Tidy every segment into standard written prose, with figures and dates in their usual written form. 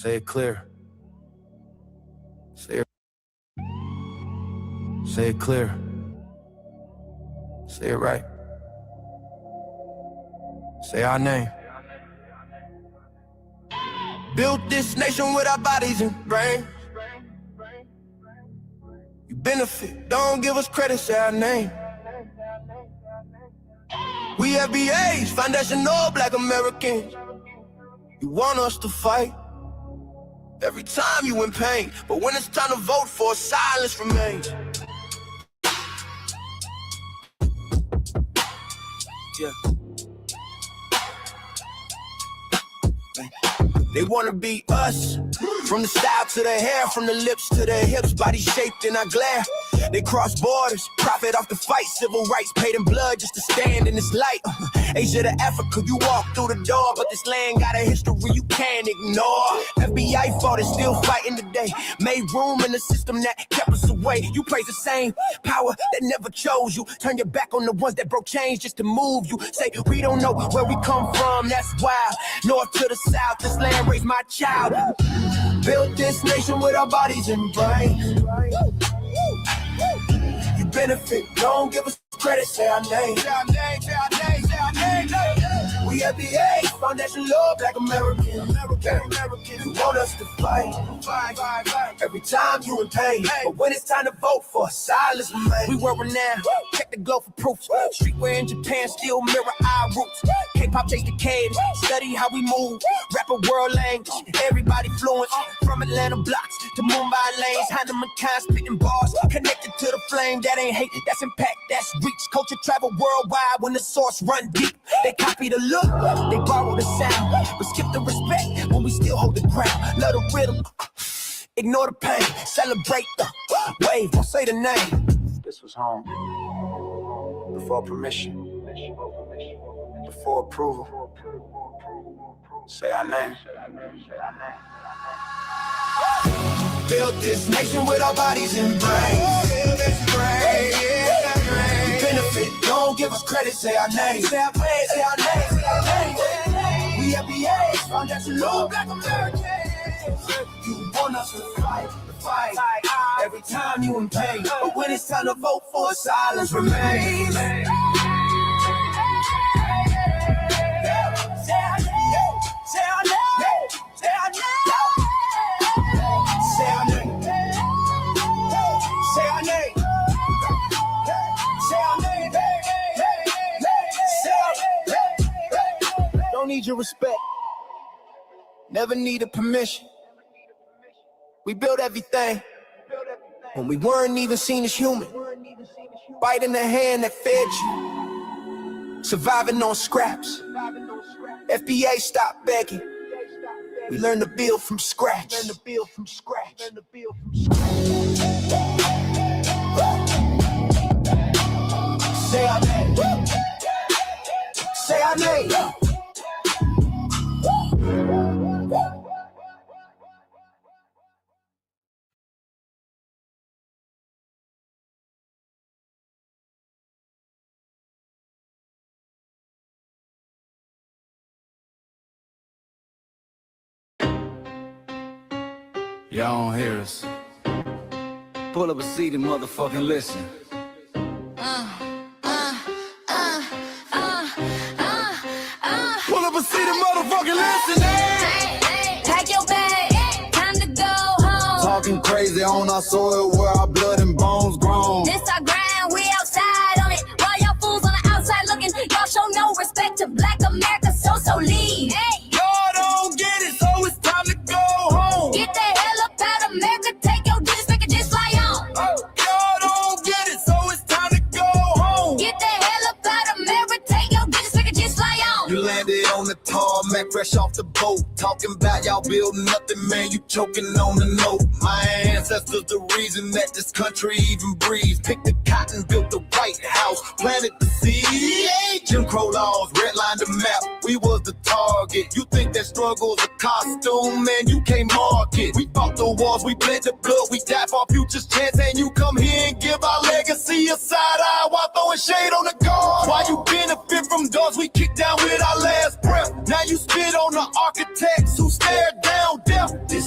Say it clear. Say it clear. Say it right. Say our name. Built this nation with our bodies and brains. You benefit, don't give us credit, say our name. We FBAs, foundational black Americans. You want us to fight every time you in pain, but when it's time to vote for, silence remains. Yeah. They wanna be us, from the style to the hair, from the lips to the hips, body shaped in our glare. They cross borders, profit off the fight, civil rights paid in blood just to stand in this light. Asia to Africa, you walk through the door, but this land got a history you can't ignore. FBI fought and still fighting today, made room in the system that kept us away. You praise the same power that never chose you, turn your back on the ones that broke chains just to move you. Say we don't know where we come from, that's wild. North to the south, this land raised my child. Built this nation with our bodies and brains. You benefit, don't give us credit, say our name. Say our name, say our name, say our name. We FBA, foundation law, black American. You want us to fight every time you in pain, but when it's time to vote for, silence remains. We were renowned, check the glow for proof. Streetwear in Japan still mirror our roots. K-pop chase the cadence, study how we move. Rapper world language, everybody fluent. From Atlanta blocks to Mumbai lanes, Hannah McCann spitting bars, connected to the flame. That ain't hate, that's impact, that's reach. Culture travel worldwide when the source run deep. They copy the look, they borrow the sound, but skip the respect when we still hold the ground. Love the rhythm, ignore the pain, celebrate the wave, don't say the name. This was home, before permission, before approval. Say our name. Built this nation with our bodies and brains. Benefit, don't give us credit, say our name. Say our name, say our name, say our name. We FBA, foundational black Americans. You want us to fight every time you in pain, but when it's time to vote for, silence remains. Say our name, say our name, say our name. Say our name. Say our name. Say our name. Say our name. Don't need your respect. Never needed permission. We built everything when we weren't even seen as human. Biting the hand that fed you. Surviving on scraps. FBA stopped begging. We learned to build from scratch. Learn to build from scratch. Learn to build from scratch. Say our name. Say our name. Y'all don't hear us. Pull up a seat and motherfucking listen. Pull up a seat and motherfucking listen. Pack your bag, time to go home. Talking crazy on our soil where our blood and bones grown. This our grind, we outside on it. While y'all fools on the outside looking, y'all show no respect to black America, so leave. Hey. Y'all don't get it, so it's time to go home. Get the hell up out of America, take your digits, make it just fly on. Y'all don't get it, so it's time to go home. Get the hell up out of America, take your digits, make it just fly on. You landed on the tarmac, fresh off the boat. Talking about y'all building nothing, man, you choking on the note. My ancestors the reason that this country even breathes. Picked the cotton, built the White House, planted the seed. Jim Crow laws, redlined the map, we was the target. You think that struggle's a costume, man, you can't mark it. We fought the wars, we bled the blood, we died for our future's chance. And you come here and give our legacy a side eye while throwing shade on the guard. Why you benefit from doors we kicked down with our last breath? Now you spit on the architects who stared down death. This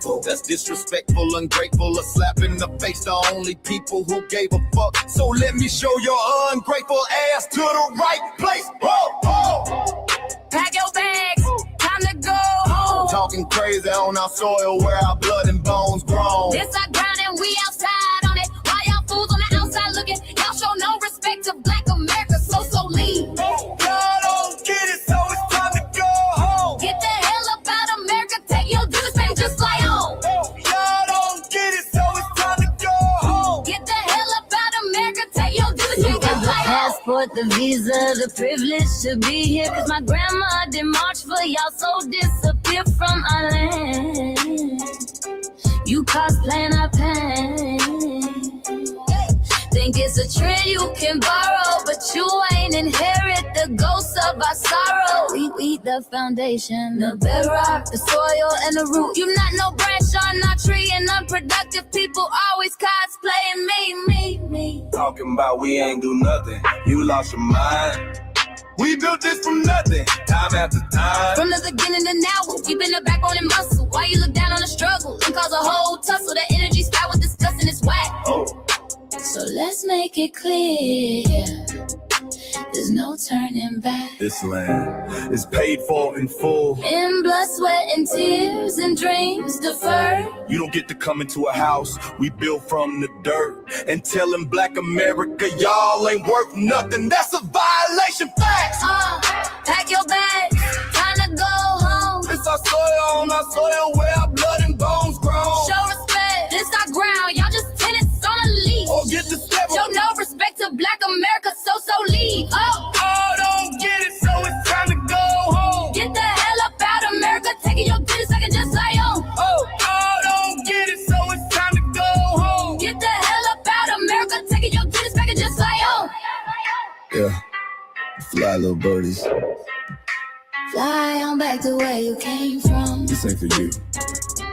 grateful. That's disrespectful, ungrateful, a slap in the face to only people who gave a fuck. So let me show your ungrateful ass to the right place. Whoa, whoa. Pack your bags, time to go home. Talking crazy on our soil where our blood and bones grown. This our ground and we outside on it. Why y'all fools on the outside looking? Y'all show no respect to Black America, so leave. Y'all don't get it, so it's time to go home. Get the hell up out of America, take your duties and just fly home. Y'all don't get it, so it's time to go home. Get the hell up out of America, take your duties and just fly home. Passport, the visa, the privilege to be here. Cause my grandma did march for y'all, so disappear from our land. You cosplaying our pain. Think it's a trend you can borrow, but you ain't inherit the ghosts of our sorrow. We the foundation, the bedrock, the soil, and the root. You not no branch on our tree, and unproductive people always cosplaying me. Talking about we ain't do nothing. You lost your mind. We built this from nothing, time after time. From the beginning to now, we been the backbone and muscle. Why you look down on the struggle and cause a whole tussle? The energy spat with disgusting is whack. So let's make it clear, there's no turning back. This land is paid for in full. In blood, sweat, and tears, and dreams deferred. You don't get to come into a house we built from the dirt and telling Black America y'all ain't worth nothing. That's a violation. Facts. Pack your bags, time to go home. It's our soil on our soil where our blood and bones grown. Show respect, this our ground. Y'all just tenants on a leash. Or get the step. Show no respect to Black America, so leave. Oh, don't get it, so it's time to go home. Get the hell up out of America, taking your business, I can just lay on. Oh, don't get it, so it's time to go home. Get the hell up out of America, taking your business, I can just lay on. Yeah, fly little birdies. Fly on back to where you came from. This ain't for you.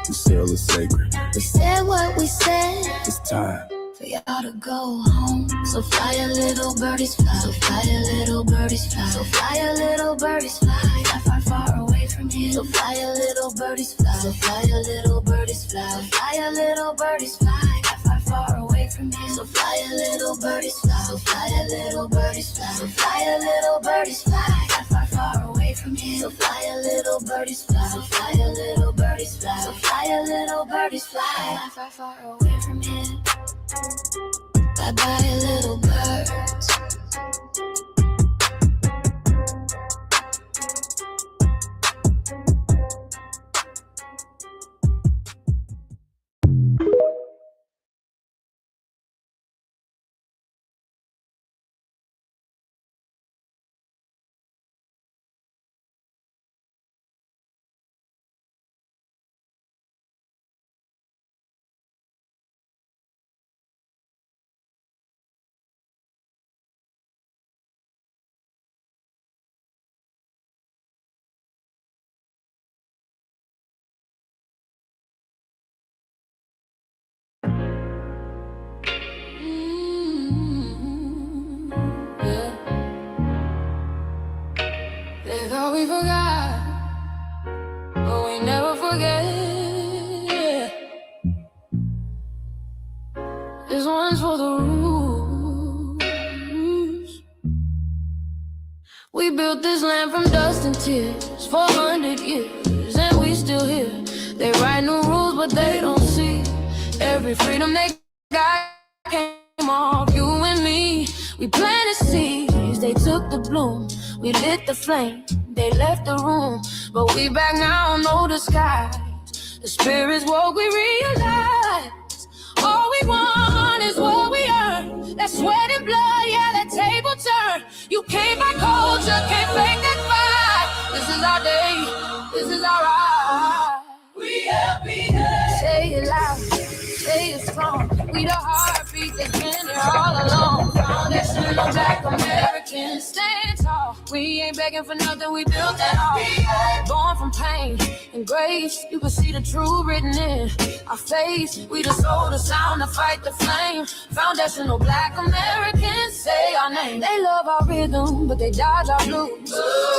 The sail is sacred. We said what we said. It's time For y'all to go home. So fly a little birdies fly. So fly a little birdies fly. So fly a little birdies fly. Fly far, far away from here. So fly a little birdies fly. So fly a little birdies fly. So fly a little birdies fly. Fly far, far away from here. So fly a little birdies fly. So fly a little birdies fly. So fly a little birdies fly. Fly far, far away from here. So fly a little birdies fly. So fly a little birdies fly. So fly a little birdies fly. Fly far, far away from here. Bye bye, little birds. They thought we forgot, but we never forget. This one's for the rules. We built this land from dust and tears for 100 years, and we still here. They write new rules, but they don't see every freedom they got came off you and me. We planted seeds, they took the bloom. We lit the flame, they left the room. But we back now, no disguise. The spirit's woke, we realize all we want is what we earn. That sweat and blood, yeah, that table turn. You can't buy culture, can't fake that fight. This is our day, this is our ride. We happy day. Say it loud, say it strong. We the heartbeat that's been here all along. Foundation of Black Americans, stand tall. We ain't begging for nothing, we built that all. Born from pain and grace, you can see the truth written in our face. We the soul, the sound, to fight the flame. Foundational Black Americans, say our name. They love our rhythm, but they dodge our blues.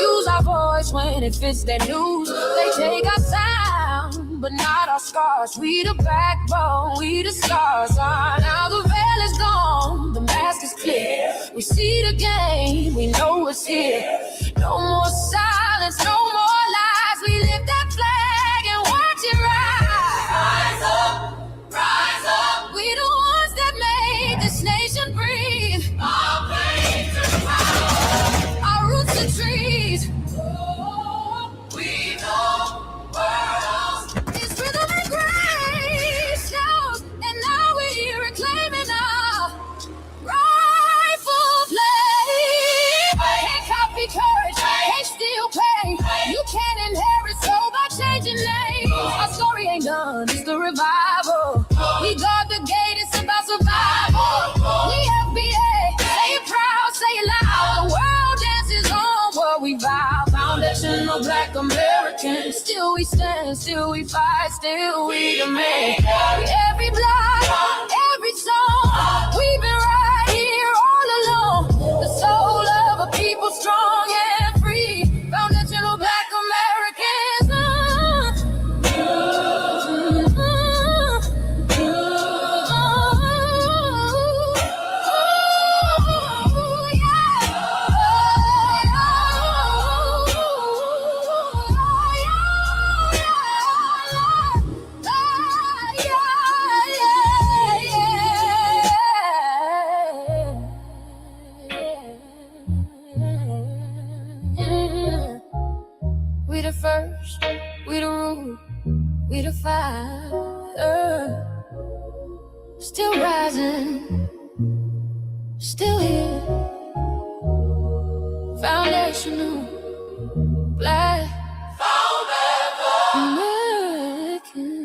Use our voice when it fits their news. They take our sound but not our scars. We the backbone, we the stars. Now the veil is gone, the mask is clear. We see the game, we know it's here. No more silence, no more lies. We lift that flag and watch it rise. Rise up, rise up. We the ones that made this nation breathe. Our flames are power, our roots are trees. We know worlds. It's rhythm and grace, shout, and now we're here reclaiming our rightful place. Can't copy courage, can't steal pain. You can't inherit soul by changing names. Our story ain't done, it's the revival. We guard the gate, it's about survival. We FBA, say it proud, say it loud. The world dances on what we vow. Foundational Black Americans. Still we stand, still we fight, still we demand. Every block, every song, we've been right here all along. The soul of a people strong and free. Foundational Black Americans. We the first, we the root, we the fire. Still rising, still here. Foundational Black American.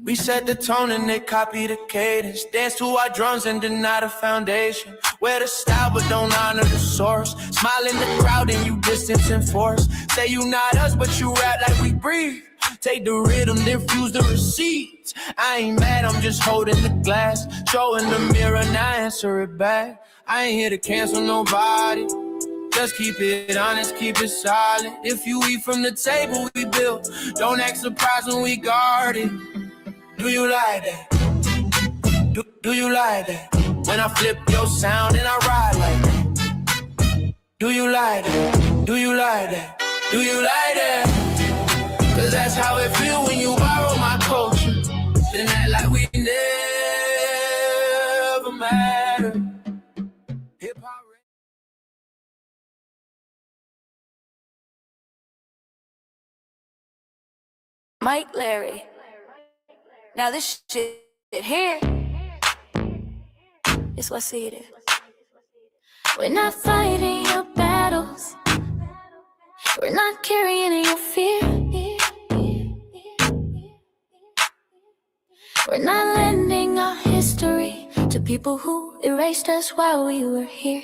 We set the tone and they copy the cadence. Dance to our drums and deny the foundation. Wear the style but don't honor the source. Smile in the crowd and you distance and force. Say you not us but you rap like we breathe. Take the rhythm, then fuse the receipts. I ain't mad, I'm just holding the glass. Showing the mirror, now answer it back. I ain't here to cancel nobody. Just keep it honest, keep it solid. If you eat from the table we built, don't act surprised when we guard it. Do you like that? Do you like that? When I flip your sound and I ride like that. Do you like that? Do you like that? Do you like that? Cause that's how it feel when you borrow my culture. Then act like we never mattered. Hip-hop. Mike Larry. Now this shit here is what see it is. We're not fighting your battles. We're not carrying your fear. We're not lending our history to people who erased us while we were here.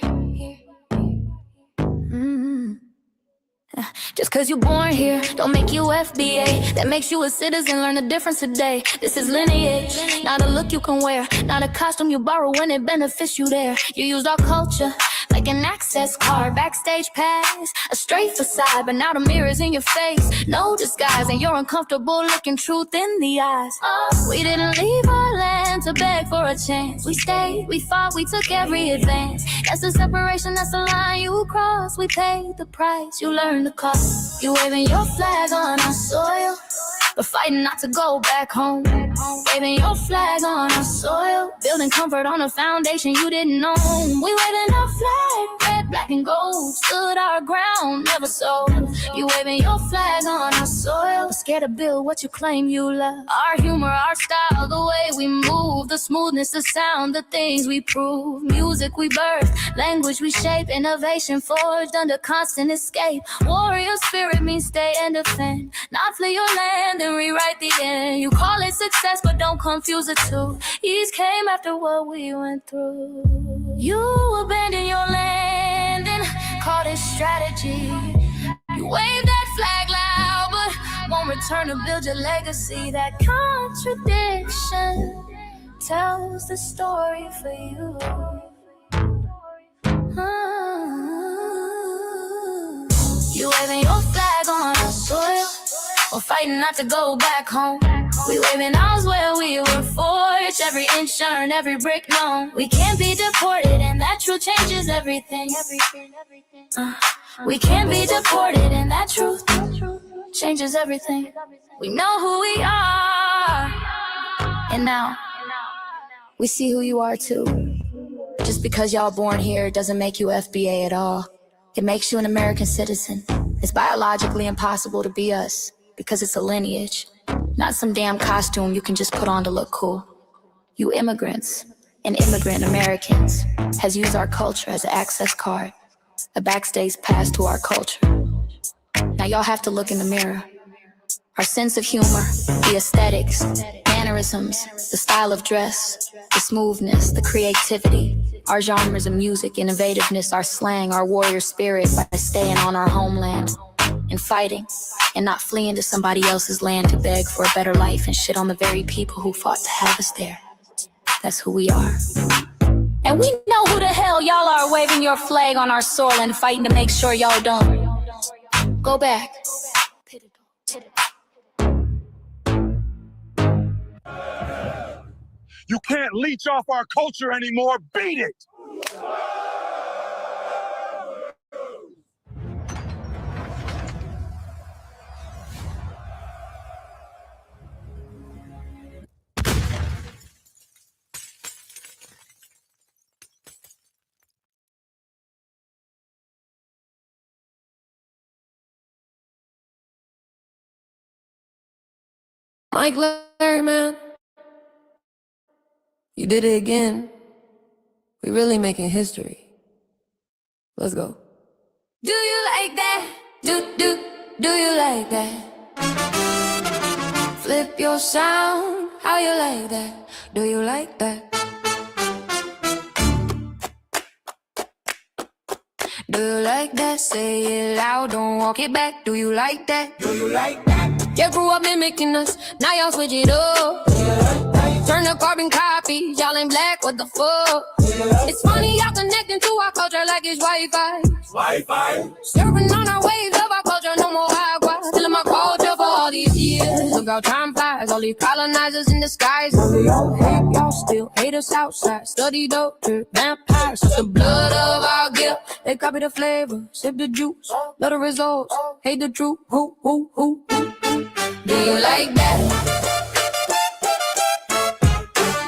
Just cause you're born here, don't make you FBA. That makes you a citizen, learn the difference today. This is lineage, not a look you can wear. Not a costume you borrow when it benefits you there. You used our culture like an access card, backstage pass, a straight facade. But now the mirror's in your face, no disguise. And you're uncomfortable looking truth in the eyes. We didn't leave our land to beg for a chance. We stayed, we fought, we took every advance. That's the separation, that's the line you cross. We paid the price, you learned the cost. You waving your flag on our soil, but fighting not to go back home. Waving your flag on our soil, building comfort on a foundation you didn't know. We waving our flag, red, black, and gold. Stood our ground, never sold. You waving your flag on our soil, but scared to build what you claim you love. Our humor, our style, the way we move, the smoothness, the sound, the things we prove. Music we birth, language we shape, innovation forged under constant escape. Warrior spirit means stay and defend, not flee your land and rewrite the end. You call it success, but don't confuse the two. Ease came after what we went through. You abandoned your land and called it strategy. You wave that flag loud, but won't return to build your legacy. That contradiction tells the story for you. You waving your flag on our soil, or fight fighting not to go back home. We waving arms where we were forged, every inch earned, every brick known. We can't be deported, and that truth changes everything. We can't be deported, and that truth changes everything. We know who we are, and now we see who you are too. Just because y'all born here doesn't make you FBA at all. It makes you an American citizen. It's biologically impossible to be us because it's a lineage, not some damn costume you can just put on to look cool. You immigrants and immigrant Americans has used our culture as an access card, a backstage pass to our culture. Now y'all have to look in the mirror. Our sense of humor, the aesthetics, mannerisms, the style of dress, the smoothness, the creativity, our genres of music, innovativeness, our slang, our warrior spirit by staying on our homeland and fighting and not fleeing to somebody else's land to beg for a better life and shit on the very people who fought to have us there. That's who we are. And we know who the hell y'all are waving your flag on our soil and fighting to make sure y'all don't go back. You can't leech off our culture anymore. Beat it! Mike Larry, man. You did it again. We really making history. Let's go. Do you like that? Do you like that? Flip your sound. How you like that? Do you like that? Do you like that? Say it loud, don't walk it back. Do you like that? Do you like that? You grew up mimicking us, now y'all switch it up. Turn the carbon copies, y'all ain't black, what the fuck? It's funny y'all connecting to our culture like it's Wi-Fi. Wi-Fi. Surfing on our waves of our culture, no more agua. Killing my culture for all these years. Look how time flies, all these colonizers in disguise. Y'all hate, y'all still hate us outside. Study doctor, vampires, it's the blood of our guilt. They copy the flavor, sip the juice. Love the results, hate the truth. Who? Do you like that?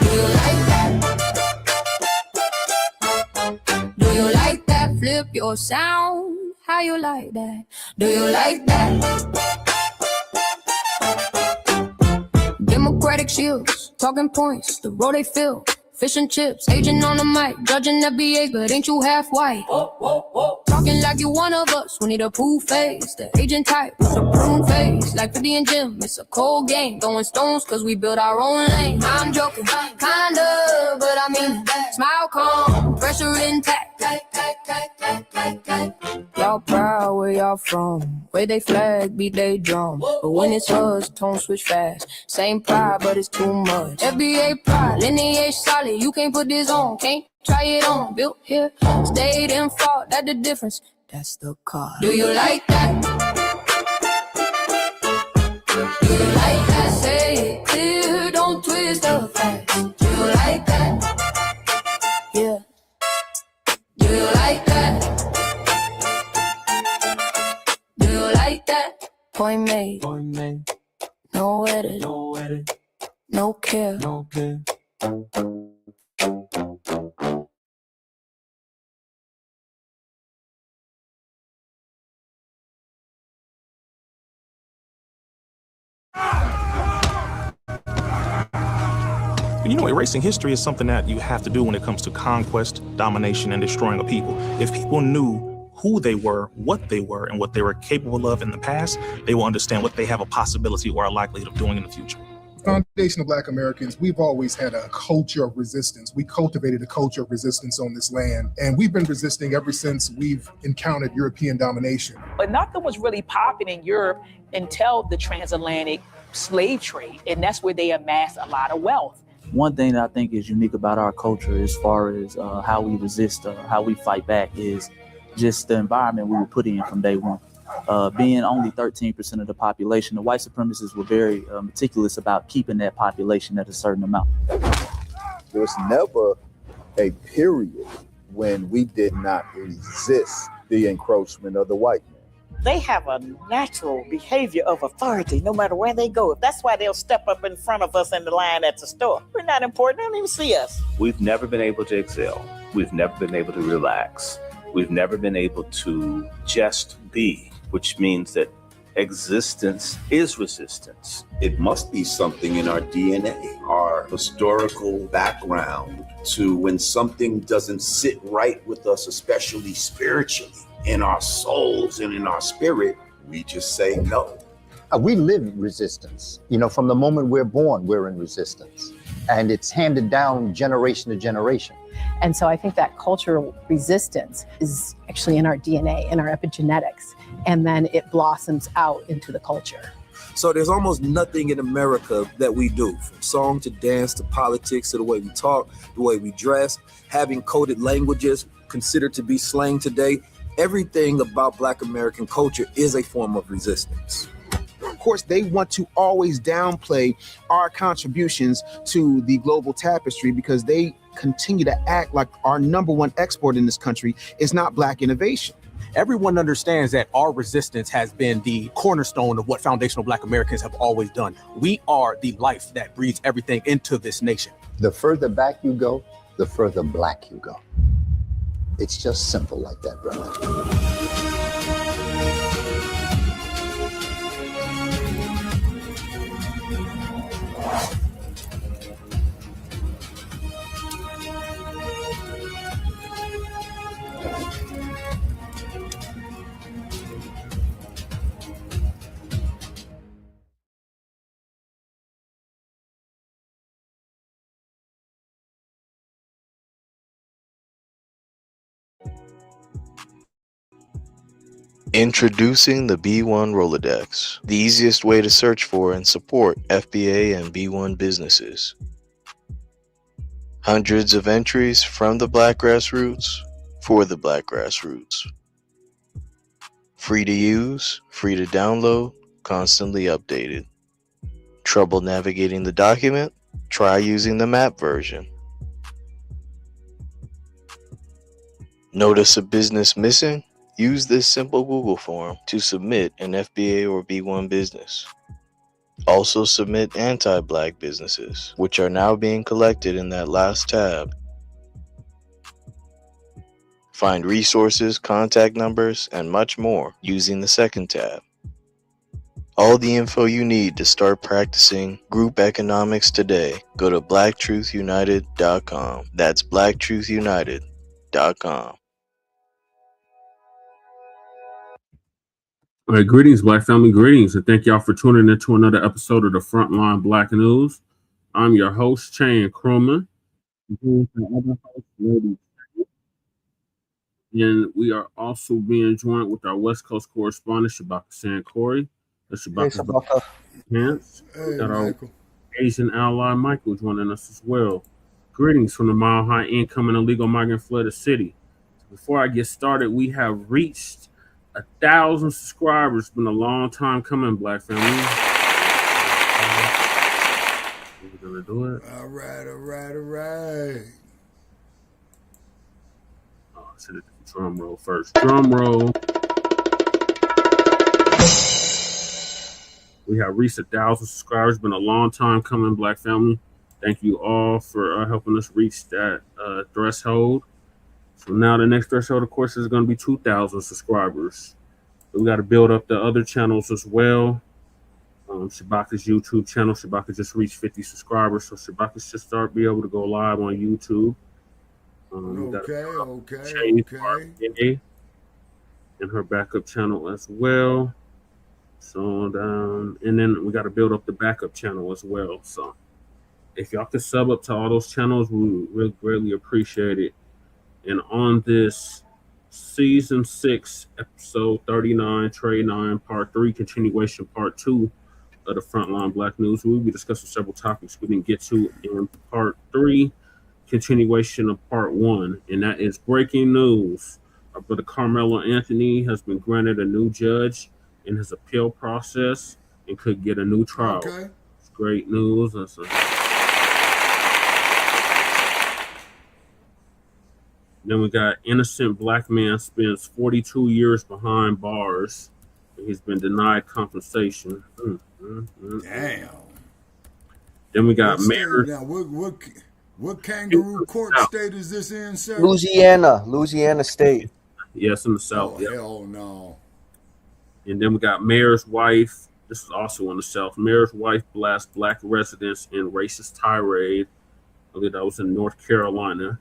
Do you like that? Do you like that? Flip your sound. How you like that? Do you like that? Democratic shields, talking points, the road they fill. Fish and chips, agent on the mic, judging FBA, but ain't you half white? Talking like you one of us, we need a proof face. The agent type, the prune face, like 50 and Jim. It's a cold game, throwing stones cause we built our own lane. I'm joking, kinda, but I mean, smile calm, pressure intact. Y'all proud where y'all from, where they flag, beat they drum. But when it's us, tone switch fast. Same pride, but it's too much. FBA pride, lineage solid. You can't put this on, can't try it on. Built here, stayed and fought, that's the difference. That's the car. Do you like that? Do you like that? Say it clear, don't twist the facts. Do you like that? Yeah. Do you like that? Do you like that? Point made. No edit. No care. You know, erasing history is something that you have to do when it comes to conquest, domination, and destroying a people. If people knew who they were, what they were, and what they were capable of in the past, they will understand what they have a possibility or a likelihood of doing in the future. Foundation of Black Americans, we've always had a culture of resistance. We cultivated a culture of resistance on this land, and we've been resisting ever since we've encountered European domination. But nothing was really popping in Europe until the transatlantic slave trade, and that's where they amassed a lot of wealth. One thing that I think is unique about our culture as far as how we resist, how we fight back is just the environment we were put in from day one. Being only 13% of the population, the white supremacists were very meticulous about keeping that population at a certain amount. There was never a period when we did not resist the encroachment of the white man. They have a natural behavior of authority no matter where they go. That's why they'll step up in front of us in the line at the store. We're not important. They don't even see us. We've never been able to excel. We've never been able to relax. We've never been able to just be, which means that existence is resistance. It must be something in our DNA, our historical background, to when something doesn't sit right with us, especially spiritually, in our souls and in our spirit, we just say no. We live in resistance. You know, from the moment we're born, we're in resistance. And it's handed down generation to generation. And so I think that cultural resistance is actually in our DNA, in our epigenetics, and then it blossoms out into the culture. So there's almost nothing in America that we do, from song to dance to politics to the way we talk, the way we dress, having coded languages considered to be slang today. Everything about Black American culture is a form of resistance. Of course, they want to always downplay our contributions to the global tapestry because they continue to act like our number one export in this country is not Black innovation. Everyone understands that our resistance has been the cornerstone of what foundational Black Americans have always done. We are the life that breathes everything into this nation. The further back you go, the further Black you go. It's just simple like that, brother. Introducing the B1 Rolodex, the easiest way to search for and support FBA and B1 businesses. Hundreds of entries from the Black grassroots for the Black grassroots. Free to use, free to download, constantly updated. Trouble navigating the document? Try using the map version. Notice a business missing? Use this simple Google form to submit an FBA or B1 business. Also submit anti-Black businesses, which are now being collected in that last tab. Find resources, contact numbers, and much more using the second tab. All the info you need to start practicing group economics today. Go to blacktruthunited.com. That's blacktruthunited.com. All right, greetings, Black family, greetings, and thank y'all for tuning in to another episode of the Front Line Blacc News. I'm your host, Chan Krumah, and we are also being joined with our West Coast correspondent, Shabaka Sankori. Shabaka Pants. We got our Asian ally, Michael, joining us as well. Greetings from the Mile High incoming illegal migrant flooded city. Before I get started, we have reached 1,000 subscribers. Been a long time coming, Black family. We're gonna do it. All right. Oh, I should have done the drum roll first. Drum roll. We have reached 1,000 subscribers. Been a long time coming, Black family. Thank you all for helping us reach that threshold. So now the next threshold, of course, is going to be 2,000 subscribers. We got to build up the other channels as well. Shabaka's YouTube channel, Shabaka just reached 50 subscribers, so Shabaka should start be able to go live on YouTube. Okay. And her backup channel as well. So and then we got to build up the backup channel as well. So if y'all could sub up to all those channels, we would greatly appreciate it. And on this season 6, episode 39, Trade 9, part 3, continuation part 2 of the Frontline Blacc News, we'll be discussing several topics we didn't get to in part 3, continuation of part 1, and that is breaking news. Our brother Carmelo Anthony has been granted a new judge in his appeal process and could get a new trial. Okay. It's great news. Then we got innocent black man spends 42 years behind bars. And he's been denied compensation. Damn. Then we got What state mayor. now? What kangaroo court state is this in, sir? Louisiana State. Yes, in the South. Oh, hell no. And then we got mayor's wife. This is also in the South. Mayor's wife blasts black residents in racist tirade. I believe that was in North Carolina.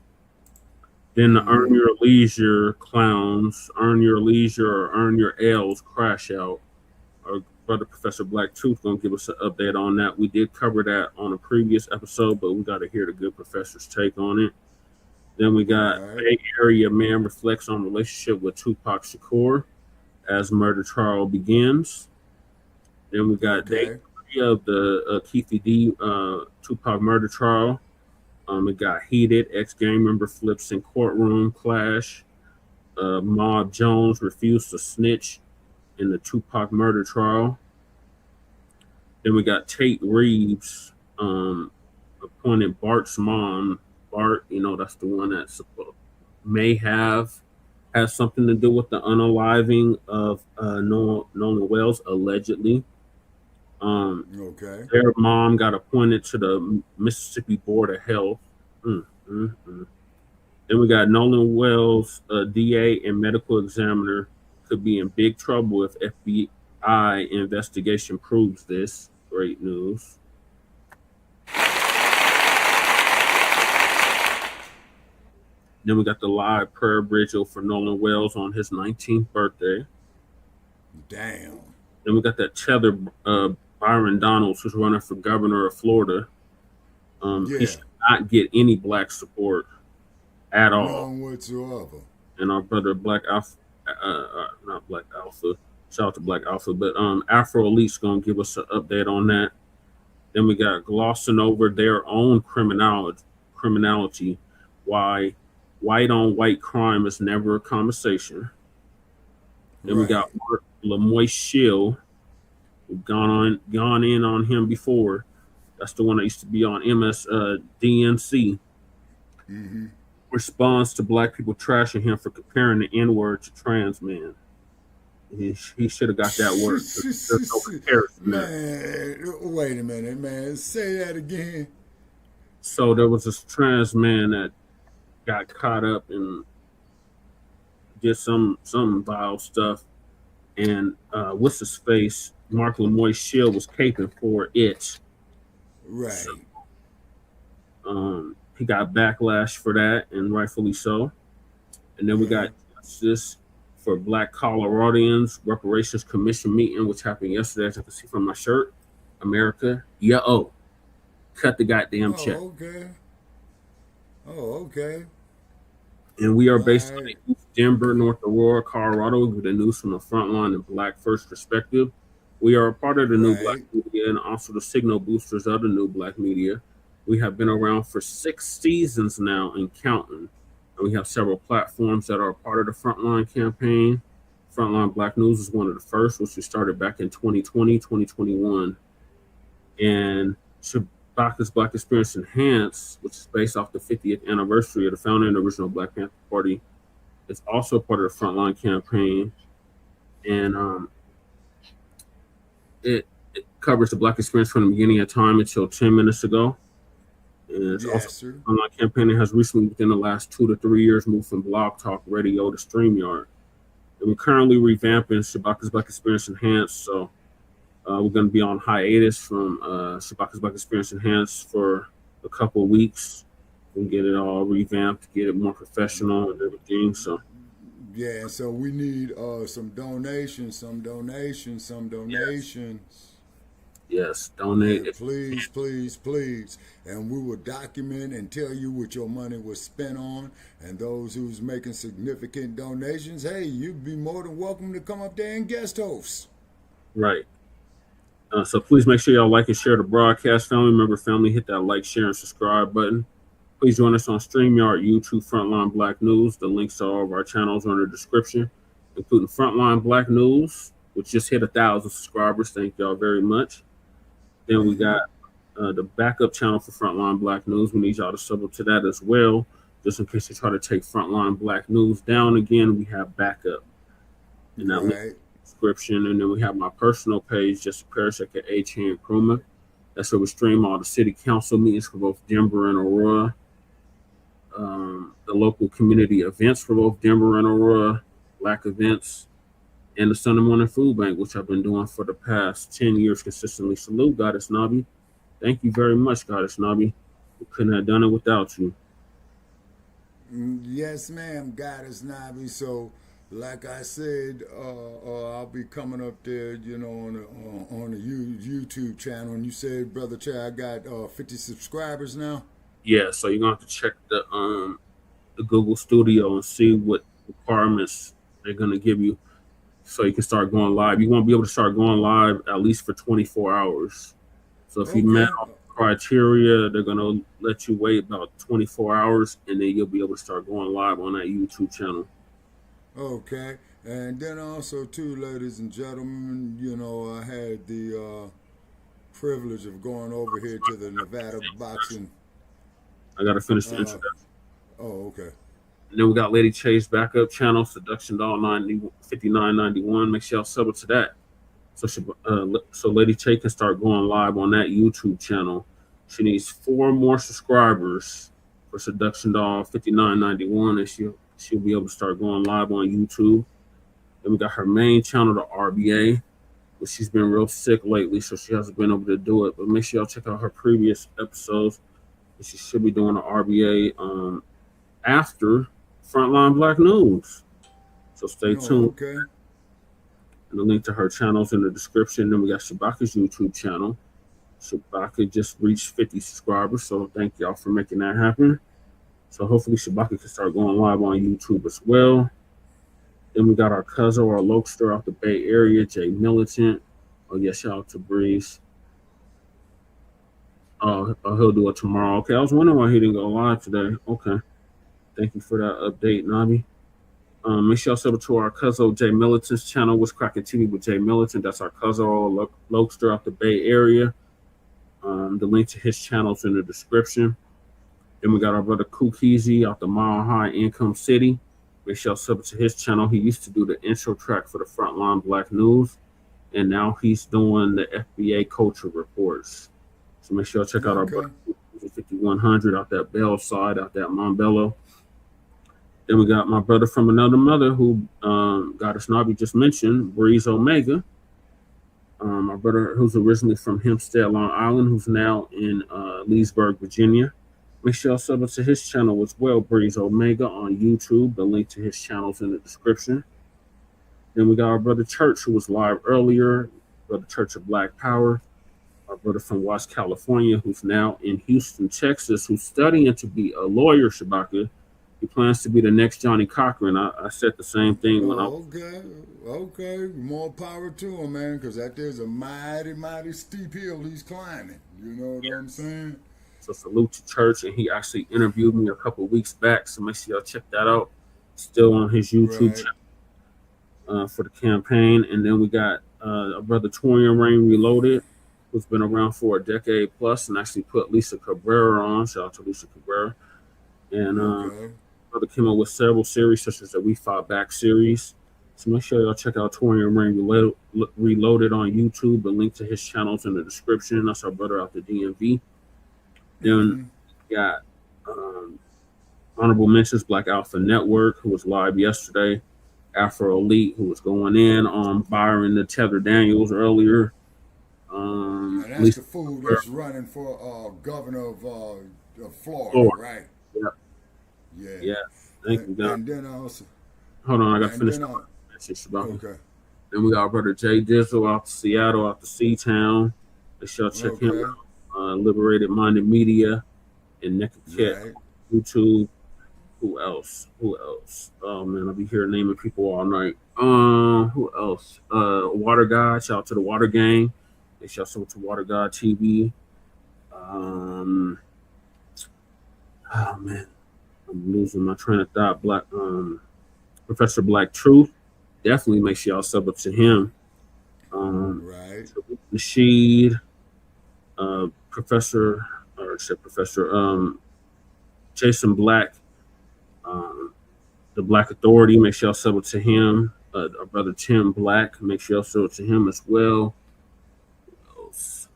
Then the Earn Your Leisure clowns, Earn Your Leisure or Earn Your L's crash out. Our brother Professor Black Tooth gonna give us an update on that. We did cover that on a previous episode, but we got to hear the good professor's take on it. Then we got Bay Area man reflects on relationship with Tupac Shakur as murder trial begins. Then we got day 3 of the Keefe D. Tupac murder trial. It got heated. Ex-gang member flips in courtroom clash. Mob Jones refused to snitch in the Tupac murder trial. Then we got Tate Reeves appointed Bart's mom. Bart, that's the one that may has something to do with the unaliving of Nolan Wells, allegedly. Their mom got appointed to the Mississippi Board of Health. Then we got Nolan Wells, DA and medical examiner, could be in big trouble if FBI investigation proves this. Great news. Then we got the live prayer vigil for Nolan Wells on his 19th birthday. Damn. Then we got that tether Byron Donalds, who's running for governor of Florida. He should not get any black support at all. None whatsoever. And our brother Black Alpha, not Black Alpha, shout out to Black Alpha, but Afro Elite's gonna give us an update on that. Then we got glossing over their own criminality, why white on white crime is never a conversation. Then we got Mark Lamoy Shield. We've gone in on him before. That's the one that used to be on MSDNC. Responds to black people trashing him for comparing the N-word to trans man. He should have got that word. There's no comparison there. Man, wait a minute, man. Say that again. So there was this trans man that got caught up in did some vile stuff, and what's his face? Mark Lamoy Shield was caping for it. Right. So, he got backlash for that, and rightfully so. And then we got justice for Black Coloradians Reparations Commission meeting, which happened yesterday, as you can see from my shirt. America, cut the goddamn check. Okay. And we are based in Denver, North Aurora, Colorado, with the news from the Front Line and Black First perspective. We are a part of the new Black media and also the signal boosters of the new Black media. We have been around for 6 seasons now and counting. And we have several platforms that are a part of the Frontline campaign. Frontline Black News is one of the first, which we started back in 2020, 2021. And Shabaka's Black Experience Enhanced, which is based off the 50th anniversary of the founding of the original Black Panther Party, is also part of the Frontline campaign. And it covers the Black experience from the beginning of time until 10 minutes ago. And it's also an online campaign that has recently, within the last 2 to 3 years, moved from Blog Talk Radio to StreamYard. And we're currently revamping Shabaka's Black Experience Enhanced. So we're going to be on hiatus from Shabaka's Black Experience Enhanced for a couple of weeks. We get it all revamped, get it more professional and everything. So yeah, so we need some donations. Yes, donate. Yeah, please. And we will document and tell you what your money was spent on. And those who's making significant donations, hey, you'd be more than welcome to come up there and guest host. Right. So please make sure y'all like and share the broadcast. Family member, hit that like, share, and subscribe button. Please join us on StreamYard, YouTube, Frontline Blacc News. The links to all of our channels are in the description, including Frontline Blacc News, which just hit 1,000 subscribers. Thank y'all very much. Then we got the backup channel for Frontline Blacc News. We need y'all to sub up to that as well, just in case they try to take Frontline Blacc News down again. We have backup in that description. And then we have my personal page, Just Parish, aka Nkrumah. That's where we stream all the city council meetings for both Denver and Aurora. The local community events for both Denver and Aurora, Blacc events, and the Sunday morning food bank, which I've been doing for the past 10 years consistently. Salute, Goddess Nabi. Thank you very much, Goddess Nabi. We couldn't have done it without you. Yes, ma'am, Goddess Nabi. So, like I said, I'll be coming up there, you know, on the YouTube channel. And you said, Brother Chad, I got 50 subscribers now. Yeah, so you're gonna have to check the Google Studio and see what requirements they're gonna give you, so you can start going live. You won't be able to start going live at least for 24 hours. So if you met all the criteria, they're gonna let you wait about 24 hours, and then you'll be able to start going live on that YouTube channel. Okay, and then also too, ladies and gentlemen, you know, I had the privilege of going over here to the Nevada boxing. I gotta finish the introduction. Oh, okay. And then we got Lady Chase backup channel, Seduction Doll 5991. Make sure y'all sub it to that. So Lady Chase can start going live on that YouTube channel. She needs 4 more subscribers for Seduction Doll 5991, and she'll be able to start going live on YouTube. Then we got her main channel, the RBA, but she's been real sick lately, so she hasn't been able to do it. But make sure y'all check out her previous episodes. She should be doing the RBA after Frontline Blacc News. So stay tuned. Okay. And the link to her channel's in the description. Then we got Shabaka's YouTube channel. Shabaka just reached 50 subscribers, so thank y'all for making that happen. So hopefully Shabaka can start going live on YouTube as well. Then we got our cousin, our Lokester out the Bay Area, Jay Militant. Oh yeah, shout out to Breeze. He'll do it tomorrow. Okay, I was wondering why he didn't go live today. Okay, thank you for that update, Nabi. Make sure y'all sub to our cousin Jay Militant's channel, What's Cracking TV with Jay Militant. That's our cousin, Lokester out the Bay Area. The link to his channel's in the description. Then we got our brother Kukizi out the Mile High Income City. Make sure y'all sub to his channel. He used to do the intro track for the Frontline Blacc News, and now he's doing the FBA culture reports. So make sure y'all check out our brother 5100 out that Bell side, out that Montbello. Then we got my brother from another mother who Goddess Nabi just mentioned, Breeze Omega. My brother who's originally from Hempstead, Long Island, who's now in Leesburg, Virginia. Make sure y'all sub to his channel as well, Breeze Omega on YouTube. The link to his channel's in the description. Then we got our brother Church, who was live earlier, Brother Church of Black Power. Our brother from Watts, California, who's now in Houston, Texas, who's studying to be a lawyer, Shabaka. He plans to be the next Johnny Cochran. I said the same thing when Okay. More power to him, man, because that there's a mighty, mighty steep hill he's climbing. You know what I'm saying? So salute to Church, and he actually interviewed me a couple weeks back, so make sure y'all check that out. Still on his YouTube channel for the campaign. And then we got our brother Torian Rain Reloaded, who's been around for a decade plus, and actually put Lisa Cabrera on. Shout out to Lisa Cabrera. And brother came up with several series, such as the We Fought Back series. So make sure y'all check out Torian Rain Reloaded on YouTube. The link to his channel's in the description. That's our brother out the DMV. Then we got honorable mentions, Black Alpha Network, who was live yesterday. Afro Elite, who was going in on Byron the Tether Daniels earlier. And that's the fool that's running for governor of Florida, right? Yeah. Thank you, God. And then also, hold on, I got to finish. Okay. Then we got our brother Jay Dizzle out to Seattle, out to Seatown. Make sure y'all check him out. Liberated Minded Media and Naked Cat YouTube. Who else? Oh man, I'll be here naming people all night. Who else? Water God. Shout out to the Water Gang. They shout out to Water God TV. Oh man, I'm losing my train of thought. Professor Black Truth. Definitely make sure y'all sub up to him. Right. Nasheed, Professor, or said Professor, Jason Black, the Black Authority. Make sure y'all sub up to him. Our brother Tim Black. Make sure y'all sub up to him as well.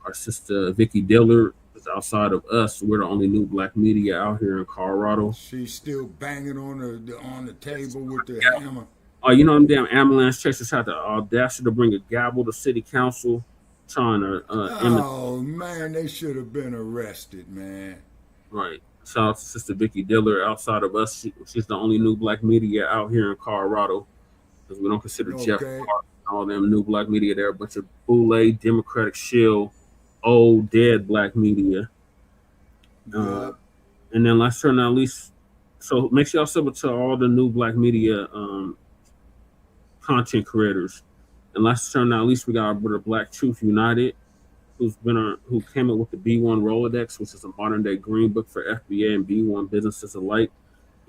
Our sister Vicky Dillard is outside of us. We're the only new Black media out here in Colorado. She's still banging on the table with the hammer. Oh, you know them damn ambulance chasers had the audacity to bring a gavel to city council, trying to. Oh man, they should have been arrested, man. Right. Shout out to Sister Vicky Dillard. Outside of us, she's the only new Black media out here in Colorado, because we don't consider Jeff Hart and all them new Black media. They're a bunch of boule, Democratic shill, old dead Black media. And then last but not least, so make sure y'all sub it to all the new Black media content creators. And last but not least, we got our brother Black Truth United, who came up with the B1 Rolodex, which is a modern day green book for FBA and B1 businesses alike.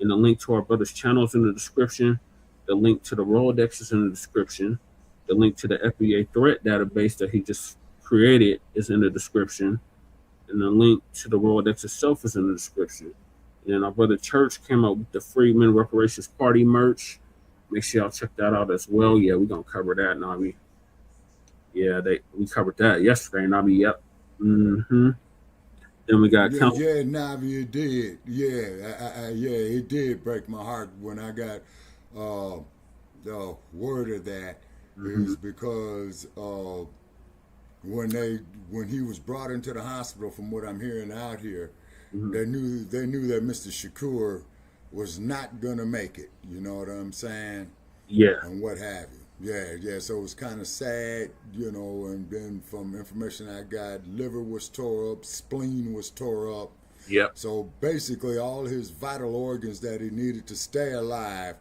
And the link to our brother's channel is in the description. The link to the Rolodex is in the description. The link to the FBA threat database that he just created is in the description. And the link to the Rolodex itself is in the description. And then our brother Church came up with the Freedmen Reparations Party merch. Make sure y'all check that out as well. Yeah, we're gonna cover that, Nabi. Yeah, we covered that yesterday, Nabi. Yep. Then we got yeah, Nabi, it did. Yeah, it did break my heart when I got the word of that. It was because when he was brought into the hospital, from what I'm hearing out here, they knew that Mr. Shakur was not gonna make it. You know what I'm saying? Yeah. And what have you. Yeah. So it was kind of sad, you know. And then from information I got, liver was tore up, spleen was tore up. Yep. So basically, all his vital organs that he needed to stay alive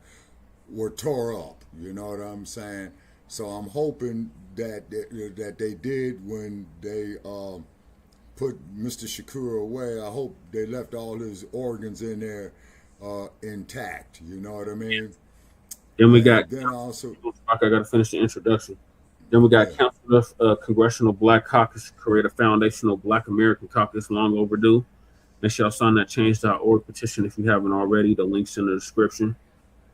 were tore up. You know what I'm saying? So I'm hoping that they did when they put Mr. Shakur away. I hope they left all his organs in there intact. You know what I mean? Then we got. Then also, I got to finish the introduction. Then we got Council of Congressional Black Caucus to create a foundational Black American caucus, long overdue. Make sure y'all sign that change.org petition if you haven't already. The link's in the description.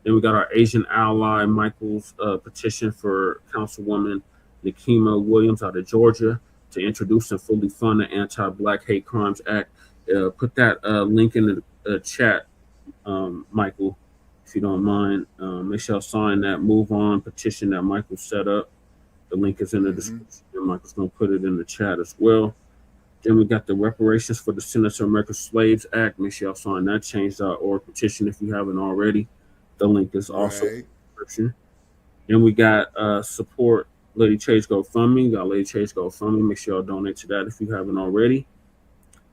Then we got our Asian ally Michael's petition for Councilwoman Nikema Williams out of Georgia to introduce and fully fund the Anti-Black Hate Crimes Act. Put that link in the chat, Michael, if you don't mind. Make sure y'all sign that Move On petition that Michael set up. The link is in the description. And Michael's going to put it in the chat as well. Then we got the Reparations for the Descendants of American Slaves Act. Make sure y'all sign that change.org petition if you haven't already. The link is also in the description. Then we got support Lady Chase GoFundMe. Got Lady Chase GoFundMe. Make sure y'all donate to that if you haven't already.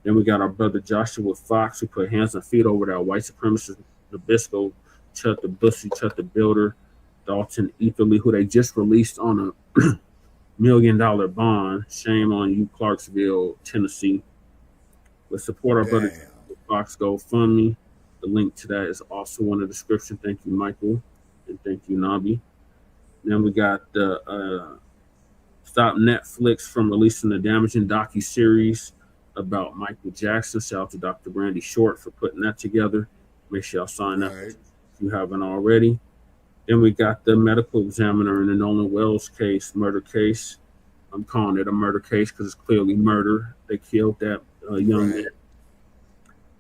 Then we got our brother Joshua Fox, who put hands and feet over that white supremacist Nabisco, Chuck the Bussy, Chuck the Builder, Dalton Etherly, who they just released on a $1 million bond. Shame on you, Clarksville, Tennessee. Let's support our brother Fox GoFundMe. The link to that is also in the description. Thank you, Michael, and thank you, Nabi. Then we got the Stop Netflix from releasing the damaging docu-series about Michael Jackson. Shout out to Dr. Brandy Short for putting that together. Make sure y'all sign up if you haven't already. Then we got the medical examiner in the Nolan Wells case, murder case. I'm calling it a murder case because it's clearly murder. They killed that young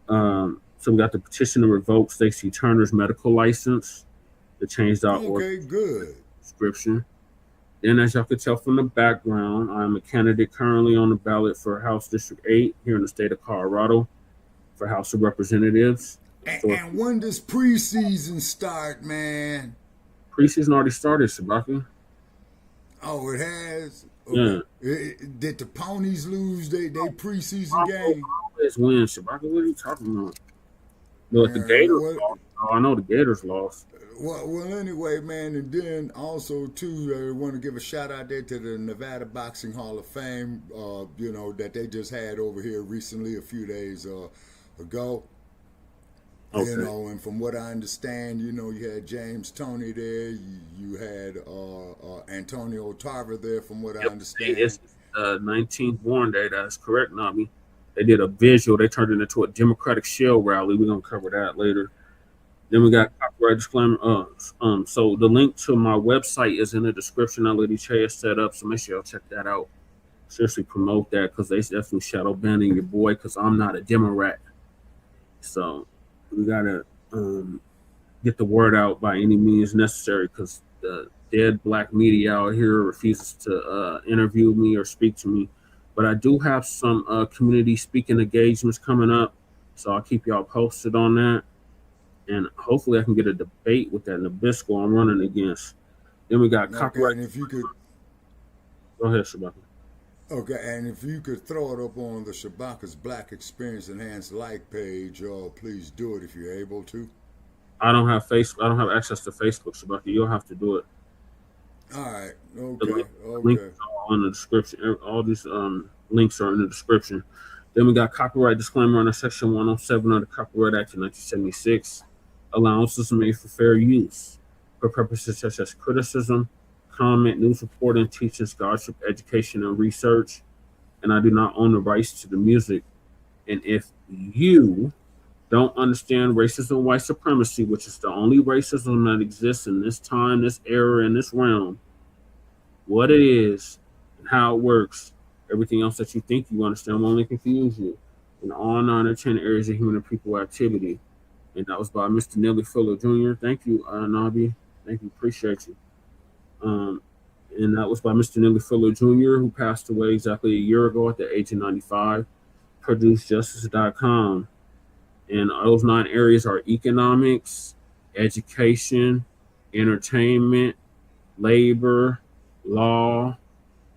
man. So we got the petition to revoke Stacey Turner's medical license. The change.org. Okay, good. Description. Then, as y'all can tell from the background, I'm a candidate currently on the ballot for House District 8 here in the state of Colorado for House of Representatives. And when does preseason start, man? Preseason already started, Shabaka. Oh, it has? Yeah. Did the Ponies lose their preseason game? Always win, Shabaka. What are you talking about? Look, the Gators lost. Oh, I know the Gators lost. Well, anyway, man, and then also, too, I want to give a shout out there to the Nevada Boxing Hall of Fame, you know, that they just had over here recently, a few days ago. You know, and from what I understand, you know, you had James Toney there, you had Antonio Tarver there, from what I understand. It's 19th Born Day. That's correct, Nobby. They did a visual. They turned it into a Democratic shell rally. We're gonna cover that later. Then we got copyright disclaimer. So the link to my website is in the description. That Lady Che is set up, so make sure y'all check that out. Seriously promote that, because they definitely shadow banning your boy, because I'm not a Democrat. So we gotta get the word out by any means necessary, because the dead black media out here refuses to interview me or speak to me. But I do have some community speaking engagements coming up, so I'll keep y'all posted on that. And hopefully I can get a debate with that Nabisco I'm running against. Then we got copyright. And if you could go ahead, Shabaka. Okay, and if you could throw it up on the Shabaka's Black Experience Enhanced like page, please do it if you're able to. I don't have Facebook. I don't have access to Facebook, Shabaka. You'll have to do it. All right. Okay. Links are all in the description. All these links are in the description. Then we got copyright disclaimer under Section 107 of the Copyright Act of 1976. Allowances made for fair use for purposes such as criticism, comment, news reporting, teaching, scholarship, education, and research. And I do not own the rights to the music. And if you don't understand racism, white supremacy, which is the only racism that exists in this time, this era, and this realm, what it is and how it works, everything else that you think you understand will only confuse you in all 9 or 10 areas of human and people activity. And that was by Mr. Nelly Fuller Jr. Thank you, Nabi. Thank you. Appreciate you. And that was by Mr. Nelly Fuller Jr., who passed away exactly a year ago at the age of 95. ProduceJustice.com. And those 9 areas are economics, education, entertainment, labor, law,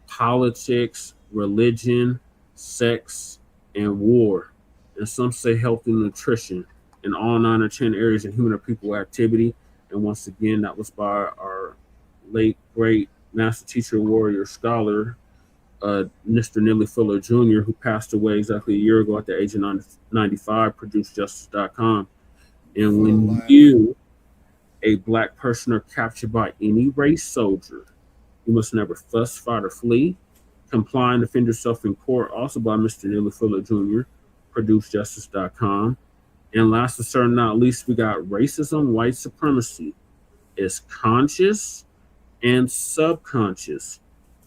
politics, religion, sex, and war. And some say health and nutrition, in all 9 or 10 areas of human or people activity. And once again, that was by our late, great master teacher, warrior, scholar, Mr. Nelly Fuller Jr., who passed away exactly a year ago at the age of 95, ProduceJustice.com. And when you, a black person, are captured by any race soldier, you must never fuss, fight, or flee. Comply and defend yourself in court, also by Mr. Nelly Fuller Jr., ProduceJustice.com. And last but certainly not least, we got racism, white supremacy. It's conscious and subconscious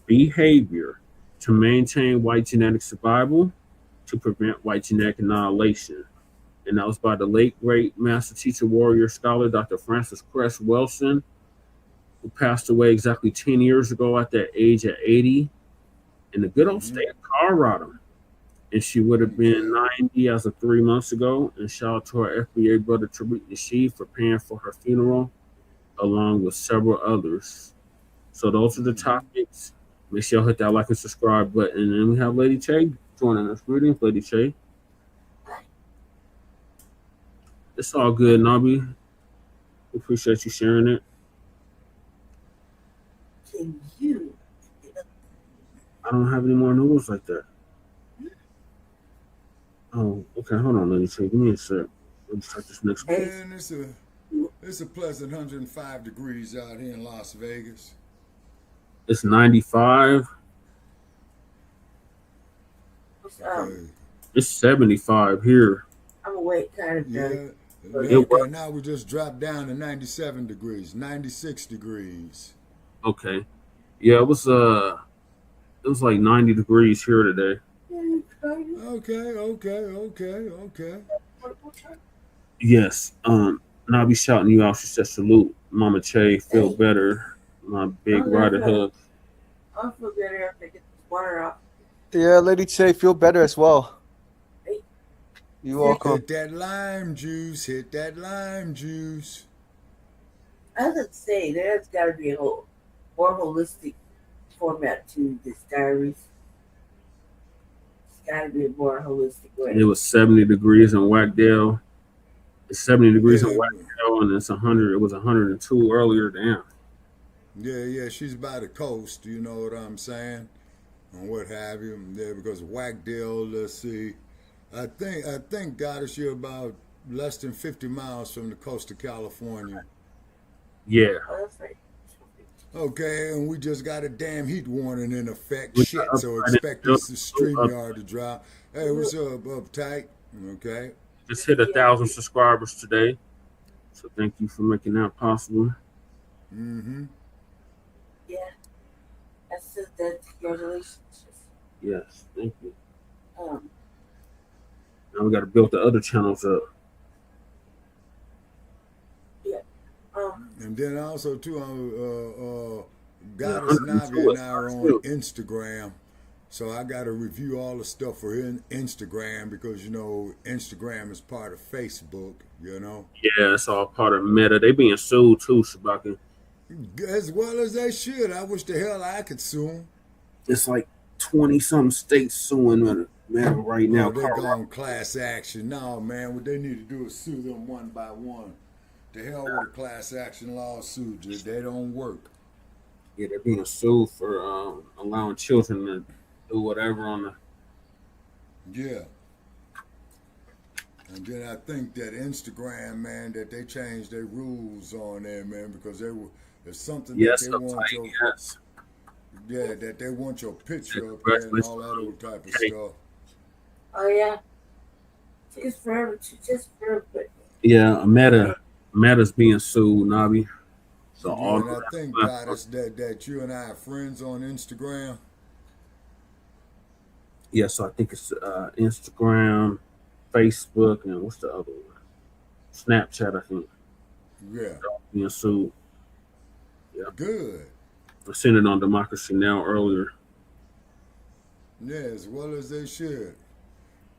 behavior to maintain white genetic survival, to prevent white genetic annihilation. And that was by the late, great master teacher, warrior, scholar, Dr. Francis Cress Wilson, who passed away exactly 10 years ago at the age of 80 in the good old state of Colorado. And she would have been 90 as of 3 months ago. And shout out to her FBA brother, Tariq Nasheed, for paying for her funeral, along with several others. So those are the topics. Make sure y'all hit that like and subscribe button. And then we have Lady Che joining us. Greetings, Lady Che. It's all good, Nabi. Appreciate you sharing it. Can you? I don't have any more noodles like that. Oh, okay. Hold on, Lady Che. Give me a sec. Let me start this next one. And it's a pleasant 105 degrees out here in Las Vegas. It's 95. Okay. It's 75 here. I'm awake, kind of. Okay, now we just dropped down to 97 degrees, 96 degrees. Okay. Yeah, it was like 90 degrees here today. Okay. Yes. And I'll be shouting you out. She said, salute, Mama Che, feel better. My big rider hug. I'll feel better after I get this water out. Yeah, Lady Che, feel better as well. You welcome. Hit that lime juice. Hit that lime juice. I would say there's got to be a more holistic format to this diaries. It's got to be a more holistic way. It was 70 degrees in Wagdale. It's 70 degrees in Wagdale, and it's 100. It was 102 earlier. Damn. Yeah. She's by the coast. You know what I'm saying, and what have you. Yeah, because Wagdale. Let's see. I think got us here about less than 50 miles from the coast of California. Yeah. Oh, that's right. Okay, and we just got a damn heat warning in effect. We Shit, got so up- expect this StreamYard to drop. Hey, what's up, Tate? Okay. Just hit 1,000 subscribers today. So thank you for making that possible. Mm-hmm. Yeah. That's just that. Congratulations. Yes, thank you. Um, Now we got to build the other channels up. yeah. And then also too, Yeah, Goddess 102 Navi and is I are on too. Instagram. So I got to review all the stuff for Instagram because, you know, Instagram is part of Facebook, you know. Yeah, it's all part of Meta. They being sued too, Shabaki. As well as they should. I wish the hell I could sue them. It's like 20-something states suing Meta right now. Oh, they're going class action. No, man, what they need to do is sue them one by one. The hell with a class action lawsuit. They don't work. Yeah, they're being sued for allowing children to do whatever on the. Yeah. And then I think that Instagram, man, that they changed their rules on there, man, because there's something Yes, that they want uptight, your, yes. yeah, that they want your picture up there and all that old type of stuff. oh yeah. Just forever. But Yeah, Meta's being sued, Nabi. So Yeah, all and I think, Goddess, that you and I are friends on Instagram. yeah, so I think it's Instagram, Facebook, and what's the other one? Snapchat, I think. Yeah. Being sued. Yeah. Good. I seen it on Democracy Now! Earlier. Yeah, as well as they should.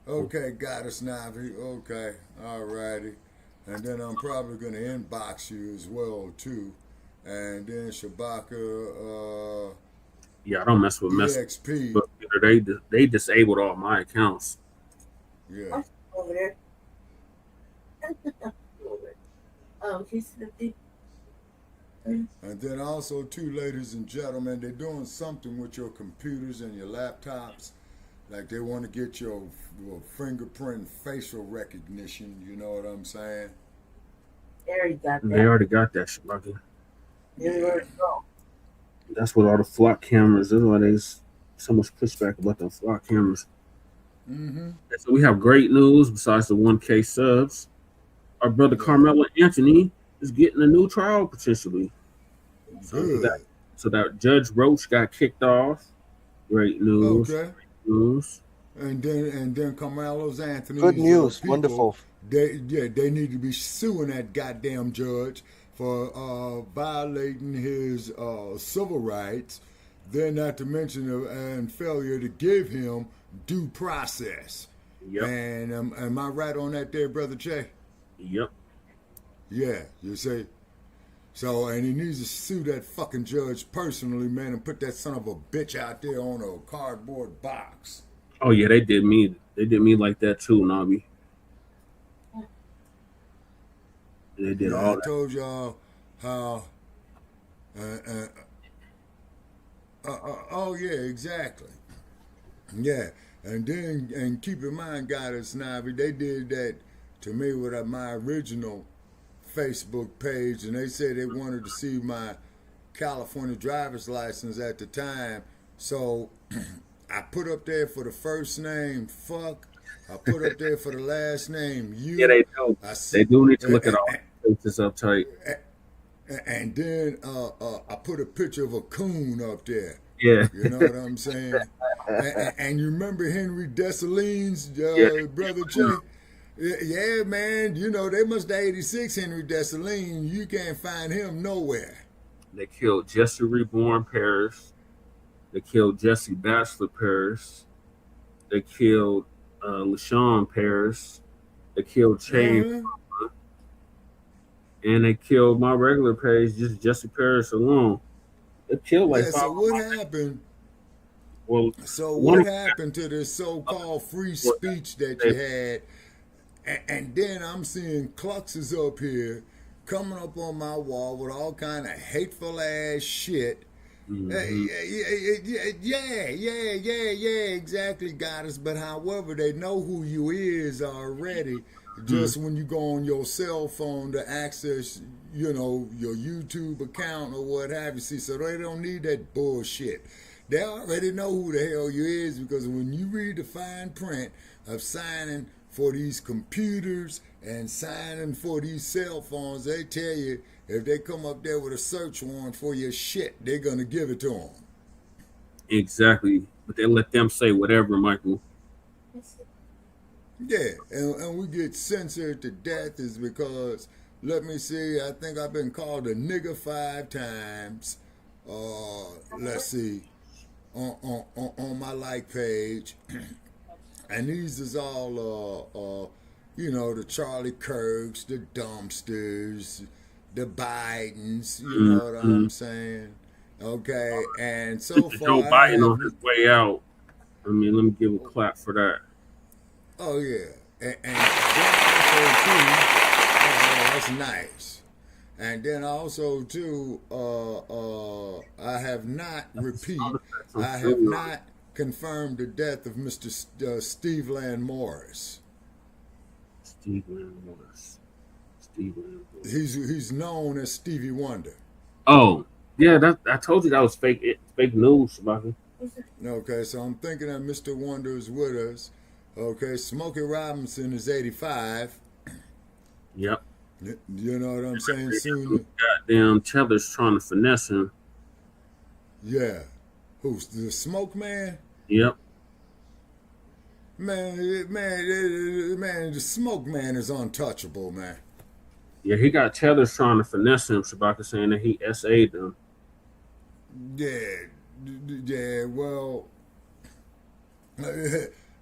Okay, Goddess Navi. Okay, all righty. And then I'm probably going to inbox you as well, too. And then Shabaka, Yeah, I don't mess with EXP. but they disabled all my accounts. Yeah. over there. He's the And then also, too, ladies and gentlemen, they're doing something with your computers and your laptops. Like they want to get your fingerprint and facial recognition. You know what I'm saying? They already got that. They already got that shit, Lucky. They already go. That's what all the flock cameras. That's why there's so much pushback about the flock cameras. Mm-hmm. So we have great news besides the 1K subs. Our brother Carmelo Anthony is getting a new trial potentially. So that Judge Roach got kicked off. Great news. Okay. Great news. And then Carmelo's Anthony. Good news. Wonderful. They need to be suing that goddamn judge for violating his civil rights. Then not to mention and failure to give him due process. Yep. And am I right on that there, Brother Che? Yep. Yeah, you see. So, and he needs to sue that fucking judge personally, man, and put that son of a bitch out there on a cardboard box. Oh yeah, they did me like that too, Nabi. They did all I that. told y'all how. Oh yeah, exactly. Yeah, and keep in mind, Goddess Navi, they did that to me with my original Facebook page, and they said they wanted to see my California driver's license at the time. So I put up there for the first name, fuck. I put up there for the last name, you. Yeah, they do. They do need to look at all faces uptight. And then I put a picture of a coon up there. Yeah. You know what I'm saying? and you remember Henry Dessalines, Brother Che? Yeah, man. You know, they must have 86 Henry Dessalines. You can't find him nowhere. They killed Jesse Reborn Paris. They killed Jesse Bachelor Paris. They killed LaShawn Paris. They killed Chain. And they killed my regular page, just Jesse Paris alone. They killed like 5. So what happened? Well, so what happened to this so-called free speech that you had? And then I'm seeing Cluxes up here coming up on my wall with all kind of hateful ass shit. Mm-hmm. Yeah, exactly, Goddess. But however, they know who you is already. just when you go on your cell phone to access, you know, your YouTube account or what have you. See, so they don't need that bullshit. They already know who the hell you is, because when you read the fine print of signing for these computers and signing for these cell phones, they tell you if they come up there with a search warrant for your shit, they're going to give it to them. Exactly. But they let them say whatever, Michael. Yeah, and we get censored to death is because, let me see, I think I've been called a nigger 5 times. Let's see, on my like page. And these is all, you know, the Charlie Kirks, the Dumpsters, the Bidens, you know what I'm saying? Okay, and so far, Joe Biden on his way out. I mean, let me give a clap for that. Oh yeah, and then also too, that's nice. And then also too, I have not confirmed the death of Mr. Steve Land Morris. Steve Land Morris. He's known as Stevie Wonder. Oh yeah, I told you that was fake news about him. Okay, so I'm thinking that Mr. Wonder is with us. Okay, Smokey Robinson is 85. Yep. You know what I'm saying? Soon. Goddamn Tether's trying to finesse him. Yeah. Who's the Smoke Man? Yep. Man, the Smoke Man is untouchable, man. Yeah, he got Tether's trying to finesse him, Shabaka, saying that he SA'd them. Yeah, well,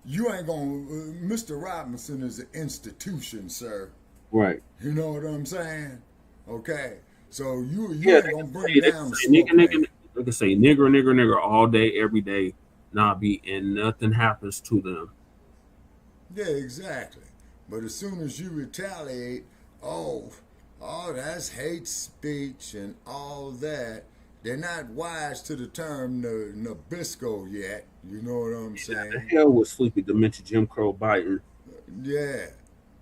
you ain't gonna, Mr. Robinson is an institution, sir. Right. You know what I'm saying? Okay. So you ain't gonna bring down nigga, like I say, nigger all day, every day, and nothing happens to them. Yeah, exactly. But as soon as you retaliate, oh, that's hate speech and all that. They're not wise to the term Nabisco yet. You know what I'm saying? The hell with Sleepy Dementia Jim Crow Biden. Yeah.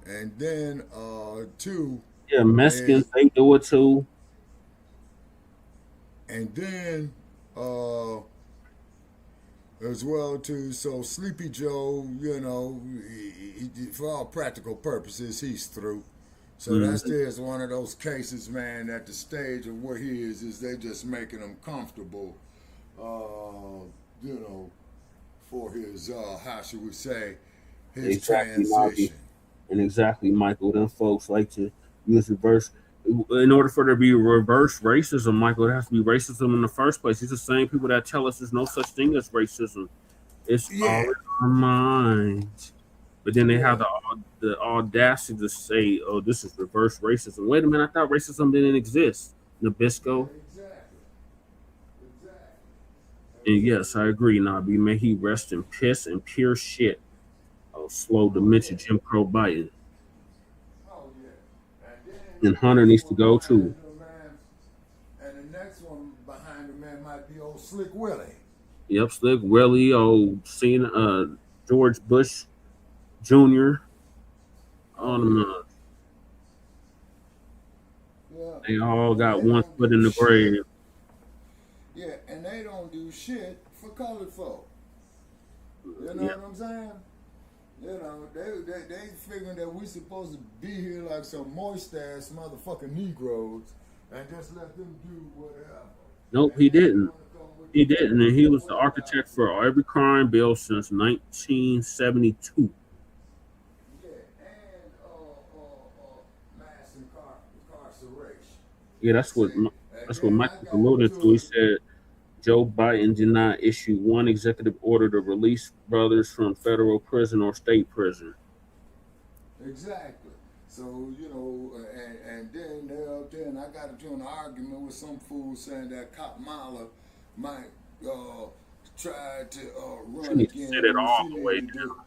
And then, too. Yeah, Mexicans, they do it too. And then, as well, too, so Sleepy Joe, you know, for all practical purposes, he's through. So there's one of those cases, man, at the stage of where he is they just making him comfortable, you know, for his, how should we say, his transition. And exactly, Michael, them folks like to use reverse. In order for there to be reverse racism, Michael, it has to be racism in the first place. These are the same people that tell us there's no such thing as racism. It's all in our minds. But then they have the audacity to say, oh, this is reverse racism. Wait a minute, I thought racism didn't exist. Nabisco. And yes, I agree, Nabi. May he rest in piss and pure shit. Oh, slow dementia Jim Crow Biden. And Hunter needs to go too. And the next one behind the man might be old Slick Willie. Yep, Slick Willie, George Bush Jr. All them. They all got one foot in the grave. Yeah, and they don't do shit for colored folk. You know what I'm saying? You know, they figuring that we supposed to be here like some moist ass motherfucking Negroes and just let them do whatever. Nope, he didn't. He didn't, and he was the architect for every crime bill since 1972. Yeah, and mass incarceration. Yeah, that's what Michael alluded to. He said Joe Biden did not issue one executive order to release brothers from federal prison or state prison. Exactly. So, you know, and then they're up there, and I got into an argument with some fool saying that KARMELO might try to run she needs again. To sit it all the way down.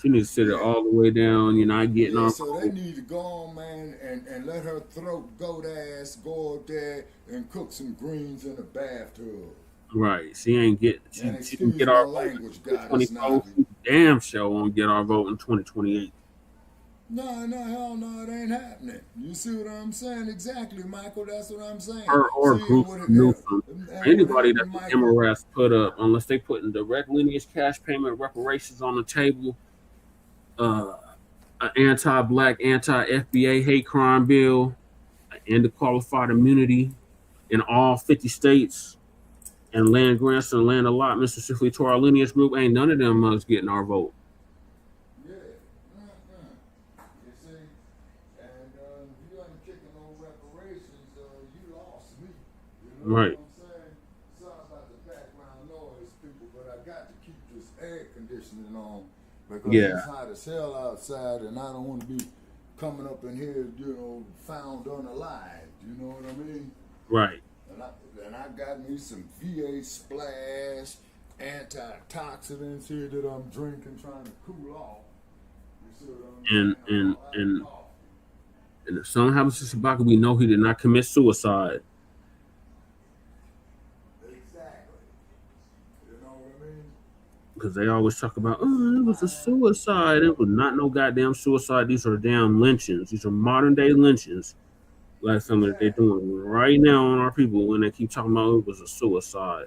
She needs to sit it all the way down. You're not getting on. So they need to go on, man, and let her throat goat ass go up there and cook some greens in a bathtub. Right. She ain't get. She can get our vote in 2024. Damn show won't get our vote in 2028. No, hell no, it ain't happening. You see what I'm saying? Exactly, Michael. That's what I'm saying. Her or See, Bruce what Newsom. Anybody happened, that the Michael? MRS put up, unless they put in direct lineage cash payment reparations on the table, an anti-black, anti-FBA hate crime bill, and the qualified immunity in all 50 states, and land grants and land allotments specifically to our lineage group, ain't none of them mugs getting our vote. Yeah. You see? And if you ain't kicking no reparations, you lost me. You know Right. what I'm saying? Sorry about the background noise, people, but I got to keep this air conditioning on because it's hot as hell outside, and I don't want to be coming up in here, found unalive. You know what I mean? Right. And I got me some VA Splash antioxidants here that I'm drinking, trying to cool off. You see what I'm saying? And if something happens to Sabaka, we know he did not commit suicide. Exactly. You know what I mean? Because they always talk about, oh, it was a suicide. It was not no goddamn suicide. These are damn lynchings. These are modern day lynchings. Like something that they're doing right now on our people when they keep talking about it was a suicide.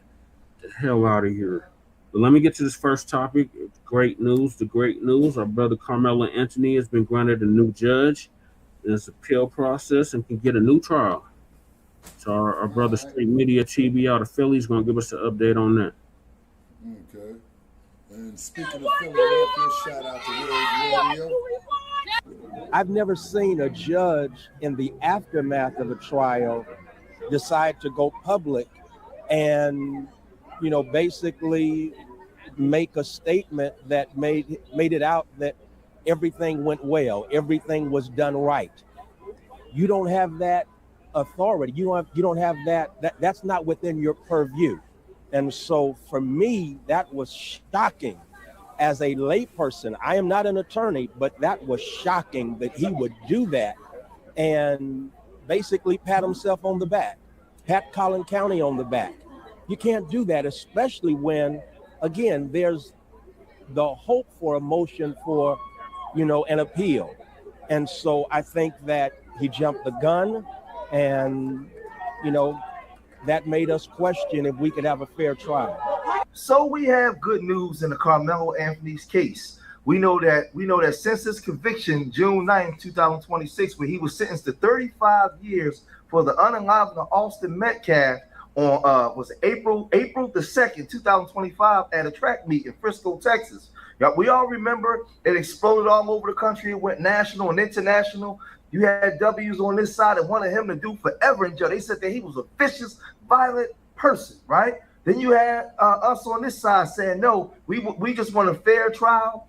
The hell out of here. But let me get to this first topic. Great news. The great news. Our brother Carmelo Anthony has been granted a new judge in his appeal process and can get a new trial. So our brother Street Media TV out of Philly is going to give us an update on that. Okay. And speaking of Philadelphia, shout out to Reeves Radio. I've never seen a judge in the aftermath of a trial decide to go public and, basically make a statement that made it out that everything went well, everything was done right. You don't have that authority. You don't have that's not within your purview. And so for me, that was shocking. As a layperson, I am not an attorney, but that was shocking that he would do that and basically pat himself on the back, pat Collin County on the back. You can't do that, especially when, again, there's the hope for a motion for, an appeal. And so I think that he jumped the gun and, that made us question if we could have a fair trial. So we have good news in the Carmelo Anthony's case. We know that since his conviction, June 9th, 2026, where he was sentenced to 35 years for the unalivened of Austin Metcalf on was April the 2nd, 2025, at a track meet in Frisco, Texas. We all remember it exploded all over the country. It went national and international. You had W's on this side that wanted him to do forever in jail. They said that he was a vicious, violent person, right? Then you had us on this side saying, no, we just want a fair trial.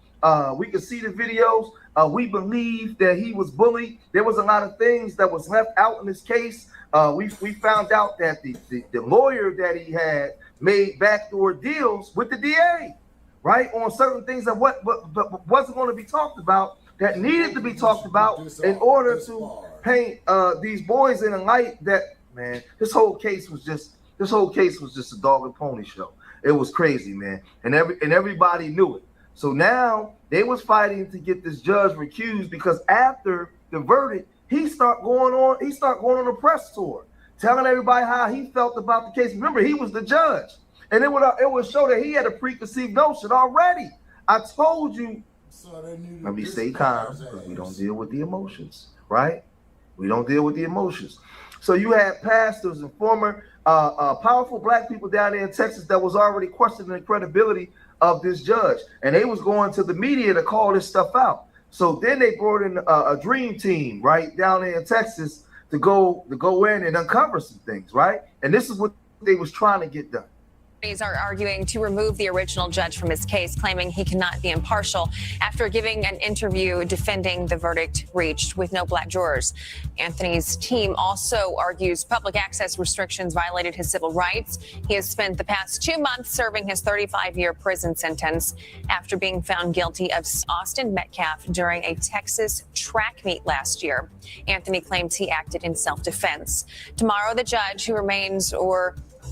We could see the videos. We believe that he was bullied. There was a lot of things that was left out in this case. We found out that the lawyer that he had made backdoor deals with the DA, right, on certain things that wasn't going to be talked about, that needed to be talked about in order to paint these boys in a light that, man, this whole case was just a dog and pony show. It was crazy, man, and everybody knew it. So now they was fighting to get this judge recused because after the verdict, he start going on a press tour, telling everybody how he felt about the case. Remember, he was the judge, and it would show that he had a preconceived notion already. I told you. Let me stay calm because we don't deal with the emotions, right? We don't deal with the emotions. So you had pastors and former powerful black people down there in Texas that was already questioning the credibility of this judge, and they was going to the media to call this stuff out. So then they brought in a dream team right down there in Texas to go in and uncover some things, right? And this is what they was trying to get done. Are arguing to remove the original judge from his case, claiming he cannot be impartial after giving an interview defending the verdict reached with no black jurors. Anthony's team also argues public access restrictions violated his civil rights. He has spent the past 2 months serving his 35-year prison sentence after being found guilty of Austin Metcalf during a Texas track meet last year. Anthony claims he acted in self-defense. Tomorrow, the judge who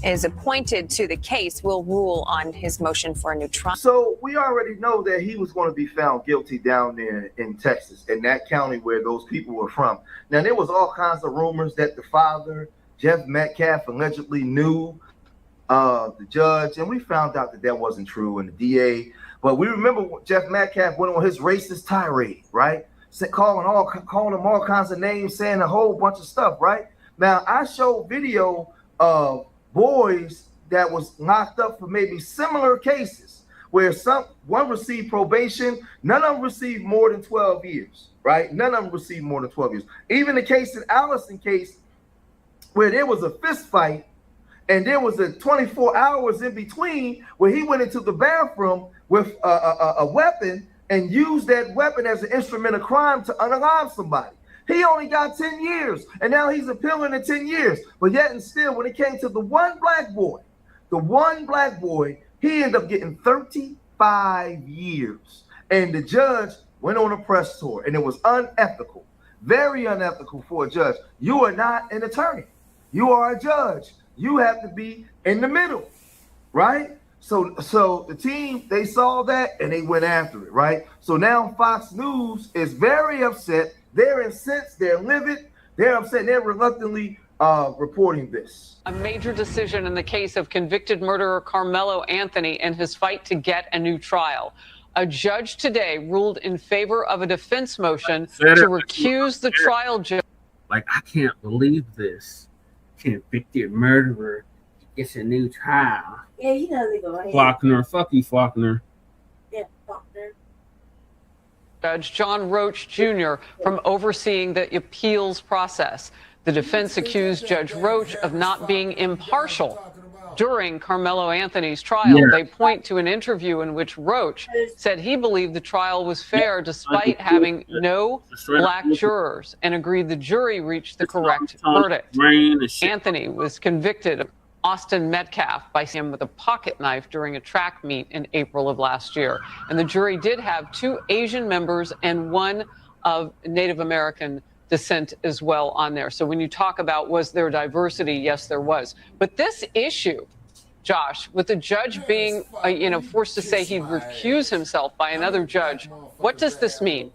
is appointed to the case, will rule on his motion for a new trial. So we already know that he was going to be found guilty down there in Texas, in that county where those people were from. Now, there was all kinds of rumors that the father, Jeff Metcalf, allegedly knew the judge, and we found out that that wasn't true, and the DA. But we remember Jeff Metcalf went on his racist tirade, right? Calling them all kinds of names, saying a whole bunch of stuff, right? Now, I showed video of boys that was locked up for maybe similar cases where one received probation, none of them received more than 12 years, right? None of them received more than 12 years. Even the case in Allison case where there was a fist fight and there was a 24 hours in between where he went into the bathroom with a weapon and used that weapon as an instrument of crime to unalive somebody. He only got 10 years, and now he's appealing to 10 years. But yet and still, when it came to the one black boy, he ended up getting 35 years. And the judge went on a press tour, and it was unethical, very unethical for a judge. You are not an attorney. You are a judge. You have to be in the middle, right? So the team, they saw that, and they went after it, right? So now Fox News is very upset. They're incensed, they're livid, they're upset, they're reluctantly reporting this. A major decision in the case of convicted murderer Carmelo Anthony and his fight to get a new trial. A judge today ruled in favor of a defense motion to recuse the trial judge. Like, I can't believe this. Convicted murderer gets a new trial. Yeah, you know they go ahead. Faulkner, fuck you, Faulkner. Yeah, Faulkner. Judge John Roach Jr. from overseeing the appeals process. The defense accused Judge Roach of not being impartial during Carmelo Anthony's trial. They point to an interview in which Roach said he believed the trial was fair despite having no black jurors and agreed the jury reached the correct verdict. Anthony was convicted of Austin Metcalf by him with a pocket knife during a track meet in April of last year. And the jury did have 2 Asian members and 1 of Native American descent as well on there. So when you talk about was there diversity, yes, there was. But this issue, Josh, with the judge being, forced to say he'd recuse himself by another judge, what does this mean?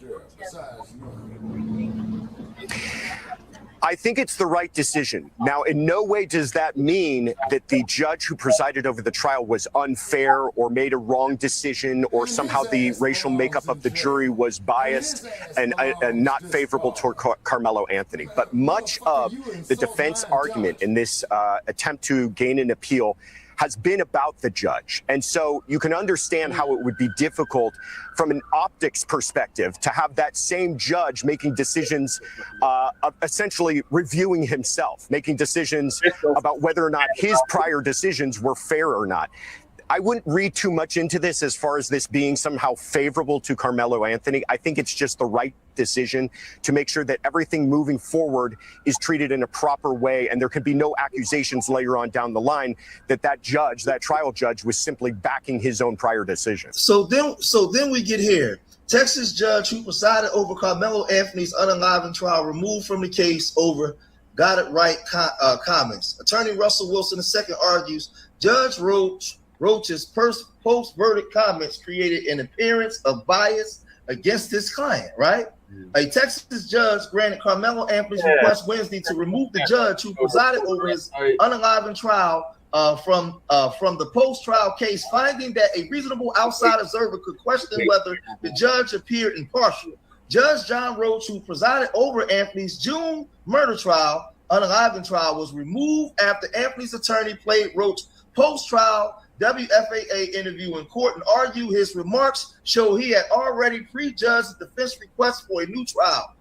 I think it's the right decision. Now, in no way does that mean that the judge who presided over the trial was unfair or made a wrong decision or somehow the racial makeup of the jury was biased and not favorable toward Carmelo Anthony. But much of the defense argument in this attempt to gain an appeal has been about the judge. And so you can understand how it would be difficult from an optics perspective to have that same judge making decisions, essentially reviewing himself, making decisions about whether or not his prior decisions were fair or not. I wouldn't read too much into this as far as this being somehow favorable to Carmelo Anthony. I think it's just the right decision to make sure that everything moving forward is treated in a proper way, and there could be no accusations later on down the line that that trial judge was simply backing his own prior decision. So then we get here. Texas judge who presided over Carmelo Anthony's unenlivened trial removed from the case over got it right comments. Attorney Russell Wilson II argues Judge Roach's post-verdict comments created an appearance of bias against his client, right? A Texas judge granted Carmelo Anthony's request Wednesday to remove the judge who presided over his unenlivened trial from the post-trial case, finding that a reasonable outside observer could question whether the judge appeared impartial. Judge John Roach, who presided over Anthony's June murder trial, unenlivened trial, was removed after Anthony's attorney played Roach post-trial WFAA interview in court and argued his remarks show he had already prejudged the defense request for a new trial.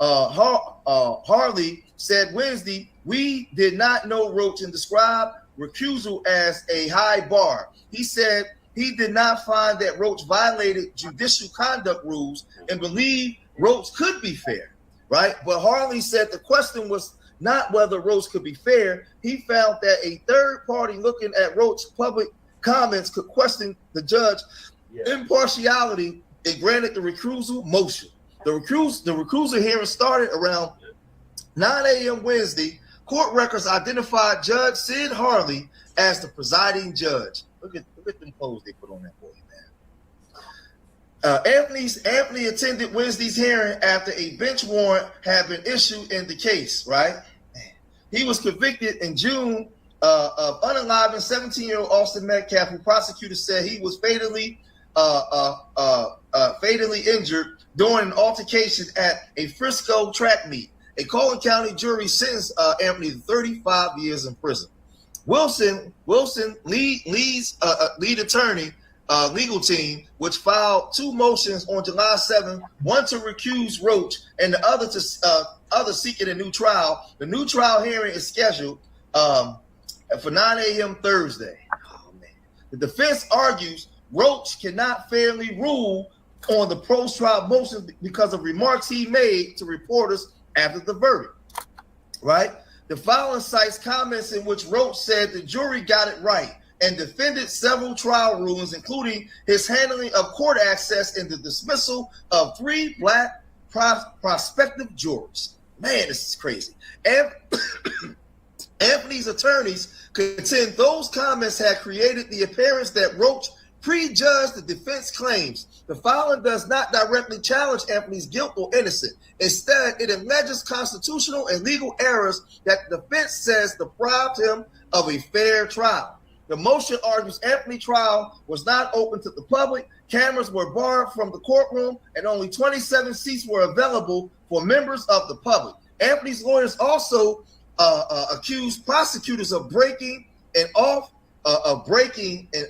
Harley said Wednesday, "We did not know Roach and described recusal as a high bar." He said he did not find that Roach violated judicial conduct rules and believed Roach could be fair, right? But Harley said the question was not whether Roach could be fair. He found that a third party looking at Roach's public comments could question the judge's impartiality and granted the recusal motion. The recusal hearing started around 9 a.m. Wednesday. Court records identified Judge Sid Harley as the presiding judge. Look at them clothes they put on that boy, man. Anthony attended Wednesday's hearing after a bench warrant had been issued in the case, right? He was convicted in June of unaliving 17-year-old Austin Metcalf, who prosecutors said he was fatally injured during an altercation at a Frisco track meet. A Colon County jury sentenced Anthony to 35 years in prison. Wilson lead attorney legal team, which filed 2 motions on July 7th, one to recuse Roach and the other to seeking a new trial. The new trial hearing is scheduled for 9 a.m. Thursday. Oh, man. The defense argues Roach cannot fairly rule on the post-trial motion because of remarks he made to reporters after the verdict, right? The filing cites comments in which Roach said the jury got it right and defended several trial rulings, including his handling of court access and the dismissal of 3 black prospective jurors. Man, this is crazy. And Anthony's attorneys contend those comments had created the appearance that Roach prejudged the defense claims. The filing does not directly challenge Anthony's guilt or innocence. Instead, it alleges constitutional and legal errors that the defense says deprived him of a fair trial. The motion argues Anthony's trial was not open to the public, cameras were barred from the courtroom, and only 27 seats were available for members of the public. Anthony's lawyers also accused prosecutors of breaking an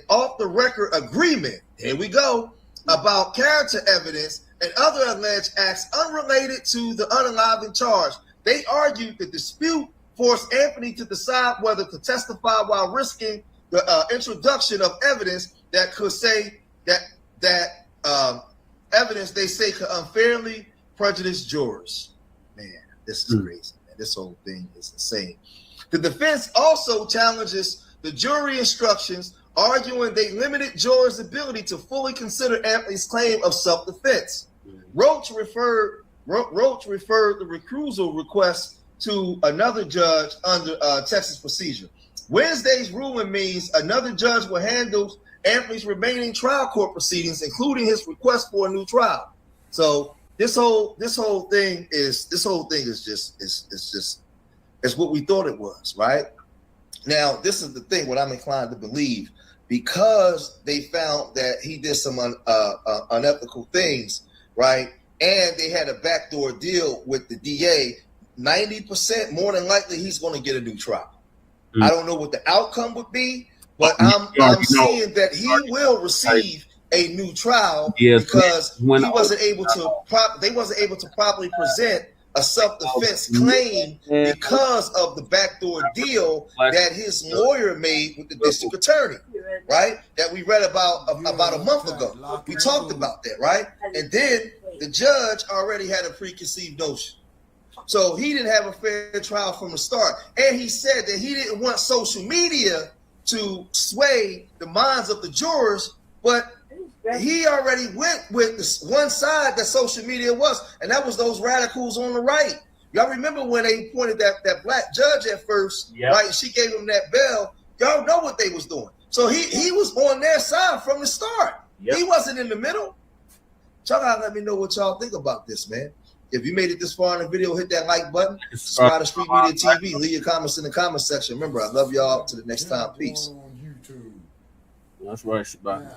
off-the-record agreement. Here we go. About character evidence and other alleged acts unrelated to the unaliving charge. They argued the dispute forced Anthony to decide whether to testify while risking the introduction of evidence that could say that evidence they say could unfairly prejudice jurors. Man, this is crazy. Man. This whole thing is insane. The defense also challenges the jury instructions, arguing they limited jurors' ability to fully consider Anthony's claim of self-defense. Roach referred the recusal request to another judge under Texas procedure. Wednesday's ruling means another judge will handle Anthony's remaining trial court proceedings, including his request for a new trial. So this whole thing is what we thought it was, right? Now, this is the thing, what I'm inclined to believe, because they found that he did some unethical things, right? And they had a backdoor deal with the DA, 90% more than likely he's going to get a new trial. I don't know what the outcome would be, but I'm seeing that he will receive a new trial because he wasn't able to they wasn't able to properly present a self-defense claim because of the backdoor deal that his lawyer made with the district attorney, right? That we read about a month ago. We talked about that, right? And then the judge already had a preconceived notion. So he didn't have a fair trial from the start. And he said that he didn't want social media to sway the minds of the jurors, but he already went with this one side that social media was, and that was those radicals on the right. Y'all remember when they appointed that black judge at first, right? And she gave him that bell. Y'all know what they was doing. So he was on their side from the start. He wasn't in the middle. Y'all gotta let me know what y'all think about this, man. If you made it this far in the video, hit that like button. Subscribe to Street Media TV. Leave your comments in the comment section. Remember, I love y'all. To the next time. Peace. That's right, Shabbat.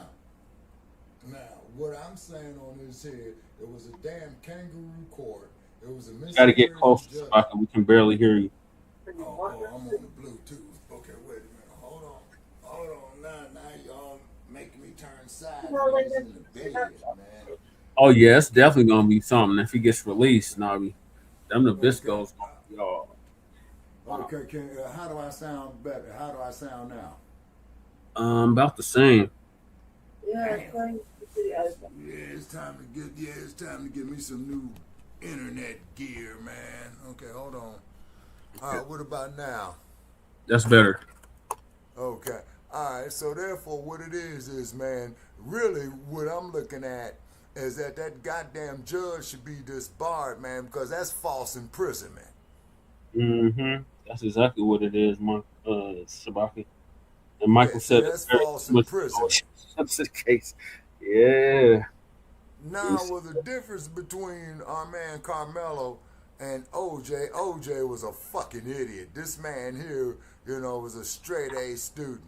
Now, what I'm saying on this here, it was a damn kangaroo court. It was a you got to get close, Shabbat. We can barely hear you. Oh, I'm on the Bluetooth. Okay, wait a minute. Hold on. Now y'all making me turn sideways in the bed, man. Oh yeah, it's definitely gonna be something if he gets released. Nabi, them the Biscos, y'all. Okay, how do I sound better? How do I sound now? About the same. Yeah, it's time to get me some new internet gear, man. Okay, hold on. All right, what about now? That's better. Okay. All right, so therefore what it is, man, really what I'm looking at is that goddamn judge should be disbarred, man, because that's false imprisonment. Mm-hmm. That's exactly what it is, Shabaki. And Michael said that's it's very false much imprisonment. that's the case. Yeah. Now, with the difference between our man Carmelo and OJ, OJ was a fucking idiot. This man here, was a straight A student.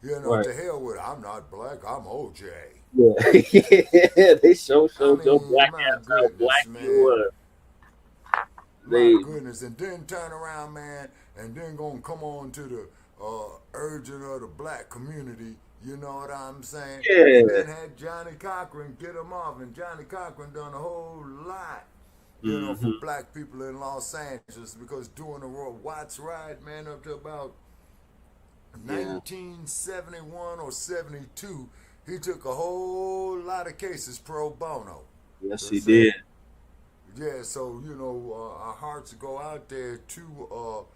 Right. To hell with it. I'm not black, I'm OJ. Yeah, yeah, they showed your black my ass how black man. you was. My goodness, and then turn around, man, and then gonna come on to the urging of the black community, you know what I'm saying? Yeah. And then had Johnny Cochran get him off, and Johnny Cochran done a whole lot, for black people in Los Angeles, because during the Watts riot, man, up to about 1971 or 72, he took a whole lot of cases pro bono. Yes, he did. Yeah, so our hearts go out there to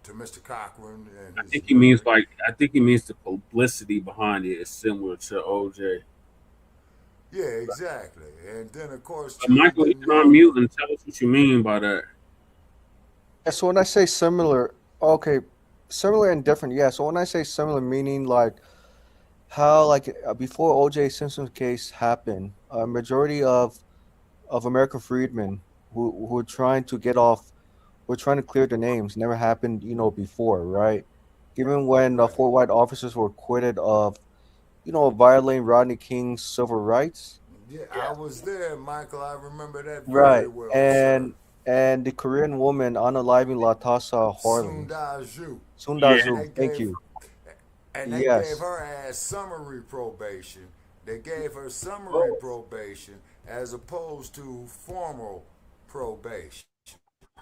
to Mr. Cochran and I think he means the publicity behind it is similar to OJ. Yeah, exactly. And then of course, Michael, you can unmute and tell us what you mean by that. Yeah, so when I say similar, okay, similar and different, yeah. So when I say similar, meaning like how before O.J. Simpson's case happened, a majority of American freedmen who were trying to get off, were trying to clear their names. Never happened, before, right? Given when the 4 white officers were acquitted of, violating Rodney King's civil rights. Yeah, I was there, Michael. I remember that Right, very well. and the Korean woman unaliving Latassa Harley. Sundaju, thank you. And they gave her ass summary probation. They gave her summary probation as opposed to formal probation.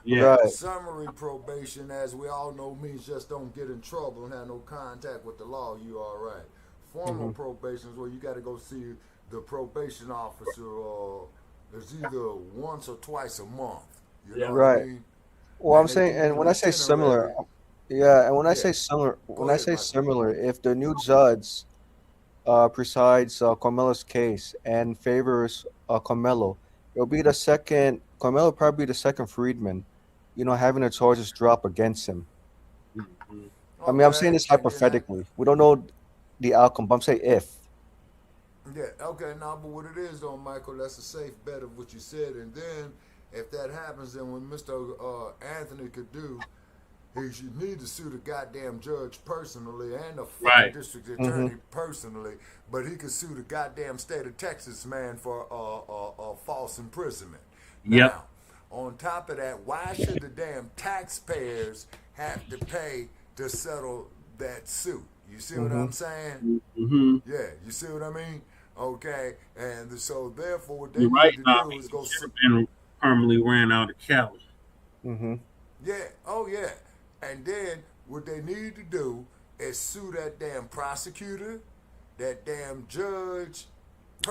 Yeah. Right. Summary probation, as we all know, means just don't get in trouble and have no contact with the law. You all right. Formal probation is where you got to go see the probation officer. It's either once or twice a month. You know what I mean? Well, I'm saying, and when I say similar, and when I say similar, if the new judge presides Carmelo's case and favors Carmelo, it'll be the second. Carmelo will probably be the second freedman, having the charges drop against him. I mean, I'm saying this hypothetically. We don't know the outcome, but I'm saying if. Yeah, okay, now, but what it is, though, Michael, that's a safe bet of what you said. And then, if that happens, then what Mr. Anthony could do, he should need to sue the goddamn judge personally and the fucking district attorney personally, but he could sue the goddamn state of Texas, man, for false imprisonment. Yep. Now, on top of that, why should the damn taxpayers have to pay to settle that suit? You see what I'm saying? Yeah, you see what I mean? Okay, and so therefore what they need to do is go sue. Permanently ran out of Cali. Yeah, oh yeah. And then what they need to do is sue that damn prosecutor, that damn judge,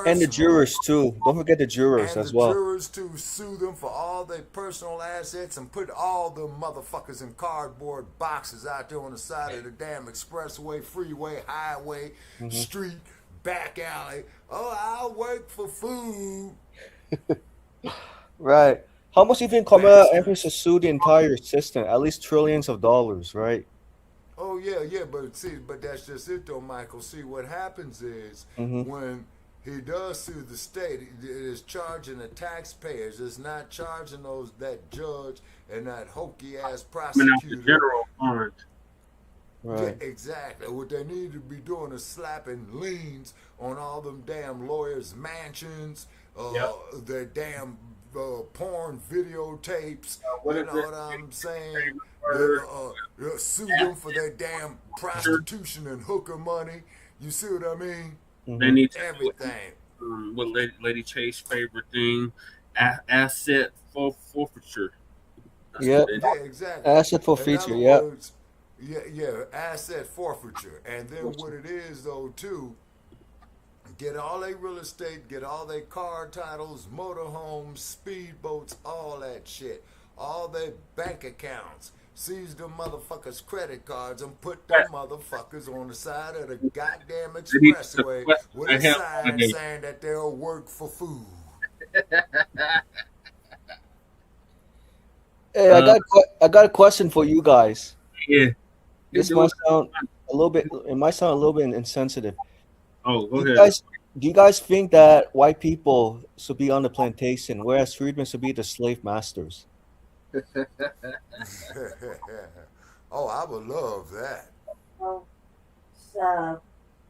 and the jurors too. Don't forget the jurors as well. And the jurors to sue them for all their personal assets and put all the motherfuckers in cardboard boxes out there on the side of the damn expressway, freeway, highway, street, back alley. Oh, I'll work for food. Right. How much do you think Carmelo Anthony should sue the entire system? At least trillions of dollars, right? Oh yeah, but that's just it though, Michael. See, what happens is when he does sue the state, it is charging the taxpayers. It's not charging that judge and that hokey ass prosecutor. The general fund. Right. Yeah, exactly. What they need to be doing is slapping liens on all them damn lawyers' mansions, their damn porn videotapes. You know what I'm saying? Sue them for their damn prostitution and hooker money. You see what I mean? They need to everything. What Lady Chase's favorite thing, asset forfeiture. Yeah, exactly. Asset forfeiture. Yeah. Yeah, asset forfeiture. And then what it is though too, get all their real estate, get all their car titles, motorhomes, speedboats, all that shit, all their bank accounts. Seize them motherfuckers' credit cards and put them motherfuckers on the side of the goddamn expressway with a sign saying that they'll work for food. Hey, I got a question for you guys. Yeah. This might sound a little bit. It might sound a little bit insensitive. Oh, go Do ahead. you guys think that white people should be on the plantation, whereas freedmen should be the slave masters? Oh, I would love that.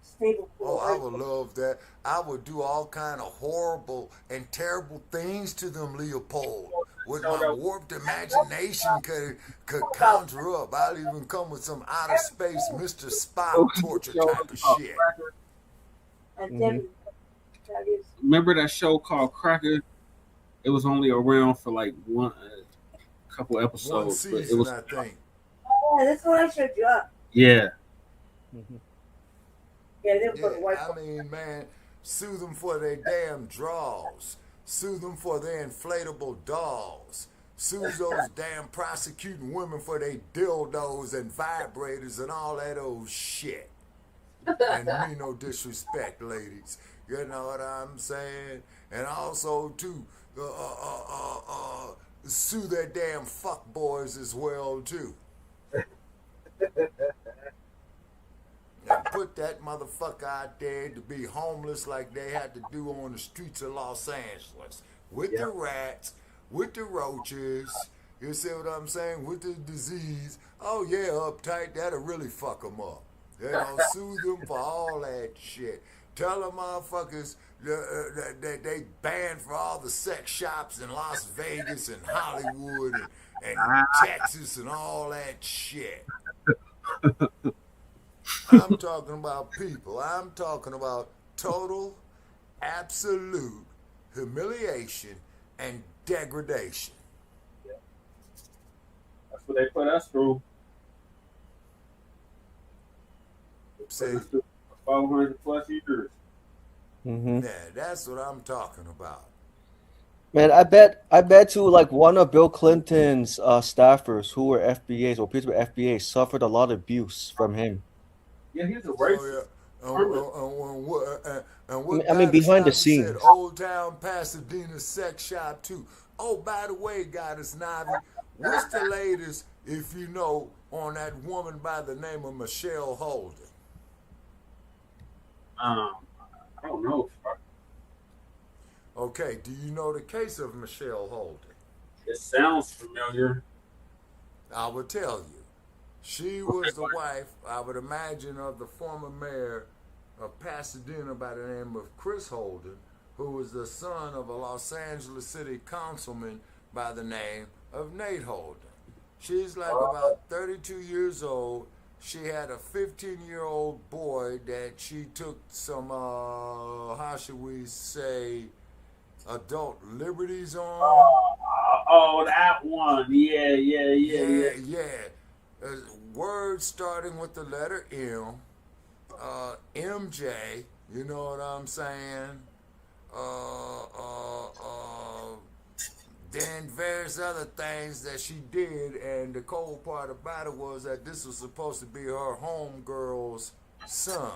Stable. Oh, I would love that. I would do all kind of horrible and terrible things to them, Leopold. With my warped imagination could conjure up. I'll even come with some outer space Mr. Spock torture type of shit. Remember that show called Cracker? It was only around for like one couple episodes. One but season, it was, I think. Oh, that's what I showed you up. yeah. Yeah, they were the white. I mean, man, sue them for their damn draws. Sue them for their inflatable dolls. Sue those damn prosecuting women for their dildos and vibrators and all that old shit. And me no disrespect, ladies. You know what I'm saying? And also, too, sue their damn fuck boys as well, too. And put that motherfucker out there to be homeless like they had to do on the streets of Los Angeles. With the rats, with the roaches, you see what I'm saying? With the disease. Oh yeah, uptight, that'll really fuck them up. You know, sue them for all that shit. Tell them motherfuckers that they banned for all the sex shops in Las Vegas and Hollywood and Texas and all that shit. I'm talking about people. I'm talking about total, absolute humiliation and degradation. That's what they put us through. See? 500 plus years. Yeah, that's what I'm talking about. Man, I bet too, like one of Bill Clinton's staffers who were FBAs or people with FBAs suffered a lot of abuse from him. Yeah, he's a racist. What I mean, behind the Goddess scenes. said, Old Town Pasadena sex shop too. Oh, by the way, Goddess Navi, what's the latest, if you know, on that woman by the name of Michelle Holden? I don't know. Okay, do you know the case of Michelle Holden? It sounds familiar. I will tell you. She was the wife, I would imagine, of the former mayor of Pasadena by the name of Chris Holden, who was the son of a Los Angeles City councilman by the name of Nate Holden. She's like about 32 years old. She had a 15-year-old boy that she took some, how should we say, adult liberties on. Oh, that one. Yeah. Words starting with the letter M, MJ, you know what I'm saying? Then various other things that she did, and the cold part about it was that this was supposed to be her homegirl's son.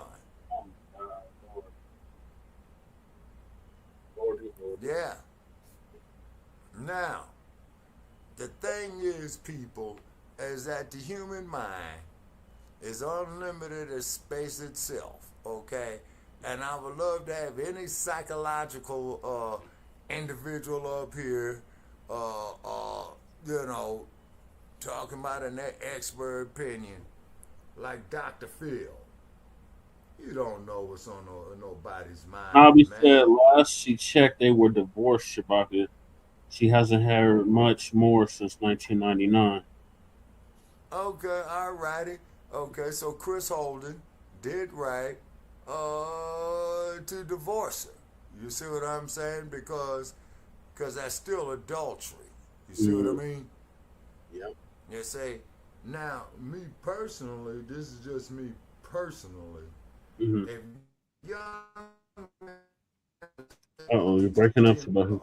Yeah. Now, the thing is, people, is that the human mind is unlimited as space itself, okay? And I would love to have any psychological individual up here, you know, talking about an expert opinion, like Dr. Phil. You don't know what's on nobody's mind, Bobby man. said last she checked, they were divorced, Shabaka. She hasn't had much more since 1999. Okay, all righty. Okay, so Chris Holden did right to divorce her. You see what I'm saying? Because that's still adultery. You see what I mean? Yep. You say, now, me personally, this is just me personally. Mm-hmm. If young Uh-oh, you're breaking up, Shabaka.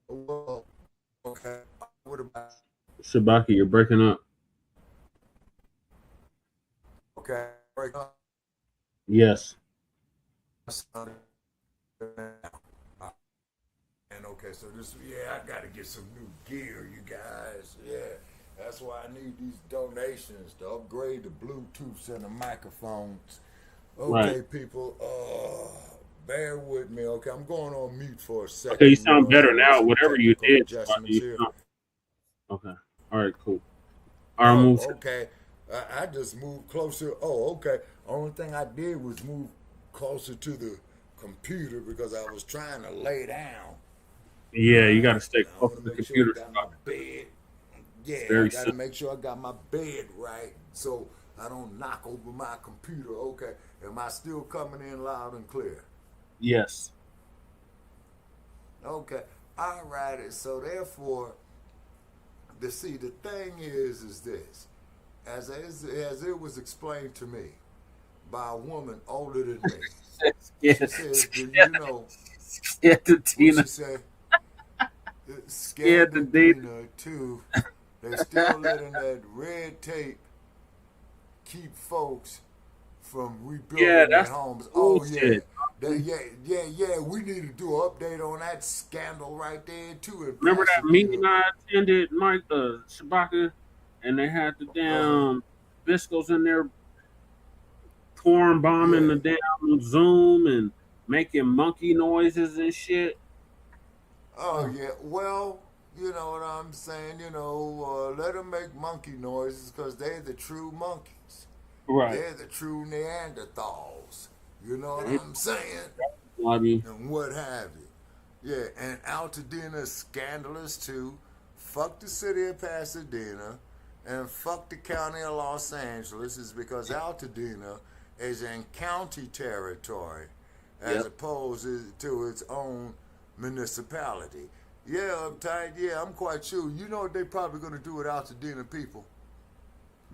well, okay, what about Shabaka, you're breaking up. okay, break up. Yes. And man. Okay, so this, yeah, I got to get some new gear, you guys. Yeah, that's why I need these donations to upgrade the Bluetooths and the microphones. Okay, Right. people, bear with me. Okay, I'm going on mute for a second. Okay, you sound better With now. some Whatever you technical did. adjustments here. Okay. All right. Cool. All right. Oh, Move. okay. I just moved closer. Oh, okay. Only thing I did was move closer to the computer because I was trying to lay down. Yeah, you got to stay I close want to to the make sure I computer. got my bed. Yeah, It's I very got to simple. make sure I got my bed right so I don't knock over my computer. Okay. Am I still coming in loud and clear? Yes. Okay. All righty. So therefore, the thing is this. As it was explained to me by a woman older than me. She says, do you know Scared to what Tina. she said? Scared to Tina too. They still letting that red tape keep folks from rebuilding Yeah, their that's homes. Oh yeah. bullshit. Yeah. We need to do an update on that scandal right there too. in Remember that Pasadena. meeting I attended, Mike Shabaka, and they had the damn Biscos in there pouring bombing the damn Zoom and making monkey noises and shit. Oh yeah, well, you know what I'm saying. Let them make monkey noises because they're the true monkeys. Right. They're the true Neanderthals. You know what Right. I'm saying? I mean, And what have you? Yeah, and Altadena is scandalous too. Fuck the city of Pasadena and fuck the county of Los Angeles is because Altadena is in county territory as Yep. opposed to its own municipality. Yeah, uptight. Yeah, I'm quite sure. You know what they probably going to do with Altadena people?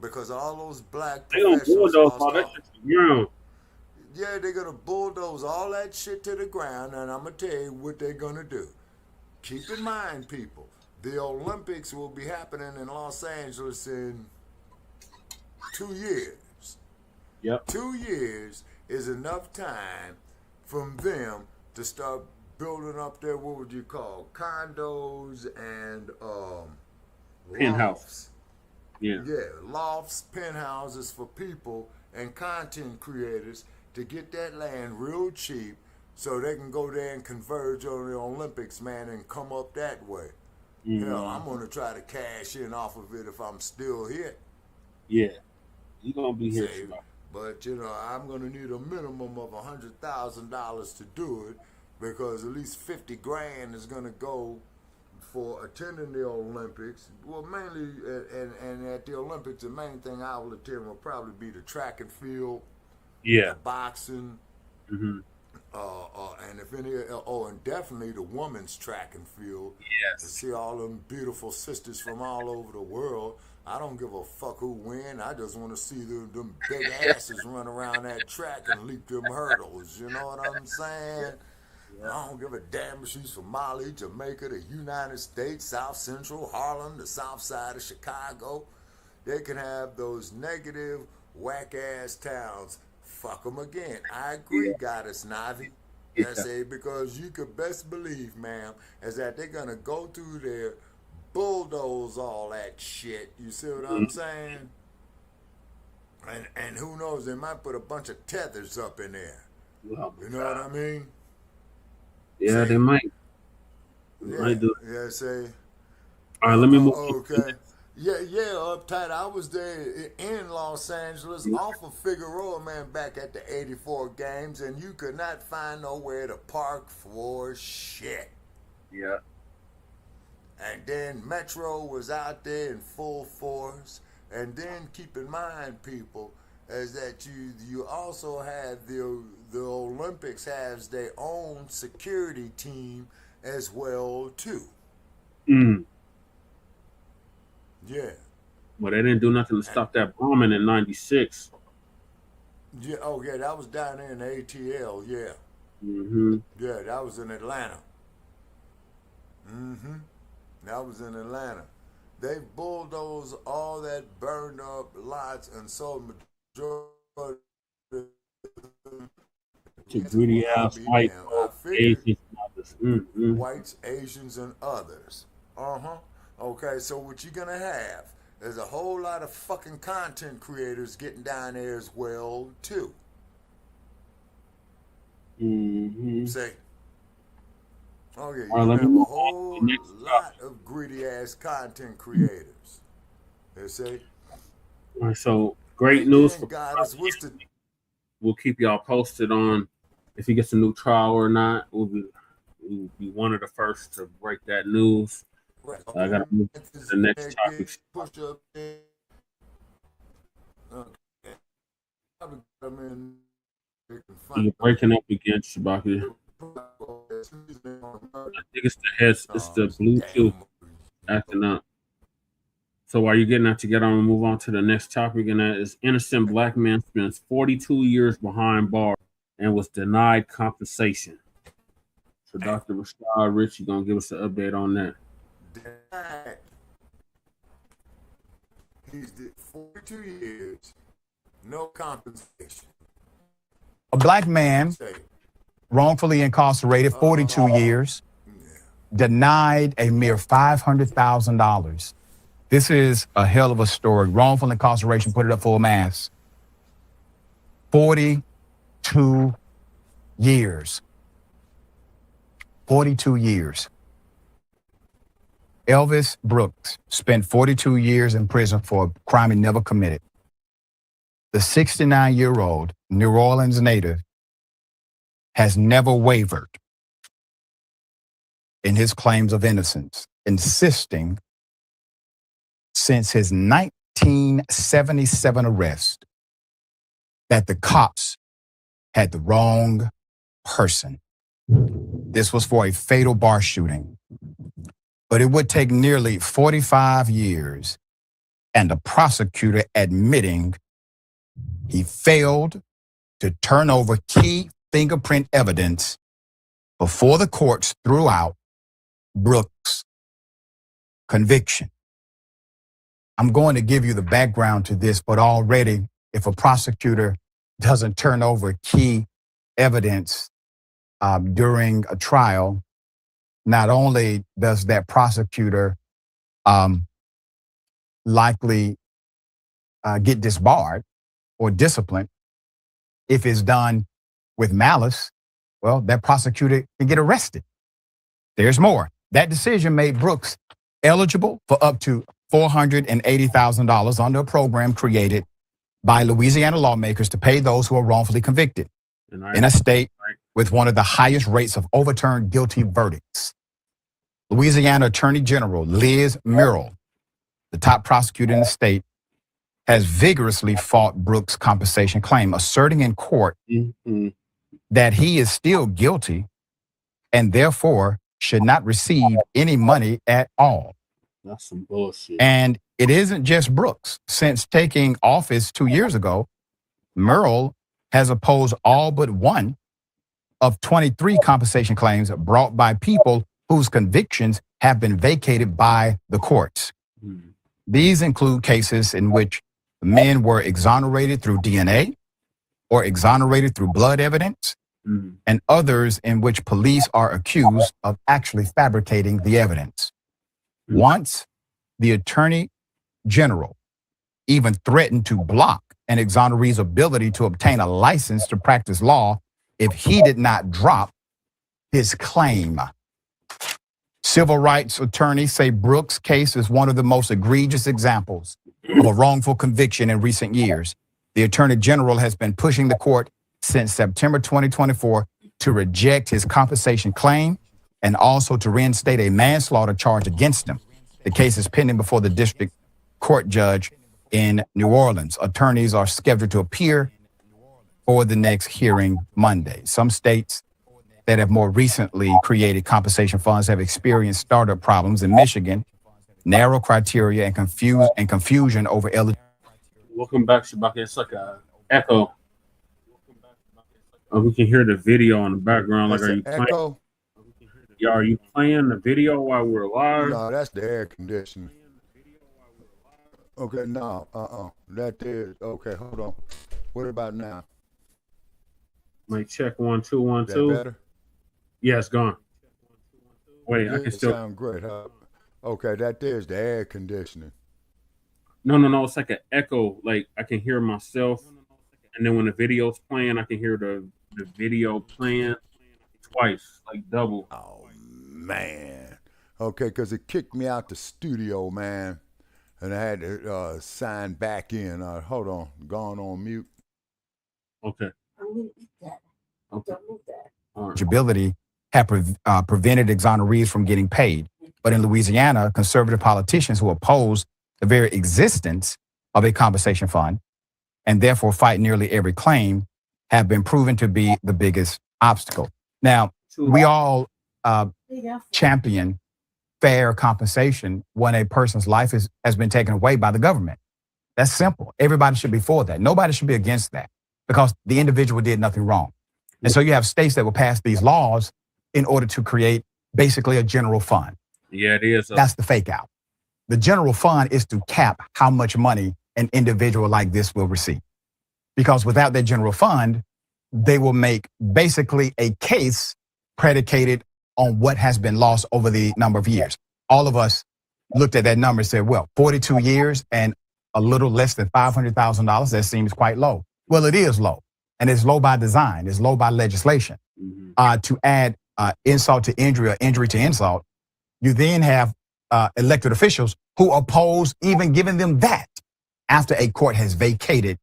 Because all those black they don't professionals bulldoze lost all that all. shit to the ground. Yeah, they're gonna bulldoze all that shit to the ground, and I'm gonna tell you what they're gonna do. Keep in mind, people, the Olympics will be happening in Los Angeles in 2 years. Yep. 2 years is enough time from them to start building up their, what would you call, condos and Penthouse. lofts. Yeah. Yeah, lofts, penthouses for people and content creators to get that land real cheap so they can go there and converge on the Olympics, man, and come up that way. Hell, I'm going to try to cash in off of it if I'm still here. Yeah. You gonna be here. Say, but, I'm going to need a minimum of $100,000 to do it because at least 50 grand is going to go for attending the Olympics. Well, mainly, and at the Olympics, the main thing I will attend will probably be the track and field, Yeah. the boxing, Mm-hmm. and if any, and definitely the women's track and field. Yes. To see all them beautiful sisters from all over the world. I don't give a fuck who win. I just want to see them big asses run around that track and leap them hurdles. You know what I'm saying? I don't give a damn if she's from Mali, Jamaica, the United States, South Central, Harlem, the South Side of Chicago. They can have those negative, whack-ass towns. Fuck them again. I agree, Goddess Navi. I say because you could best believe, ma'am, is that they're going to go through there, bulldoze all that shit. You see what I'm saying? And who knows, they might put a bunch of tethers up in there. Well, You know what I mean? yeah, they might. They Yeah, might do it. yeah, say. All right, let me move. Okay. Yeah, uptight. I was there in Los Angeles off of Figueroa, man, back at the 84 games, and you could not find nowhere to park for shit. Yeah. And then Metro was out there in full force. And then keep in mind, people, is that you also have the Olympics has their own security team as well too. Mm. Yeah. Well, they didn't do nothing to stop that bombing in '96. Yeah. Oh yeah, that was down there in the ATL. Yeah. Mm-hmm. Yeah, that was in Atlanta. Mm-hmm. That was in Atlanta. They bulldozed all that burned up lots and sold majority. To greedy ass white I figured. Asian mothers. whites, Asians, and others. Okay, so what you're gonna have is a whole lot of fucking content creators getting down there as well too. Say, oh yeah, you're gonna have a whole lot of greedy ass content creators. They say. All right, so great news for God, what's the... We'll keep y'all posted on if he gets a new trial or not. We'll be one of the first to break that news. I gotta move to the next topic. You're breaking up again, Shabaki. I think it's the Bluetooth acting up. So while you're getting that together, I'm gonna move on to the next topic, and that is innocent black man spends 42 years behind bars and was denied compensation. So Dr. Rashad Rich, you're gonna give us an update on that. He's did 42 years, no compensation. A black man wrongfully incarcerated 42 years, denied a mere $500,000. This is a hell of a story. Wrongful incarceration, put it up full mass. 42 years. 42 years. Elvis Brooks spent 42 years in prison for a crime he never committed. The 69-year-old New Orleans native has never wavered in his claims of innocence, insisting since his 1977 arrest that the cops had the wrong person. This was for a fatal bar shooting. But it would take nearly 45 years and a prosecutor admitting he failed to turn over key fingerprint evidence before the courts threw out Brooks' conviction. I'm going to give you the background to this, but already if a prosecutor doesn't turn over key evidence during a trial, not only does that prosecutor likely get disbarred or disciplined, if it's done with malice, well, that prosecutor can get arrested. There's more. That decision made Brooks eligible for up to $480,000 under a program created by Louisiana lawmakers to pay those who are wrongfully convicted in a state with one of the highest rates of overturned guilty verdicts. Louisiana Attorney General Liz Murrill, the top prosecutor in the state, has vigorously fought Brooks' compensation claim, asserting in court that he is still guilty and therefore should not receive any money at all. That's some bullshit. And it isn't just Brooks. Since taking office 2 years ago, Murrill has opposed all but one of 23 compensation claims brought by people whose convictions have been vacated by the courts. These include cases in which men were exonerated through DNA or exonerated through blood evidence, and others in which police are accused of actually fabricating the evidence. Once, the Attorney General even threatened to block an exoneree's ability to obtain a license to practice law if he did not drop his claim. Civil rights attorneys say Brooks' case is one of the most egregious examples of a wrongful conviction in recent years. The Attorney General has been pushing the court since September 2024 to reject his compensation claim and also to reinstate a manslaughter charge against him. The case is pending before the district court judge in New Orleans. Attorneys are scheduled to appear for the next hearing Monday. Some states that have more recently created compensation funds have experienced startup problems. In Michigan, narrow criteria and confusion over eligibility. Welcome back, Shabaka. It's like a echo. We can hear the video in the background. Like, are you playing? Echo? Yeah, are you playing the video while we're live? No, that's the air conditioning. Okay, no, that is okay. Hold on. What about now? Might check 1 2 1 2. That better? Yeah, it's gone. Wait, I can still sound great, huh? Okay, that there's the air conditioning. No. It's like an echo. Like I can hear myself, and then when the video's playing, I can hear the video playing twice, like double. Oh man. Okay, because it kicked me out the studio, man, and I had to sign back in. Hold on, gone on mute. Okay. I'm gonna eat that. Okay. Don't move that. Eligibility have prevented exonerees from getting paid. But in Louisiana, conservative politicians who oppose the very existence of a compensation fund and therefore fight nearly every claim have been proven to be the biggest obstacle. Now, we all champion fair compensation when a person's life has been taken away by the government. That's simple. Everybody should be for that. Nobody should be against that because the individual did nothing wrong. And so you have states that will pass these laws in order to create basically a general fund. Yeah, it is. That's the fake out. The general fund is to cap how much money an individual like this will receive. Because without that general fund, they will make basically a case predicated on what has been lost over the number of years. All of us looked at that number and said, well, 42 years and a little less than $500,000, that seems quite low. Well, it is low. And it's low by design. It's low by legislation. To add insult to injury or injury to insult, you then have elected officials who oppose even giving them that after a court has vacated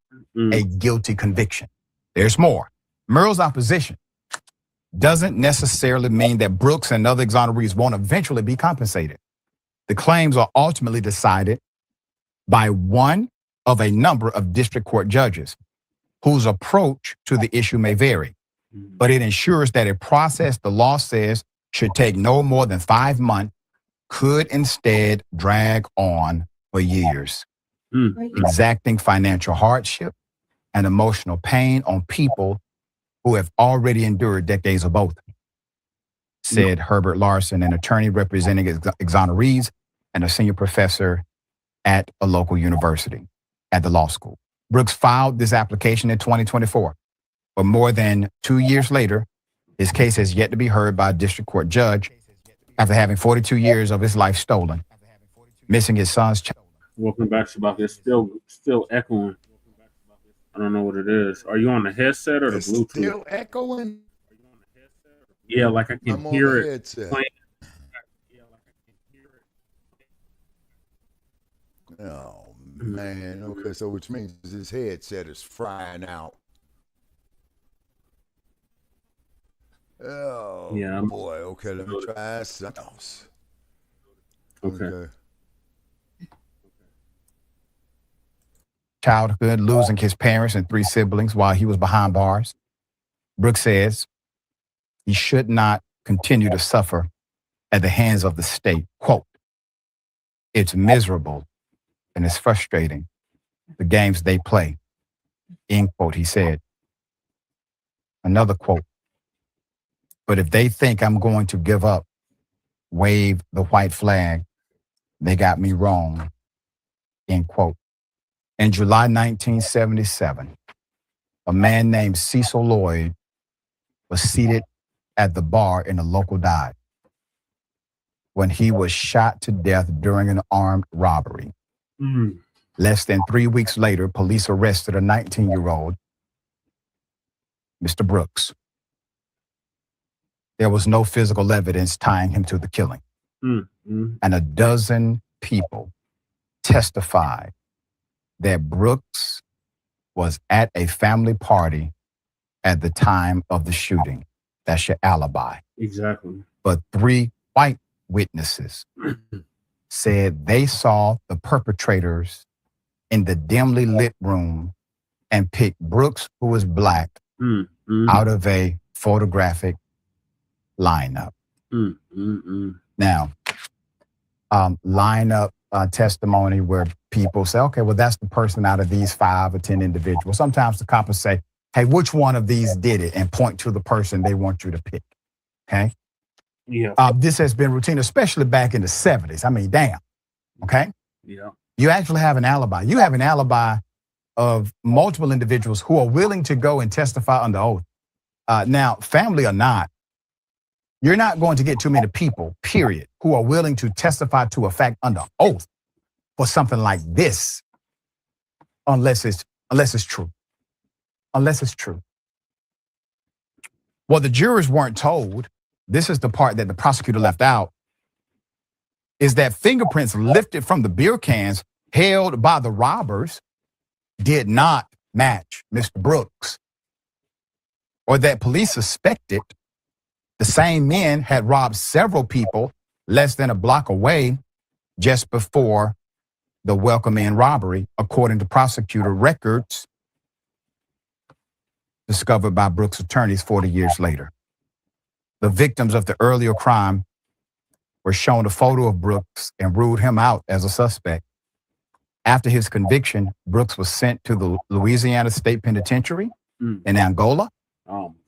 a guilty conviction. There's more. Murrell's opposition doesn't necessarily mean that Brooks and other exonerees won't eventually be compensated. The claims are ultimately decided by one of a number of district court judges whose approach to the issue may vary, but it ensures that a process the law says should take no more than 5 months could instead drag on for years, exacting financial hardship and emotional pain on people who have already endured decades of both, said Herbert Larson, an attorney representing exonerees and a senior professor at a local university at the law school. Brooks filed this application in 2024, but more than 2 years later, his case has yet to be heard by a district court judge after having 42 years of his life stolen, missing his son's child. Welcome back, Shabak. It's still echoing. I don't know what it is. Are you on the headset or the Bluetooth? Still echoing? Yeah, like I can hear it playing. Oh, man. Okay, so which means his headset is frying out. Oh, yeah, boy. Okay, let me try something else. Okay. Childhood, losing his parents and 3 siblings while he was behind bars. Brooks says he should not continue to suffer at the hands of the state. Quote, it's miserable and it's frustrating, the games they play. End quote, he said. Another quote, but if they think I'm going to give up, wave the white flag, they got me wrong. End quote. In July 1977, a man named Cecil Lloyd was seated at the bar in a local dive when he was shot to death during an armed robbery. Less than 3 weeks later, police arrested a 19-year-old, Mr. Brooks. There was no physical evidence tying him to the killing. And a dozen people testified that Brooks was at a family party at the time of the shooting. That's your alibi. Exactly. But 3 white witnesses said they saw the perpetrators in the dimly lit room and picked Brooks, who was black, out of a photographic lineup. Now, lineup testimony where people say, okay, well, that's the person out of these 5 or 10 individuals. Sometimes the cops say, hey, which one of these did it, and point to the person they want you to pick. Okay. Yeah. This has been routine, especially back in the 70s. I mean, damn. Okay. Yeah. You actually have an alibi. You have an alibi of multiple individuals who are willing to go and testify under oath. Now, family or not, You're not going to get too many people, period, who are willing to testify to a fact under oath for something like this, unless it's true. Unless it's true. What the jurors weren't told, this is the part that the prosecutor left out, is that fingerprints lifted from the beer cans held by the robbers did not match Mr. Brooks, or that police suspected the same men had robbed several people less than a block away just before the Welcome Inn robbery, according to prosecutor records discovered by Brooks' attorneys 40 years later. The victims of the earlier crime were shown a photo of Brooks and ruled him out as a suspect. After his conviction, Brooks was sent to the Louisiana State Penitentiary in Angola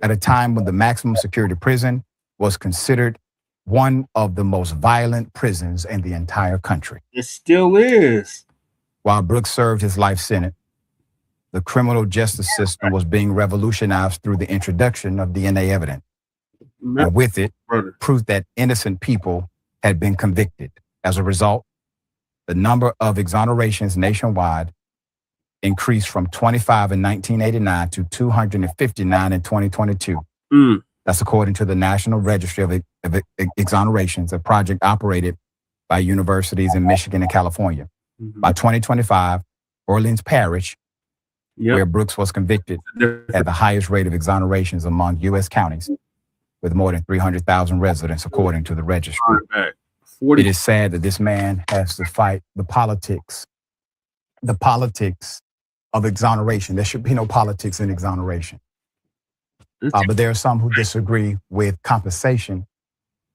at a time when the maximum security prison was considered one of the most violent prisons in the entire country. It still is. While Brooks served his life sentence, the criminal justice system was being revolutionized through the introduction of DNA evidence. And with it, proof that innocent people had been convicted. As a result, the number of exonerations nationwide increased from 25 in 1989 to 259 in 2022. That's according to the National Registry of Exonerations, a project operated by universities in Michigan and California. By 2025, Orleans Parish, where Brooks was convicted, had the highest rate of exonerations among U.S. counties, with more than 300,000 residents, according to the registry. It is sad that this man has to fight the politics of exoneration. There should be no politics in exoneration. But there are some who disagree with compensation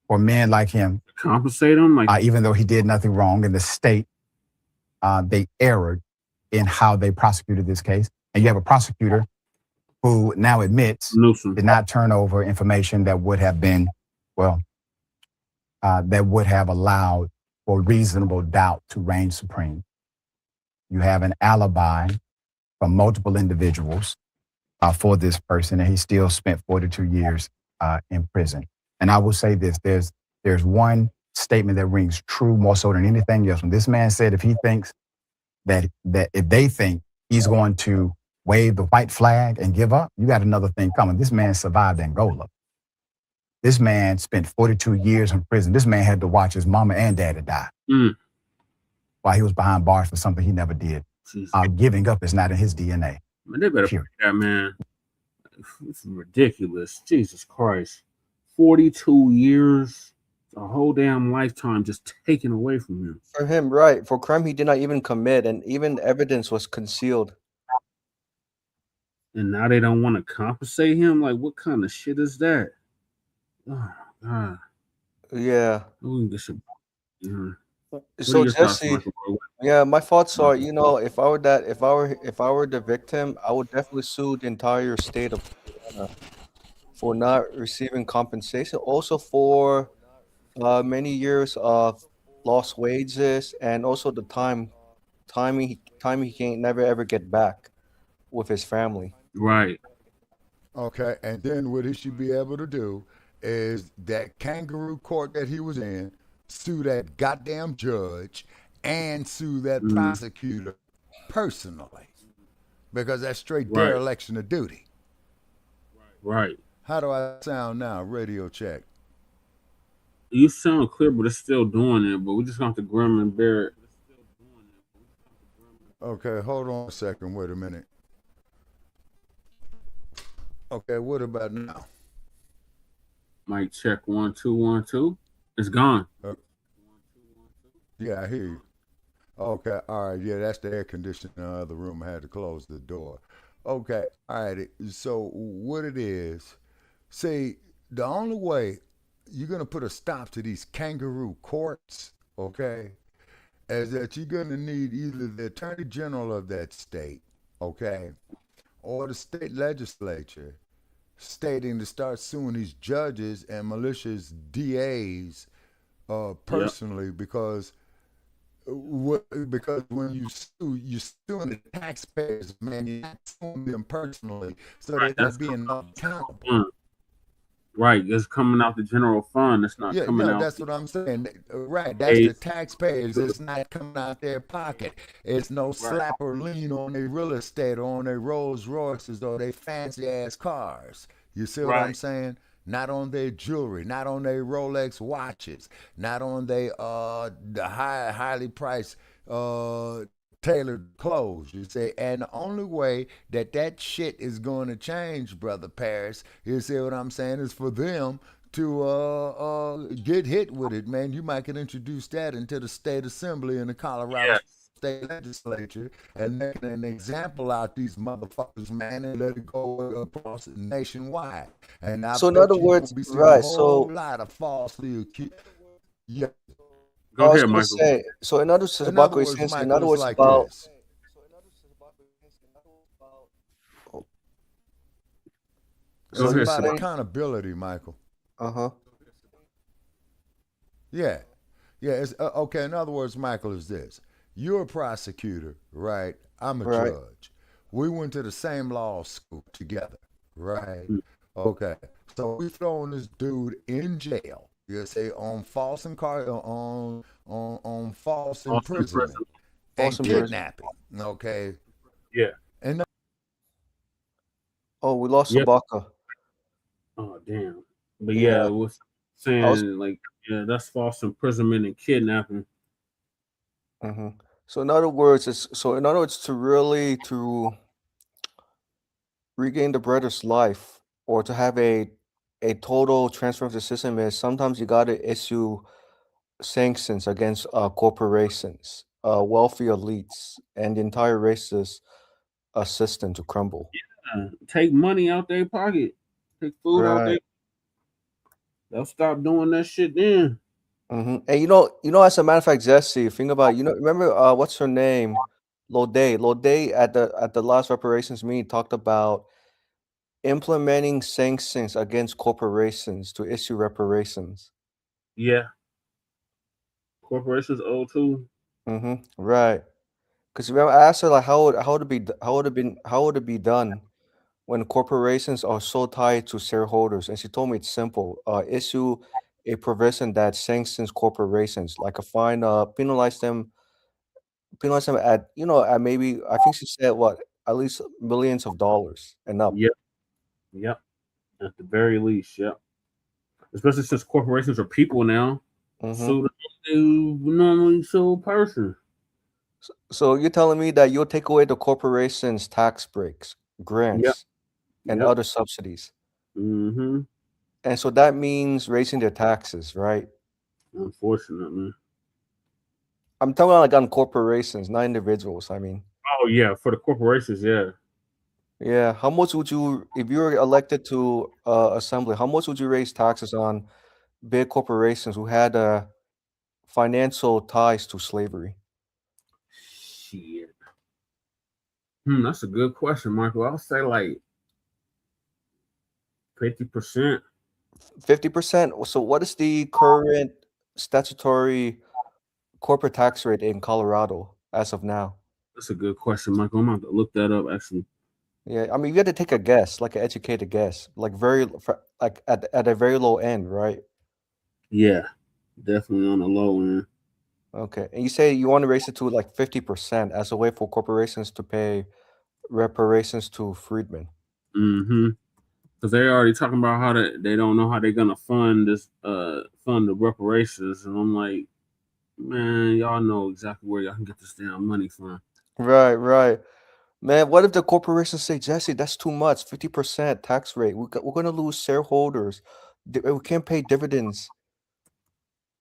for men like him. Compensate him? Even though he did nothing wrong in the state, they erred in how they prosecuted this case. And you have a prosecutor who now admits did not turn over information that would have been, that would have allowed for reasonable doubt to reign supreme. You have an alibi from multiple individuals for this person, and he still spent 42 years in prison. And I will say this, there's one statement that rings true more so than anything else. When this man said if he thinks that if they think he's going to wave the white flag and give up, you got another thing coming. This man survived Angola. This man spent 42 years in prison. This man had to watch his mama and daddy die while he was behind bars for something he never did. Giving up is not in his DNA. Man, they better put that man. It's ridiculous. Jesus Christ. 42 years, a whole damn lifetime just taken away from him. For him, right. For crime he did not even commit, and even evidence was concealed. And now they don't want to compensate him? Like, what kind of shit is that? Oh, God. Yeah. So Jesse, yeah, my thoughts are, if I were the victim, I would definitely sue the entire state of Louisiana for not receiving compensation, also for many years of lost wages, and also the time he can't never ever get back with his family. Right. Okay, and then what he should be able to do is that kangaroo court that he was in, sue that goddamn judge and sue that prosecutor personally, because that's straight dereliction of duty. Right. How do I sound now? Radio check. You sound clear, but it's still doing it. But we just have to grim and bear it. Okay, hold on a second. Wait a minute. Okay, what about now? Mic check 1 2 1 2. It's gone. Yeah, I hear you. Okay, all right. Yeah, that's the air conditioner in the other room. I had to close the door. Okay, all right. So what it is, see, the only way you're going to put a stop to these kangaroo courts, okay, is that you're going to need either the attorney general of that state, okay, or the state legislature stating to start suing these judges and malicious DAs personally, because when you sue, you're suing the taxpayers, man. You're not suing them personally, so they're not being accountable. Right, it's coming out the general fund. It's not Yeah, coming no, out. that's what I'm saying. Right, that's the taxpayers. It's not coming out their pocket. It's no slap or lean on their real estate or on their Rolls Royces or their fancy ass cars. You see what I'm saying? Not on their jewelry, not on their Rolex watches, not on their the highly priced tailored clothes, you say. And the only way that shit is going to change, brother Paris, you see what I'm saying, is for them to get hit with it, man. You might can introduce that into the state assembly and the Colorado state legislature and make an example out these motherfuckers, man, and let it go across nationwide. And I So in bet other you words, will be seeing a right? whole So lot of falsely accused. Yeah. I was gonna say. So in other words, In about other what you're words, saying. So in Michael, other it's words, like about. this. So It's you're about saying. accountability, Michael. Uh-huh. Yeah. Yeah. It's okay. In other words, Michael, is this: you're a prosecutor, right? I'm a Right. judge. We went to the same law school together, right? Okay. So we throwing this dude in jail. You say on false on false imprisonment False and imprisonment. kidnapping. Okay. Yeah. And Oh, we lost Yep. Sabaka. Oh damn. But Yeah. yeah, what's I was. saying like that's false imprisonment and kidnapping. Mm-hmm. So in other words, to really to regain the brother's life or to have a total transfer of the system is sometimes you got to issue sanctions against corporations, wealthy elites, and the entire racist system to crumble. Take money out their pocket. Take food out Right. They'll stop doing that shit then. Mm-hmm. And as a matter of fact, Jesse, think about remember what's her name, Lode. Lode at the last reparations meeting talked about implementing sanctions against corporations to issue reparations. Yeah. Corporations owe too. Mm-hmm. Right. Because remember, I asked her like how would it be done when corporations are so tied to shareholders, and she told me it's simple. Issue a provision that sanctions corporations, like a fine, penalize them at at maybe I think she said what at least millions of dollars and up. Yep. Yep. At the very least, yep. Especially since corporations are people now. Mm-hmm. So they normally sue a person. So you're telling me that you'll take away the corporation's tax breaks, grants, and Yep. other subsidies. Mm-hmm. And so that means raising their taxes, right? Unfortunately. I'm talking like on corporations, not individuals. I mean. Oh yeah, for the corporations, yeah. Yeah. How much would you, if you were elected to assembly, how much would you raise taxes on big corporations who had financial ties to slavery? Shit. That's a good question, Michael. I'll say like 50%. 50%. So what is the current statutory corporate tax rate in Colorado as of now? That's a good question, Michael. I'm about to look that up actually. Yeah, I mean, you had to take a guess, like an educated guess, like at a very low end, right? Yeah, definitely on the low end. Okay, and you say you want to raise it to like 50% as a way for corporations to pay reparations to freedmen. Mm-hmm. Because they're already talking about how they don't know how they're gonna fund this, fund the reparations, and I'm like, man, y'all know exactly where y'all can get this damn money from. Right, right. Man, what if the corporations say, Jesse, that's too much, 50% tax rate. We're gonna lose shareholders. We can't pay dividends.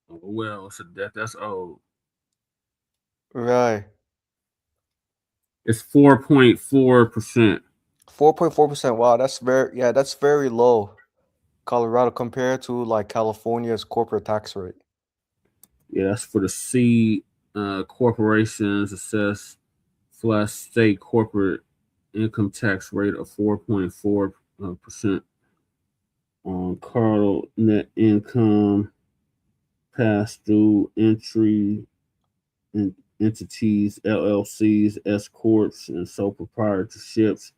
Oh, well, so that's old. Right. It's 4.4%. 4.4%. Wow, that's very low, Colorado, compared to like California's corporate tax rate. Yeah, that's for the C corporations assessed flat state corporate income tax rate of 4.4% on Carl net income passed through entry entities, LLCs, S corps, and sole proprietorships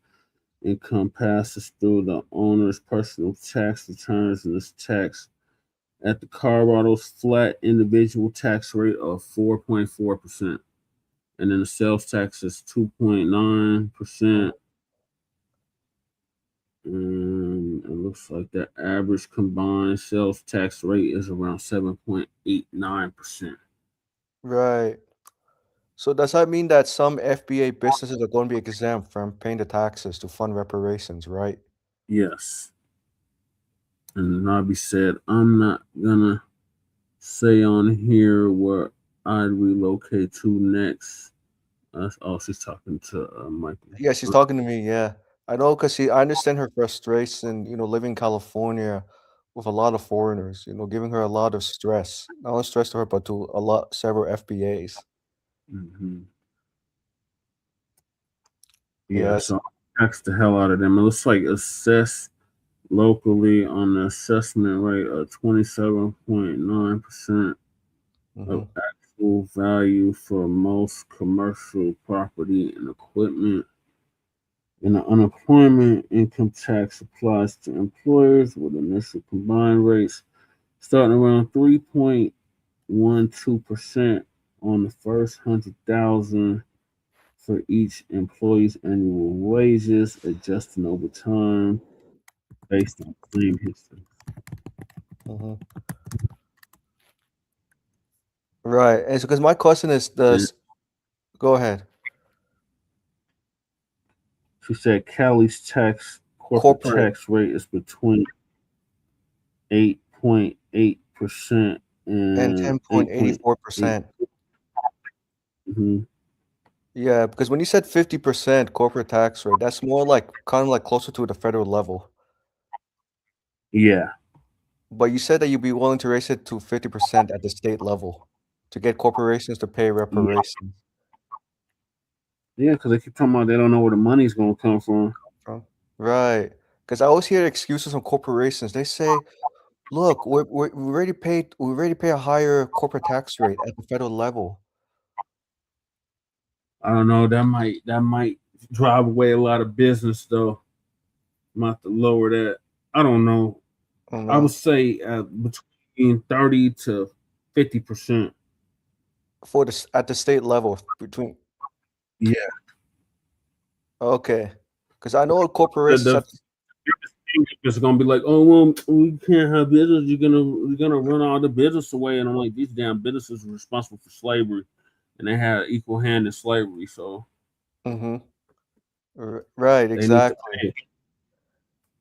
income passes through the owner's personal tax returns and is taxed at the Colorado's flat individual tax rate of 4.4%. And then the sales tax is 2.9%. And it looks like the average combined sales tax rate is around 7.89%. Right. So does that mean that some FBA businesses are going to be exempt from paying the taxes to fund reparations, right? Yes. And Nabi said, I'm not gonna say on here where I'd relocate to next. Oh, she's talking to Michael. Yeah, she's talking to me. Yeah, I know, because I understand her frustration. Living in California with a lot of foreigners. Giving her a lot of stress. Not only stress to her, but to several FBAs. Mm-hmm. Yeah, Yes. so tax the hell out of them. It looks like assessed locally on the assessment rate of 27.9% of actual value for most commercial property and equipment. And the unemployment income tax applies to employers with initial combined rates starting around 3.12% on the first 100,000 for each employee's annual wages, adjusting over time based on claim history. Right. And so, because my question is, go ahead. She said Cali's corporate tax rate is between 8.8% And 10.84%. Yeah, because when you said 50% corporate tax rate, that's more like kind of like closer to the federal level. Yeah. But you said that you'd be willing to raise it to 50% at the state level to get corporations to pay reparations. Yeah, because they keep talking about they don't know where the money's going to come from. Right. Because I always hear excuses from corporations. They say, "Look, we already pay a higher corporate tax rate at the federal level." I don't know. That might drive away a lot of business, though. Might have to lower that. I don't know. I would say between 30 to 50%. At the state level between. Yeah. Okay. Because I know corporations. It's gonna be like, oh well, we can't have business. You're gonna run all the business away, and I'm like, these damn businesses are responsible for slavery, and they had equal hand in slavery. So. Right. Exactly.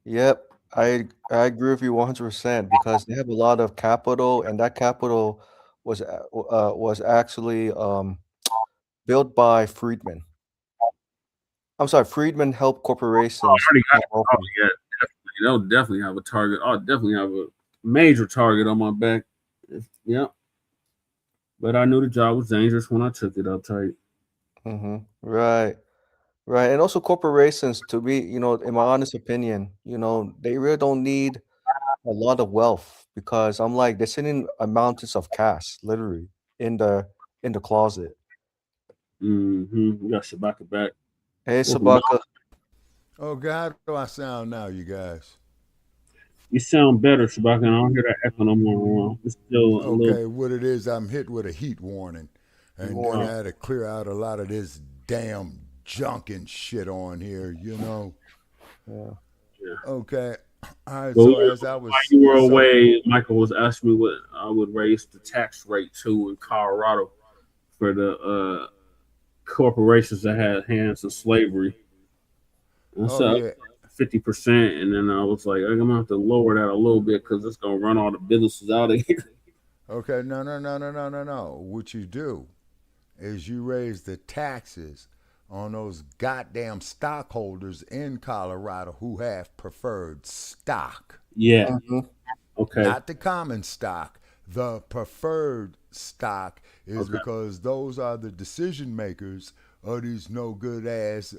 Yep. I agree with you 100% because they have a lot of capital, and that capital was actually built by freedmen. I'm sorry, freedmen help corporations. They'll definitely have a target. I'll definitely have a major target on my back. Yep. But I knew the job was dangerous when I took it. I'll tell you. Right. Right. And also corporations, to me, in my honest opinion, they really don't need a lot of wealth because I'm like, they're sitting on mountains of cash, literally, in the closet. We got Shabaka back. Hey, Sabaka. Oh, God, how do I sound now, you guys? You sound better, Shabaka. I don't hear that echo no more. It's still a little... what it is, I'm hit with a heat warning. And then I had to clear out a lot of this damn junk and shit on here, Yeah. Okay. All right, Well, so as I was... While you were away, Michael was asking me what I would raise the tax rate to in Colorado for the corporations that had hands in slavery. I said 50%, and then I was like, I'm gonna have to lower that a little bit because it's gonna run all the businesses out of here. Okay, no. What you do is you raise the taxes on those goddamn stockholders in Colorado who have preferred stock. Yeah. Okay. Not the common stock. The preferred stock is because those are the decision makers of these no good ass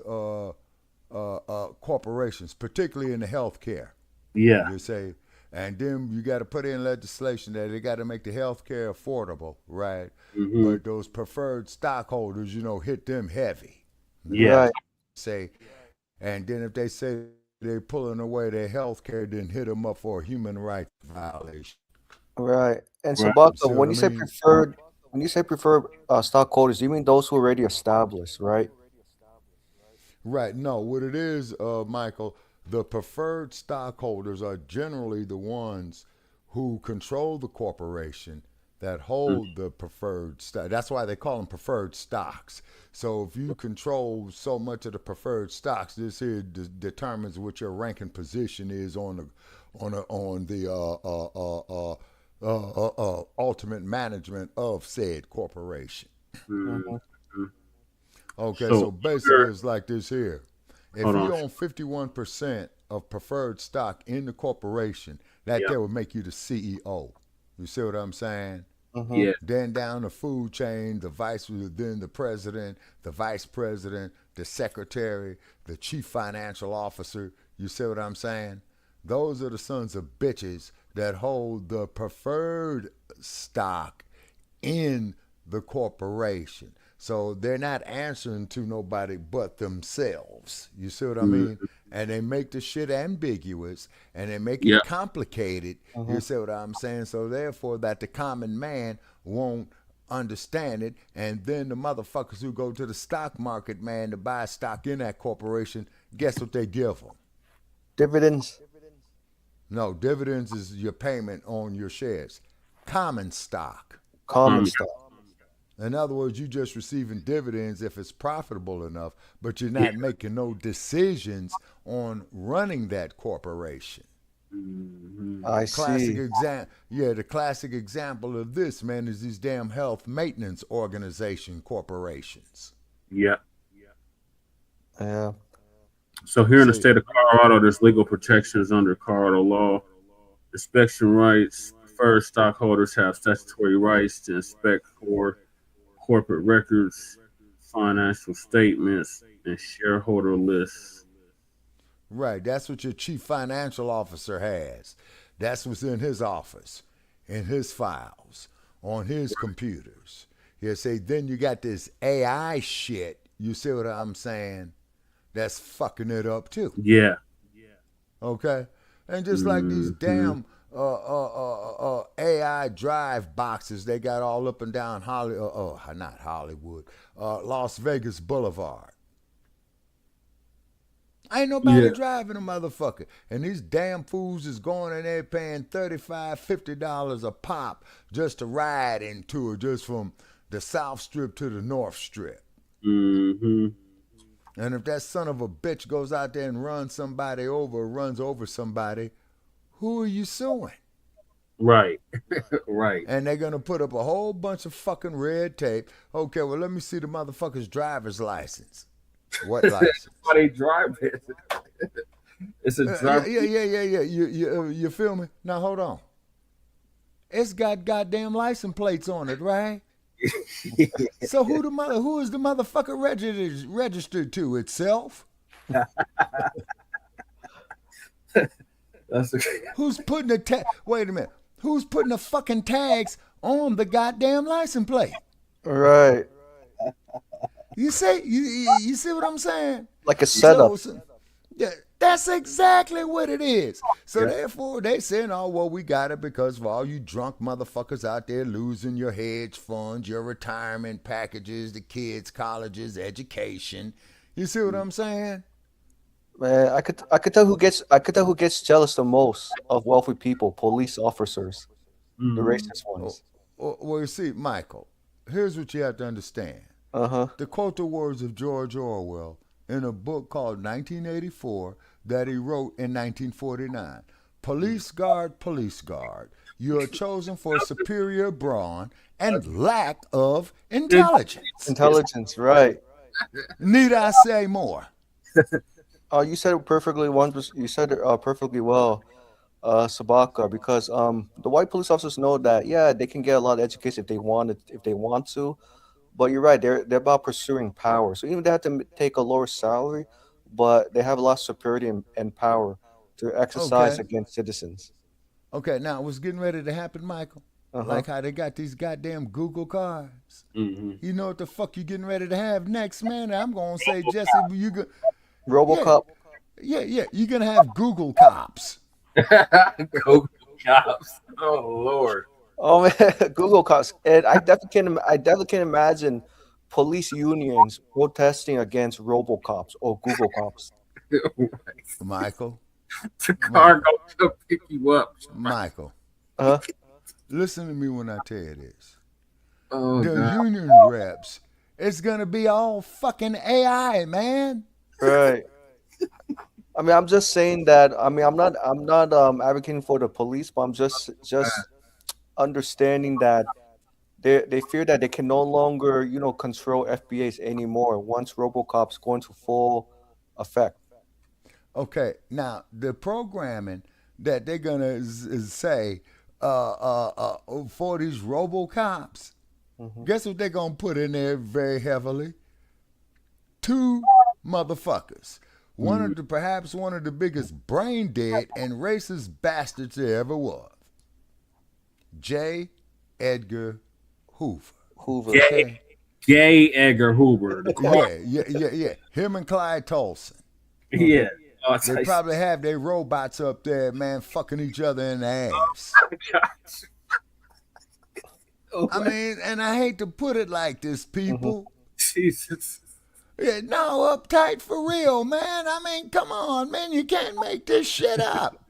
corporations, particularly in the healthcare. Yeah. You say, and then you got to put in legislation that they got to make the healthcare affordable, right? But those preferred stockholders, hit them heavy. Yeah. Say, And then if they say they're pulling away their health care, then hit them up for a human rights violation. Right. And Right. Sabaka, See when what you I say mean? preferred, stockholders, you mean those who are already established, right? Right. No, what it is, Michael, the preferred stockholders are generally the ones who control the corporation that hold the preferred stock. That's why they call them preferred stocks. So if you control so much of the preferred stocks, this here determines what your ranking position is on the ultimate management of said corporation. Okay, so basically it's like this here. If you own 51% of preferred stock in the corporation, that there would make you the CEO. You see what I'm saying? Yeah. Then down the food chain, then the president, the vice president, the secretary, the chief financial officer. You see what I'm saying? Those are the sons of bitches that hold the preferred stock in the corporation. So they're not answering to nobody but themselves. You see what I mean? And they make the shit ambiguous and they make it complicated. You see what I'm saying? So therefore that the common man won't understand it. And then the motherfuckers who go to the stock market, man, to buy stock in that corporation, guess what they give them? Dividends. No, dividends is your payment on your shares. Common stock. Common stock. In other words, you just receiving dividends if it's profitable enough, but you're not making no decisions on running that corporation. I see. The classic example of this, man, is these damn health maintenance organization corporations. Yeah. Yeah. So here in the state of Colorado, there's legal protections under Colorado law. Inspection rights. Preferred stockholders have statutory rights to inspect for corporate records, financial statements, and shareholder lists. Right. That's what your chief financial officer has. That's what's in his office, in his files, on his computers. You say, then you got this AI shit. You see what I'm saying? That's fucking it up too. Yeah. Okay. And just like these damn AI drive boxes they got all up and down Las Vegas Boulevard. Ain't nobody driving a motherfucker. And these damn fools is going in there paying $35, $50 a pop just to ride into it, just from the South Strip to the North Strip. Mm-hmm. And if that son of a bitch goes out there and runs over somebody, who are you suing? Right. Right. And they're going to put up a whole bunch of fucking red tape. Okay, well, let me see the motherfucker's driver's license. What license? Why they drive it? It's a driver. Yeah. You feel me? Now, hold on. It's got goddamn license plates on it, right? So who is the motherfucker registered to? Itself? Who's putting wait a minute. Who's putting the fucking tags on the goddamn license plate? Right. You see what I'm saying? Like a setup. Yeah, that's exactly what it is. So therefore, they saying, oh, well, we got it because of all you drunk motherfuckers out there losing your hedge funds, your retirement packages, the kids' colleges, education. You see what I'm saying? Man, I could tell who gets jealous the most of wealthy people, police officers, the racist ones. Well, you see, Michael, here's what you have to understand. To quote the words of George Orwell in a book called 1984 that he wrote in 1949, police guard, you are chosen for superior brawn and lack of intelligence. Intelligence, right. Need I say more? You said it perfectly. You said it perfectly well, Sabaka. Because the white police officers know that they can get a lot of education if they want to, but you're right. They're about pursuing power. So even they have to take a lower salary, but they have a lot of superiority and power to exercise against citizens. Okay, now what's getting ready to happen, Michael? Like how they got these goddamn Google cars. You know what the fuck you getting ready to have next, man? I'm gonna say, Jesse, RoboCop. Yeah. You're gonna have Google cops. Google cops. Oh Lord. Oh man, Google cops. And I definitely can imagine police unions protesting against RoboCops or Google cops. Michael. The car gonna come pick you up. Michael. Listen to me when I tell you this. Oh, the God. union reps, it's gonna be all fucking AI, man. Right. I mean, I'm just saying that. I mean, I'm not advocating for the police, but I'm just understanding that they fear that they can no longer, control FBAs anymore once RoboCop's go into full effect. Okay, now the programming that they're gonna say for these RoboCops, guess what they're gonna put in there very heavily? 2 motherfuckers. Perhaps one of the biggest brain dead and racist bastards there ever was. J. Edgar Hoover. Gay Edgar Hoover. Yeah. Him and Clyde Tolson. Yeah. They probably have their robots up there, man, fucking each other in the ass. I mean, and I hate to put it like this, people. Jesus. Yeah, no, uptight for real, man. I mean, come on, man. You can't make this shit up.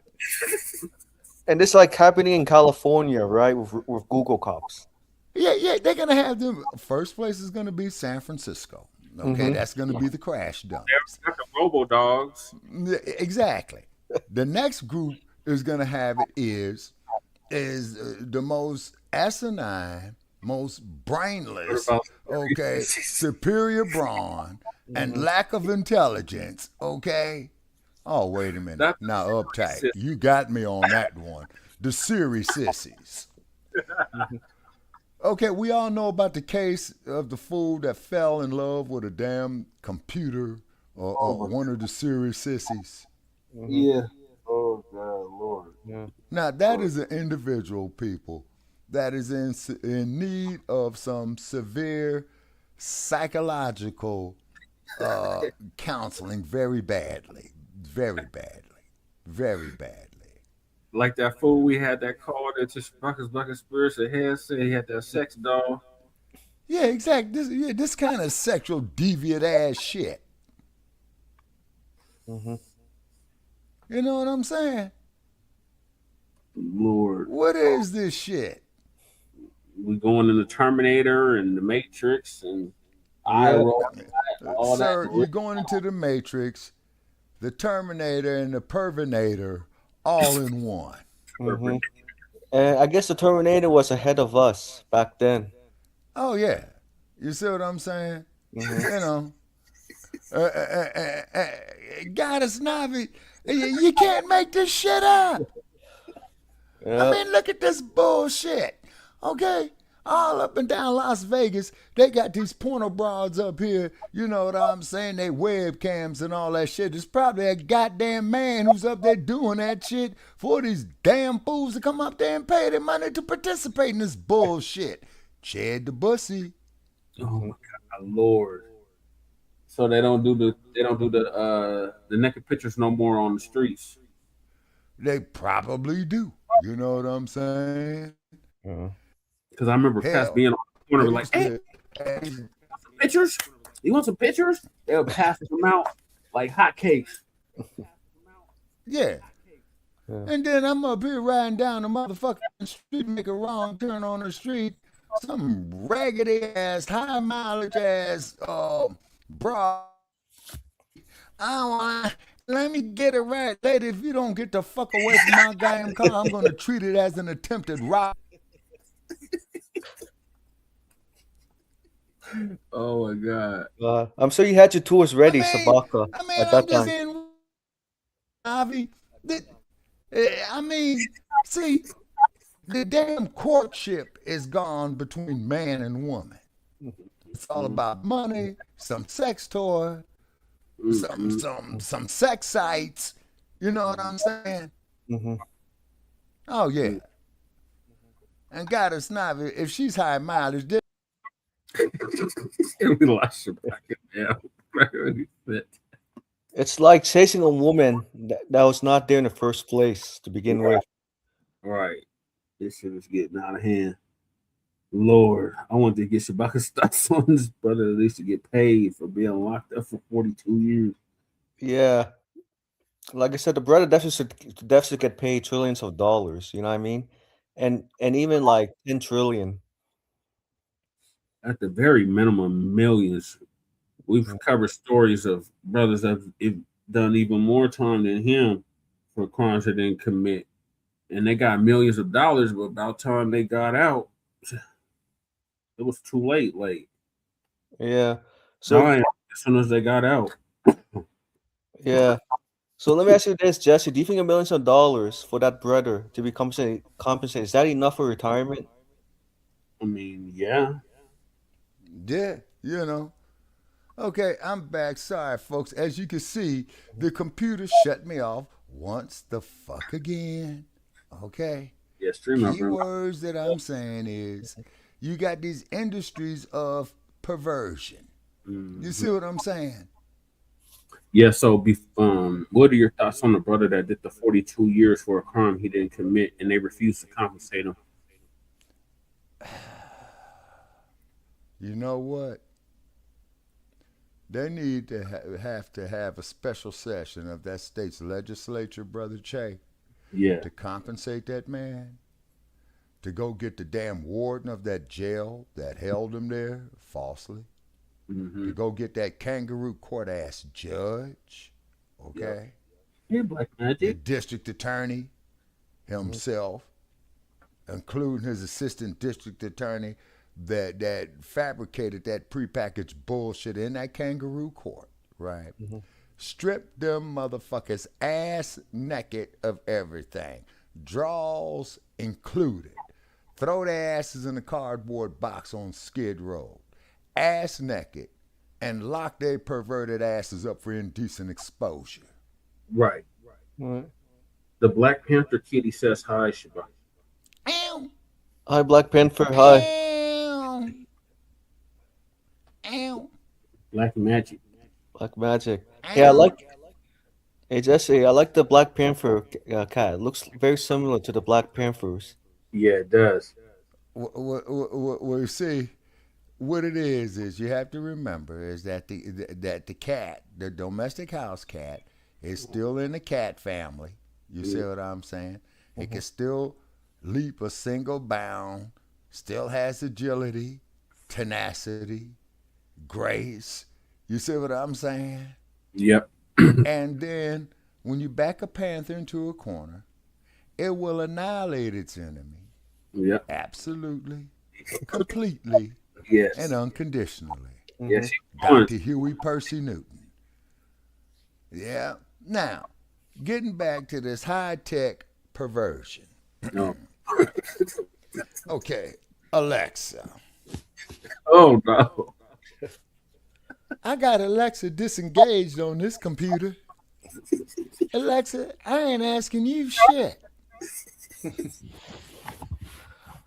And it's like happening in California, right? With Google cops. Yeah. They're going to have them. First place is going to be San Francisco. Okay, that's going to be the crash dump. They're the Robo Dogs. Exactly. The next group is going to have it is the most asinine, most brainless, okay, superior brawn, and lack of intelligence, okay? Oh, wait a minute. Now, uptight. You got me on that one. The Siri sissies. Okay, we all know about the case of the fool that fell in love with a damn computer or one of the Siri sissies. Yeah. Oh, God, Lord. Yeah. Now, that is an individual, people, that is in need of some severe psychological counseling very badly. Like that fool we had that called that just Black Conspiracy head said he had that sex doll. Yeah, exactly. This kind of sexual deviant ass shit. You know what I'm saying? Lord. What is this shit? We going in the Terminator and the Matrix and all Sir, that. you're going into the Matrix, the Terminator, and the Pervinator all in one. And I guess the Terminator was ahead of us back then. Oh, yeah. You see what I'm saying? You know. Goddess Navi, you can't make this shit up. I mean, look at this bullshit. Okay? All up and down Las Vegas, they got these porno broads up here. You know what I'm saying? They webcams and all that shit. There's probably a goddamn man who's up there doing that shit for these damn fools to come up there and pay their money to participate in this bullshit. Chad the Bussy. Oh my God, Lord. So they don't do the naked pictures no more on the streets. They probably do. You know what I'm saying? Because I remember Cass being on the corner like, hey, some pictures? You want some pictures? They'll pass them out like hotcakes. Yeah. And then I'm up here riding down the motherfucking street, make a wrong turn on the street. Some raggedy ass, high mileage ass, bra. Let me get it right, lady. If you don't get the fuck away from my goddamn car, I'm gonna treat it as an attempted robbery. Oh my God. I'm sure you had your tours ready, Sabaka, at that time. See, the damn courtship is gone between man and woman. It's all about money, some sex toy, some sex sites. You know what I'm saying? Oh yeah. And Goddess Navi, if she's high mileage, We lost your back now. It's like chasing a woman that was not there in the first place to begin Right. with. Right. This shit is getting out of hand. Lord, I want to get Shabaka stops on this brother at least to get paid for being locked up for 42 years. Yeah. Like I said, the brother definitely should get paid trillions of dollars, you know what I mean? And even like 10 trillion. At the very minimum, millions. We've Mm. covered stories of brothers that have done even more time than him for crimes they didn't commit. And they got millions of dollars, but about time they got out, it was too late. Like, Yeah. So dying as soon as they got out. yeah. So let me ask you this, Jesse. Do you think $1 million for that brother to be compensated, is that enough for retirement? I mean, yeah. Yeah, you know. Okay, I'm back. Sorry, folks. As you can see, the computer shut me off once the fuck again. Okay. Yeah, stream up. Keywords that I'm saying is you got these industries of perversion. You see what I'm saying? Yeah, so what are your thoughts on the brother that did the 42 years for a crime he didn't commit and they refused to compensate him? You know what? They need to have a special session of that state's legislature, Brother Che. Yeah. To compensate that man. To go get the damn warden of that jail that held him there falsely. Mm-hmm. To go get that kangaroo court ass judge. Okay? Yeah, Black Magic. The district attorney himself, including his assistant district attorney that fabricated that prepackaged bullshit in that kangaroo court, right? Mm-hmm. Strip them motherfuckers ass naked of everything, draws included. Throw their asses in a cardboard box on Skid Row, ass naked, and lock their perverted asses up for indecent exposure. Right. Right. The Black Panther kitty says hi, Shabba. Ow. Hi, Black Panther. Hi. Ow. Ow. Black Magic. Black Magic. Yeah, I like. Hey Jesse, I like the Black Panther cat. It looks very similar to the Black Panthers. Yeah, it does. Well, you see, what it is you have to remember is that the cat, the domestic house cat, is still in the cat family. You see what I'm saying? It can still leap a single bound, still has agility, tenacity, grace. You see what I'm saying? Yep. And then when you back a panther into a corner, it will annihilate its enemy. Yep. Absolutely, completely, yes, and unconditionally. Yes. Dr. Huey Percy Newton. Yeah. Now, getting back to this high-tech perversion. No. Okay, Alexa. Oh, no. I got Alexa disengaged on this computer. Alexa, I ain't asking you shit.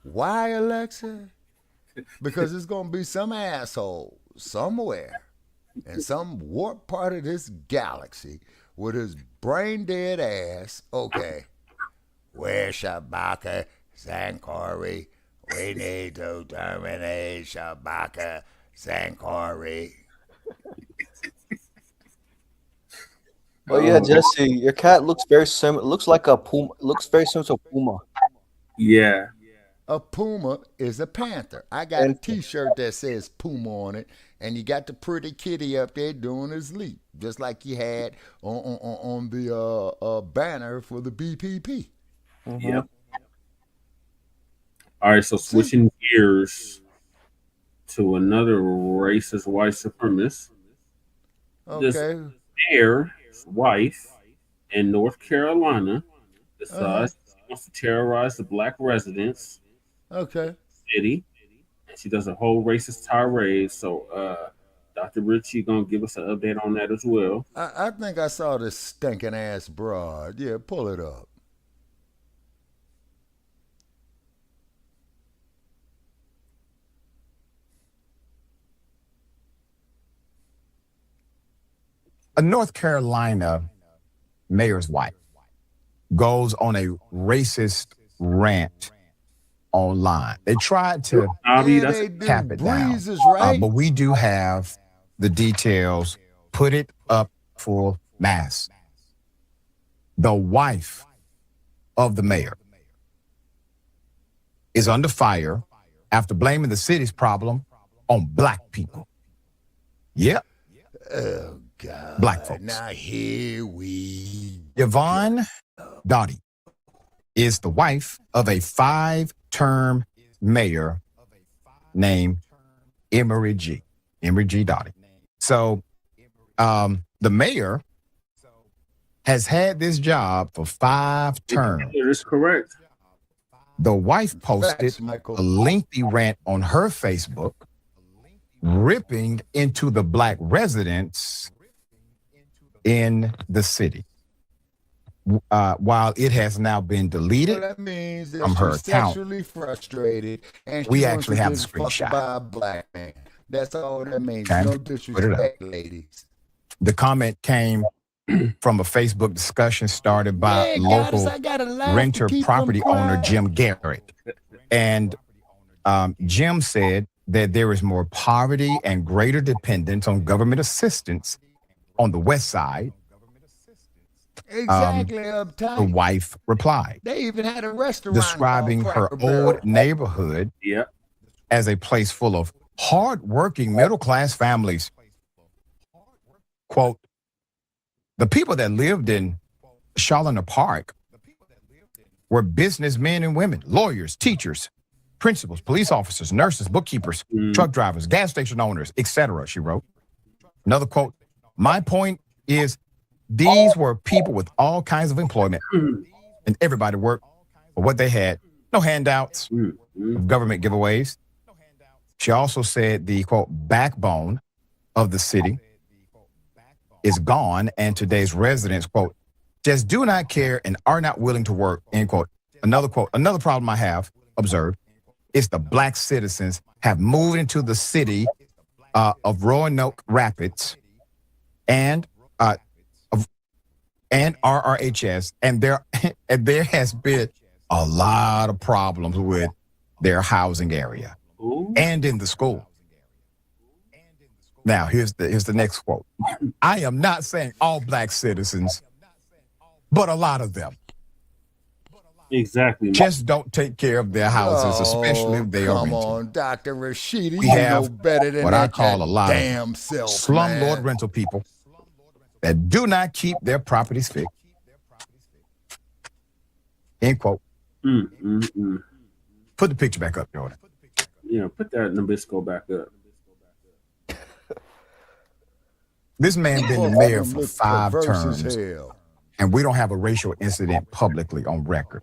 Why, Alexa? Because it's going to be some asshole somewhere in some warped part of this galaxy with his brain-dead ass. Okay, where's Shabaka Sankari? We need to terminate Shabaka Sankari. Oh yeah, Jesse, your cat looks very similar. Looks like a puma. Looks very similar to a puma. Yeah. A puma is a panther. I got a T-shirt that says Puma on it, and you got the pretty kitty up there doing his leap, just like you had on the banner for the BPP. Mm-hmm. Yep. All right, so switching gears to another racist white supremacist. Okay. This mayor's wife in North Carolina decides she wants to terrorize the black residents. Okay. City. And she does a whole racist tirade. So Dr. Richie gonna give us an update on that as well. I think I saw this stinking ass broad. Yeah, pull it up. A North Carolina mayor's wife goes on a racist rant online. They tried to tap it down, but we do have the details. Put it up for mass. The wife of the mayor is under fire after blaming the city's problem on black people. Yep. Oh, God. Black folks. Now here we Yvonne Doughty is the wife of a 5-term mayor named Emory G. Doughty. So the mayor has had this job for 5 terms. That is correct. The wife posted a lengthy rant on her Facebook, ripping into the black residents in the city. While it has now been deleted that means that from her she's account, sexually frustrated and we she actually wants have to the get fucked screenshot. by a black man. That's all that means. Okay. No Put it up. disrespect, ladies. The comment came from a Facebook discussion started by local renter property owner Jim Garrett. And Jim said that there is more poverty and greater dependence on government assistance on the west side. Exactly, The uptight. wife replied, They even had a restaurant describing called her Cracker Barrel. old neighborhood as a place full of hardworking middle-class families. Quote, the people that lived in Shaolina Park were businessmen and women, lawyers, teachers, principals, police officers, nurses, bookkeepers, truck drivers, gas station owners, etc., she wrote. Another quote, my point is these were people with all kinds of employment and everybody worked for what they had. No handouts, government giveaways. She also said the, quote, backbone of the city is gone and today's residents, quote, just do not care and are not willing to work, end quote. Another quote, another problem I have observed is the black citizens have moved into the city of Roanoke Rapids and RRHS, and there has been a lot of problems with their housing area and in the school. Now, here's the next quote. I am not saying all black citizens, but a lot of them. Exactly. Just don't take care of their houses, especially if they are Come rented. on, Dr. Rashidi. We You have know better than what that I call a lot damn of self, slumlord man. rental people that do not keep their properties fixed. End quote. Put the picture back up, Jordan. Yeah, put that Nabisco back up. This man been the mayor for 5 perverse as terms, hell. and we don't have a racial incident publicly on record.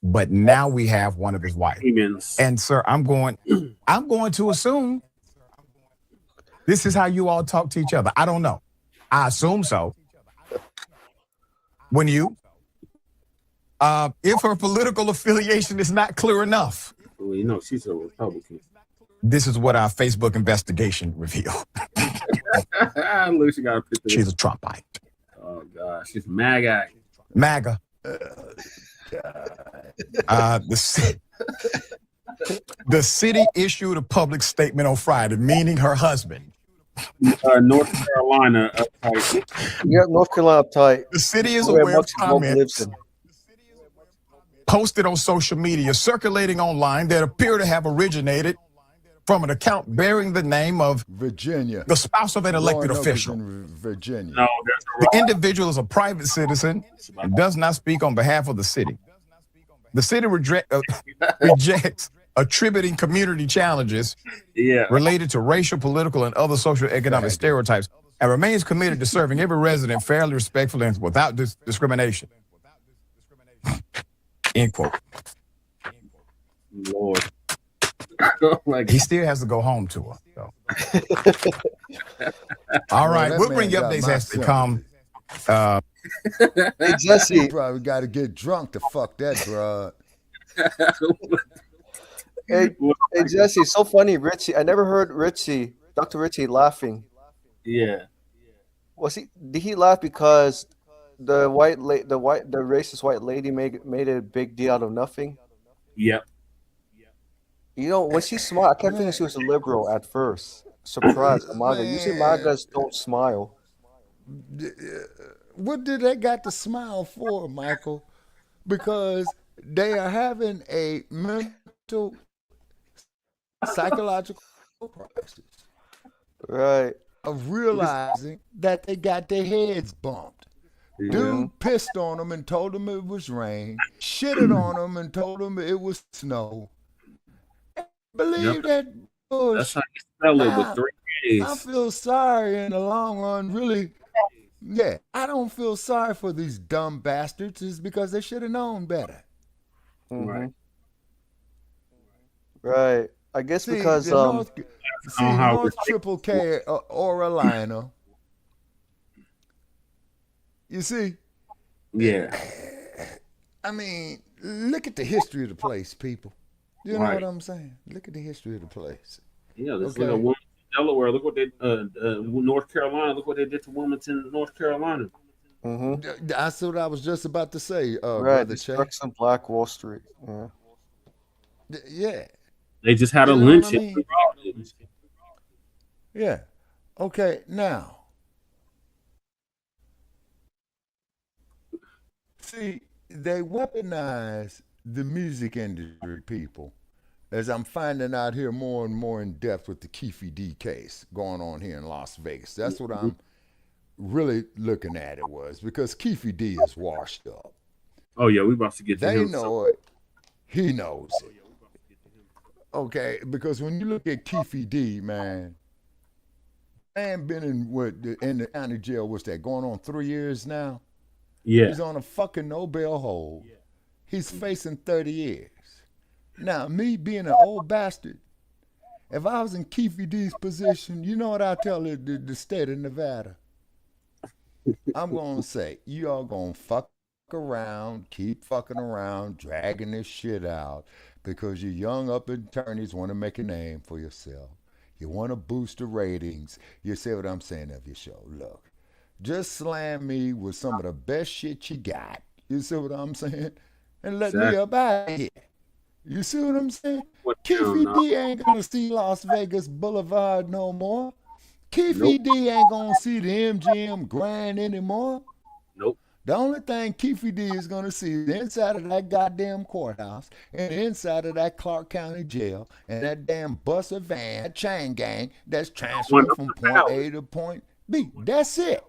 But now we have one of his wives. And sir, I'm going to assume this is how you all talk to each other. I don't know. I assume so. When you, if her political affiliation is not clear enough. Well, you know, she's a Republican. This is what our Facebook investigation revealed. Look, she got a picture. She's a Trumpite. Oh gosh, she's MAGA. MAGA. The city issued a public statement on Friday, meaning her husband. North Carolina uptight. Yeah, North Carolina uptight. The city is Where aware of Bugsy Malone lives comments in. posted on social media, circulating online that appear to have originated from an account bearing the name of Virginia, the spouse of an elected Roanoke is official. in Virginia. No, The individual is a private citizen and does not speak on behalf of the city. The city rejects attributing community challenges related to racial, political, and other social economic stereotypes and remains committed to serving every resident fairly, respectfully, and without discrimination. End quote. Lord. He still has to go home to her. So. All right, that we'll man bring you got updates my as they sympathy. come. Hey, Jesse. You probably got to get drunk to fuck that broad. Hey, Jesse, it's so funny, Richie. I never heard Richie, Dr. Richie, laughing. Yeah. Did he laugh because the racist white lady made a big deal out of nothing? Yep. You know, when she smiled, I kept thinking she was a liberal at first. Surprise, a MAGA. Usually MAGAs don't smile. What did they got to smile for, Michael? Because they are having a mental, psychological crisis. Right. Of realizing that they got their heads bumped. Yeah. Dude pissed on them and told them it was rain, shitted on them and told them it was snow. Believe that bullshit. That's how you spell it with 3 A's. I feel sorry in the long run, really. Yeah, I don't feel sorry for these dumb bastards. It's because they should have known better. Right. Right. I guess because North Triple K Oralina. You see? Yeah. I mean, look at the history of the place, people. You know what I'm saying? Look at the history of the place. Yeah, let's look at Wilmington, Delaware. Look what they North Carolina. Look what they did to Wilmington, North Carolina. That's what I was just about to say, right, Brother they Che. struck some Black Wall Street. Yeah. Yeah. They just had a You know what I lynching. mean? Yeah. Okay, now. See, they weaponize the music industry, people, as I'm finding out here more and more in depth with the Keefe D case going on here in Las Vegas. That's what I'm really looking at it was, because Keefe D is washed up. Oh yeah, we about to get to They him. know it. He knows it. Okay, because when you look at Keefe D, man been in the county jail, what's that, going on 3 years now? Yeah. He's on a fucking no bail hold. He's facing 30 years. Now, me being an old bastard, if I was in Keefe D's position, you know what I tell the state of Nevada? I'm going to say, you all going to fuck around, keep fucking around, dragging this shit out, because you young up attorneys want to make a name for yourself. You want to boost the ratings. You see what I'm saying of your show. Look, just slam me with some of the best shit you got. You see what I'm saying? And let me up out of here. You see what I'm saying? Keefe D ain't gonna see Las Vegas Boulevard no more. Keefe D ain't gonna see the MGM Grand anymore. Nope. The only thing Keefe D is gonna see is the inside of that goddamn courthouse and the inside of that Clark County jail and that damn bus or van, that chain gang that's transferred from point A to point B. That's it.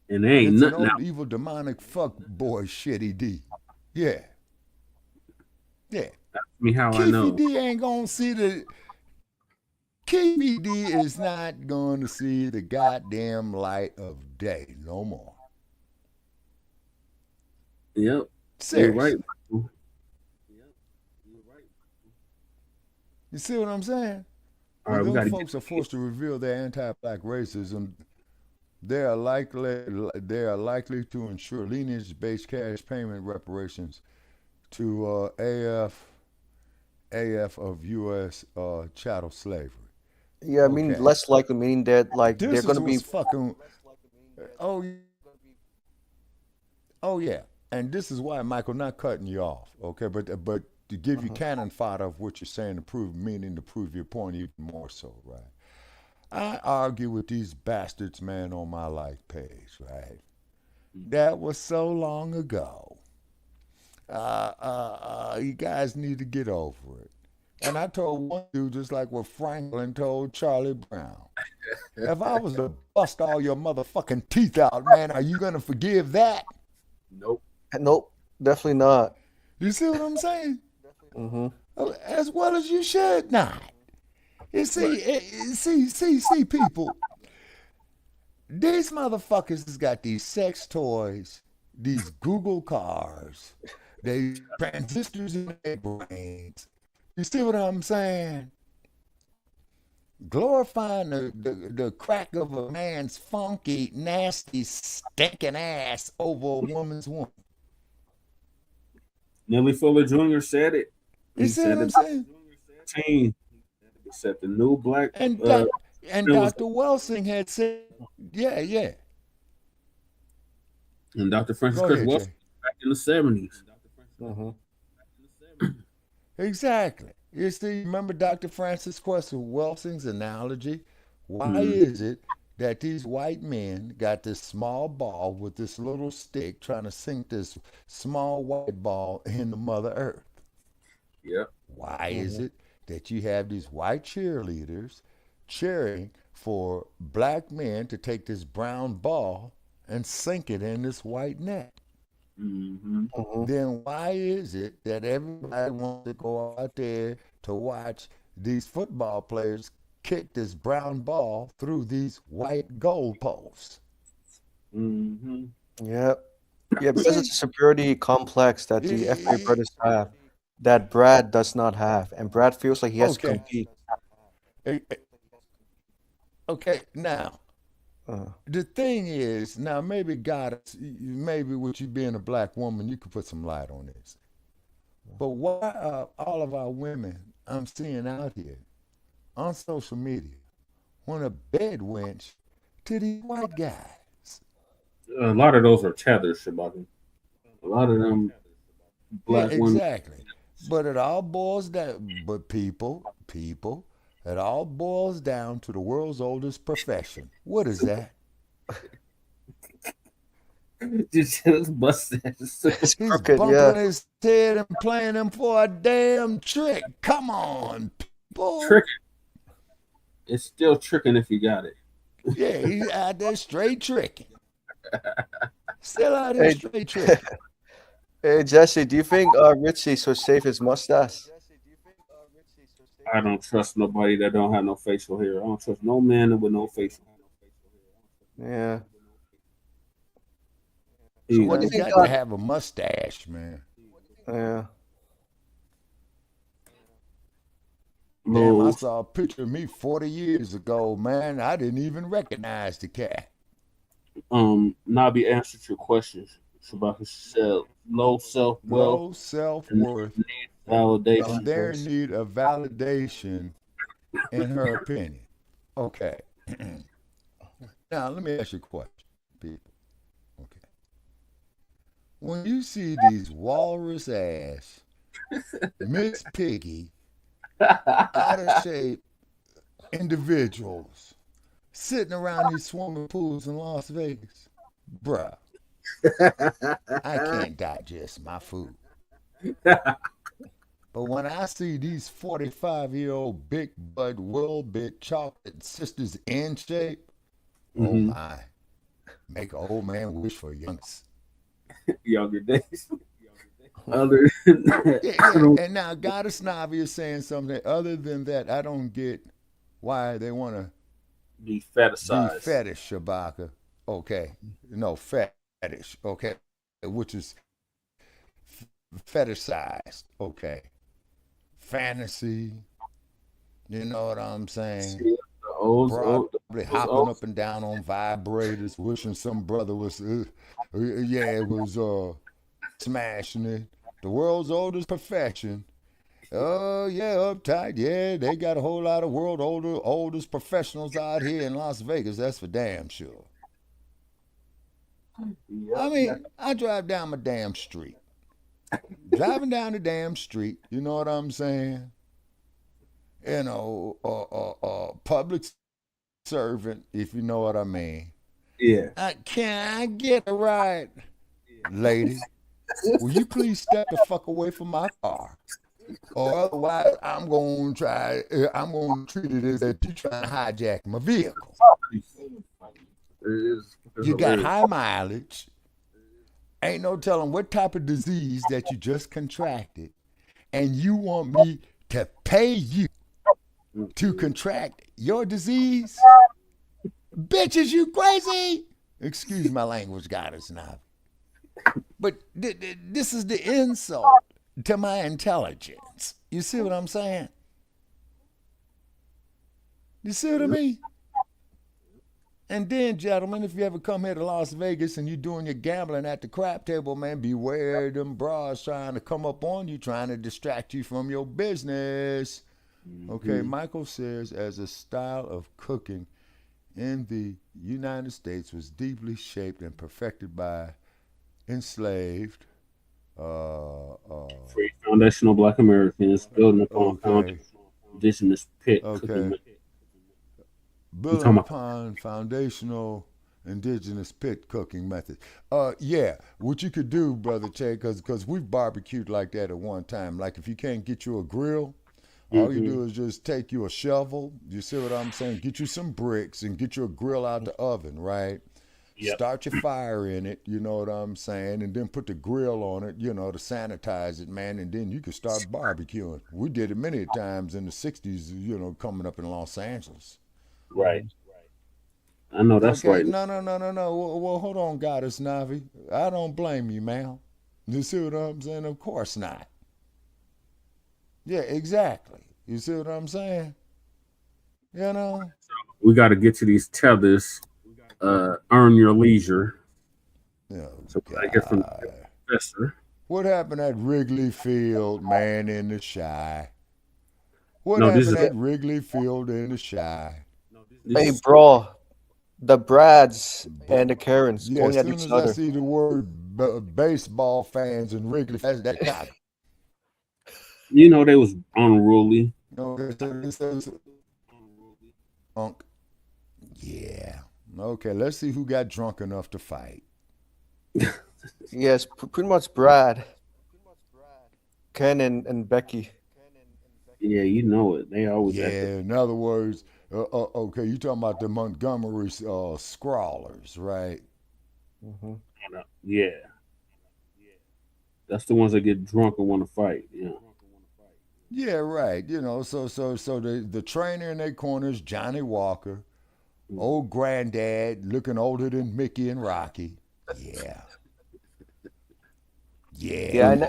And they ain't It's an nothing old out. evil demonic fuck boy shitty D. Yeah. Yeah. Ask me how I Keefe know. D ain't gonna see the Keefe D is not gonna see the goddamn light of day no more. Yep. Seriously. You're right. Michael. You see what I'm saying? All right, we When gotta those get folks are forced to reveal their anti-black racism, they are likely to ensure lineage-based cash payment reparations to AF of U.S. chattel slavery. Yeah, I mean, less likely, meaning that like This they're is gonna be what's fucking. Oh yeah, and this is why, Michael, not cutting you off, okay, but to give you cannon fodder of what you're saying to prove, meaning to prove your point even more so, right? I argue with these bastards, man, on my like page, right? That was so long ago. You guys need to get over it. And I told one dude, just like what Franklin told Charlie Brown, if I was to bust all your motherfucking teeth out, man, are you gonna forgive that? Nope. Nope, definitely not. You see what I'm saying? Mm-hmm. As well as you should not. You see, people. These motherfuckers has got these sex toys, these Google cars, they transistors in their brains. You see what I'm saying? Glorifying the crack of a man's funky, nasty, stinking ass over a woman's womb. Nelly Fuller Jr. said it. You see what I'm saying? He said the new black And And It was- Dr. Welsing had said, yeah. And Dr. Francis Go Chris ahead, Wilson Jay. back in the 70s. Exactly. You see, remember Dr. Francis Welsing's analogy? Why Mhm. is it that these white men got this small ball with this little stick trying to sink this small white ball in the Mother Earth? Yep. Why is it that you have these white cheerleaders cheering for black men to take this brown ball and sink it in this white net? Then why is it that everybody wants to go out there to watch these football players kick this brown ball through these white goal posts? Yeah, because it's a superiority complex that the FA brothers have that Brad does not have, and Brad feels like he has to Okay. compete. Okay, now the thing is, now maybe God, maybe with you being a black woman, you could put some light on this. But why are all of our women I'm seeing out here on social media want to bed wench to these white guys? A lot of those are tethered, Shabaki. A lot of them black Yeah, women. exactly. But it all boils down. But people, it all boils down to the world's oldest profession. What is that? Just his mustache. He's crooked, bumping yeah. his head and playing him for a damn trick. Come on, people. Tricking. It's still tricking if you got it. Yeah, he's out there straight tricking. Still out here Hey. straight tricking. Hey Jesse, do you think Richie should shave his mustache? I don't trust nobody that don't have no facial hair. I don't trust no man with no facial hair. Yeah. So What what do you you think got to have a mustache, man? Yeah. Damn, I saw a picture of me 40 years ago, man. I didn't even recognize the cat. Nabi answered your questions. Shabaki said low self Low wealth, self-worth validation. and their need of validation in her opinion. Okay. Now, let me ask you a question, people. Okay. When you see these walrus ass, Miss Piggy, out of shape individuals sitting around these swimming pools in Las Vegas, bruh, I can't digest my food. But when I see these 45-year-old big bud, world big chocolate sisters in shape, oh my, make an old man wish for Younger days. Other than that, yeah. And now Goddess Navi is saying something. Other than that, I don't get why they want to be fetishized. Be fetish, Shabaka. Okay. No, fetish. Okay. Which is fetishized. Okay. Fantasy. You know what I'm saying? Probably hopping up and down on vibrators, wishing some brother was, smashing it. The world's oldest profession. Oh, yeah, uptight. Yeah, they got a whole lot of oldest professionals out here in Las Vegas. That's for damn sure. I mean, I drive down my damn street. Driving down the damn street, you know what I'm saying? You know, public servant, if you know what I mean. Yeah. Can I get a ride? Lady, will you please step the fuck away from my car? Or otherwise, I'm going to treat it as if you're trying to hijack my vehicle. You got high mileage. Ain't no telling what type of disease that you just contracted. And you want me to pay you to contract your disease? Bitch, is you crazy? Excuse my language, Goddess Navi. But this is the insult to my intelligence. You see what I'm saying? You see what I mean? And then, gentlemen, if you ever come here to Las Vegas and you're doing your gambling at the crap table, man, beware them bras trying to come up on you, trying to distract you from your business. Okay, Michael says, as a style of cooking in the United States was deeply shaped and perfected by enslaved, Free foundational Black Americans building upon foundational indigenous pit cooking. Building upon foundational indigenous pit cooking methods. Yeah, what you could do, Brother Che, because we've barbecued like that at one time. Like if you can't get you a grill, all you do is just take you a shovel. You see what I'm saying? Get you some bricks and get you a grill out the oven, right? Yep. Start your fire in it, you know what I'm saying? And then put the grill on it, you know, to sanitize it, man. And then you can start barbecuing. We did it many times in the 60s, you know, coming up in Los Angeles. Right. I know that's right. No. Well, hold on, Goddess Navi. I don't blame you, man. You see what I'm saying? Of course not. Yeah, exactly. You see what I'm saying? You know? We got to get to these tethers. Earn your leisure. Yeah. So I get from the professor. What happened at Wrigley Field, man, in the Shy? What happened at Wrigley Field in the Shy? Hey, bro, the Brads and the Karens going at each As other. I see the word baseball fans and Wrigley fans, that got it. You know they was unruly. Yeah. Okay, let's see who got drunk enough to fight. Yes, pretty much Brad, Ken, and Becky. Yeah, you know it. They always. Yeah. In other words, okay, you talking about the Montgomery scrawlers, right? Mm-hmm. Yeah. That's the ones that get drunk and want to fight. Yeah. Yeah, right. You know, so the trainer in their corners, Johnny Walker, old granddad looking older than Mickey and Rocky. Yeah. Yeah.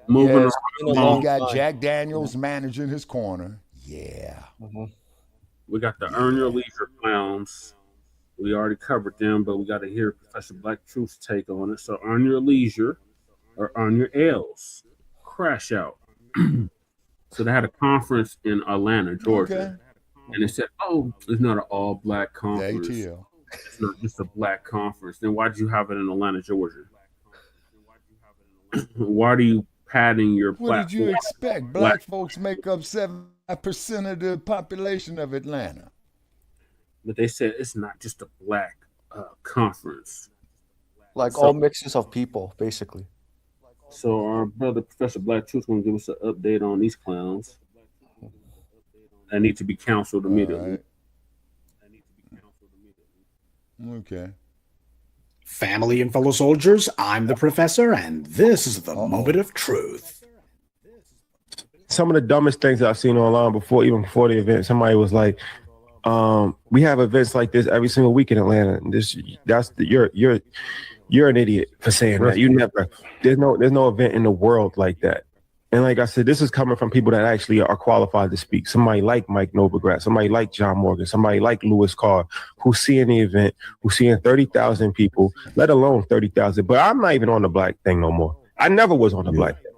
Moving along. You got Jack Daniels managing his corner. Yeah. Mm-hmm. We got the Earn Your Leisure clowns. We already covered them, but we got to hear Professor Black Truth's take on it. So Earn Your Leisure or Earn Your L's. Crash Out. So they had a conference in Atlanta, Georgia. Okay. And they said, oh, it's not an all-black conference. ATL. It's not just a black conference. Then why did you have it in Atlanta, Georgia? Why are you padding your platform? What did you expect? Black folks make up 7% of the population of Atlanta. But they said it's not just a black conference. Like all mixes of people, basically. So our brother Professor Black Truth going to give us an update on these clowns that need to be counseled immediately. Right. Okay. Family and fellow soldiers, I'm the professor, and this is the moment of truth. Some of the dumbest things I've seen online even before the event, somebody was like, we have events like this every single week in Atlanta. You're an idiot for saying that. You never. There's no event in the world like that. And like I said, this is coming from people that actually are qualified to speak. Somebody like Mike Novogratz, somebody like John Morgan, somebody like Louis Carr, who's seeing the event, who's seeing 30,000 people, let alone 30,000. But I'm not even on the black thing no more. I never was on the black thing.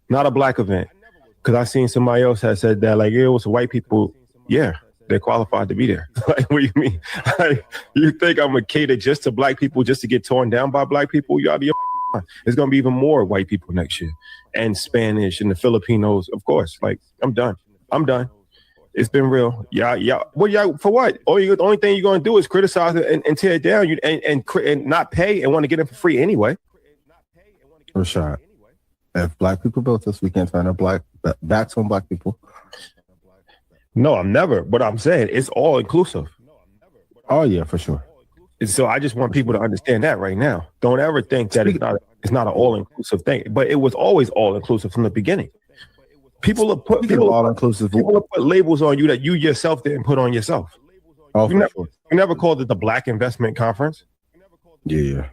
Not a black event. Because I seen somebody else that said that, like, it was white people. Yeah, they're qualified to be there. Like, what do you mean? Like, you think I'm gonna cater just to black people just to get torn down by black people? You out of your mind. There's gonna be even more white people next year, and Spanish and the Filipinos, of course. Like, I'm done. It's been real. Yeah. Well, for what? The only thing you're gonna do is criticize it and tear it down. And not pay and want to get it for free anyway. Rashad, if black people built this, we can't turn our backs on black people. No, I'm never. But I'm saying it's all inclusive. Oh yeah, for sure. And so I just want people to understand that right now. Don't ever think that it's not an all-inclusive thing. But it was always all-inclusive from the beginning. People have put labels on you that you yourself didn't put on yourself. Oh, you never called it the Black Investment Conference. Yeah.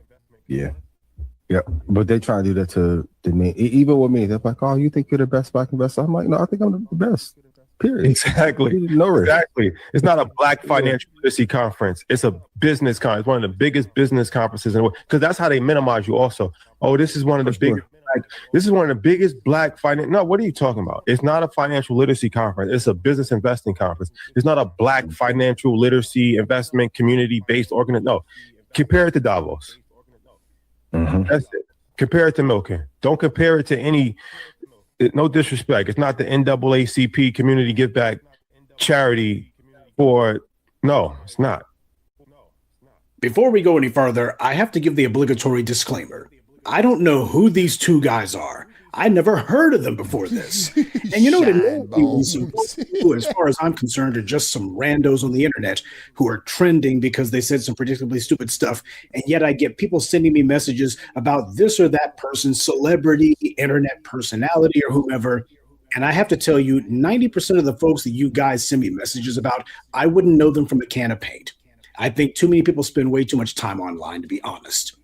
But they try to do that to me. Even with me, they're like, "Oh, you think you're the best black investor?" I'm like, "No, I think I'm the best." Period. Exactly. Exactly. It's not a black financial literacy conference. It's a business conference. It's one of the biggest business conferences in the world. Because that's how they minimize you also. Oh, this is one of the biggest This is one of the biggest black finance. No, what are you talking about? It's not a financial literacy conference. It's a business investing conference. It's not a black financial literacy investment community-based organization. No, compare it to Davos. That's it. Compare it to Milken. Don't compare it to any. No disrespect. It's not the NAACP community give back charity for. No, it's not. Before we go any further, I have to give the obligatory disclaimer. I don't know who these two guys are. I never heard of them before this. And you know what? As far as I'm concerned, are just some randos on the internet who are trending because they said some predictably stupid stuff. And yet I get people sending me messages about this or that person's celebrity, internet personality, or whomever. And I have to tell you, 90% of the folks that you guys send me messages about, I wouldn't know them from a can of paint. I think too many people spend way too much time online, to be honest.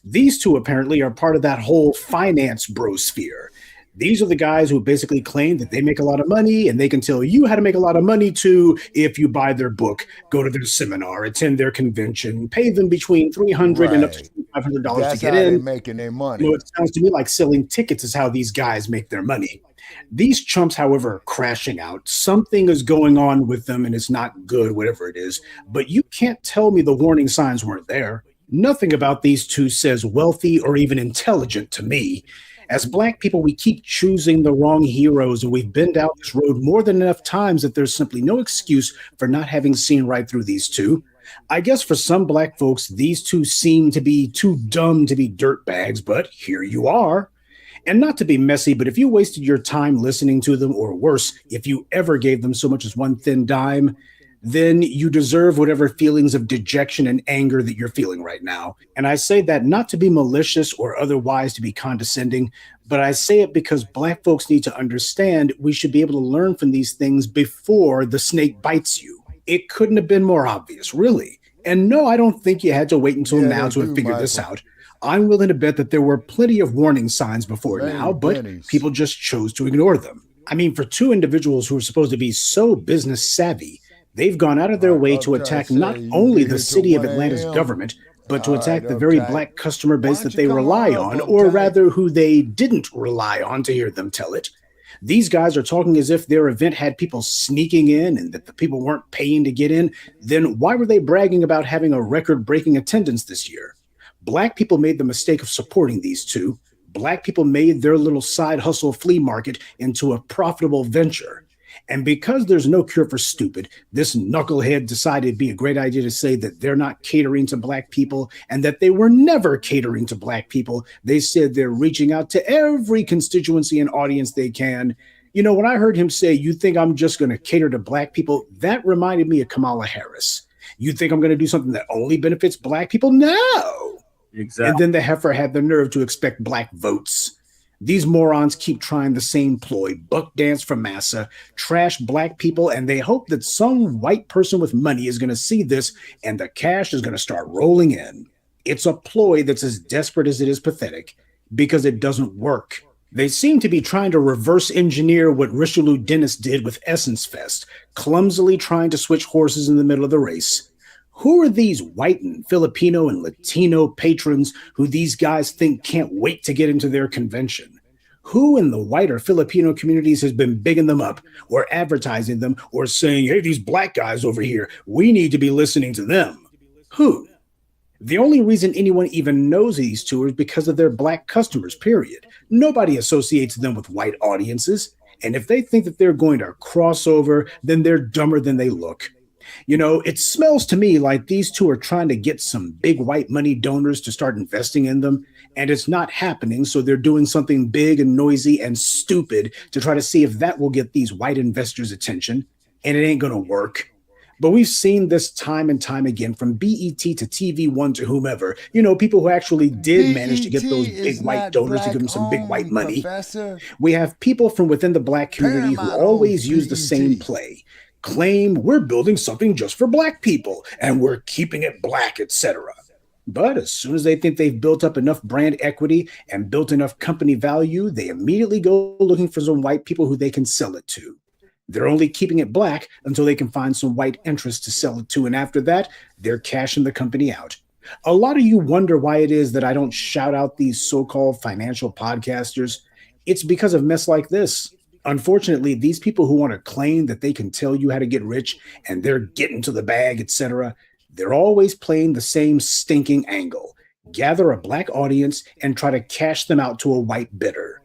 These two apparently are part of that whole finance brosphere. These are the guys who basically claim that they make a lot of money and they can tell you how to make a lot of money too if you buy their book, go to their seminar, attend their convention, pay them between $300 and up to $500 That's to get how in. they're making their money. You know, it sounds to me like selling tickets is how these guys make their money. These chumps, however, are crashing out. Something is going on with them and it's not good, whatever it is. But you can't tell me the warning signs weren't there. Nothing about these two says wealthy or even intelligent to me. As black people, we keep choosing the wrong heroes, and we've been down this road more than enough times that there's simply no excuse for not having seen right through these two. I guess for some black folks, these two seem to be too dumb to be dirtbags, but here you are. And not to be messy, but if you wasted your time listening to them, or worse, if you ever gave them so much as one thin dime, then you deserve whatever feelings of dejection and anger that you're feeling right now. And I say that not to be malicious or otherwise to be condescending, but I say it because black folks need to understand we should be able to learn from these things before the snake bites you. It couldn't have been more obvious, really. And no, I don't think you had to wait until now to have figured this out. I'm willing to bet that there were plenty of warning signs before now, but people just chose to ignore them. I mean, for two individuals who are supposed to be so business savvy, they've gone out of their way to attack not only the city of Atlanta's government, but to attack the very black customer base that they rely on, or rather who they didn't rely on to hear them tell it. These guys are talking as if their event had people sneaking in and that the people weren't paying to get in. Then why were they bragging about having a record-breaking attendance this year? Black people made the mistake of supporting these two. Black people made their little side hustle flea market into a profitable venture. And because there's no cure for stupid, this knucklehead decided it'd be a great idea to say that they're not catering to black people and that they were never catering to black people. They said they're reaching out to every constituency and audience they can. You know, when I heard him say, "You think I'm just going to cater to black people?" that reminded me of Kamala Harris. You think I'm going to do something that only benefits black people? No. Exactly. And then the heifer had the nerve to expect black votes. These morons keep trying the same ploy, buck dance for massa, trash black people, and they hope that some white person with money is going to see this and the cash is going to start rolling in. It's a ploy that's as desperate as it is pathetic because it doesn't work. They seem to be trying to reverse engineer what Richelieu Dennis did with Essence Fest, clumsily trying to switch horses in the middle of the race. Who are these white and Filipino and Latino patrons who these guys think can't wait to get into their convention? Who in the white or Filipino communities has been bigging them up or advertising them or saying, "Hey, these black guys over here, we need to be listening to them"? Who? The only reason anyone even knows these two is because of their black customers, period. Nobody associates them with white audiences. And if they think that they're going to cross over, then they're dumber than they look. You know, it smells to me like these two are trying to get some big white money donors to start investing in them, and it's not happening, so they're doing something big and noisy and stupid to try to see if that will get these white investors' attention, and it ain't gonna work. But we've seen this time and time again, from BET to TV1 to whomever, you know, people who actually did manage to get those big white donors to give them some big white money. We have people from within the black community who always use the same play. Claim we're building something just for black people and we're keeping it black, etc. But as soon as they think they've built up enough brand equity and built enough company value, they immediately go looking for some white people who they can sell it to. They're only keeping it black until they can find some white interest to sell it to, and after that, they're cashing the company out. A lot of you wonder why it is that I don't shout out these so-called financial podcasters. It's because of mess like this. Unfortunately, these people who want to claim that they can tell you how to get rich and they're getting to the bag, etc., they're always playing the same stinking angle. Gather a black audience and try to cash them out to a white bidder.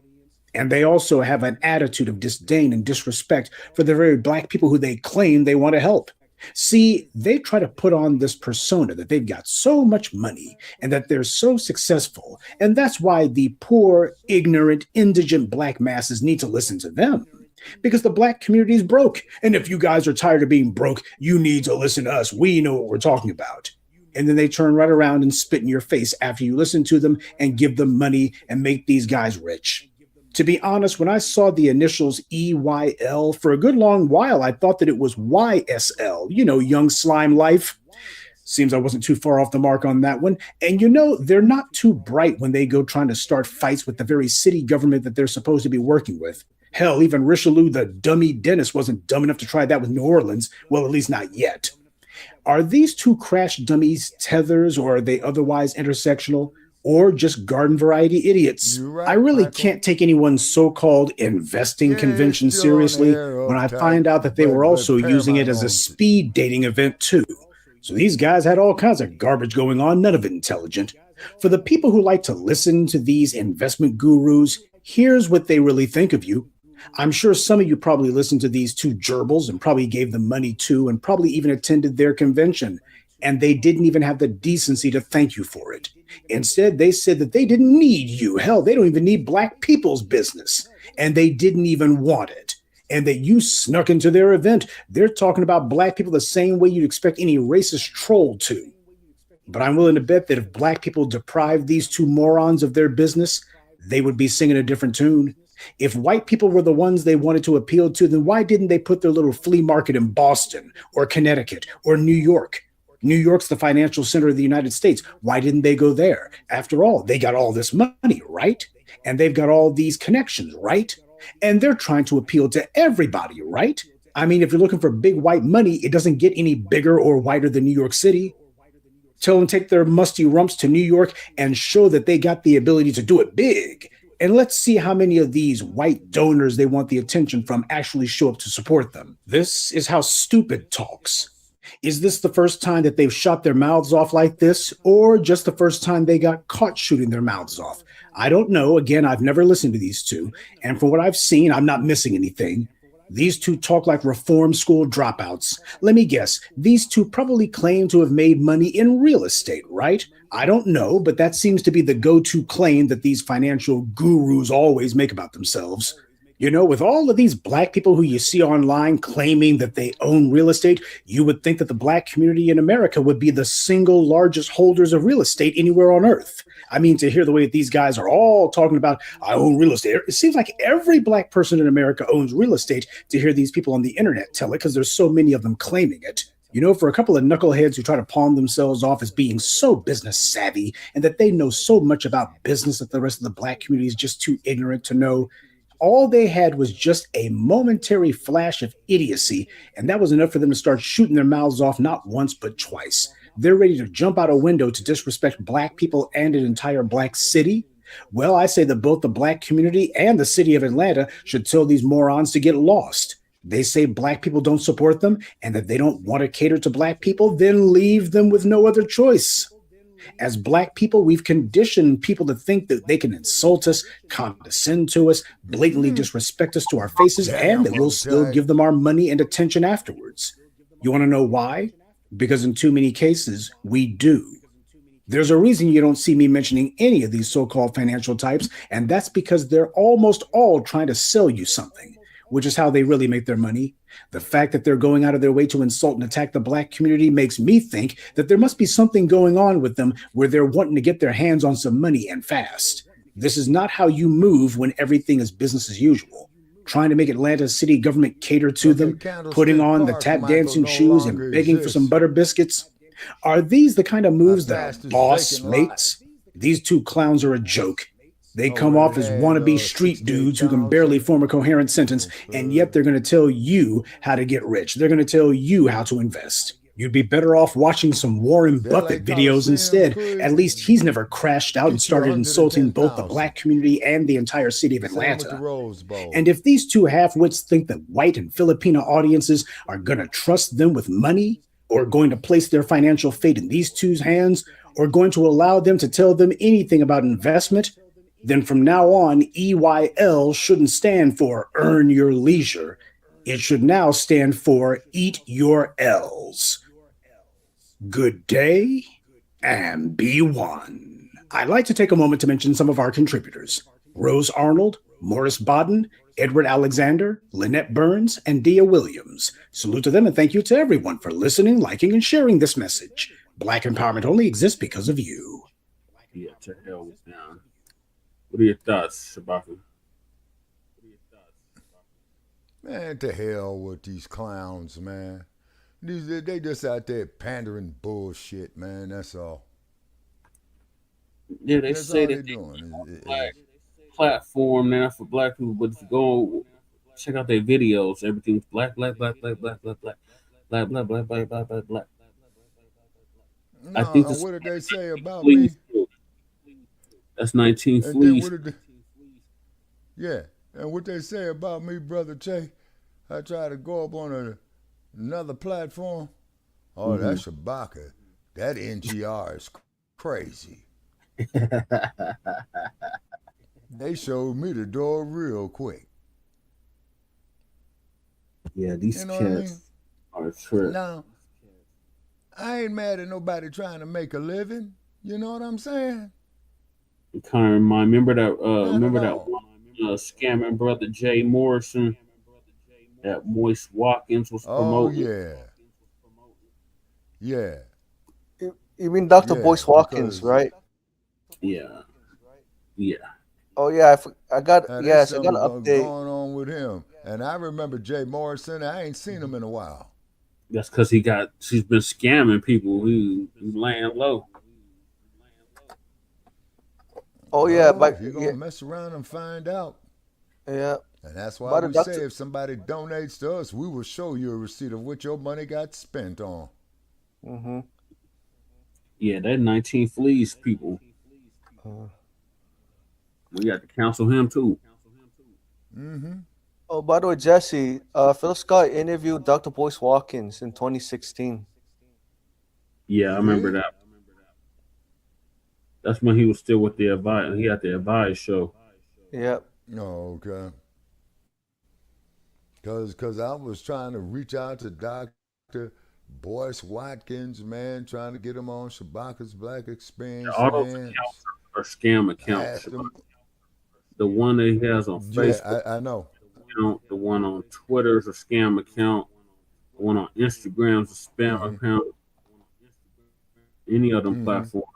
And they also have an attitude of disdain and disrespect for the very black people who they claim they want to help. See, they try to put on this persona that they've got so much money and that they're so successful, and that's why the poor, ignorant, indigent black masses need to listen to them. Because the black community is broke, and if you guys are tired of being broke, you need to listen to us. We know what we're talking about. And then they turn right around and spit in your face after you listen to them and give them money and make these guys rich. To be honest, when I saw the initials EYL, for a good long while, I thought that it was YSL, Young Slime Life. Seems I wasn't too far off the mark on that one. And they're not too bright when they go trying to start fights with the very city government that they're supposed to be working with. Hell, even Richelieu, the dummy dentist, wasn't dumb enough to try that with New Orleans. Well, at least not yet. Are these two crash dummies tethers, or are they otherwise intersectional? Or just garden variety idiots? I really can't take anyone's so-called investing convention seriously when I find out that they were also using it as a speed dating event too. So these guys had all kinds of garbage going on, none of it intelligent. For the people who like to listen to these investment gurus, here's what they really think of you. I'm sure some of you probably listened to these two gerbils and probably gave them money too, and probably even attended their convention. And they didn't even have the decency to thank you for it. Instead, they said that they didn't need you. Hell, they don't even need black people's business. And they didn't even want it. And that you snuck into their event. They're talking about black people the same way you'd expect any racist troll to. But I'm willing to bet that if black people deprived these two morons of their business, they would be singing a different tune. If white people were the ones they wanted to appeal to, then why didn't they put their little flea market in Boston or Connecticut or New York? New York's the financial center of the United States. Why didn't they go there? After all, they got all this money, right? And they've got all these connections, right? And they're trying to appeal to everybody, right? I mean, if you're looking for big white money, it doesn't get any bigger or whiter than New York City. Tell them to take their musty rumps to New York and show that they got the ability to do it big. And let's see how many of these white donors they want the attention from actually show up to support them. This is how stupid talks. Is this the first time that they've shot their mouths off like this, or just the first time they got caught shooting their mouths off? I don't know. Again, I've never listened to these two, and from what I've seen, I'm not missing anything. These two talk like reform school dropouts. Let me guess, these two probably claim to have made money in real estate, right? I don't know, but that seems to be the go-to claim that these financial gurus always make about themselves. With all of these black people who you see online claiming that they own real estate, you would think that the black community in America would be the single largest holders of real estate anywhere on earth. I mean, to hear the way that these guys are all talking about, I own real estate. It seems like every black person in America owns real estate, to hear these people on the internet tell it, because there's so many of them claiming it. For a couple of knuckleheads who try to palm themselves off as being so business savvy and that they know so much about business that the rest of the black community is just too ignorant to know, all they had was just a momentary flash of idiocy, and that was enough for them to start shooting their mouths off not once but twice. They're ready to jump out a window to disrespect black people and an entire black city. Well, I say that both the black community and the city of Atlanta should tell these morons to get lost. They say black people don't support them and that they don't want to cater to black people, then leave them with no other choice. As black people, we've conditioned people to think that they can insult us, condescend to us, blatantly disrespect us to our faces, and that we'll still give them our money and attention afterwards. You want to know why? Because in too many cases, we do. There's a reason you don't see me mentioning any of these so-called financial types, and that's because they're almost all trying to sell you something, which is how they really make their money. The fact that they're going out of their way to insult and attack the black community makes me think that there must be something going on with them where they're wanting to get their hands on some money and fast. This is not how you move when everything is business as usual. Trying to make Atlanta city government cater to them, putting on the tap dancing shoes and begging for some butter biscuits. Are these the kind of moves that a boss makes? These two clowns are a joke. They come off as wannabe street dudes who can barely form a coherent sentence, and yet they're going to tell you how to get rich. They're going to tell you how to invest. You'd be better off watching some Warren They're Buffett like videos Coliseum instead. quiz. At least he's never crashed out and Get you started insulting both the 110,000. black community and the entire city of Same with the Atlanta. Rose Bowl. And if these two half-wits think that white and Filipino audiences are going to trust them with money, or going to place their financial fate in these two's hands, or going to allow them to tell them anything about investment, then from now on, EYL shouldn't stand for Earn Your Leisure. It should now stand for Eat Your L's. Good day, and be one. I'd like to take a moment to mention some of our contributors: Rose Arnold, Morris Bodden, Edward Alexander, Lynette Burns, and Dia Williams. Salute to them, and thank you to everyone for listening, liking, and sharing this message. Black empowerment only exists because of you. Yeah, to hell with them. What are your thoughts, Shabaka? Man, to hell with these clowns, man. They just out there pandering bullshit, man. That's all. Yeah, they That's say all that they're they doing. black platform now for black people, but if you go check out their videos, everything's black, black, black, black, black, black, black, black, black, black, black, black, black, black. I think What did they say about fleas. me? That's 19 And then fleas. what did they, yeah, and what they say about me, Brother Che, I try to go up on another platform. Oh, that's Shabaka. That NGR is crazy. They showed me the door real quick. Yeah, these You know what I cats mean? are tripped. Now, I ain't mad at nobody trying to make a living. You know what I'm saying? It kind of remember that Not at all. one scamming brother Jay Morrison that Moist Watkins was Oh, promoting. yeah. Yeah. You mean Dr. Yeah, Boyce Watkins, because- right? Yeah. Yeah. Oh yeah, I got Now, yes, there's I got an something update. going on with him. And I remember Jay Morrison. I ain't seen him in a while. That's because she's been scamming people. He laying low. Oh yeah, Well, but if you're gonna mess around and find out. yeah. And that's why But we Dr. say if somebody donates to us, we will show you a receipt of what your money got spent on. Mm-hmm. Yeah, that 19 fleas people. We got to counsel him too. Mm-hmm. Oh, by the way, Jesse, Phil Scott interviewed Dr. Boyce Watkins in 2016. Yeah, I remember that. That's when he was still with the Advice. He had the Advice show. Yep. Oh, okay. Because I was trying to reach out to Dr. Boyce Watkins, man, trying to get him on Shabaka's Black Experience. All those man. accounts are scam accounts. Asked him- The one that he has on Yeah, Facebook, I know. the one on Twitter is a scam account. The one on Instagram is a spam account. Any of them platforms.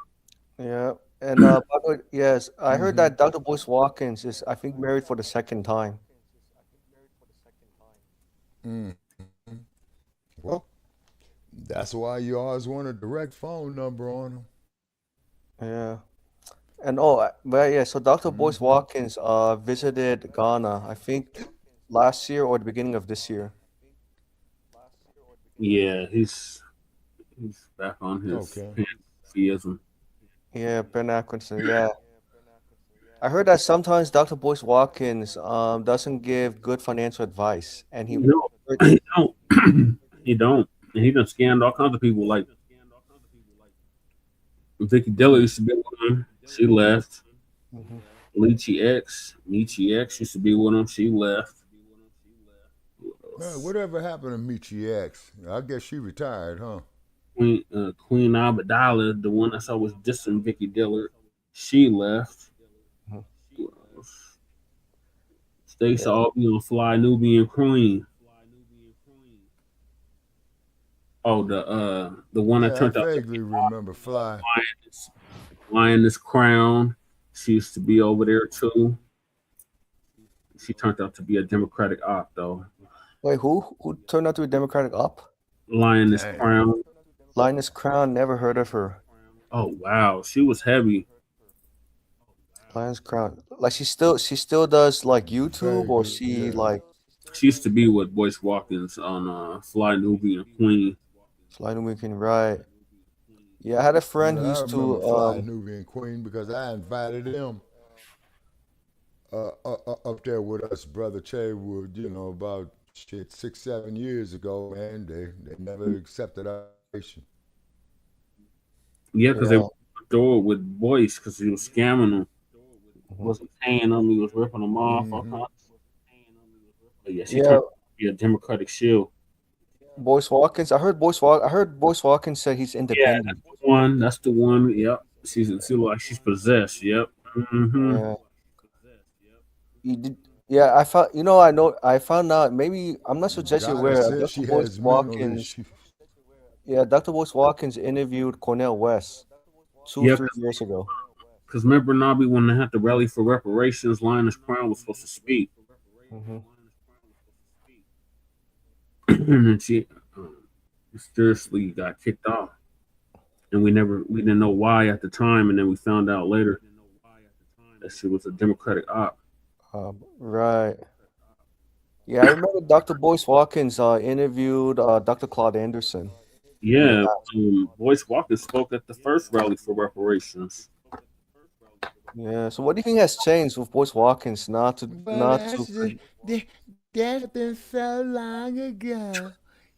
Yeah. And by the way, yes, I heard that Dr. Boyce Watkins is, I think, married for the second time. Well, that's why you always want a direct phone number on them. Yeah. And but yeah, so Dr. Boyce Watkins visited Ghana, I think last year or the beginning of this year. Yeah, he's back on his pantheism. Yeah, Ben Atkinson, yeah. I heard that sometimes Dr. Boyce Watkins doesn't give good financial advice, and he No, he don't. He don't. And he done scammed all kinds of people. Like Vicky Diller used to be with him. She left. Nietzsche X used to be with him. She left. Man, whatever happened to Michi X? I guess she retired, huh? Queen Abadala, the one that's always dissing Vicky Diller, she left. Stacey Albee on Fly Nubian Queen. Oh, the one that turned I out vaguely remember Fly. Lioness Crown. She used to be over there too. She turned out to be a Democratic op though. Wait, who turned out to be a Democratic op? Lioness Crown. Linus Crown, never heard of her. Oh wow, she was heavy. Linus Crown, like she still does like YouTube, or she like She used to be with Boyce Watkins on Fly Nubian Queen. Fly Nubian, right? Yeah, I had a friend I who used remember to Fly Nubian Queen because I invited him up there with us, Brother Chaywood, about shit 6, 7 years ago, man. They never accepted our invitation. Yeah, because they Yeah. were throw it with voice because he was scamming them. Wasn't paying them. He was ripping them off. All kinds. But yeah, she Yeah, turned out to be a Democratic shield. Boyce Watkins. I heard Boyce Watkins say he's Yeah, that's independent. the one. That's the one. Yep. She look like she's possessed. Yep. Mm-hmm. Yeah. He did. Yeah, I found out. Maybe I'm not sure just you're Goddess aware. says Dr. she Boyce has mental Watkins. issues. Yeah, Dr. Boyce Watkins interviewed Cornel West two, Yep. 3 years ago. Because remember, Nobby, when they had to rally for reparations, Linus Crown was supposed to speak, Hmm. and she mysteriously got kicked off, and we didn't know why at the time, and then we found out later that she was a Democratic op. Right. Yeah, I remember Dr. Boyce Watkins interviewed Dr. Claude Anderson. Yeah, Boyce Walker spoke at the first rally for reparations. Yeah. So what do you think has changed with Boyce Watkins not to That's been so long ago.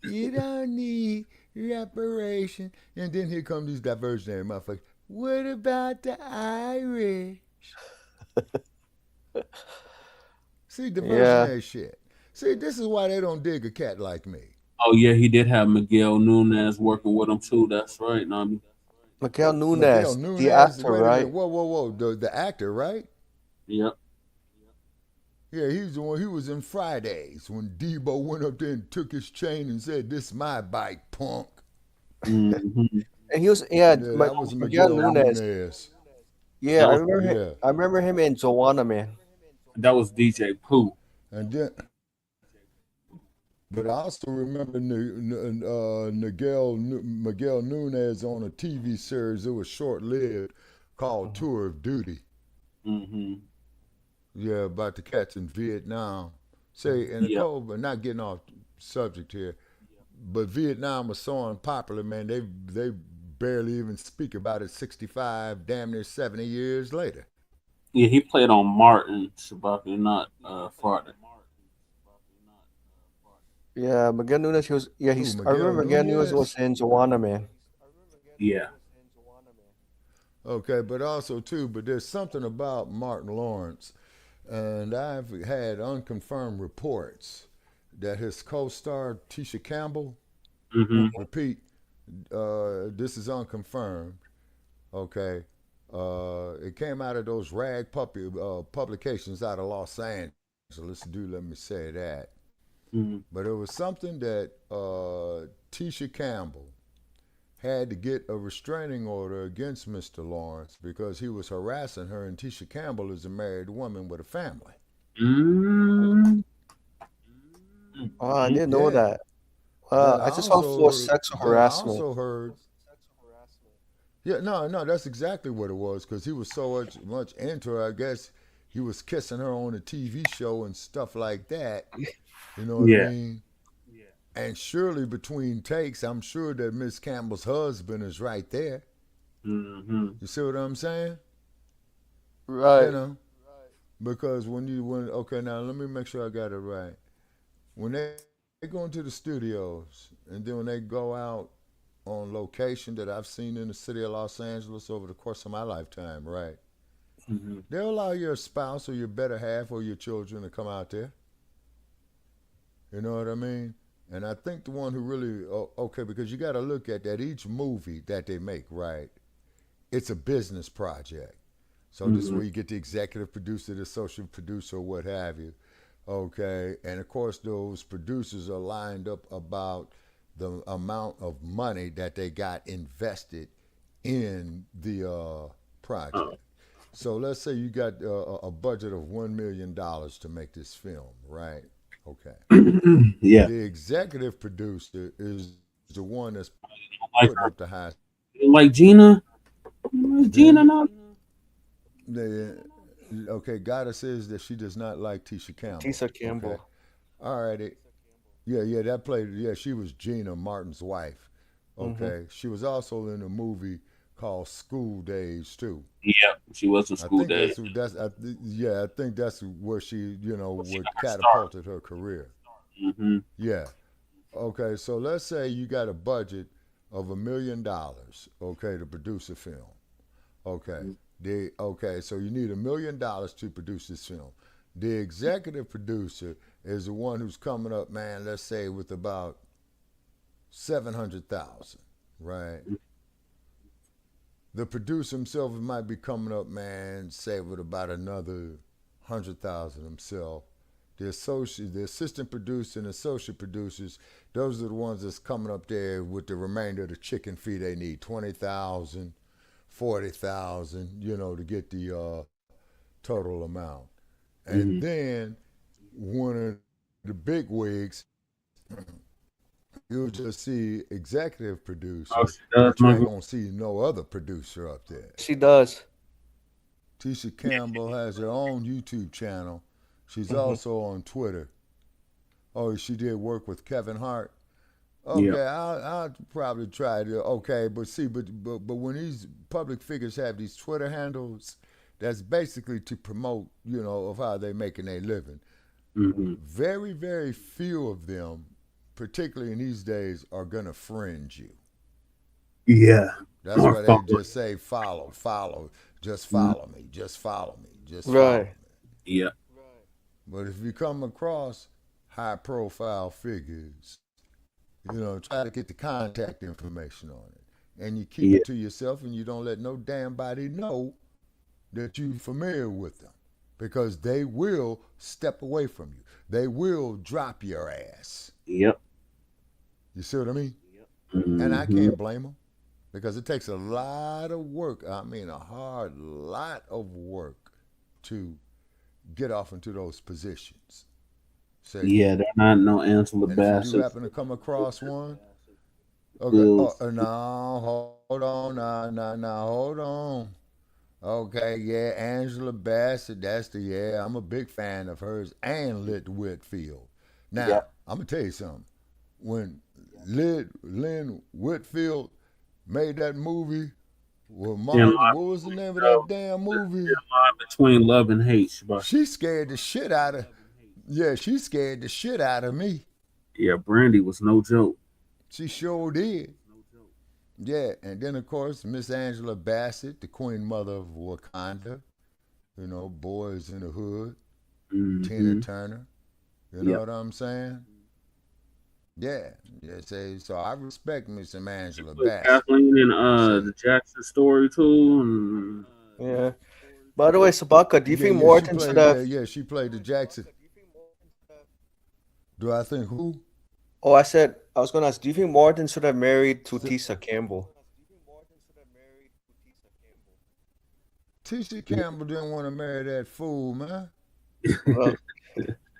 You don't need reparation. And then here come these diversionary motherfuckers. What about the Irish? See, diversionary shit. See, this is why they don't dig a cat like me. Oh yeah, he did have Miguel Nunez working with him too. That's right, Nobby. Miguel Miguel Nunez, Nunez, the actor, wait a minute. right? Whoa. The actor, right? Yep. Yeah, he's the one. He was in Fridays when Debo went up there and took his chain and said, "This is my bike, punk." Mm-hmm. And he was that was Miguel Nunez. Yeah, That I was- remember him. I remember him in Joanna Man. That was DJ Pooh. And then, but I also remember Miguel Nunez on a TV series. It was short-lived, called Tour of Duty. Mm-hmm. Yeah, about the cats in Vietnam. Say, and Nicole, but not getting off subject here, but Vietnam was so unpopular, man. They barely even speak about it 65, damn near 70 years later. Yeah, he played on Martin Shabaki, not Farter. Yeah, Miguel Nunez. He was. Yeah, he's. I remember Miguel Nunez was in Joanna Man. Yeah. Okay, but also too, but there's something about Martin Lawrence, and I've had unconfirmed reports that his co-star Tisha Campbell, repeat, this is unconfirmed. Okay, it came out of those rag publications out of Los Angeles. Let me say that. But it was something that Tisha Campbell had to get a restraining order against Mr. Lawrence because he was harassing her, and Tisha Campbell is a married woman with a family. Oh, I didn't know that. I just saw for sexual harassment. I also heard. Yeah, no, that's exactly what it was because he was so much into her. I guess he was kissing her on a TV show and stuff like that. You know what I mean? And surely between takes, I'm sure that Miss Campbell's husband is right there. You see what I'm saying? Right. You know? Because okay, now let me make sure I got it right. When they go into the studios and then when they go out on location that I've seen in the city of Los Angeles over the course of my lifetime, right? They'll allow your spouse or your better half or your children to come out there. You know what I mean? And I think the one who really, okay, because you got to look at that each movie that they make, right? It's a business project. So this is where you get the executive producer, the associate producer, or what have you. Okay. And of course, those producers are lined up about the amount of money that they got invested in the project. So let's say you got a budget of $1 million to make this film, right? Okay. Yeah. The executive producer is the one that's putting up the high. Like Gina? Gina, no. Okay, Goddess says that she does not like Tisha Campbell. Tisha Campbell. Okay. All righty. Yeah, that played. Yeah, she was Gina Martin's wife. Okay, she was also in a movie called School Days too. Yeah, she was in I School think Days. yeah, I think that's where she, what got her catapulted her career. Mm-hmm. Yeah. Okay, so let's say you got a budget of $1 million, okay, to produce a film. Okay. So you need $1 million to produce this film. The executive producer is the one who's coming up, man, let's say with about 700,000, right? The producer himself might be coming up, man, say with about another 100,000 himself. The assistant producer and associate producers, those are the ones that's coming up there with the remainder of the chicken fee they need, 20,000, 40,000, to get the total amount. And then one of the big wigs, you'll just see executive producer, but you ain't gonna see no other producer up there. She does. Tisha Campbell has her own YouTube channel. She's also on Twitter. Oh, she did work with Kevin Hart. Okay, I'll probably try to. Okay, but when these public figures have these Twitter handles, that's basically to promote, of how they're making their living. Very, very few of them, particularly in these days, are gonna fringe you. Yeah. That's why they just say follow, just follow me, just follow me, just follow me. Yeah. But if you come across high profile figures, try to get the contact information on it. And you keep it to yourself and you don't let no damn body know that you're familiar with them. Because they will step away from you. They will drop your ass. Yep. You see what I mean? And I can't blame them. Because it takes a lot of work. I mean, a hard lot of work to get off into those positions. They're not no Angela Bassett. If you happen to come across one, okay, no, hold on, no, hold on. Okay, yeah, Angela Bassett, I'm a big fan of hers, and Lynn Whitfield. Now, I'm going to tell you something. When Lynn Whitfield made that movie, what was the name of that damn movie? Between Love and Hate. She scared the shit out of me. Yeah, Brandy was no joke. She sure did. Yeah, and then of course Miss Angela Bassett, the Queen Mother of Wakanda, Boys in the Hood, Tina Turner. You know what I'm saying? Yeah. So I respect Miss Angela Bassett. Kathleen in the Jackson Story too. Yeah. By the way, Sabaka, do you think Morton should have? Yeah, she played the Jackson. Do I think who? Oh, I was going to ask, do you think Morton should have married to Tisha Campbell? Tisha Campbell didn't want to marry that fool, man.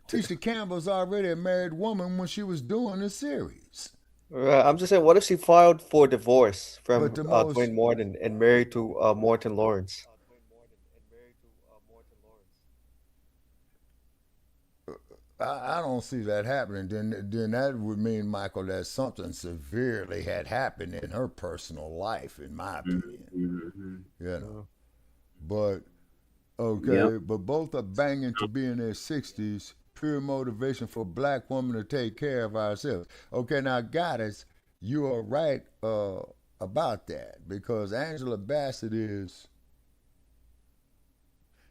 Tisha Campbell's already a married woman when she was doing the series. Right. I'm just saying, what if she filed for divorce from Dwayne Morton and married to Morton Lawrence? I don't see that happening. Then that would mean, Michael, that something severely had happened in her personal life, in my opinion. But but both are banging to be in their 60s. Pure motivation for black women to take care of ourselves. Okay, now, Goddess, you are right about that, because Angela Bassett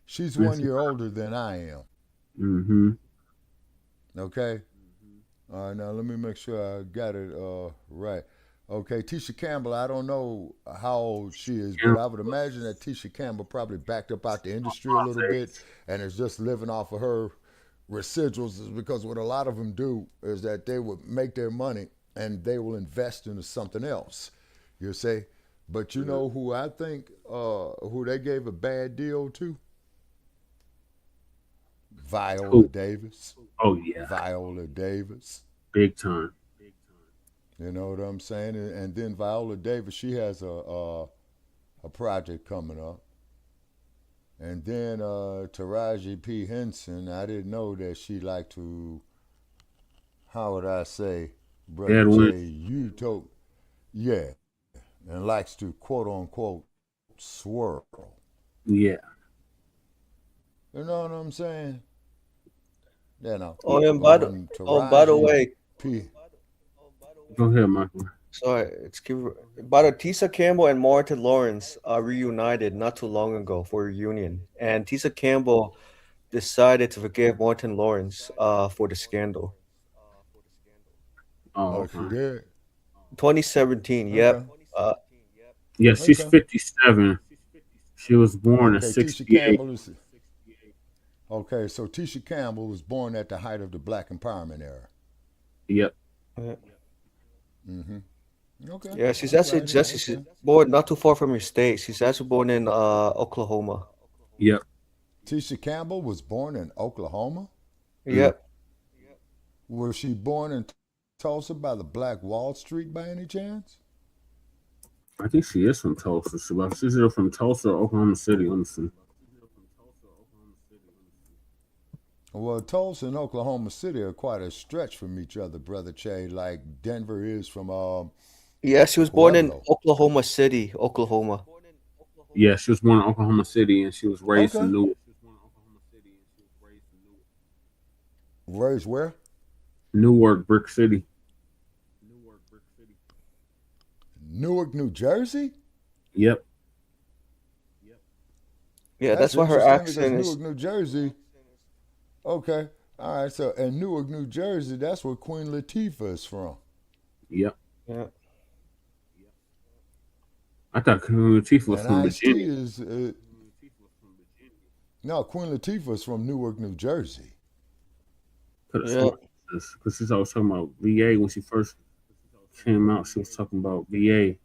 she's 1 year older than I am. Okay? All right, now let me make sure I got it right. Okay, Tisha Campbell, I don't know how old she is, but I would imagine that Tisha Campbell probably backed up out the industry a little bit and is just living off of her residuals, because what a lot of them do is that they would make their money and they will invest into something else, you see? But you know who I think, who they gave a bad deal to? Viola Davis. Oh, yeah. Viola Davis. Big time. You know what I'm saying? And then Viola Davis, she has a project coming up. And then Taraji P. Henson, I didn't know that she liked to, how would I say, Brother Jay, Yeah, and likes to quote unquote swirl. Yeah. You know what I'm saying? You know. Oh, and But by the when oh, by the Taraji way, P. Go ahead, Michael. sorry, by the Tisa Campbell and Martin Lawrence reunited not too long ago for a reunion, and Tisa Campbell decided to forgive Martin Lawrence for the scandal. Oh, She okay. did. 2017. Okay. Yep. Yeah, she's Okay. 57. She was born in Okay, Tisha 68. Campbell is. Okay, so Tisha Campbell was born at the height of the Black Empowerment era. Yep. Mm-hmm. Okay. Yeah, she's All actually righty. she's Okay. born not too far from your state. She's actually born in Oklahoma. Yep. Tisha Campbell was born in Oklahoma. Yep. Was she born in Tulsa by the Black Wall Street by any chance? I think she is from Tulsa. She's either from Tulsa or Oklahoma City. Let me see. Well, Tulsa and Oklahoma City are quite a stretch from each other, Brother Che, like Denver is from Yeah, she was born in Pueblo. Oklahoma City, Oklahoma. Yeah, she was born in Oklahoma City and she was raised in Okay. Newark. Raised where? Newark, Brick City. Newark, New Jersey? Yep. Yeah, that's why her interesting accent because is. Newark, New Jersey. Okay. All right. So, in Newark, New Jersey, that's where Queen Latifah is from. Yep. Yeah. I thought Queen Latifah was And from Ice-T Virginia. is. No, Queen Latifah is from Newark, New Jersey. Yeah. Because she's always talking about VA when she first came out. She was talking about VA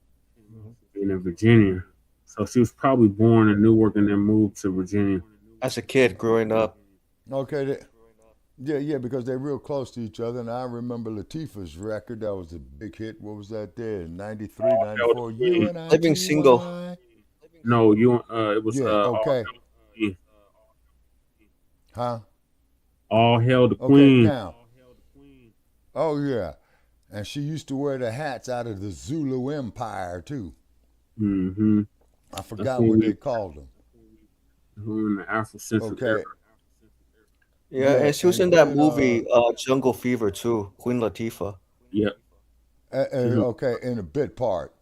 being in Virginia. So she was probably born in Newark and then moved to Virginia. As a kid growing up. Okay. Yeah, because they're real close to each other. And I remember Latifah's record. That was a big hit. What was that there? 93, 94. You and I. Living Single. No, it was Yeah, okay. Huh? All Hail the Okay, Queen. now. Oh, yeah. And she used to wear the hats out of the Zulu Empire, too. Mm-hmm. I forgot what they called them. Who in the Afrocentric Okay. era. Yeah, and she was in that movie Jungle Fever too, Queen Latifah. Yep. Okay, in a bit part.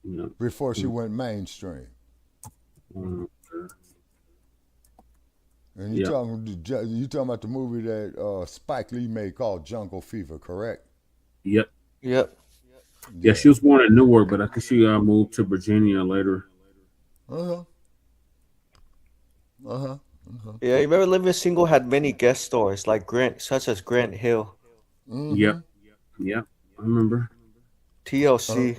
Yep. Before she went mainstream. And you talking about the movie that Spike Lee made called Jungle Fever, correct? Yep. Yep. Yeah, she was born in Newark, but I think she moved to Virginia later. Yeah, you remember Living Single had many guest stars like such as Grant Hill. Yep. Yep. I remember. TLC.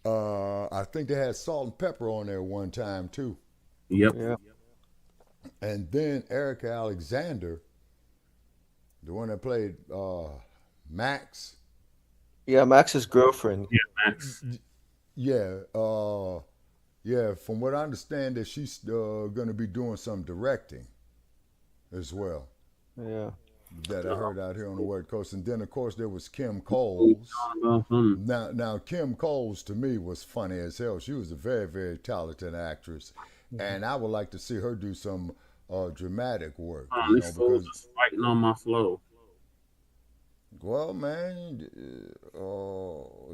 I think they had Salt and Pepper on there one time too. Yep. Yeah. And then Erica Alexander, the one that played Max. Yeah, Max's girlfriend. Yeah, Max. Yeah, from what I understand, that she's going to be doing some directing as well. Yeah. That I heard out here on the West Coast. And then, of course, there was Kim Coles. Now, Kim Coles, to me, was funny as hell. She was a very, very talented actress. And I would like to see her do some dramatic work. These fools are fighting on my flow. Well, man,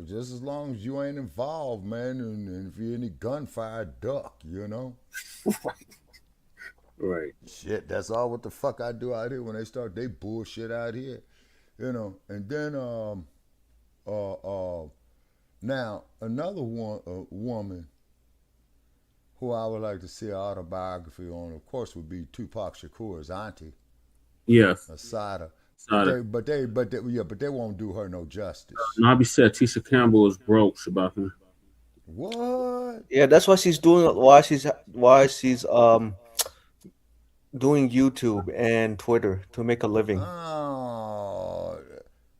just as long as you ain't involved, man, and if you're any gunfire, duck, you know? Right. Shit, that's all what the fuck I do out here when they start they bullshit out here, you know? And then, now, another woman who I would like to see an autobiography on, of course, would be Tupac Shakur's auntie. Yes. Asada. Asada. But they won't do her no justice. Nobby said Tisha Campbell is broke, Shabaka. What? Yeah, that's why she's doing. Why she's doing YouTube and Twitter to make a living. Oh,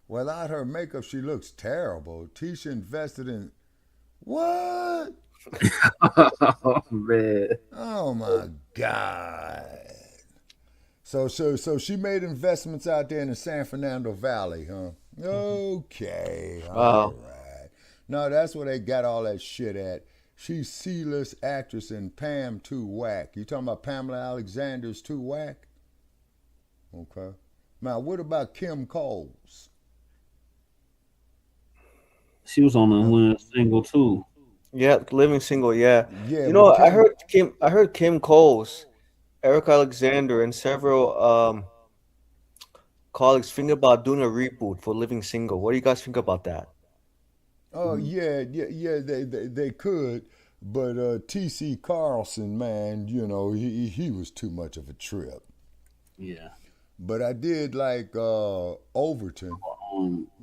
without her makeup, she looks terrible. Tisha invested in what? Oh man! Oh my God! So she made investments out there in the San Fernando Valley, huh? Okay, all right. No, that's where they got all that shit at. She's C-list actress in Pam Too Whack. You talking about Pamela Alexander's Too Whack? Okay. Now, what about Kim Coles? She was on the Living Single too. Yeah, Living Single. Yeah. Yeah. You know, but I heard Kim Coles, Eric Alexander, and several colleagues think about doing a reboot for Living Single. What do you guys think about that? Oh yeah, they could, but T.C. Carlson, man, you know, he was too much of a trip. Yeah. But I did like Overton.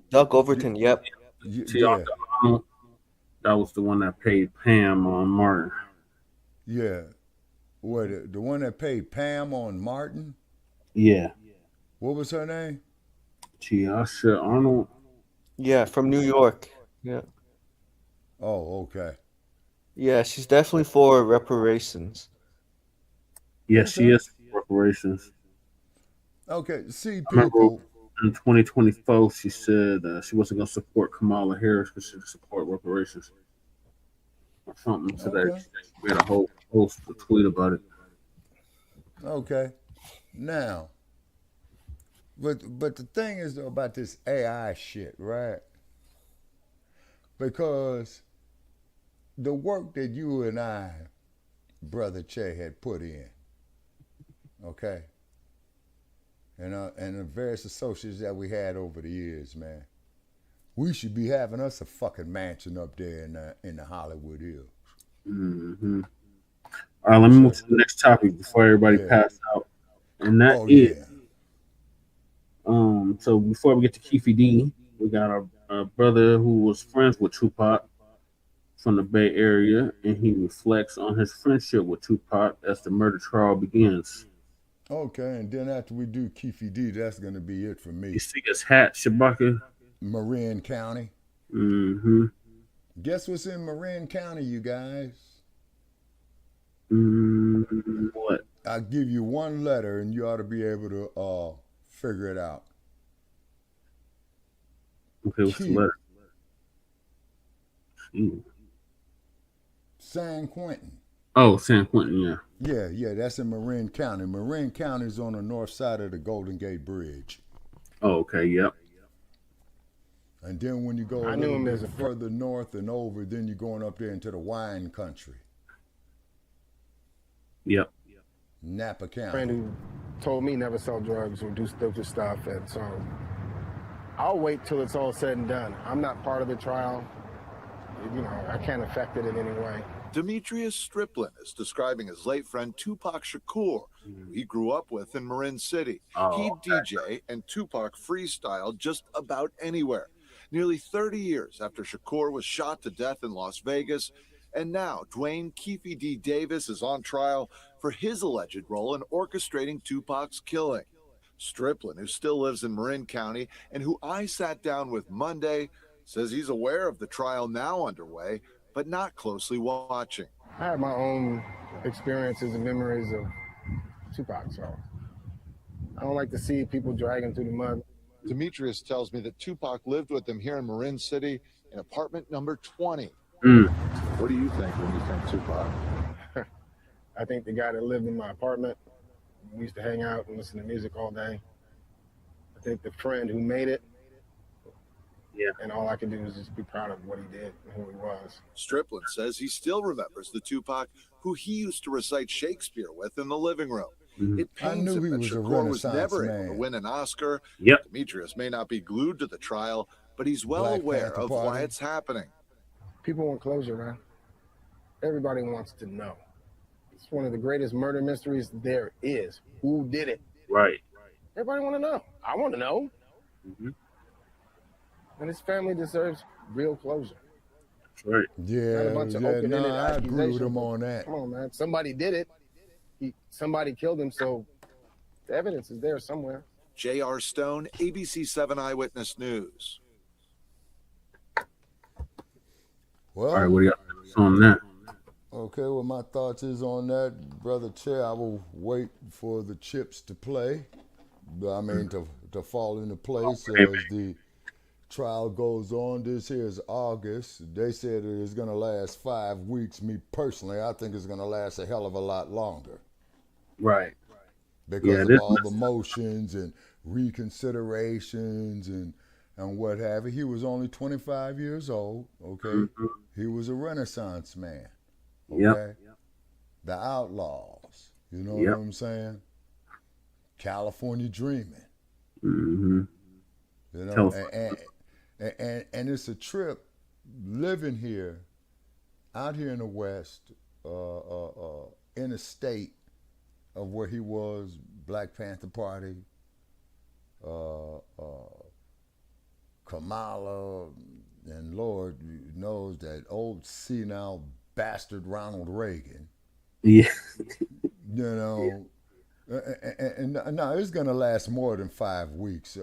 Doug Overton. Yep. Yeah. That was the one that paid Pam on Martin. Yeah. What, the one that paid Pam on Martin? Yeah. What was her name? Tiasha Arnold. Yeah, from New York. Yeah. Oh, okay. Yeah, she's definitely for reparations. Yes, she is for reparations. Okay, see, I remember people. in 2024, she said she wasn't going to support Kamala Harris, but she would support reparations. Or something today. Okay. We had a whole post, a tweet about it. Okay. Now, but the thing is though about this AI shit, right? Because the work that you and I, Brother Che, had put in, okay, and the various associates that we had over the years, man, we should be having us a fucking mansion up there in the Hollywood Hills. Mm-hmm. All right, let me move to the next topic before everybody passes out, and that is. So before we get to Keefe D, we got our brother who was friends with Tupac from the Bay Area, and he reflects on his friendship with Tupac as the murder trial begins. Okay, and then after we do Keefe D, that's going to be it for me. You see his hat, Shabaka? Marin County. Mm-hmm. Guess what's in Marin County, you guys? What? I'll give you one letter, and you ought to be able to figure it out. Okay, what's the letter? San Quentin. Oh, San Quentin, yeah. Yeah, that's in Marin County. Marin County is on the north side of the Golden Gate Bridge. Oh, okay, yep. And then when you go a little bit further north and over, then you're going up there into the wine country. Yep. Napa County. Friend who told me never sell drugs or do stupid stuff, and so I'll wait till it's all said and done. I'm not part of the trial. You know, I can't affect it in any way. Demetrius Striplin is describing his late friend Tupac Shakur, who he grew up with in Marin City. He'd DJ and Tupac freestyle just about anywhere. Nearly 30 years after Shakur was shot to death in Las Vegas, and now Dwayne Keefe D. Davis is on trial for his alleged role in orchestrating Tupac's killing. Striplin, who still lives in Marin County and who I sat down with Monday, says he's aware of the trial now underway, but not closely watching. I have my own experiences and memories of Tupac, so I don't like to see people dragging through the mud. Demetrius tells me that Tupac lived with him here in Marin City in apartment number 20. What do you think when you think Tupac? I think the guy that lived in my apartment, we used to hang out and listen to music all day. I think the friend who made it, and all I can do is just be proud of what he did and who he was. Striplin says he still remembers the Tupac who he used to recite Shakespeare with in the living room. It pains him that Shakur was never able to win an Oscar. Demetrius may not be glued to the trial, but he's well aware of why it's happening. People want closure, man. Everybody wants to know. It's one of the greatest murder mysteries there is. Who did it? Right. Everybody want to know. I want to know. And his family deserves real closure. That's right. Not a bunch of open-ended I agree with accusations. him on that. Come on, man. Somebody did it. Somebody killed him, so the evidence is there somewhere. J.R. Stone, ABC 7 Eyewitness News. Well, all right, what do you got on that? Okay, well, my thoughts is on that, Brother Chair. I will wait for the chips to play. I mean, to fall into place as the trial goes on. This here is August. They said it is going to last 5 weeks. Me personally, I think it's going to last a hell of a lot longer. Right. Because of all the motions and reconsiderations and what have you. He was only 25 years old, okay? Mm-hmm. He was a Renaissance man, okay? Yep. The Outlaws, you know what I'm saying? California dreaming. Mm-hmm. You know, and it's a trip living here, out here in the West, in a state of where he was, Black Panther Party, Kamala, and Lord knows that old senile bastard Ronald Reagan. Yeah. You know, and no, it's gonna last more than 5 weeks.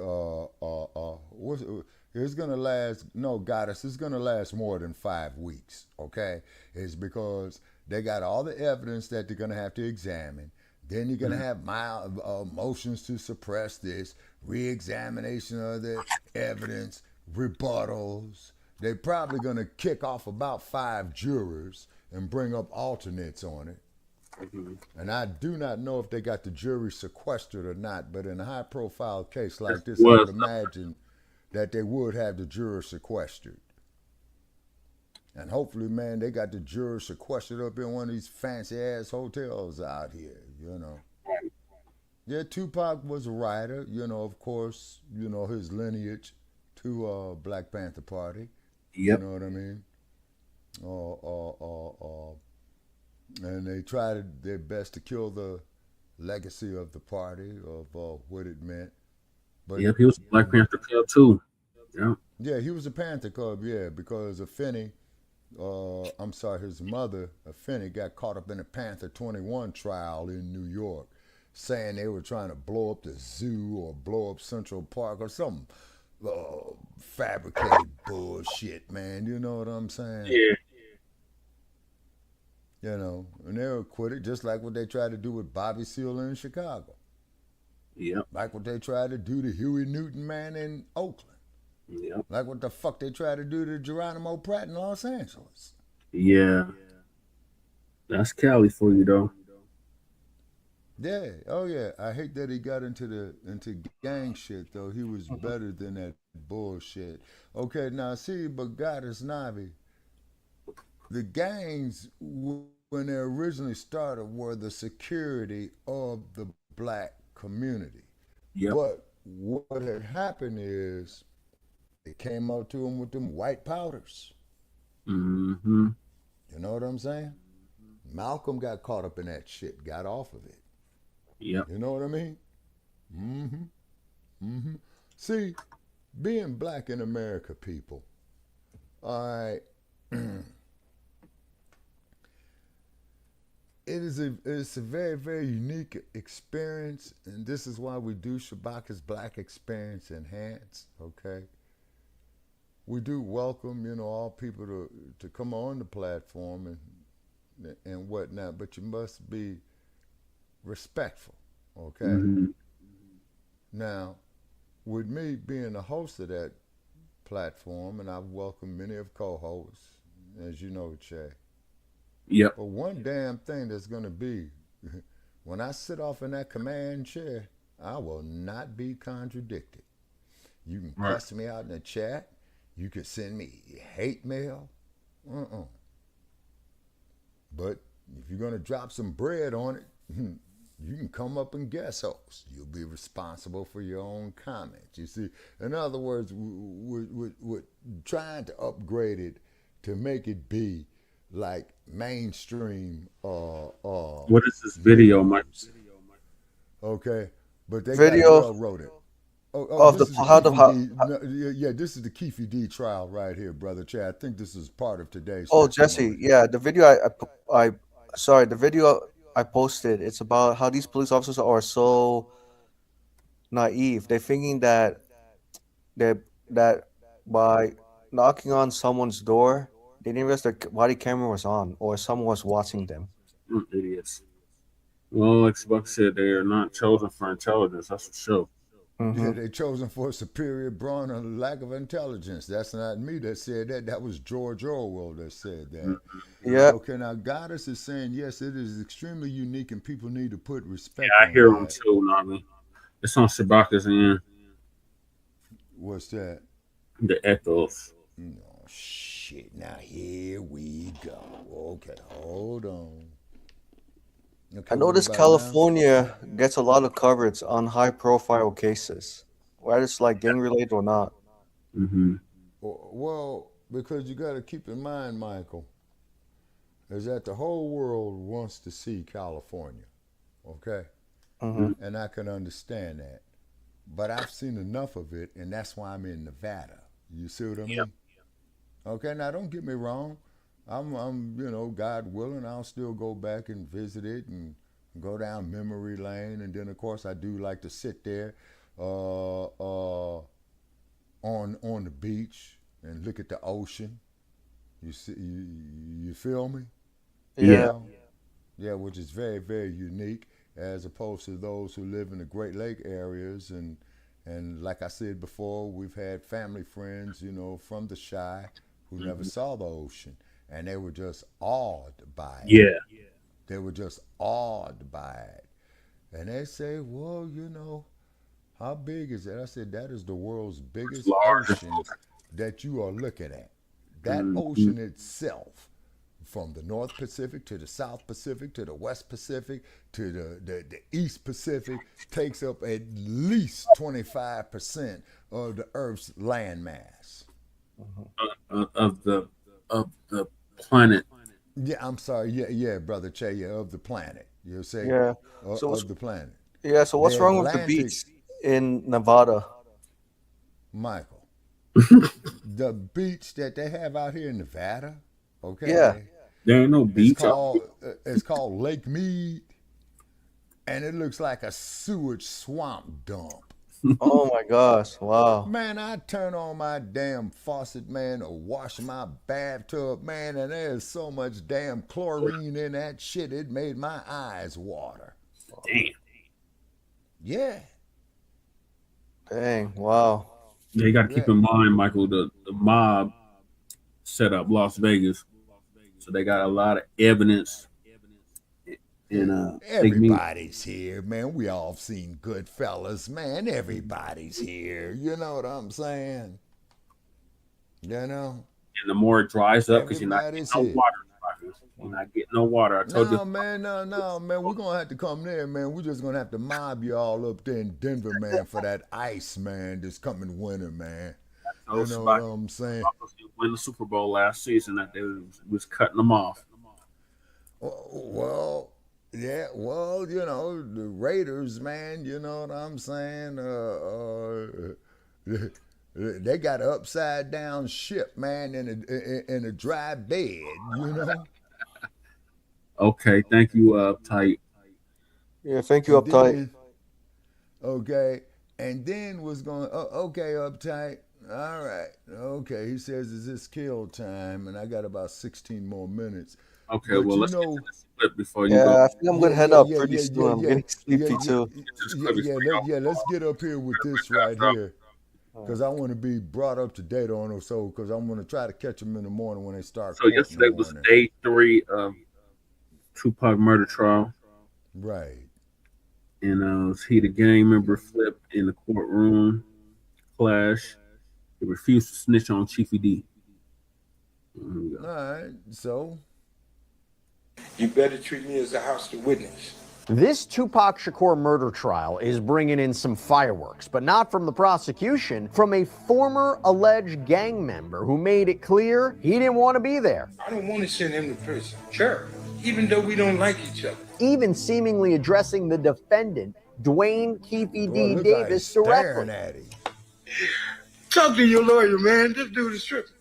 It's gonna last. No, Goddess, it's gonna last more than 5 weeks. Okay, it's because they got all the evidence that they're gonna have to examine. Then you're gonna have mild motions to suppress this, re-examination of the evidence, rebuttals. They're probably gonna kick off about 5 jurors and bring up alternates on it. Mm-hmm. And I do not know if they got the jury sequestered or not, but in a high-profile case like this, I would imagine that they would have the juror sequestered. And hopefully, man, they got the juror sequestered up in one of these fancy-ass hotels out here, you know. Yeah, Tupac was a writer, you know, of course, you know, his lineage to Black Panther Party. Yep. You know what I mean? And they tried their best to kill the legacy of the party, of what it meant. But yep, he was a Black Panther Club too. Yeah. Yeah, he was a Panther Club, yeah, because Afeni, his mother, Afeni, got caught up in a Panther 21 trial in New York, saying they were trying to blow up the zoo or blow up Central Park or some fabricated bullshit, man. You know what I'm saying? Yeah. You know, and they were acquitted, just like what they tried to do with Bobby Seale in Chicago. Yep. Like what they tried to do to Huey Newton, man, in Oakland. Yep. Like what the fuck they tried to do to Geronimo Pratt in Los Angeles. Yeah. That's Cali for you, though. Yeah. Oh, yeah. I hate that he got into gang shit, though. He was better than that bullshit. Okay, now see, but Goddess Navi, the gangs, when they originally started, were the security of the black community. Yep. But what had happened is they came out to them with them white powders. Mm-hmm. You know what I'm saying? Malcolm got caught up in that shit, got off of it. Yep. You know what I mean? Mm-hmm. Mm-hmm. See, being black in America, people, all right, it's a very, very unique experience, and this is why we do Shabaka's Black Experience Enhanced, okay? We do welcome, you know, all people to come on the platform and whatnot, but you must be respectful, okay? Mm-hmm. Now, with me being the host of that platform, and I've welcomed many of co-hosts, as you know, Che. Yep. But one damn thing that's going to be, when I sit off in that command chair, I will not be contradicted. You can cuss me out in the chat. You can send me hate mail. But if you're going to drop some bread on it, you can come up and guest host. You'll be responsible for your own comments. You see, in other words, we're trying to upgrade it to make it be like mainstream. What is this video, Mike? Okay, but they video wrote it. This is the Keefe D trial right here, brother Chad. I think this is part of today's. Oh, Jesse, yeah, the video the video I posted. It's about how these police officers are so naive. They're thinking that by knocking on someone's door They didn't realize their body camera was on, or someone was watching them. Idiots. Well, like Buck said, they are not chosen for intelligence. That's for sure. Yeah, they chosen for superior brawn and lack of intelligence. That's not me that said that. That was George Orwell that said that. Yeah. Okay, now Goddess is saying, yes, it is extremely unique and people need to put respect Yeah, I on hear that. them too, Nami. It's on Shabaka's end. What's that? The echoes. Oh, shit. Now here we go. Okay, hold on. Okay, I what noticed about California gets a lot of coverage on high-profile cases, whether it's like gang-related or not. Mm-hmm. Well, because you got to keep in mind, Michael, is that the whole world wants to see California, okay? And I can understand that. But I've seen enough of it, and that's why I'm in Nevada. You see what I mean? Okay, now don't get me wrong. I'm, you know, God willing, I'll still go back and visit it and go down memory lane. And then, of course, I do like to sit there on the beach and look at the ocean. You see, you feel me? Yeah. Yeah, which is very, very unique as opposed to those who live in the Great Lake areas. And like I said before, we've had family friends, you know, from the Chi who never saw the ocean. And they were just awed by it. Yeah. They were just awed by it. And they say, well, you know, how big is that? I said, that is the world's biggest ocean that you are looking at. That ocean itself, from the North Pacific to the South Pacific to the West Pacific to the East Pacific, takes up at least 25% of the Earth's landmass. Of the planet. Yeah, I'm sorry. Yeah, brother Che, yeah, of the planet. You're saying Yeah. of the planet. Yeah, so what's The wrong with the Atlantic- beach in Nevada? Michael, the beach that they have out here in Nevada, okay? Yeah. There ain't no beach out It's called Lake Mead, and it looks like a sewage swamp dump. Oh my gosh! Wow. Man, I turn on my damn faucet, man, to wash my bathtub, man, and there's so much damn chlorine in that shit, it made my eyes water. Damn. Yeah. Dang! Wow. Yeah, you got to keep in mind, Michael, the mob set up Las Vegas. So they got a lot of evidence. And everybody's here, man. We all seen Goodfellas, man. Everybody's here. You know what I'm saying? You know? And the more it dries up, because you're not getting Everybody's no here. water. You're not getting no water. I told No, you. man, no, man. We're going to have to come there, man. We're just going to have to mob you all up there in Denver, man, for that ice, man, this coming winter, man. You know what I'm saying? Win the Super Bowl last season that they was cutting them off. Well, yeah, well, you know, the Raiders, man, you know what I'm saying? They got an upside down ship, man, in a dry bed, you know? Okay, thank you, Tate. Yeah, thank you, Uptight. Okay, and then was going, okay, Uptight. All right, okay. He says, is this kill time? And I got about 16 more minutes. Okay, But well, you let's get know, to this clip before you go. Yeah, I think I'm gonna head up pretty soon. I'm getting sleepy too. Let's get up here with this right here, because I want to be brought up to date on it. So, because I'm going to try to catch them in the morning when they start. So yesterday was day 3 of Tupac murder trial. Right. And he the gang member flipped in the courtroom clash. He refused to snitch on Chiefy D. All right, so you better treat me as a hostile witness. This Tupac Shakur murder trial is bringing in some fireworks, but not from the prosecution, from a former alleged gang member who made it clear he didn't want to be there. I don't want to send him to prison. Sure. Even though we don't like each other. Even seemingly addressing the defendant, Dwayne Keefe D. Davis, directly. Talk to your lawyer, man. This dude is tripping.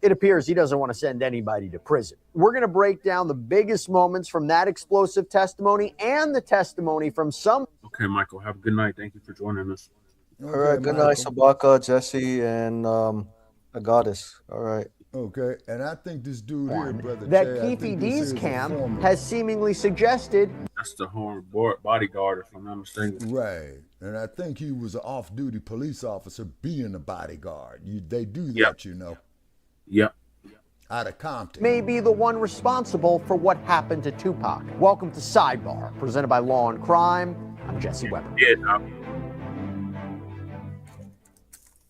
It appears he doesn't want to send anybody to prison. We're going to break down the biggest moments from that explosive testimony and the testimony from some. Okay, Michael, have a good night. Thank you for joining us. All right, good night, Sabaka, Jesse, and a goddess. All right. Okay, and I think this dude here, brother that Jay, I Keefe think this D's is a camp former- has seemingly suggested. That's the horn bodyguard, if I'm not mistaken. Right, and I think he was an off-duty police officer being a bodyguard. They do that, you know. Yep. Out of Compton. May be the one responsible for what happened to Tupac. Welcome to Sidebar, presented by Law and Crime. I'm Jesse Weber. Yeah, no.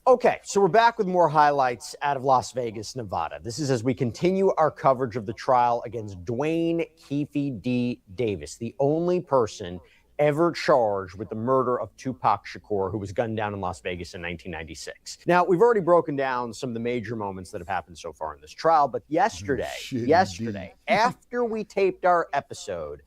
Okay, so we're back with more highlights out of Las Vegas, Nevada. This is as we continue our coverage of the trial against Dwayne Keefe D. Davis, the only person ever charged with the murder of Tupac Shakur, who was gunned down in Las Vegas in 1996. Now, we've already broken down some of the major moments that have happened so far in this trial, but yesterday, after we taped our episode,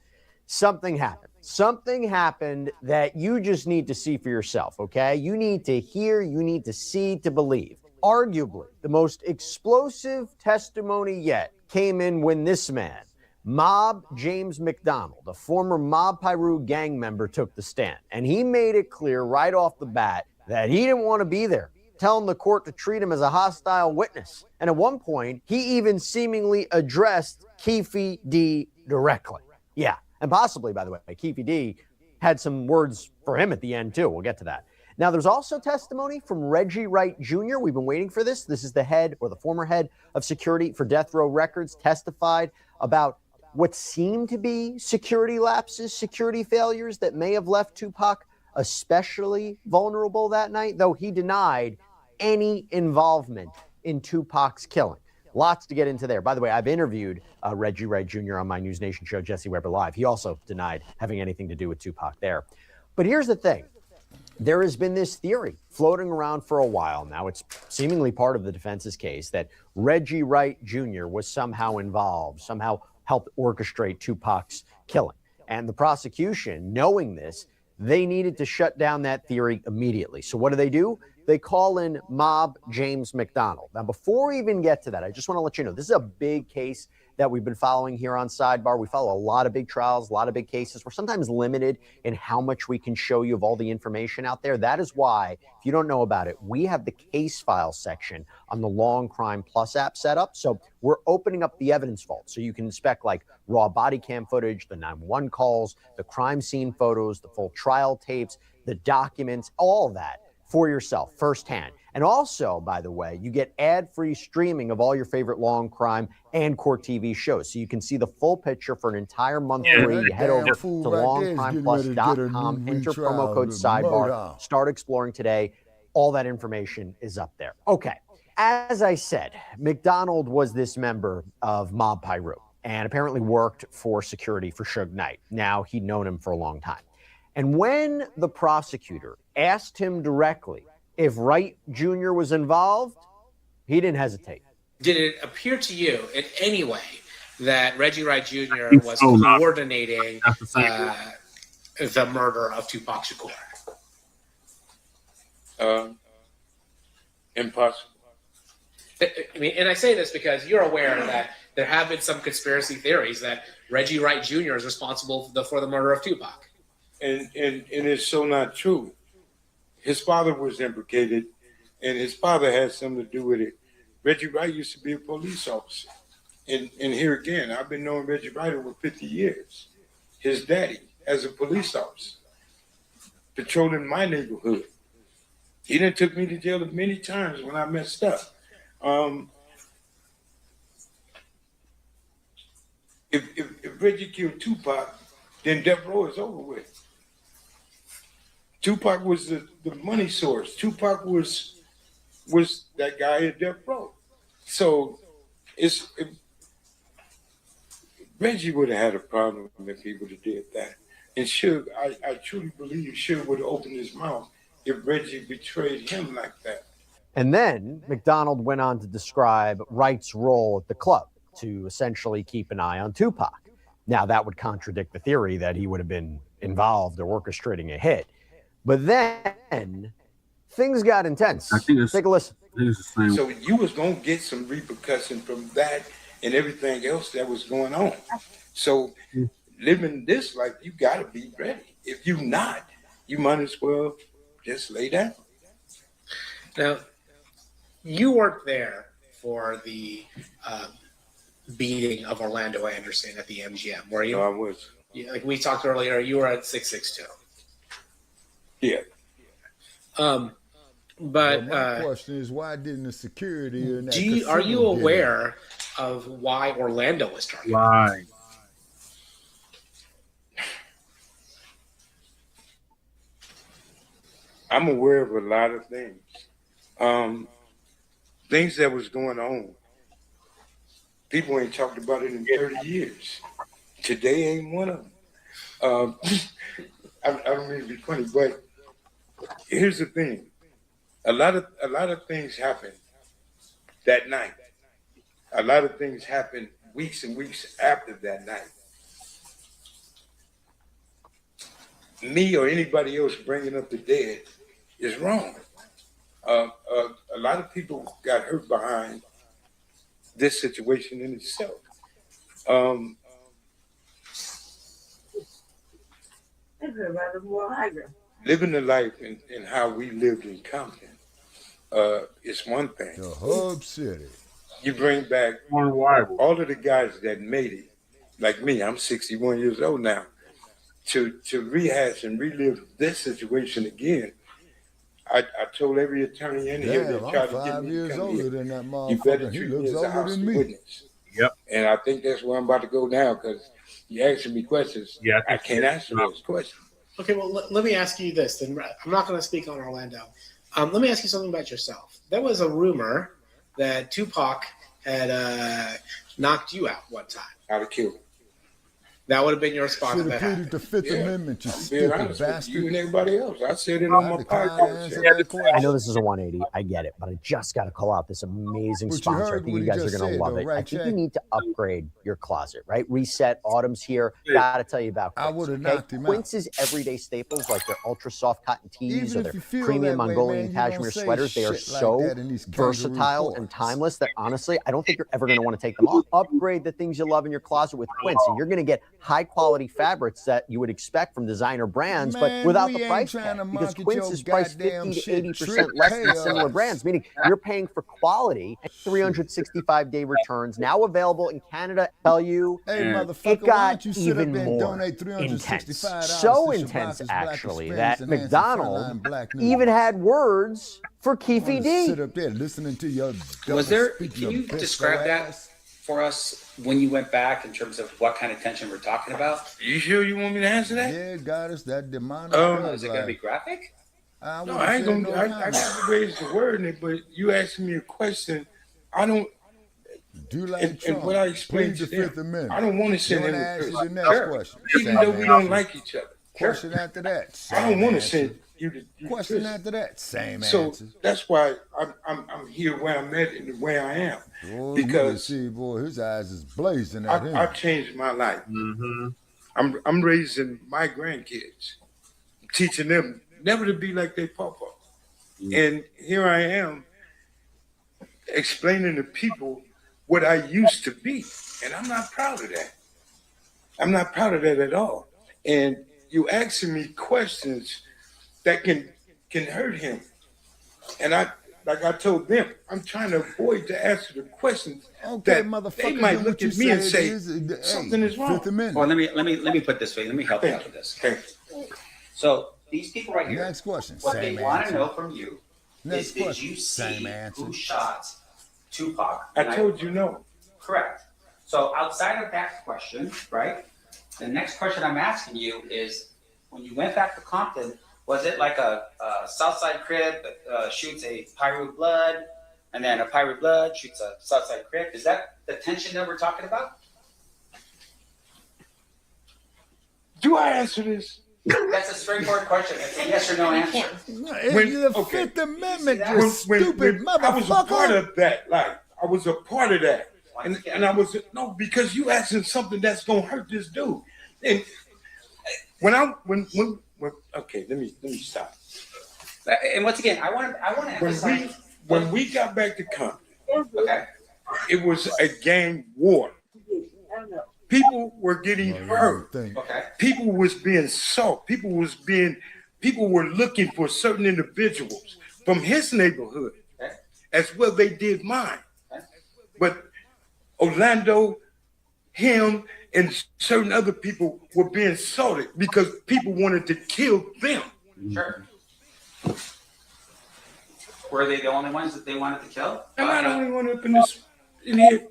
something happened. Something happened that you just need to see for yourself, okay? You need to hear, you need to see to believe. Arguably, the most explosive testimony yet came in when this man, Mob James McDonald, a former Mob Piru gang member, took the stand. And he made it clear right off the bat that he didn't want to be there, telling the court to treat him as a hostile witness. And at one point, he even seemingly addressed Keefe D directly. Yeah. And possibly, by the way, Keefe D had some words for him at the end, too. We'll get to that. Now, there's also testimony from Reggie Wright Jr. We've been waiting for this. This is the head or the former head of security for Death Row Records, testified about what seemed to be security lapses, security failures that may have left Tupac especially vulnerable that night, though he denied any involvement in Tupac's killing. Lots to get into there. By the way, I've interviewed Reggie Wright Jr. on my News Nation show, Jesse Weber Live. He also denied having anything to do with Tupac there. But here's the thing. There has been this theory floating around for a while now. It's seemingly part of the defense's case that Reggie Wright Jr. was somehow involved, somehow helped orchestrate Tupac's killing. And the prosecution, knowing this, they needed to shut down that theory immediately. So what do? They call in Mob James McDonald. Now, before we even get to that, I just want to let you know, this is a big case that we've been following here on Sidebar. We follow a lot of big trials, a lot of big cases. We're sometimes limited in how much we can show you of all the information out there. That is why, if you don't know about it, we have the case file section on the Law and Crime Plus app set up. So we're opening up the evidence vault so you can inspect like raw body cam footage, the 911 calls, the crime scene photos, the full trial tapes, the documents, all of that for yourself firsthand. And also, by the way, you get ad-free streaming of all your favorite law and crime and court TV shows. So you can see the full picture for an entire month free. You head over to longcrimeplus.com, enter promo code Sidebar, start exploring today. All that information is up there. Okay. As I said, McDonald was this member of Mob Piru and apparently worked for security for Suge Knight. Now, he'd known him for a long time. And when the prosecutor asked him directly if Wright Jr. was involved, he didn't hesitate. Did it appear to you in any way that Reggie Wright Jr. was coordinating the murder of Tupac Shakur? Impossible. I mean, and I say this because you're aware that there have been some conspiracy theories that Reggie Wright Jr. is responsible for the murder of Tupac. And it's so not true. His father was implicated, and his father had something to do with it. Reggie Wright used to be a police officer. And here again, I've been knowing Reggie Wright over 50 years. His daddy, as a police officer, patrolling my neighborhood. He done took me to jail many times when I messed up. If Reggie killed Tupac, then Death Row is over with. Tupac was the money source. Tupac was that guy at Death Row. So Reggie would have had a problem if he would have did that. And Suge, I truly believe Suge would have opened his mouth if Reggie betrayed him like that. And then McDonald went on to describe Wright's role at the club to essentially keep an eye on Tupac. Now, that would contradict the theory that he would have been involved or orchestrating a hit. But then things got intense. Take a listen. So you was going to get some repercussion from that and everything else that was going on. So living this life, you got to be ready. If you not, you might as well just lay down. Now, you weren't there for the beating of Orlando Anderson at the MGM, were you? No, I was. Yeah, like we talked earlier, you were at 662. Yeah. But my question is, why didn't the security in that are you casino get aware of why Orlando was targeted? Why? I'm aware of a lot of things. Things that was going on. People ain't talked about it in 30 years. Today ain't one of them. I don't mean to be funny, but here's the thing. A lot of things happened that night. A lot of things happened weeks and weeks after that night. Me or anybody else bringing up the dead is wrong. A lot of people got hurt behind this situation in itself. Living the life and how we lived in Compton is one thing. The hub city. You bring back all of the guys that made it, like me, I'm 61 years old now, to rehash and relive this situation again. I told every attorney in here that tried to get me to come here, than that you better motherfucker. He treat me looks as a older house than me. witness. Yep. And I think that's where I'm about to go now, because you're asking me questions. Yeah, I can't answer those questions. Okay, well, let me ask you this. Then I'm not going to speak on Orlando. Let me ask you something about yourself. There was a rumor that Tupac had knocked you out one time. I'd have killed him. That would have been your response. Should to have that pleaded the Fifth Amendment, you Being stupid honest with bastard. you and everybody else. I said it on my podcast. I know this is a 180. I get it, but I just got to call out this amazing But you sponsor. I heard think what you he guys are just going to said, love though, it. right, I think Jay? you need to upgrade your closet, right? Reset. Autumn's here. Got to tell you about Quince. I would have okay? knocked him out. Quince's everyday staples, like their ultra soft cotton tees Even or if their you feel premium that way, Mongolian man, you don't cashmere say sweaters, they are shit like so that in these kangaroo versatile courts. and timeless that honestly, I don't think you're ever going to want to take them off. Upgrade the things you love in your closet with Quince, and you're going to get high quality fabrics that you would expect from designer brands, but Man, without we the ain't price trying tag. to Because market Quince your is priced goddamn 50 to shit. 80% Trick less than pay similar us. brands, meaning you're paying for quality and 365-day returns. Now available in Canada. Tell you, Hey, it motherfucker, why got don't you sit up even there and more donate intense. $365 So to intense, Shabazz Black actually, Experience that and answer McDonald's Frontline Blacc News. even had words for Why Keefe don't you D. sit up there listening to your Was there? double-speaking Can you bitch describe ass? that for us when you went back in terms of what kind of tension we're talking about? You sure you want me to answer that? Yeah, goddess, that demonic Is it going to be graphic? No, I ain't gonna. I got to raise the word in it, but you asking me a question. I don't. Do like and Trump. what I explained Plead to the Fifth them, Amendment. I don't want to send You them wanna to ask prison. the next question? Even Same though we don't answer. like each other. Question after that. I don't same want to answer. send you to Question prison. after that. Same So answer. that's why I'm here where I'm at and where I am. Boy, you Because see, boy, his eyes is blazing at him. I've changed my life. I'm raising my grandkids, teaching them never to be like their papa. And here I am explaining to people what I used to be. And I'm not proud of that. I'm not proud of that at all. And you asking me questions that can hurt him. And like I told them, I'm trying to avoid to answer the questions that they might look at me and say something is wrong. Well, let me put it this way. Let me help you out with this. Okay. So these people right here. Next question. What Same they want answer. to know from you Next is did question. you Same see answer. who shot Tupac? I told you no. Correct. So outside of that question, right? The next question I'm asking you is, when you went back to Compton, was it like a Southside Crip that shoots a Pyru Blood, and then a Pyru Blood shoots a Southside Crip? Is that the tension that we're talking about? Do I answer this? That's a straightforward question. It's a yes or no answer. The Fifth Amendment, you stupid motherfucker. I was a part of that life. I was a part of that. And I was, no, because you asking something that's going to hurt this dude. And when okay, let me stop. And once again, I want to emphasize. When we got back to Compton, okay, it was a gang war. People were getting hurt. Okay. People was being sought. People were looking for certain individuals from his neighborhood, as well they did mine. but Orlando, him, and certain other people were being salted because people wanted to kill them. Sure. Were they the only ones that they wanted to kill? Am I the only one up in here?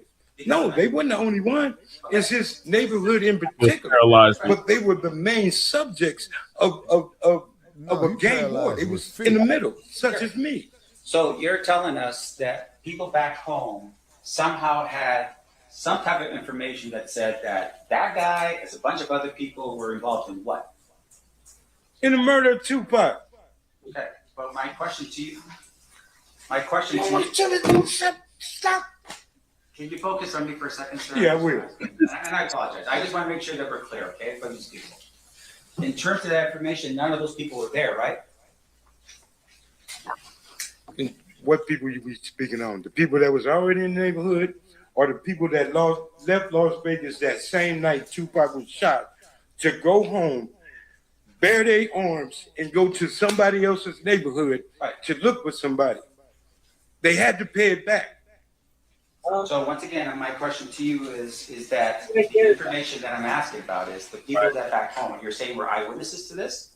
No, they weren't the only one. It's his neighborhood in particular. But they were the main subjects of a gang war. It was in the middle, such as me. So you're telling us that people back home somehow had some type of information that said that that guy, as a bunch of other people, were involved in what? In the murder of Tupac. Okay, but my question to you, stop. Can you focus on me for a second, sir? Yeah, I will. And I apologize. I just want to make sure that we're clear, okay, for these people. In terms of that information, none of those people were there, right? And what people you be speaking on? The people that was already in the neighborhood, or the people that left Las Vegas that same night Tupac was shot to go home, bare their arms, and go to somebody else's neighborhood to look for somebody? They had to pay it back. So once again, my question to you is that the information that I'm asking about is the people that back home, you're saying were eyewitnesses to this?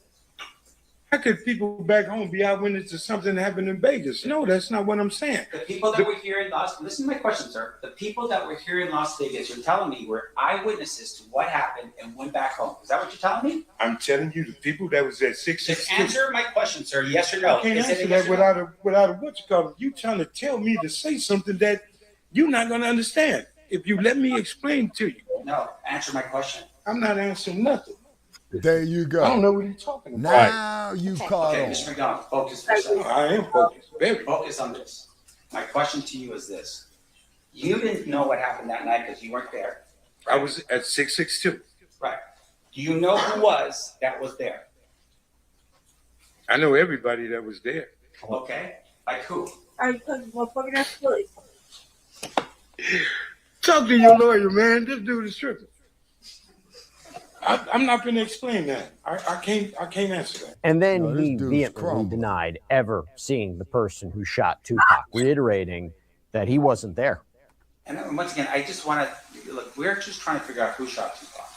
How could people back home be eyewitnesses to something that happened in Vegas? No, that's not what I'm saying. The people that were here in listen to my question, sir. The people that were here in Las Vegas, you're telling me were eyewitnesses to what happened and went back home. Is that what you're telling me? I'm telling you, the people that was at 662. Just answer my question, sir. Yes or no? I can't answer that without a what you call it. You trying to tell me to say something that you're not going to understand. If you let me explain to you. No, answer my question. I'm not answering nothing. There you go. I don't know what you're talking about. Now you caught Okay, on. Mr. McDonald, focus for a second. I am focused. Very focus on this. My question to you is this. You didn't know what happened that night because you weren't there. I was at 662. Right. Do you know who that was there? I know everybody that was there. Okay. Like who? Are you talking about fucking ass police? Talk to your lawyer, man. This dude is tripping. I'm not going to explain that. I can't answer that. And then he vehemently denied ever seeing the person who shot Tupac, reiterating that he wasn't there. And once again, I just want to look. We're just trying to figure out who shot Tupac.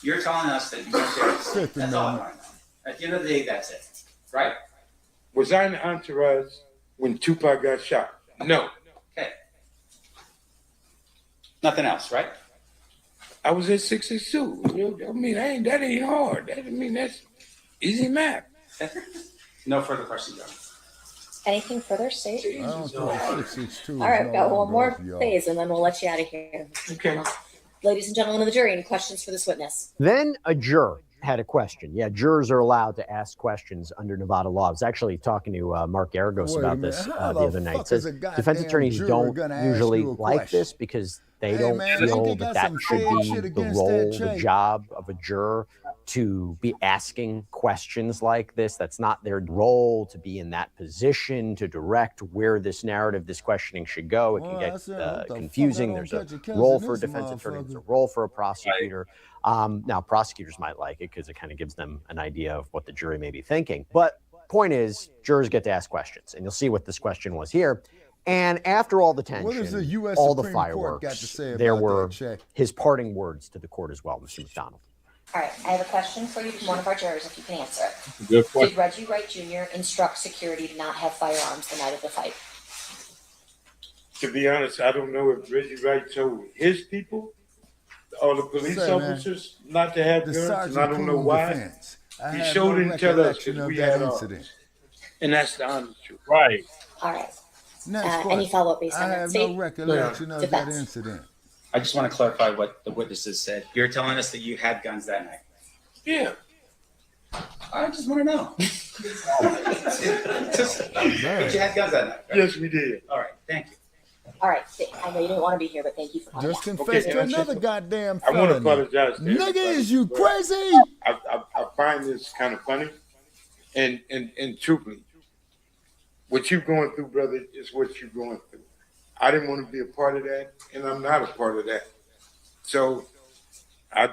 You're telling us that you weren't there. That's all I want to know. At the end of the day, that's it, right? Was I in the entourage when Tupac got shot? No. Okay. Nothing else, right? I was at 662. I mean, that ain't hard. That's easy math. No further questions, John. Anything further, State? I don't think 662 All right, we've got one more y'all. phase, and then we'll let you out of here. Okay. Ladies and gentlemen of the jury, any questions for this witness? Then a juror had a question. Yeah, jurors are allowed to ask questions under Nevada law. I was actually talking to Mark Aragos about this the other night. It says defense attorneys don't usually like this because they don't feel that should be the role, the job of a juror to be asking questions like this. That's not their role to be in that position to direct where this narrative, this questioning should go. It can get confusing. There's a role for a defense attorney, there's a role for a prosecutor. Now, prosecutors might like it because it kind of gives them an idea of what the jury may be thinking. But point is, jurors get to ask questions, and you'll see what this question was here. And after all the tension, all the fireworks, there were his parting words to the court as well, Mr. McDonald. All right, I have a question for you from one of our jurors, if you can answer it. Good question. Did Reggie Wright Jr. instruct security to not have firearms the night of the fight? To be honest, I don't know if Reggie Wright told his people or the police officers not to have guns, and I don't know why. He showed didn't tell us because we had ours. And that's the honest truth. Right. All right. Any follow-up based on that? No recollection of that incident. I just want to clarify what the witnesses said. You're telling us that you had guns that night. Yeah. I just want to know. But you had guns that night. Right? Yes, we did. All right. Thank you. All right. I know you didn't want to be here, but thank you for coming. Just confess to another goddamn I want to felony. apologize to Nigga, everybody. is you crazy? I find this kind of funny, and truthfully, what you're going through, brother, is what you're going through. I didn't want to be a part of that, and I'm not a part of that. So I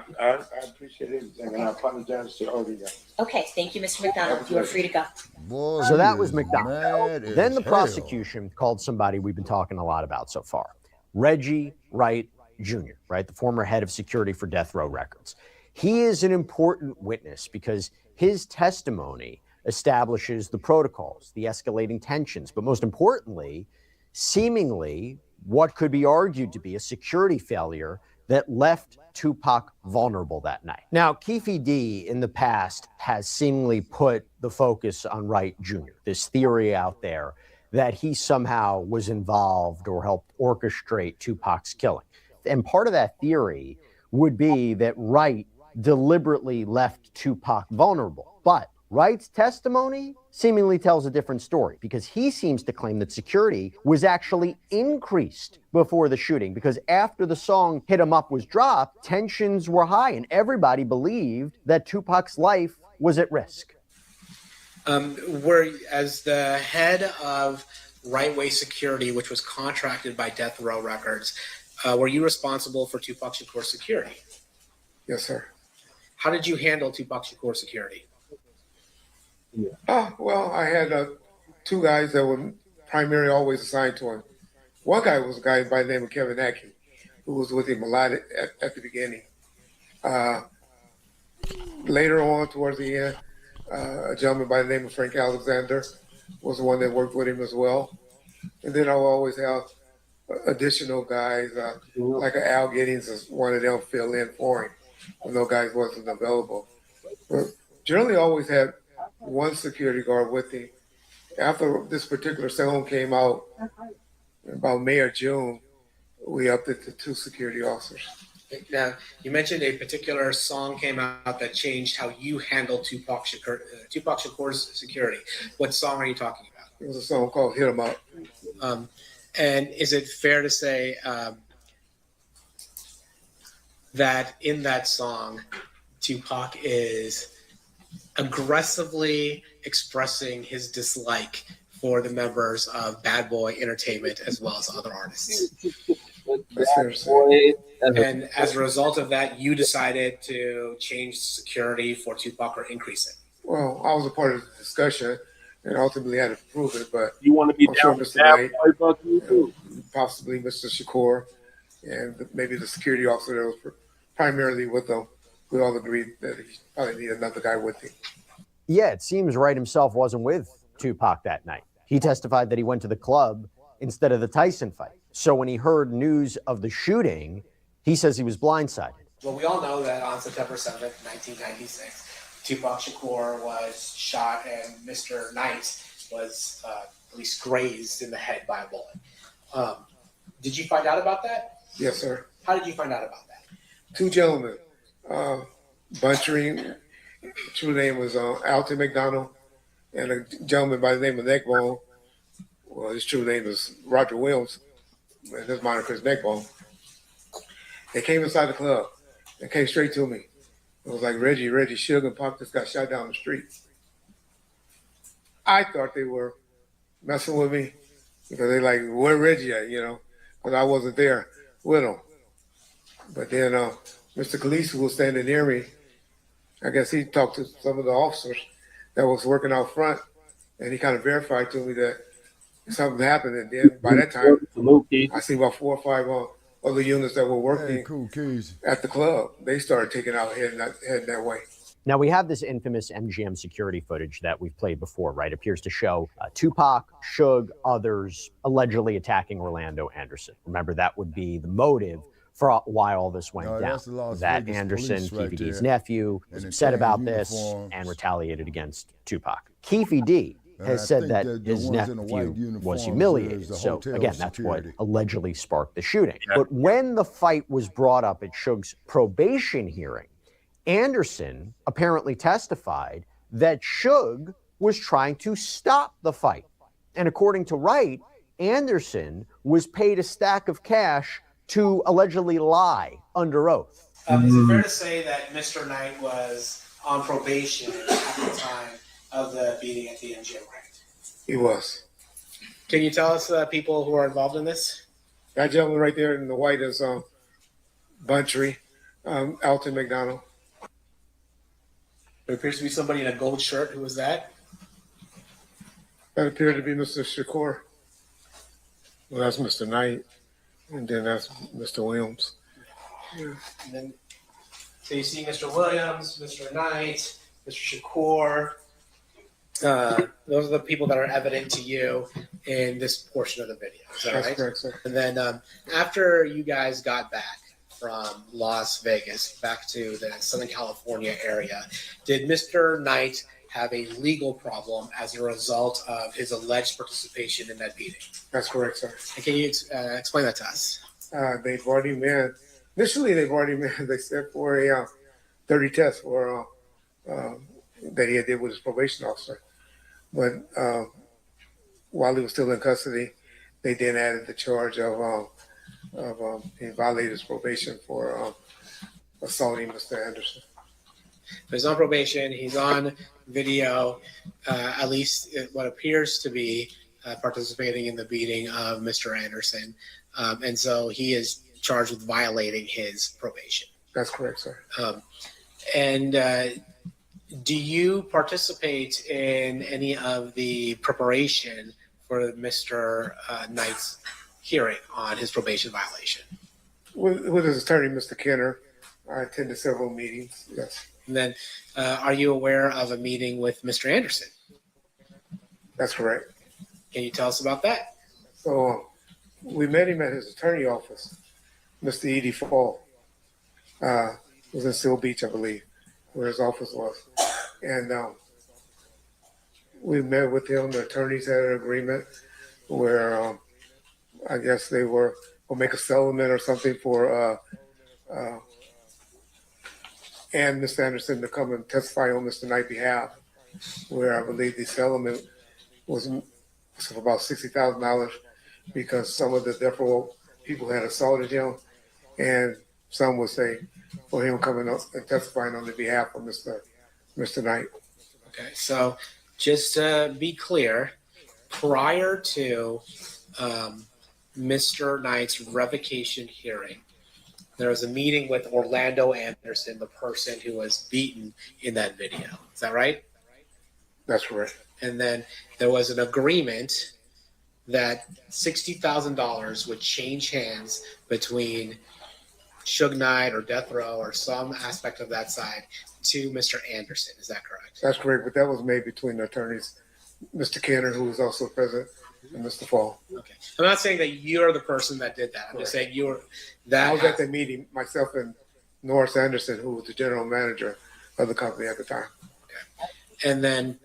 appreciate everything, and I apologize to all of you guys. Okay, thank you, Mr. McDonald. You are free to go. Boy, So that he was is McDonald. mad as Then the hell. prosecution called somebody we've been talking a lot about so far. Reggie Wright Jr., right, the former head of security for Death Row Records. He is an important witness because his testimony establishes the protocols, the escalating tensions, but most importantly, seemingly what could be argued to be a security failure that left Tupac vulnerable that night. Now, Keefe D in the past has seemingly put the focus on Wright Jr., this theory out there that he somehow was involved or helped orchestrate Tupac's killing. And part of that theory would be that Wright deliberately left Tupac vulnerable. But Wright's testimony seemingly tells a different story because he seems to claim that security was actually increased before the shooting because after the song Hit 'Em Up was dropped, tensions were high and everybody believed that Tupac's life was at risk. As the head of Right Way Security, which was contracted by Death Row Records, were you responsible for Tupac Shakur's security? Yes, sir. How did you handle Tupac Shakur's security? Well, I had two guys that were primarily always assigned to him. One guy was a guy by the name of Kevin Ackey, who was with him a lot at the beginning. Later on, towards the end, a gentleman by the name of Frank Alexander was the one that worked with him as well. And then I'll always have additional guys, like Al Giddings is one of them, fill in for him when those guys wasn't available. But generally always had one security guard with him. After this particular song came out, about May or June, we upped it to 2 security officers. Now, you mentioned a particular song came out that changed how you handled Tupac Shakur's security. What song are you talking about? It was a song called Hit 'Em Up. And is it fair to say that in that song, Tupac is aggressively expressing his dislike for the members of Bad Boy Entertainment as well as other artists? And as a result of that, you decided to change security for Tupac or increase it? Well, I was a part of the discussion and ultimately had to prove it, but you want to be down Mr. with Bad Knight, Boy, possibly Mr. Shakur, and maybe the security officer that was primarily with them, we all agreed that he probably needed another guy with him. Yeah, it seems Wright himself wasn't with Tupac that night. He testified that he went to the club instead of the Tyson fight. So when he heard news of the shooting, he says he was blindsided. Well, we all know that on September 7th, 1996, Tupac Shakur was shot and Mr. Knight was at least grazed in the head by a bullet. Did you find out about that? Yes, sir. How did you find out about that? 2 gentlemen, Buntry, true name was Alton McDonald, and a gentleman by the name of Neckbone. Well, his true name is Roger Williams, and his moniker is Neckbone. They came inside the club. They came straight to me. It was like, Reggie, Suge and Pop just got shot down the street. I thought they were messing with me because they like, where Reggie at, because I wasn't there with him. But then Mr. Khaleesi, who was standing near me, I guess he talked to some of the officers that was working out front, and he kind of verified to me that something happened. And then by that time, I see about 4 or 5 other units that were working at the club. They started taking out heading that way. Now, we have this infamous MGM security footage that we've played before, right? Appears to show Tupac, Suge, others allegedly attacking Orlando Anderson. Remember, that would be the motive for why all this went down. That Anderson, Keefe D's nephew, was upset about this and retaliated against Tupac. Keefe D has said that his nephew was humiliated. So again, that's what allegedly sparked the shooting. But when the fight was brought up at Suge's probation hearing, Anderson apparently testified that Suge was trying to stop the fight. And according to Wright, Anderson was paid a stack of cash to allegedly lie under oath. Is it fair to say that Mr. Knight was on probation at the time of the beating at the MGM, right? He was. Can you tell us people who are involved in this? That gentleman right there in the white is Buntry, Alton McDonald. There appears to be somebody in a gold shirt. Who was that? That appeared to be Mr. Shakur. Well, that's Mr. Knight. And then that's Mr. Williams. And then, so you see Mr. Williams, Mr. Knight, Mr. Shakur. Those are the people that are evident to you in this portion of the video. Is that That's right? correct, sir. And then after you guys got back from Las Vegas back to the Southern California area, did Mr. Knight have a legal problem as a result of his alleged participation in that beating? That's correct, sir. And can you explain that to us? They've already met. Initially, they've already met. They said for a 30 test for that he did with his probation officer. But while he was still in custody, they then added the charge of he violated his probation for assaulting Mr. Anderson. He's on probation. He's on video, at least what appears to be participating in the beating of Mr. Anderson. And so he is charged with violating his probation. That's correct, sir. Do you participate in any of the preparation for Mr. Knight's hearing on his probation violation? With his attorney, Mr. Kenner, I attended several meetings, yes. And then are you aware of a meeting with Mr. Anderson? That's correct. Can you tell us about that? So we met him at his attorney office, Mr. Edie Fall. Was in Seal Beach, I believe, where his office was. And we met with him. The attorneys had an agreement where I guess they will make a settlement or something for and Mr. Anderson to come and testify on Mr. Knight's behalf, where I believe the settlement was for about $60,000 because some of the death row people had assaulted him, and some would say for him coming up and testifying on the behalf of Mr. Knight. Okay, so just to be clear, prior to Mr. Knight's revocation hearing, there was a meeting with Orlando Anderson, the person who was beaten in that video. Is that right? That's correct. And then there was an agreement that $60,000 would change hands between Suge Knight or Death Row or some aspect of that side to Mr. Anderson. Is that correct? That's correct, but that was made between the attorneys, Mr. Kenner, who was also present, and Mr. Fall. Okay. I'm not saying that you're the person that did that. I'm just saying you were that. I was at the meeting, myself and Norris Anderson, who was the general manager of the company at the time. Okay. And then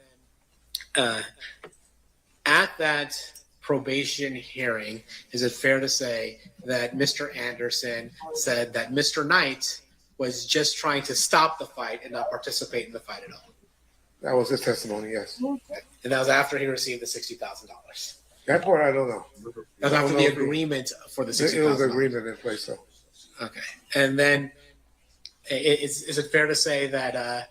at that probation hearing, is it fair to say that Mr. Anderson said that Mr. Knight was just trying to stop the fight and not participate in the fight at all? That was his testimony, yes. Okay. And that was after he received the $60,000. That part I don't know. That was after the agreement for the $60,000. It was an agreement in place, though. Okay. And then is it fair to say that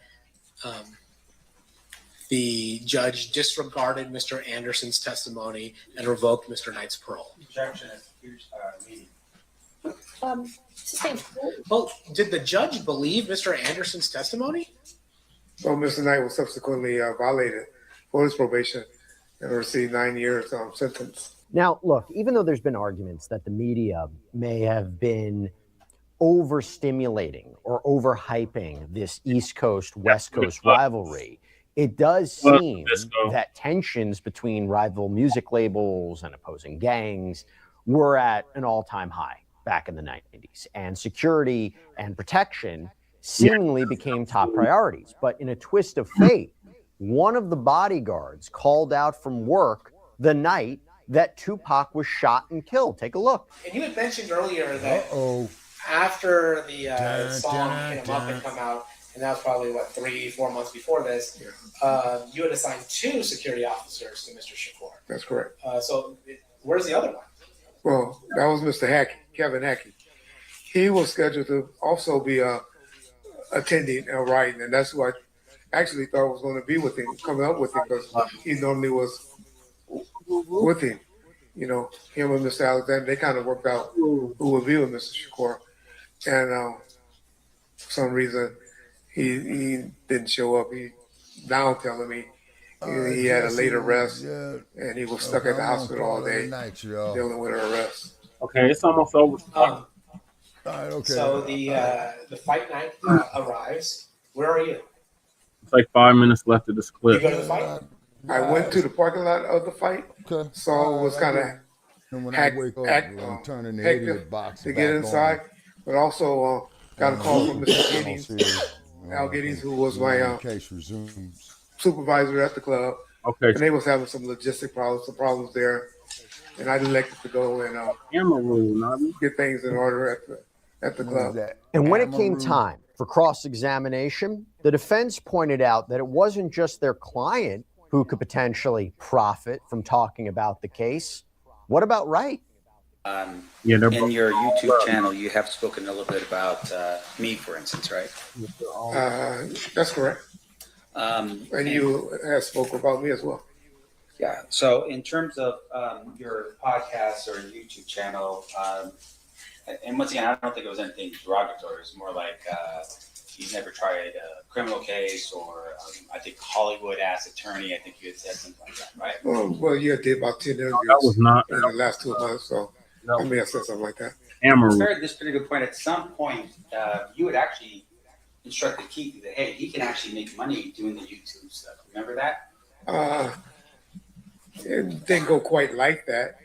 the judge disregarded Mr. Anderson's testimony and revoked Mr. Knight's parole? Objection at the meeting. Well, did the judge believe Mr. Anderson's testimony? So Mr. Knight was subsequently violated for his probation and received 9 years sentence. Now, look, even though there's been arguments that the media may have been overstimulating or overhyping this East Coast, West Coast rivalry, it does seem that tensions between rival music labels and opposing gangs were at an all-time high back in the 90s, and security and protection seemingly became top priorities. But in a twist of fate, one of the bodyguards called out from work the night that Tupac was shot and killed. Take a look. And you had mentioned earlier that after the song Hit 'Em Up had come out, and that was probably, 3-4 months before this, you had assigned 2 security officers to Mr. Shakur. That's correct. So where's the other one? Well, that was Mr. Hackey, Kevin Hackey. He was scheduled to also be attending and writing, and that's who I actually thought was going to be with him, coming up with him, because he normally was with him. You know, him and Mr. Alexander, they kind of worked out who would be with Mr. Shakur. And for some reason, he didn't show up. He now telling me he had a late arrest, and he was stuck at the hospital all day dealing with an arrest. Okay, it's almost over. All right, okay. So the fight night arrives. Where are you? It's like 5 minutes left of this You clip. go to the fight? I went to the parking lot of the fight, so it was kind of And when I wake up, I'm turning the hectic idiot box to back get inside, on. but also got a call from Mr. Giddings, Al Giddings, who was my case resumes. supervisor at the club. Okay. And they was having some logistic problems, some problems there, and I elected to go and Camera rule, Nobby. get things in order at the club. And when it came time for cross-examination, the defense pointed out that it wasn't just their client who could potentially profit from talking about the case. What about Wright? In your YouTube channel, you have spoken a little bit about me, for instance, right? That's correct. And you have spoken about me as well. Yeah. So in terms of your podcast or YouTube channel, and once again, I don't think it was anything derogatory. It's more like he's never tried a criminal case, or I think Hollywood-ass attorney. I think you had said something like that, right? Well, you did about 10 interviews that was not in the last 2 months, so I may have said something like that. Camera Fair at this particular point, at some point, you had actually instructed Keith that, hey, he can actually make money doing the YouTube stuff. Remember that? It didn't go quite like that,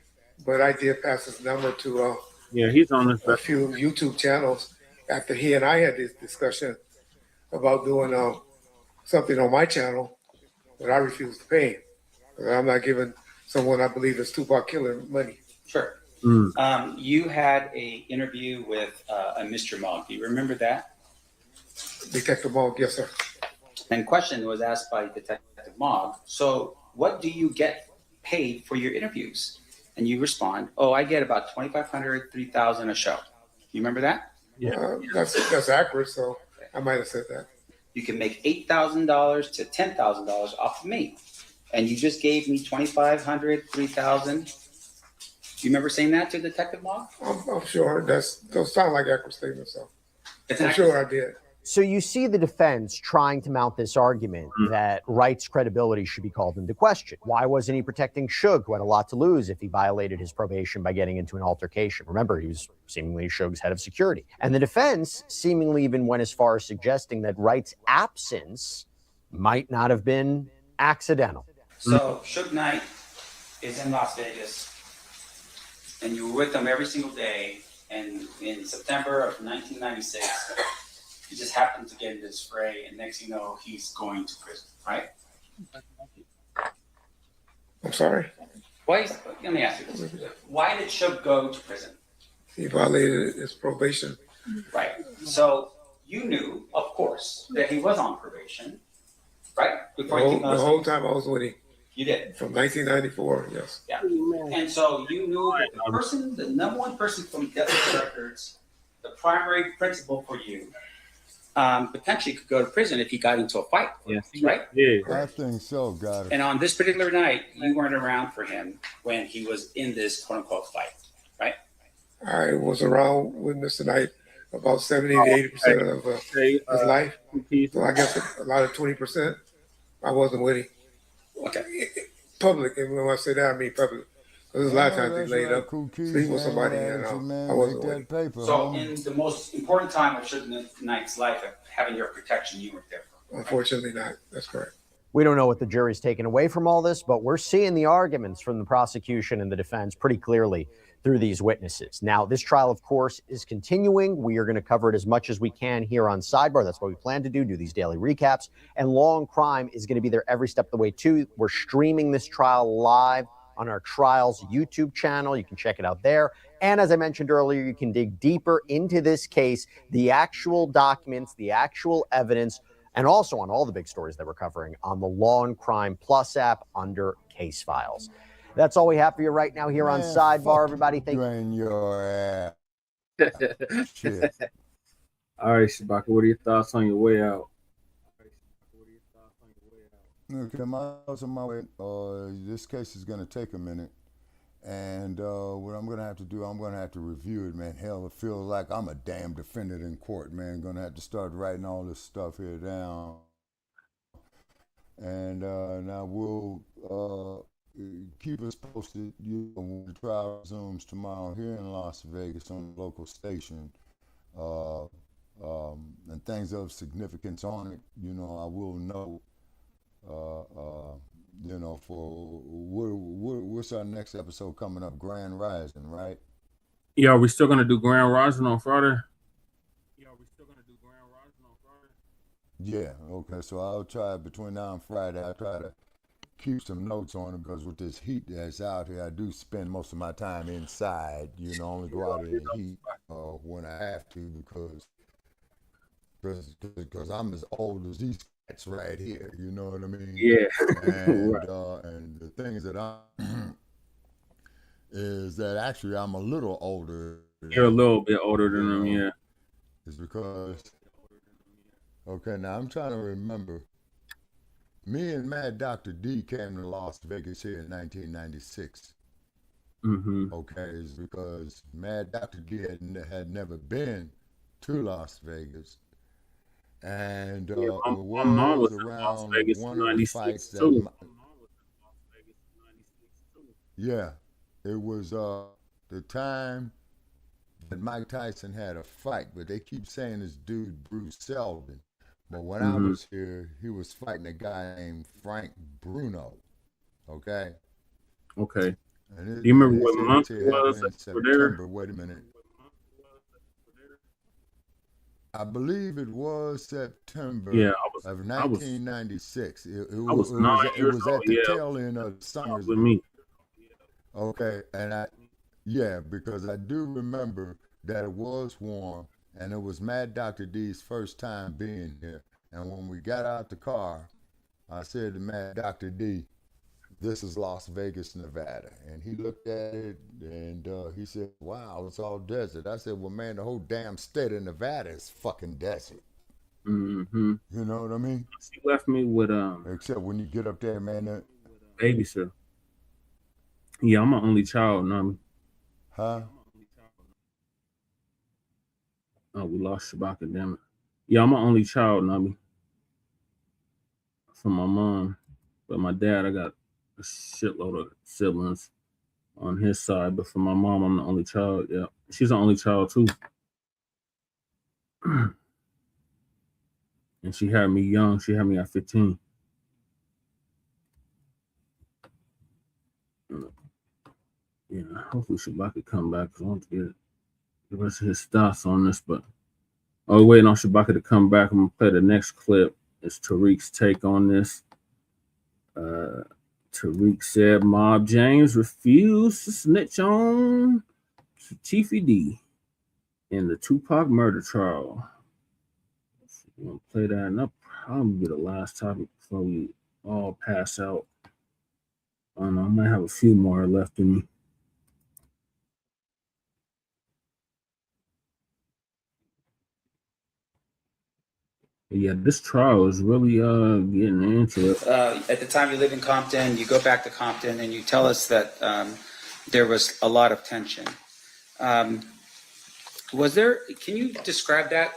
but I did pass his number to Yeah, he's on this. a few YouTube channels after he and I had this discussion about doing something on my channel, but I refused to pay him. 'Cause I'm not giving someone I believe is Tupac killer money. Sure. You had a interview with a Mr. Mogg. Do you remember that? Detective Mogg, yes, sir. And question was asked by Detective Mogg. So what do you get paid for your interviews? And you respond, oh, I get about $2,500, $3,000 a show. You remember that? That's accurate, so I might have said that. You can make $8,000 to $10,000 off of me. And you just gave me $2,500, $3,000. Do you remember saying that to Detective Mogg? I'm sure. Those sound like accurate statements, so It's I'm sure I did. So you see the defense trying to mount this argument that Wright's credibility should be called into question. Why wasn't he protecting Suge, who had a lot to lose if he violated his probation by getting into an altercation? Remember, he was seemingly Suge's head of security. And the defense seemingly even went as far as suggesting that Wright's absence might not have been accidental. So Suge Knight is in Las Vegas, and you were with him every single day. And in September of 1996, he just happened to get in this fray, and next thing you know, he's going to prison, right? I'm sorry. Let me ask you this. Why did Suge go to prison? He violated his probation. Right. So you knew, of course, that he was on probation, right? The whole time I was with him. You did. From 1994, yes. Yeah. And so you knew that the number one person from Death Row Records, the primary principal for you, potentially could go to prison if he got into a fight. Yes. Right? Yeah. I think so, got it. And on this particular night, you weren't around for him when he was in this quote unquote fight, right? I was around with Mr. Knight about 70 to 80% of his life. So I guess a lot of 20%, I wasn't with him. Okay. Public, and when I say that, I mean public. Because a lot of times he laid up, sleep with somebody, and I wasn't with him. So in the most important time of Suge Knight's life, of having your protection, you weren't there for him. Unfortunately not. That's correct. We don't know what the jury's taken away from all this, but we're seeing the arguments from the prosecution and the defense pretty clearly through these witnesses. Now, this trial, of course, is continuing. We are going to cover it as much as we can here on Sidebar. That's what we plan to do these daily recaps. And Law and Crime is going to be there every step of the way, too. We're streaming this trial live on our Trials YouTube channel. You can check it out there. And as I mentioned earlier, you can dig deeper into this case, the actual documents, the actual evidence, and also on all the big stories that we're covering on the Law and Crime Plus app under Case Files. That's all we have for you right now here on Sidebar, everybody. Thank you. In your ass. Shit. All right, Shabaka, what are your thoughts on your way out? Okay, on my way. This case is going to take a minute. And what I'm going to have to do, I'm going to have to review it, man. Hell, it feels like I'm a damn defendant in court, man. Going to have to start writing all this stuff here down. And now we'll, keep us posted. When the trial resumes tomorrow here in Las Vegas on the local station, and things of significance on it, I will know. For what's our next episode coming up? Grand Rising, right? Yeah, are we still gonna do Grand Rising on Friday? Yeah, okay. So I'll try between now and Friday. I'll try to keep some notes on it because with this heat that's out here, I do spend most of my time inside. Only go out in the heat when I have to because I'm as old as these cats right here. You know what I mean? Yeah. And Right. and the things that I'm is that actually I'm a little older. You're a little bit older than them, yeah. It's because okay, now I'm trying to remember. Me and Mad Dr. D came to Las Vegas here in 1996. Mm-hmm. Okay, it's because Mad Dr. D had never been to Las Vegas. And my mom was in around Las Vegas one in of the fights 96 that too. yeah, it was the time that Mike Tyson had a fight, but they keep saying this dude Bruce Selvin. But when I was here, he was fighting a guy named Frank Bruno. Okay. Okay. And Do you remember they what said month this it here was happened in that you were there? September. Wait a minute. I believe it was September Yeah, of I was 1996. It was 9 was years at old. the Yeah, tail end of the summers. with me. Okay, and because I do remember that it was warm, and it was Mad Dr. D's first time being here. And when we got out the car, I said to Mad Dr. D, "This is Las Vegas, Nevada." And he looked at it and he said, "Wow, it's all desert." I said, "Well, man, the whole damn state of Nevada is fucking desert." Mm-hmm. You know what I mean? She left me with Except when you get up there, man. babysitter. Yeah, I'm an only child, Nami. Huh? Oh, we lost Shabaka, damn it. Yeah, I'm an only child, Nami. From my mom. But my dad, I got a shitload of siblings on his side. But for my mom, I'm the only child. Yeah. She's the only child too. And she had me young. She had me at 15. Yeah, hopefully Shabaka come back. I want to get the rest of his thoughts on this, but waiting on Shabaka to come back. I'm gonna play the next clip. It's Tariq's take on this. Tariq said Mob James refused to snitch on Chiefy D in the Tupac murder trial. I'm gonna play that, and that'll probably be the last topic before we all pass out. I don't know, I might have a few more left in me. Yeah, this trial is really getting into it. At the time you live in Compton, you go back to Compton, and you tell us that there was a lot of tension. Was there? Can you describe that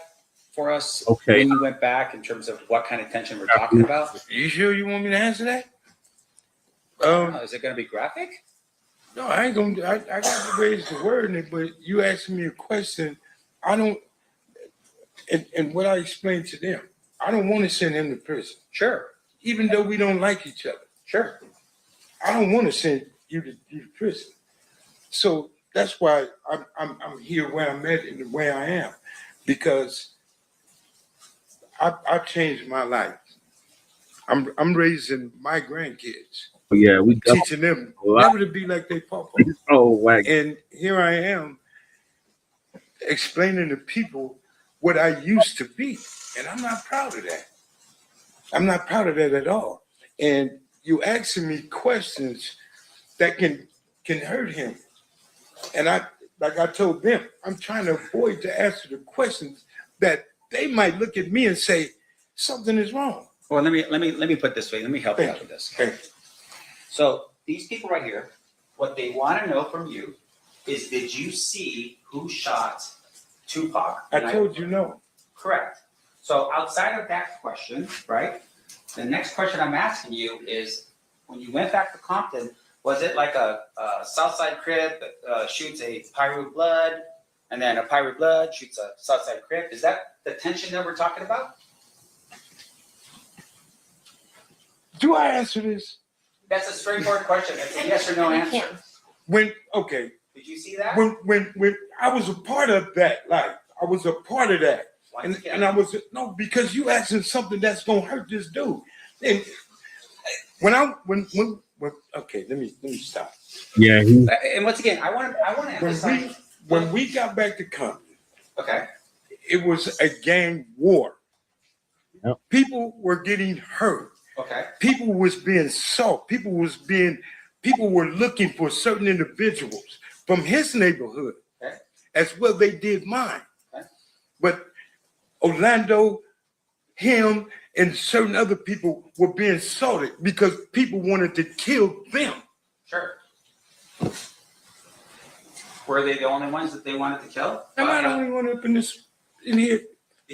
for us? Okay. When you went back, in terms of what kind of tension we're talking about? You sure you want me to answer that? Is it going to be graphic? No, I ain't gonna. I got to raise the word in it, but you asking me a question. I don't. And what I explained to them, I don't want to send him to prison. Sure. Even though we don't like each other. Sure. I don't want to send you to prison. So that's why I'm here where I'm at and the way I am, because I've changed my life. I'm raising my grandkids. Yeah, we teaching them never to be like their papa. Oh, whack. And here I am explaining to people what I used to be, and I'm not proud of that. I'm not proud of that at all. And you asking me questions that can hurt him. And like I told them, I'm trying to avoid to answer the questions that they might look at me and say something is wrong. Well, let me put it this way. Let me help you out with this. Okay. So these people right here, what they want to know from you is, did you see who shot Tupac? I told you no. Correct. So outside of that question, right? The next question I'm asking you is, when you went back to Compton, Was it like a Southside Crip that shoots a Pyro Blood, and then a Pyro Blood shoots a Southside Crip? Is that the tension that we're talking about? Do I answer this? That's a straightforward question. It's a yes or no answer. Okay. Did you see that? When I was a part of that, like I was a part of that. And I was because you asking something that's gonna hurt this dude. And when okay, let me stop. Yeah. And once again, I want to emphasize when we got back to Compton, okay, it was a gang war. Yep. People were getting hurt. Okay. People was being sought. People were looking for certain individuals from his neighborhood, okay, as well they did mine. Okay. But Orlando, him, and certain other people were being sorted because people wanted to kill them. Sure. Were they the only ones that they wanted to kill? Am I the only one up in here?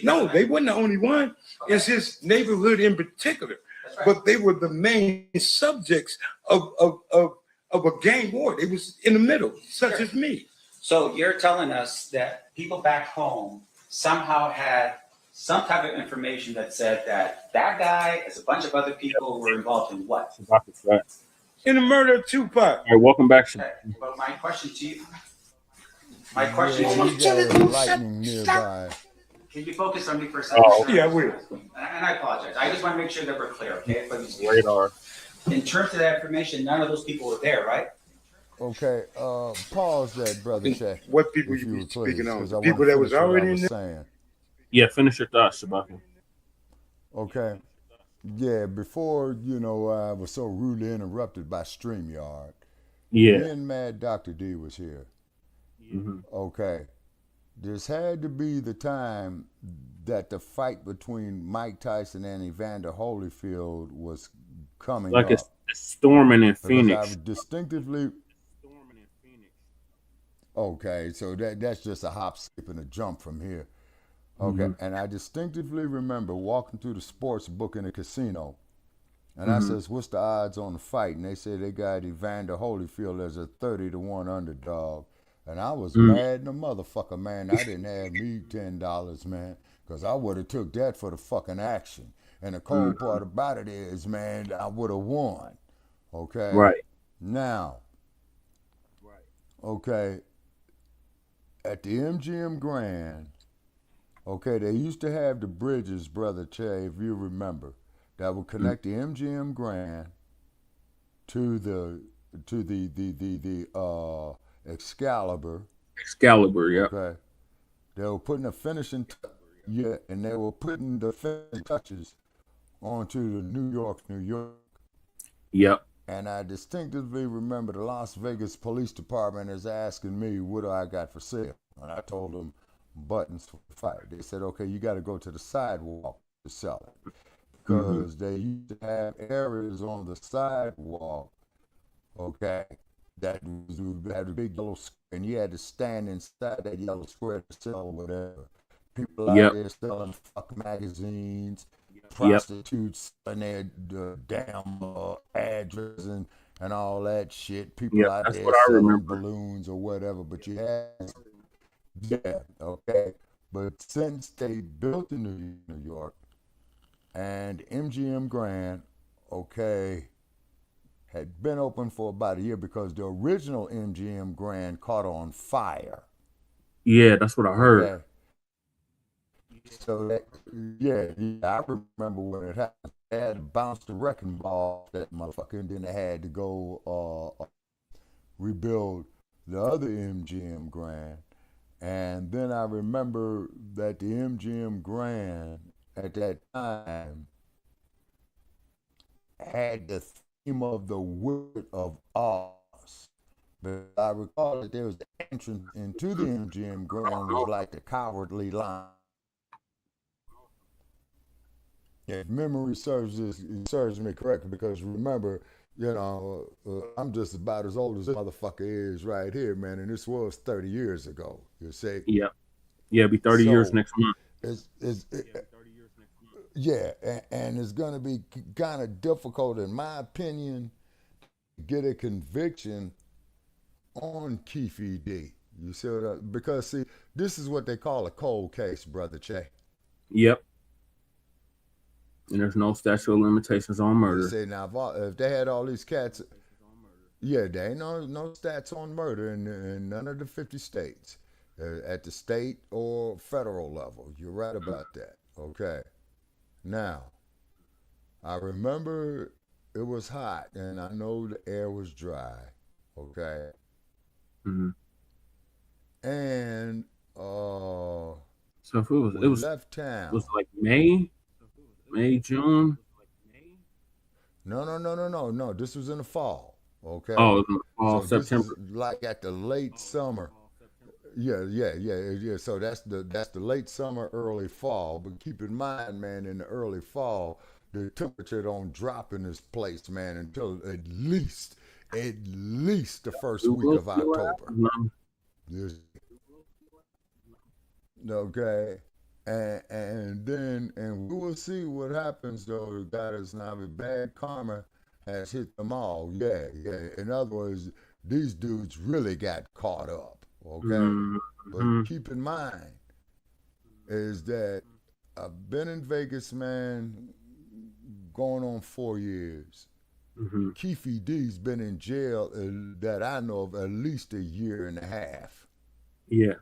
No, they weren't the only one. Okay. It's his neighborhood in particular. That's right. But they were the main subjects of a gang war. They was in the middle, such as me. So you're telling us that people back home somehow had some type of information that said that guy, as a bunch of other people, were involved in what? In the murder of Tupac. All right, welcome back. Okay. Well, my question to you. Lightning nearby. Can you focus on me for a second? Oh, yeah, I will. And I apologize. I just want to make sure that we're clear, okay? Radar. In terms of that information, none of those people were there, right? Okay, pause that, brother Shay. What people you be speaking on? The people that was already in there? Yeah, finish your thoughts, Shabaka. Okay. Yeah, before, I was so rudely interrupted by StreamYard. Yeah. Me and Mad Dr. D was here. Mm-hmm. Okay. This had to be the time that the fight between Mike Tyson and Evander Holyfield was coming like up. it's storming in Because Phoenix. I distinctively... Okay, so that's just a hop, skip, and a jump from here. Okay, and I distinctively remember walking through the sports book in a casino, and I says, "What's the odds on the fight?" And they said they got Evander Holyfield as a 30-1 underdog, and I was mad in the motherfucker, man. I didn't have me $10, man, because I would have took that for the fucking action. And the cold part about it is, man, I would have won. Okay, Right. now, okay, at the MGM Grand. Okay, they used to have the bridges, Brother Che, if you remember, that would connect the MGM Grand to the Excalibur. Excalibur, yeah. Okay, they were putting the finishing, and they were putting the finishing touches onto the New York. Yep. And I distinctively remember the Las Vegas Police Department is asking me, what do I got for sale? And I told them, buttons for the fight. They said, okay, you got to go to the sidewalk to sell it. Because they used to have areas on the sidewalk, okay, that had a big yellow square, and you had to stand inside that yellow square to sell whatever. People out there selling fuck magazines, prostitutes selling their damn address and all that shit. People out there selling balloons or whatever, but you had... Yeah, okay. But since they built in New York and MGM Grand, okay, had been open for about a year because the original MGM Grand caught on fire. Yeah, that's what I heard. Okay. So, I remember when it happened. They had to bounce the wrecking ball, that motherfucker, and then they had to go rebuild the other MGM Grand. And then I remember that the MGM Grand at that time had the theme of the Wizard of Oz. But I recall that there was the entrance into the MGM Grand was like the Cowardly Lion. If memory serves me correctly, because remember, I'm just about as old as this motherfucker is right here, man, and this was 30 years ago, you see? Yeah. Yeah, it'll be 30 years next month. And it's going to be kind of difficult, in my opinion, get a conviction on Keefe D. You see what because see, this is what they call a cold case, Brother Che. Yep. And there's no statute of limitations on murder. You say now, if they had all these cats, yeah, there ain't no stats on murder in none of the 50 states, at the state or federal level. You're right about that. Okay. Now, I remember it was hot, and I know the air was dry. Okay. Mm-hmm. And so if it was left town. It was like May, June. No. This was in the fall. Okay. Oh, fall, so September. This is like at the late summer. Yeah. So that's the late summer, early fall. But keep in mind, man, in the early fall, the temperature don't drop in this place, man, until at least the first week of October. Okay. And then we will see what happens though. That is now the bad karma has hit them all. Yeah. In other words, these dudes really got caught up. Okay. Mm-hmm. But keep in mind is that I've been in Vegas, man, going on 4 years. Mm-hmm. Keefe D's been in jail that I know of at least a year and a half. Yeah.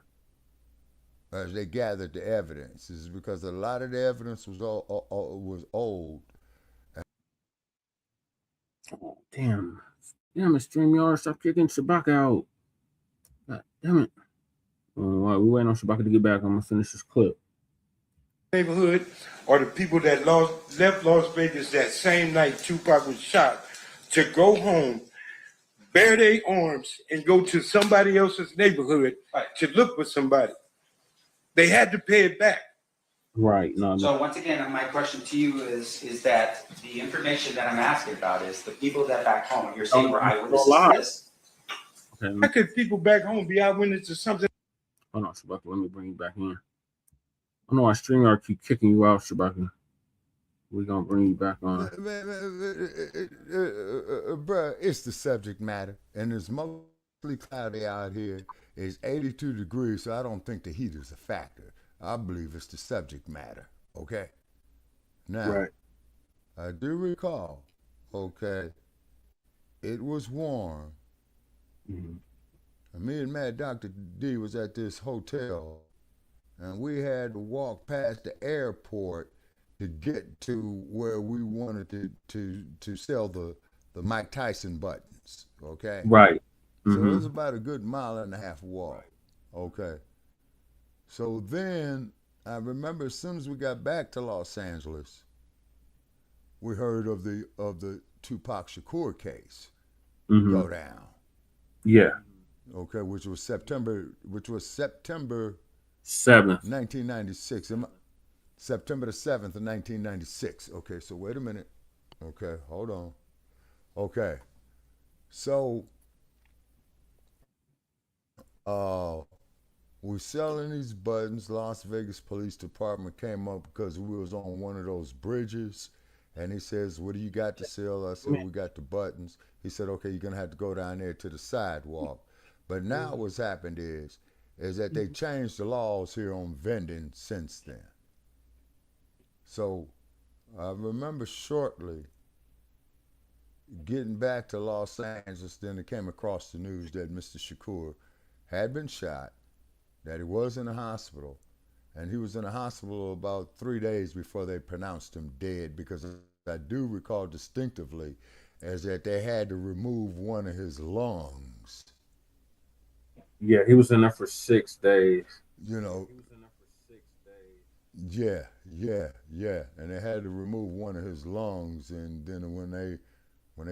As they gathered the evidence, is because a lot of the evidence was old. Oh, damn it, StreamYard, stop kicking Shabaka out. God damn it. While we waiting on Shabaka to get back, I'm gonna finish this clip. Neighborhood or the people that left Las Vegas that same night Tupac was shot to go home, bare their arms, and go to somebody else's neighborhood to look for somebody. They had to pay it back. Right. No. So once again, my question to you is that the information that I'm asking about is the people that back home, you're saying were eyewitnesses to this? Okay. How could people back home be eyewitnesses to something? Hold on, Shabaka. Let me bring you back in. I know our StreamYard keep kicking you out, Shabaka. We're gonna bring you back on. Bruh, it's the subject matter, and it's mostly cloudy out here. It's 82 degrees, so I don't think the heat is a factor. I believe it's the subject matter. Okay. Now, right. I do recall. Okay, it was warm. Mm-hmm. And me and Mad Dr. D was at this hotel, and we had to walk past the airport to get to where we wanted to sell the Mike Tyson buttons. Okay. Right. So it was about a good mile and a half walk. Okay. So then I remember as soon as we got back to Los Angeles, we heard of the Tupac Shakur case go down. Yeah. Okay, which was September 7th, 1996. September the 7th of 1996. Okay, so wait a minute. Okay, hold on. Okay. So we're selling these buttons. Las Vegas Police Department came up because we was on one of those bridges, and he says, "What do you got to sell?" I said, "We got the buttons." He said, "Okay, you're gonna have to go down there to the sidewalk." But now what's happened is that they changed the laws here on vending since then. So I remember shortly getting back to Los Angeles, then it came across the news that Mr. Shakur had been shot, that he was in the hospital, and he was in the hospital about 3 days before they pronounced him dead, because I do recall distinctively is that they had to remove one of his lungs. Yeah, he was in there for 6 days. You know. Yeah. And they had to remove one of his lungs, and then when they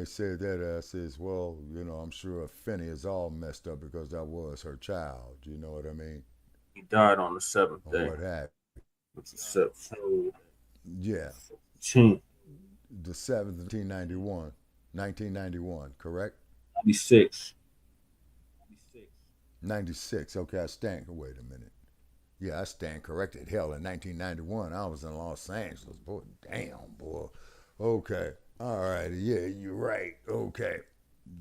said that, I says, well, you know, I'm sure Finney is all messed up because that was her child. You know what I mean? He died on the 7th day. What happened? It's the 7th. Yeah. The 7th, 1991, correct? 96. 96. Okay, I stand. Wait a minute. Yeah, I stand corrected. Hell, in 1991, I was in Los Angeles. Boy, damn, boy. Okay. All right. Yeah, you're right. Okay.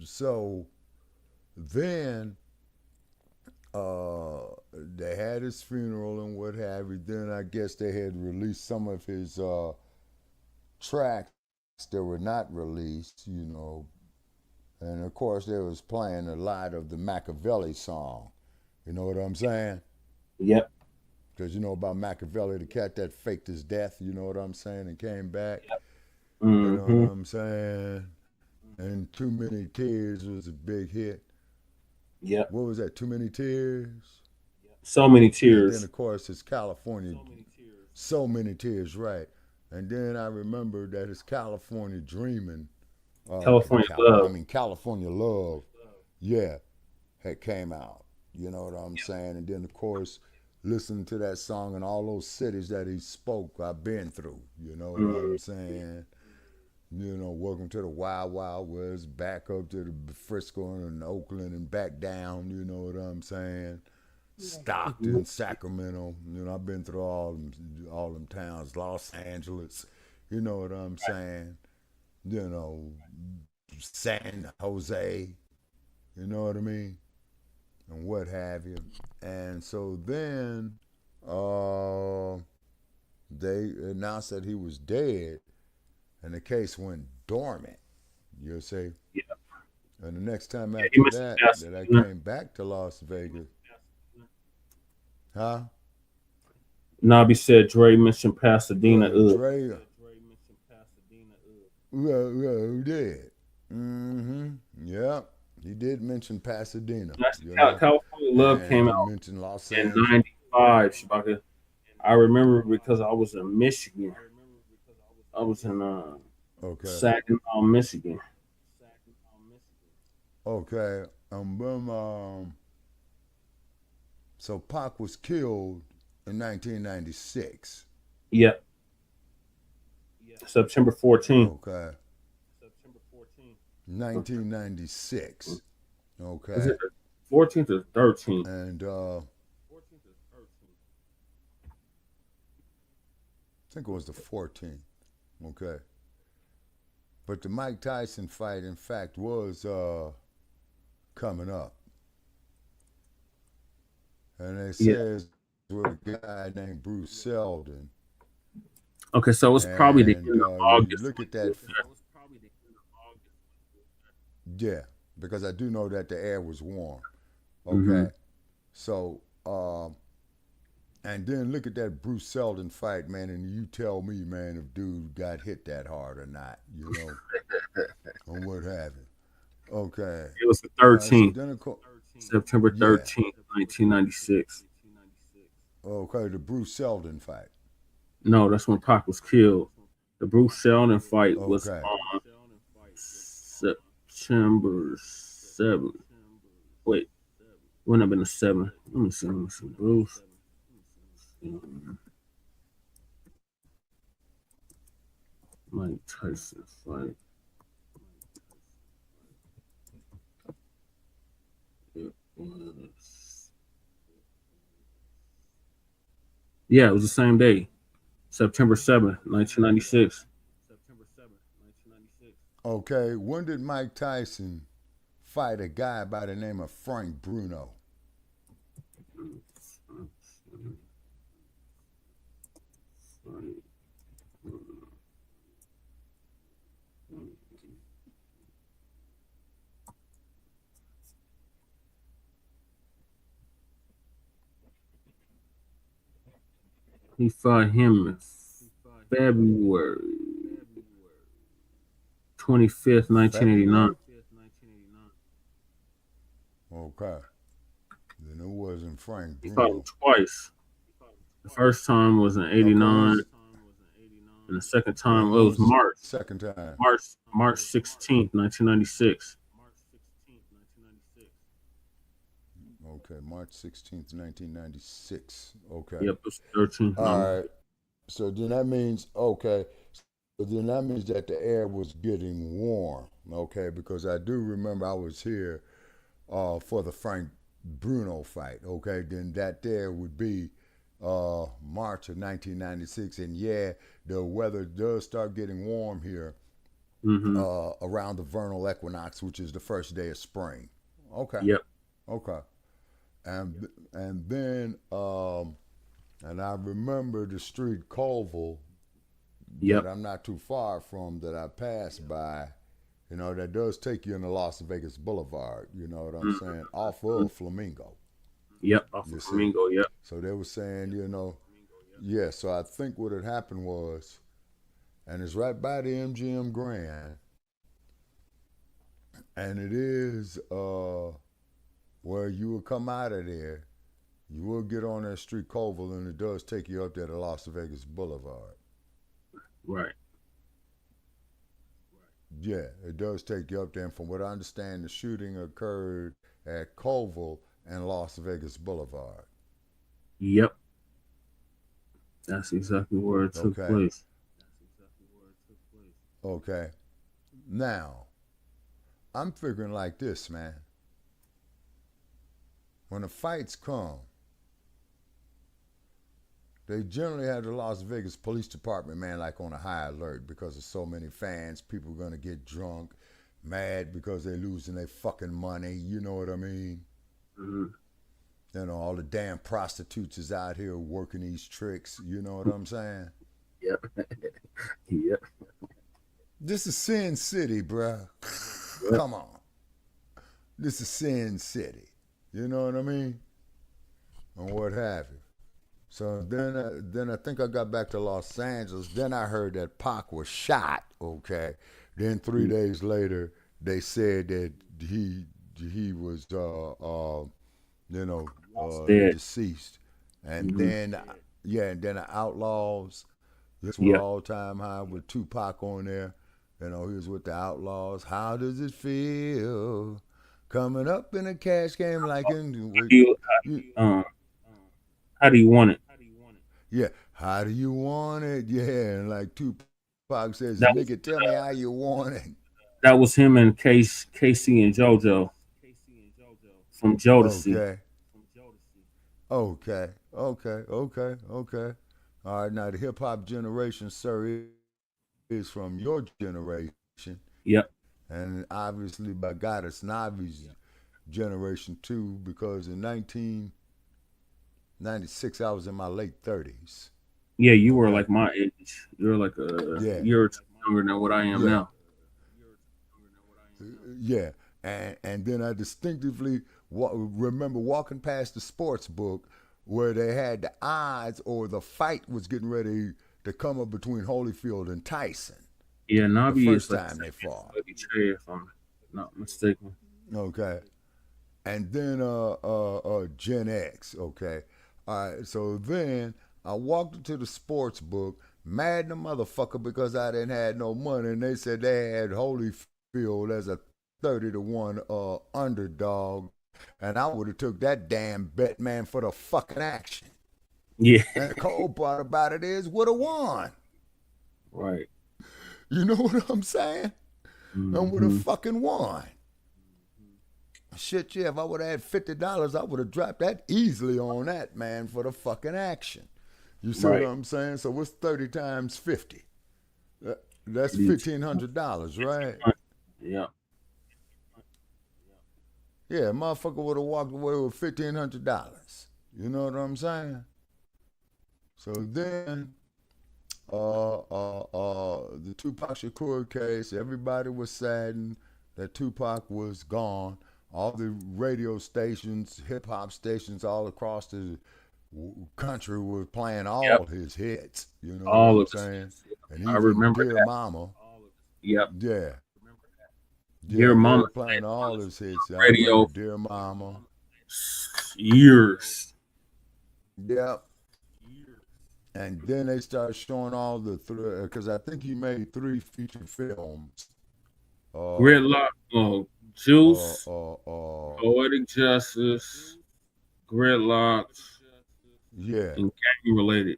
So then they had his funeral and what have you. Then I guess they had released some of his tracks that were not released, you know. And of course, they was playing a lot of the Machiavelli song. You know what I'm saying? Yep. Because you know about Machiavelli, the cat that faked his death, you know what I'm saying, and came back. Yep. You know what I'm saying? And Too Many Tears was a big hit. Yep. What was that? Too Many Tears? So Many And Tears. then, of course, it's California. So Many Tears, right. And then I remember that it's California Dreaming. California Love. I mean, California Love. Yeah, had came out. You know what I'm saying? And then, of course, listening to that song and all those cities that he spoke, I've been through. You know what I'm saying? You know, welcome to the Wild Wild West, back up to the Frisco and Oakland and back down. You know what I'm saying? Stockton, Sacramento. You know, I've been through all them towns. Los Angeles. You know what I'm saying? You know, San Jose. You know what I mean? And what have you. And so then they announced that he was dead, and the case went dormant. You see? Yeah. And the next time after that I came back to Las Vegas. Huh? Nobby said Dre mentioned Pasadena. Dre. Well, who did? Yeah. He did mention Pasadena. California Love came out in '95. Shabaka. I remember because I was in Michigan. I was in Saginaw, Michigan. Okay. So Pac was killed in 1996. Yep. September 14th. Okay. 1996. Okay. Is it the 14th or 13th? And I think it was the 14th. Okay. But the Mike Tyson fight, in fact, was coming up. And it says with a guy named Bruce Seldon. Okay, so it's probably the end of August. Look at that. Yeah, because I do know that the air was warm. Okay. So, and then look at that Bruce Seldon fight, man, and you tell me, man, if dude got hit that hard or not, you know, or what have you. Okay. It was the 13th. September 13th, 1996. Okay, the Bruce Seldon fight. No, that's when Pac was killed. The Bruce Seldon fight was on September 7th. Wait, wouldn't have been the 7th. Let me see. Bruce. Mike Tyson fight. Yeah, it was the same day, September 7th, 1996. Okay, when did Mike Tyson fight a guy by the name of Frank Bruno? He fought him in February 25th, 1989. Okay. Then it wasn't Frank He Bruno. fought him twice. The first time was in '89, and the second time it was March. Second time. March 16th, 1996. Okay, March 16th, 1996. Okay. Yep, it was 13th. All right. So then that means, okay, so then that means that the air was getting warm, okay, because I do remember I was here for the Frank Bruno fight, okay, then that there would be March of 1996, and yeah, the weather does start getting warm here around the vernal equinox, which is the first day of spring. Okay. Yep. Okay. And then and I remember the street Colville Yep. that I'm not too far from that I passed by, you know, that does take you into Las Vegas Boulevard, you know what I'm saying, off of Flamingo. Yep, off of Flamingo, yep. So they were saying, you know, yeah, so I think what had happened was, and it's right by the MGM Grand, and it is where you will come out of there, you will get on that street Colville, and it does take you up there to Las Vegas Boulevard. Right. Yeah, it does take you up there. And from what I understand, the shooting occurred at Colville and Las Vegas Boulevard. Yep. That's exactly where it took place. Okay. Now, I'm figuring like this, man. When the fights come, they generally have the Las Vegas Police Department, man, like on a high alert because of so many fans. People are going to get drunk, mad because they're losing their fucking money. You know what I mean? Mm-hmm. You know, all the damn prostitutes is out here working these tricks. You know what I'm saying? Yep. Yep. This is Sin City, bruh. Yep. Come on. This is Sin City. You know what I mean? And what have you. So then I think I got back to Los Angeles. Then I heard that Pac was shot, okay? Then 3 days later, they said that he was, deceased. And then, and then the Outlaws, this was all-time high with Tupac on there. You know, he was with the Outlaws. How does it feel coming up in a cash game like in... How do you want it? Yeah, how do you want it? Yeah, and like Tupac says, nigga, tell me how you want it. That was him and Casey and JoJo from Jodeci. Okay. All right, now the hip hop generation, sir, is from your generation. Yep. And obviously by Goddess Navi's generation too, because in 1996 I was in my late 30s. Yeah, you were like my age. You're like a year or two younger than what I am now. Yeah, and then I distinctively remember walking past the sports book where they had the odds or the fight was getting ready to come up between Holyfield and Tyson. Yeah, Navi the first is time they fought. If I'm not mistaken. Okay, and then Gen X. Okay, all right. So then I walked into the sports book, mad the motherfucker because I didn't have no money, and they said they had Holyfield as a 30-1 underdog, and I would have took that damn bet, man, for the fucking action. Yeah. And the cold part about it is, would have won. Right. You know what I'm saying? Mm-hmm. And would have fucking won. Shit, yeah, if I would have had $50, I would have dropped that easily on that, man, for the fucking action. You see what I'm saying? So what's 30 times 50? That's $1,500, right? Yeah. Yeah, motherfucker would have walked away with $1,500. You know what I'm saying? So then, the Tupac Shakur case, everybody was saddened that Tupac was gone. All the radio stations, hip hop stations all across the country were playing all his hits. You know all what I'm saying? And I remember Dear that. Mama. Yeah. Dear Mama playing all his hits. Radio. Dear Mama. Years. Yep. And then they started showing all the because I think he made 3 feature films. Gridlock, Juice, Poetic Justice, Gridlock, and gang related.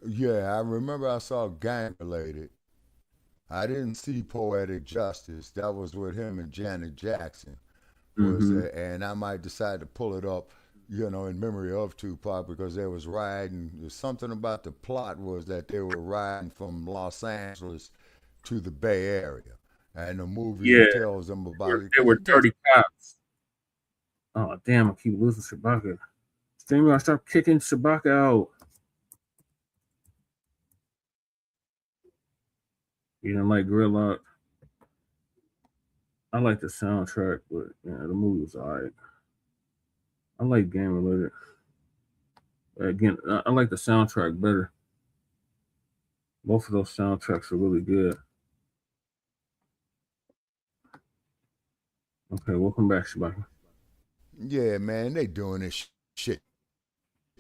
Yeah, I remember I saw gang related. I didn't see Poetic Justice. That was with him and Janet Jackson. And I might decide to pull it up you know, in memory of Tupac, because they was riding. Something about the plot was that they were riding from Los Angeles to the Bay Area, and the movie Yeah, tells them about it. they 'Cause were it takes dirty cops. Oh damn! I keep losing Shabaka. Streamer, stop kicking Shabaka out. You didn't like Gridlock. I like the soundtrack, but yeah, the movie was alright. I like Game Related. Again, I like the soundtrack better. Both of those soundtracks are really good. Okay, welcome back, Shabaka. Yeah, man, they doing this shit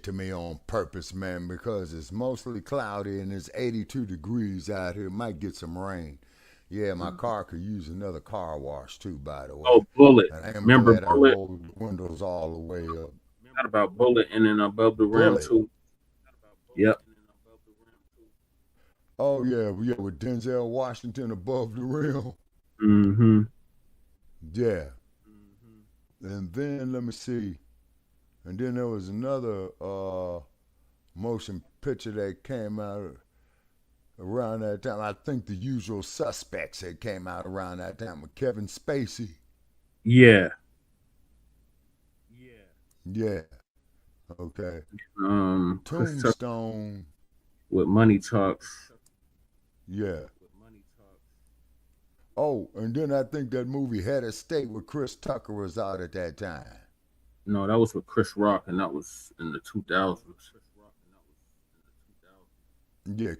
to me on purpose, man, because it's mostly cloudy and it's 82 degrees out here. Might get some rain. Yeah, my car could use another car wash too, by the way. Oh, Bullet. And I am Remember glad I Bullet? rolled the windows all the way up. What about Bullet and then Above the Rim Bullet. too? Yep. Oh yeah, with Denzel Washington above the rim. Mm-hmm. Yeah. And then let me see. And then there was another motion picture that came out around that time. I think The Usual Suspects had came out around that time with Kevin Spacey. Yeah. Yeah. Okay. Tombstone with Money Talks. Yeah. Oh, and then I think that movie Head of State with Chris Tucker was out at that time. No, that was with Chris Rock, and that was in the 2000s. Yeah,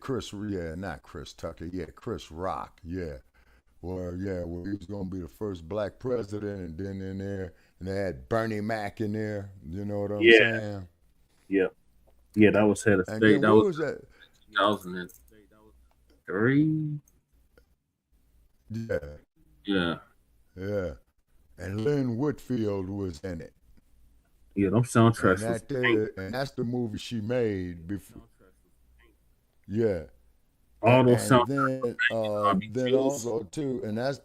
not Chris Tucker. Yeah, Chris Rock. Yeah. Well, he was going to be the first black president, and then in there, and they had Bernie Mac in there. You know what I'm saying? Yeah. Yeah, that was Head of And State. then That what was that? 2003. Yeah. Yeah. Yeah. And Lynn Whitfield was in it. Yeah, them soundtracks And, was and that's the movie she made before. Yeah. all those And soundtracks. then also too, and that's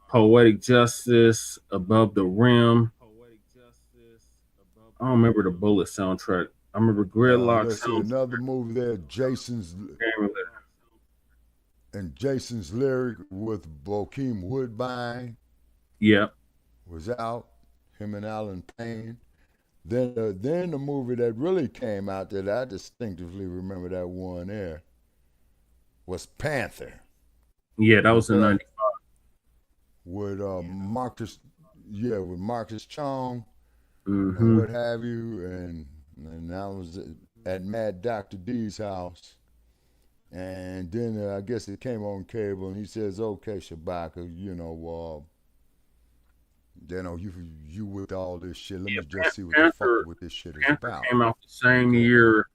Poetic Justice, Above the Rim. I don't remember the Bullet soundtrack. I remember Gridlock let's see, soundtrack. another movie there, Jason's Lyric with Bokeem Woodbine. Yeah. Was out. Him and Alan Payne. Then the movie that really came out that I distinctively remember that one there was Panther. Yeah, that was in 95. With Marcus Chong Mm-hmm. and what have you, and I was at Mad Dr. D's house, and then I guess it came on cable, and he says, "Okay, Shabaka, you with all this shit. Let me just see what the fuck with this shit is about." Came out the same year.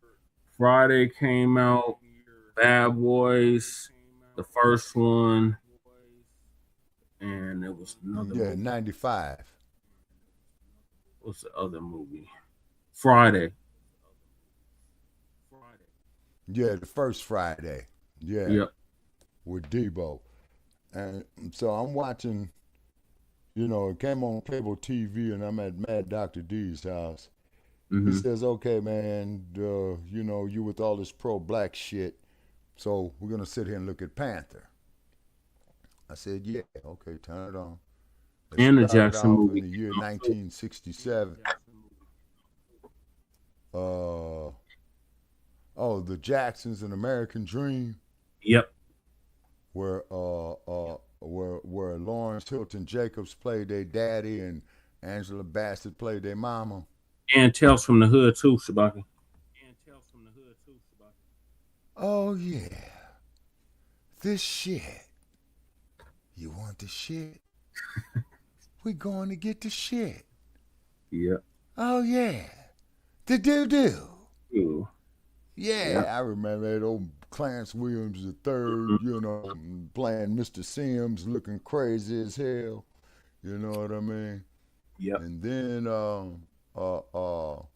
Friday came out. Bad Boys, the first one, and it was another. Yeah, movie. 95. What's the other movie? Friday. Yeah, the first Friday. Yeah. Yep. With Debo. And so I'm watching, it came on cable TV, and I'm at Mad Dr. D's house. Mm-hmm. He says, "Okay, man, you with all this pro-black shit, so we're going to sit here and look at Panther." I said, "Yeah, okay, turn it on." And the Jackson movie. In the year 1967. The Jacksons, An American Dream. Yep. Where Lawrence Hilton Jacobs played their daddy and Angela Bassett played their mama. And Tales from the Hood too, Shabaka. Oh yeah. This shit. You want the shit? We're going to get the shit. Yep. Oh yeah. The doo-doo. Ooh. Yeah, I remember that old Clarence Williams III, playing Mr. Sims, looking crazy as hell. You know what I mean? Yep. And then, so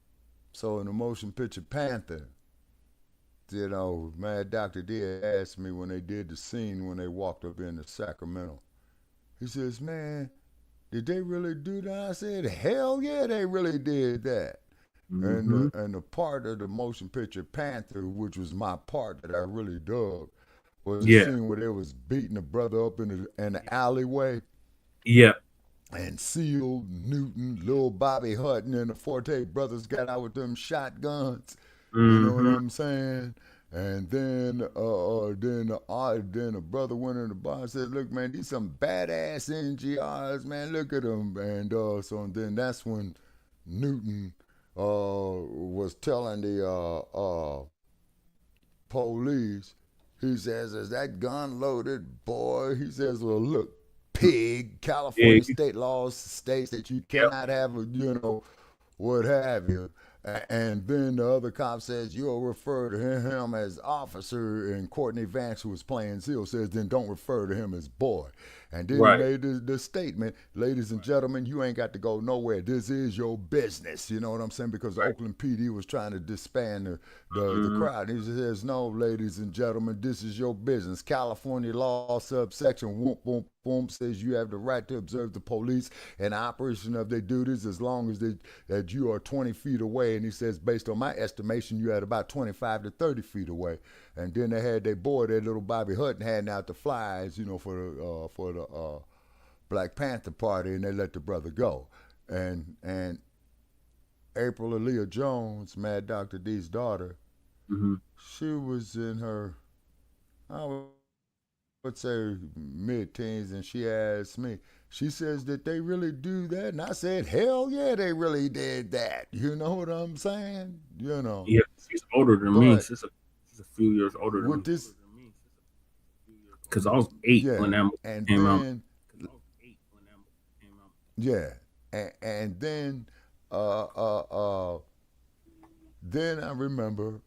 in the motion picture Panther, Mad Dr. D asked me when they did the scene when they walked up into Sacramento. He says, "Man, did they really do that? I said, hell yeah, they really did that. And the part of the motion picture Panther, which was my part that I really dug, was the scene where they was beating the brother up in the alleyway. Yeah. And Seal, Newton, Lil Bobby Hutton, and the Forte brothers got out with them shotguns. You know what I'm saying? And then the brother went in the bar and said, "Look, man, these some badass NGRs, man. Look at them." And so then that's when Newton was telling the police. He says, "Is that gun loaded, boy?" He says, "Well, look, pig. California state laws states that you cannot have a, what have you." And then the other cop says, "You'll refer to him as officer." And Courtney Vance, who was playing Seal, says, "Then don't refer to him as boy." And then he made the statement, "Ladies and gentlemen, you ain't got to go nowhere. This is your business." You know what I'm saying? Because the Oakland PD was trying to disband the crowd. He says, "No, ladies and gentlemen, this is your business. California law subsection whoop, whoop, boom says you have the right to observe the police and operation of their duties as long as that you are 20 feet away." And he says, based on my estimation, you had about 25 to 30 feet away. And then they had their boy, their little Bobby Hutton, handing out the flyers, for the Black Panther Party, and they let the brother go. And April Aaliyah Jones, Mad Dr. D's daughter, she was in her, I would say, mid-teens, and she asked me, she says, "Did they really do that?" And I said, "Hell yeah, they really did that." You know what I'm saying? Yeah, she's older than me. She's a few years older than me. Because I was 8 when that movie came out. Yeah, and then I remember,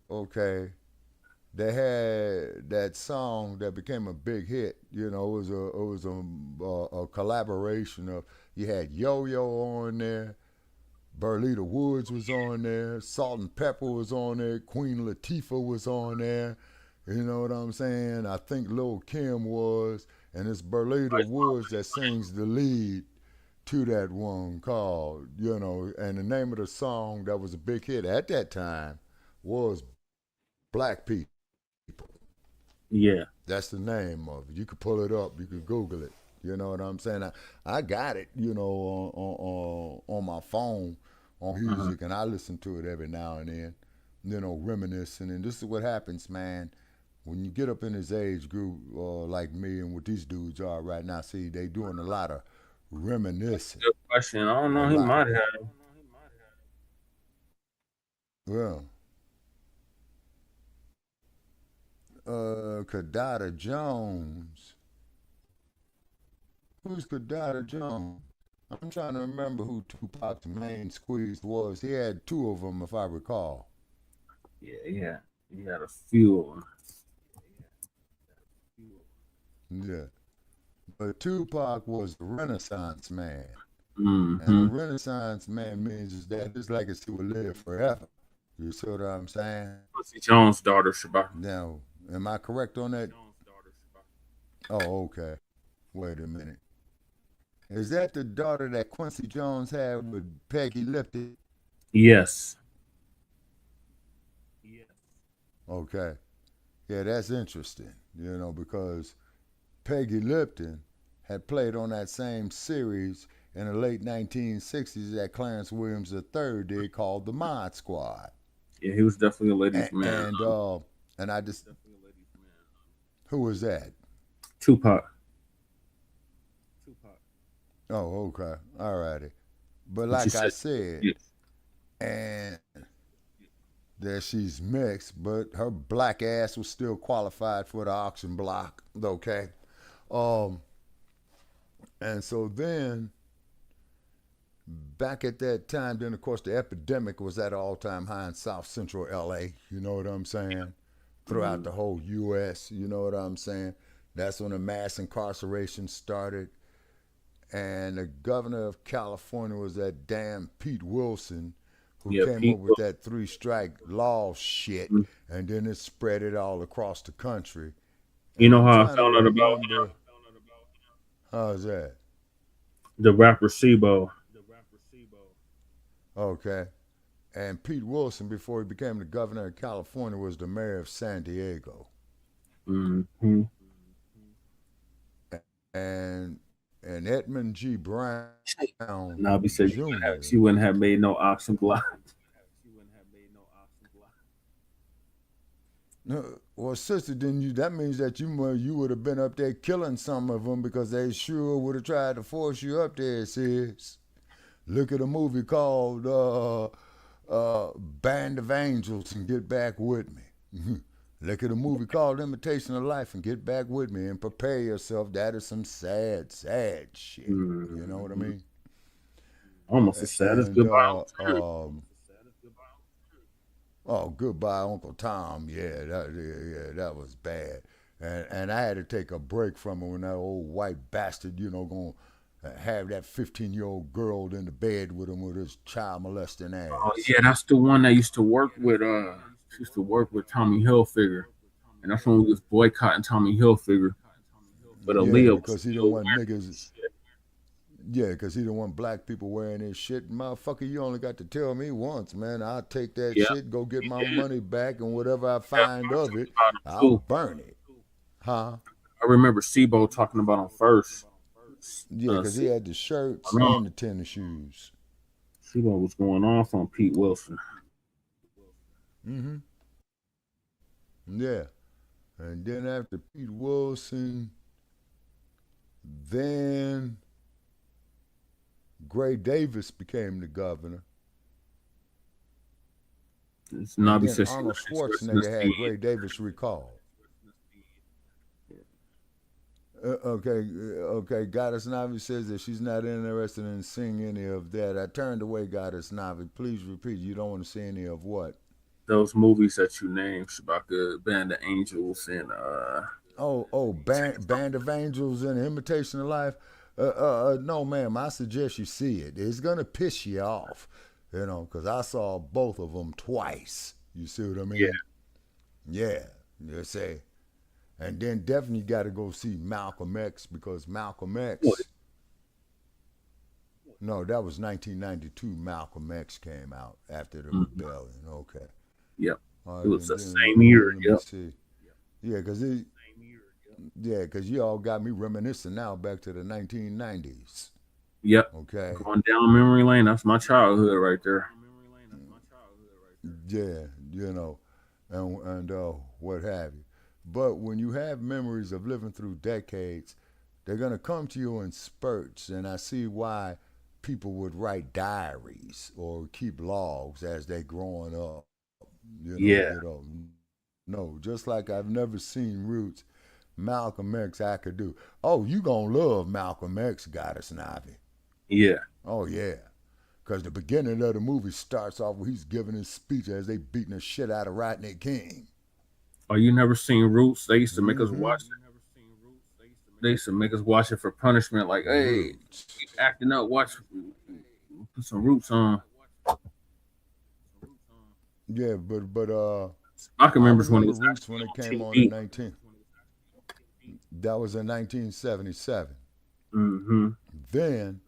they had that song that became a big hit. It was a collaboration of, you had Yo-Yo on there, Burlita Woods was on there, Salt and Pepper was on there, Queen Latifah was on there. You know what I'm saying? I think Lil' Kim was, and it's Burlita Woods that sings the lead to that one called, and the name of the song that was a big hit at that time was Black People. Yeah. That's the name of it. You could pull it up. You could Google it. You know what I'm saying? I got it, on my phone, on music, and I listen to it every now and then, reminiscing. And this is what happens, man. When you get up in this age group, like me and what these dudes are right now, see, they doing a lot of reminiscing. Good question. I don't know. He might have. Well, Kadada Jones. Who's Kadada Jones? I'm trying to remember who Tupac's main squeeze was. He had 2 of them, if I recall. Yeah. He had a few of them. Yeah. But Tupac was the Renaissance man. Mm-hmm. And the Renaissance man means is that his legacy will live forever. You see what I'm saying? Quincy Jones' daughter, Shabbat. Now, am I correct on that? Oh, okay. Wait a minute. Is that the daughter that Quincy Jones had with Peggy Lipton? Yes. Okay. Yeah, that's interesting, because Peggy Lipton had played on that same series in the late 1960s that Clarence Williams III did, called The Mod Squad. Yeah, he was definitely a ladies' man. And I just... Who was that? Tupac. Oh, okay. All righty. But like I said, and there she's mixed, but her black ass was still qualified for the auction block, okay? And so then, back at that time, then of course the epidemic was at an all-time high in South Central LA, you know what I'm saying? Throughout the whole US, you know what I'm saying? That's when the mass incarceration started. And the governor of California was that damn Pete Wilson, who came up with that 3-strike law shit, and then it spread it all across the country. You know how I found out about him? How's that? The rapper Sibo. Okay. And Pete Wilson, before he became the governor of California, was the mayor of San Diego. Mm-hmm. And Edmund G. Brown Nobby said Jr. she wouldn't have made no oxen block. No, well, sister, didn't you? That means that you would have been up there killing some of them because they sure would have tried to force you up there, sis. Look at a movie called Band of Angels and get back with me. Look at a movie called Imitation of Life and get back with me and prepare yourself. That is some sad, sad shit. You know what I mean? Almost as sad as Goodbye. Oh, Goodbye, Uncle Tom. Yeah, that was bad. And I had to take a break from it when that old white bastard, gonna have that 15-year-old girl in the bed with him with his child molesting ass. Oh yeah, that's the one that used to work with Tommy Hilfiger, and that's when we was boycotting Tommy Hilfiger. But Aaliyah, because he didn't want niggas. Yeah, because he didn't want black people wearing his shit. Motherfucker, you only got to tell me once, man. I'll take that shit, go get my money back, and whatever I find of it, I'll burn it. Huh? I remember Sibo talking about him first. Yeah, because he had the shirts and the tennis shoes. Sibo was going off on Pete Wilson. Mm-hmm. Yeah. And then after Pete Wilson, then Gray Davis became the governor. It's Nobby said Arnold Schwarzenegger had Gray Davis recalled. Okay. Goddess Navi says that she's not interested in seeing any of that. I turned away, Goddess Navi. Please repeat. You don't want to see any of what? Those movies that you named, Shabaka, Band of Angels, and Band of Angels and Imitation of Life. No, ma'am. I suggest you see it. It's gonna piss you off, because I saw both of them twice. You see what I mean? Yeah. You say. And then definitely got to go see Malcolm X because Malcolm X. What? No, that was 1992. Malcolm X came out after the rebellion. Okay. Yep. It was the same year. Yep. Yeah, because you all got me reminiscing now back to the 1990s. Yep. Okay. Going down memory lane. That's my childhood right there. Yeah, and what have you. But when you have memories of living through decades, they're going to come to you in spurts. And I see why people would write diaries or keep logs as they growing up. No, just like I've never seen Roots, Malcolm X I could do. Oh, you going to love Malcolm X, Goddess Navi. Yeah. Oh, yeah. Because the beginning of the movie starts off where he's giving his speech as they beating the shit out of Rodney King. Oh, you never seen Roots? They used to make us watch it. They used to make us watch it for punishment. Like, hey, keep acting up. Watch, put some Roots on. Yeah, but I can remember when it was Roots when it came on in 19. That was in 1977. Mm-hmm. Then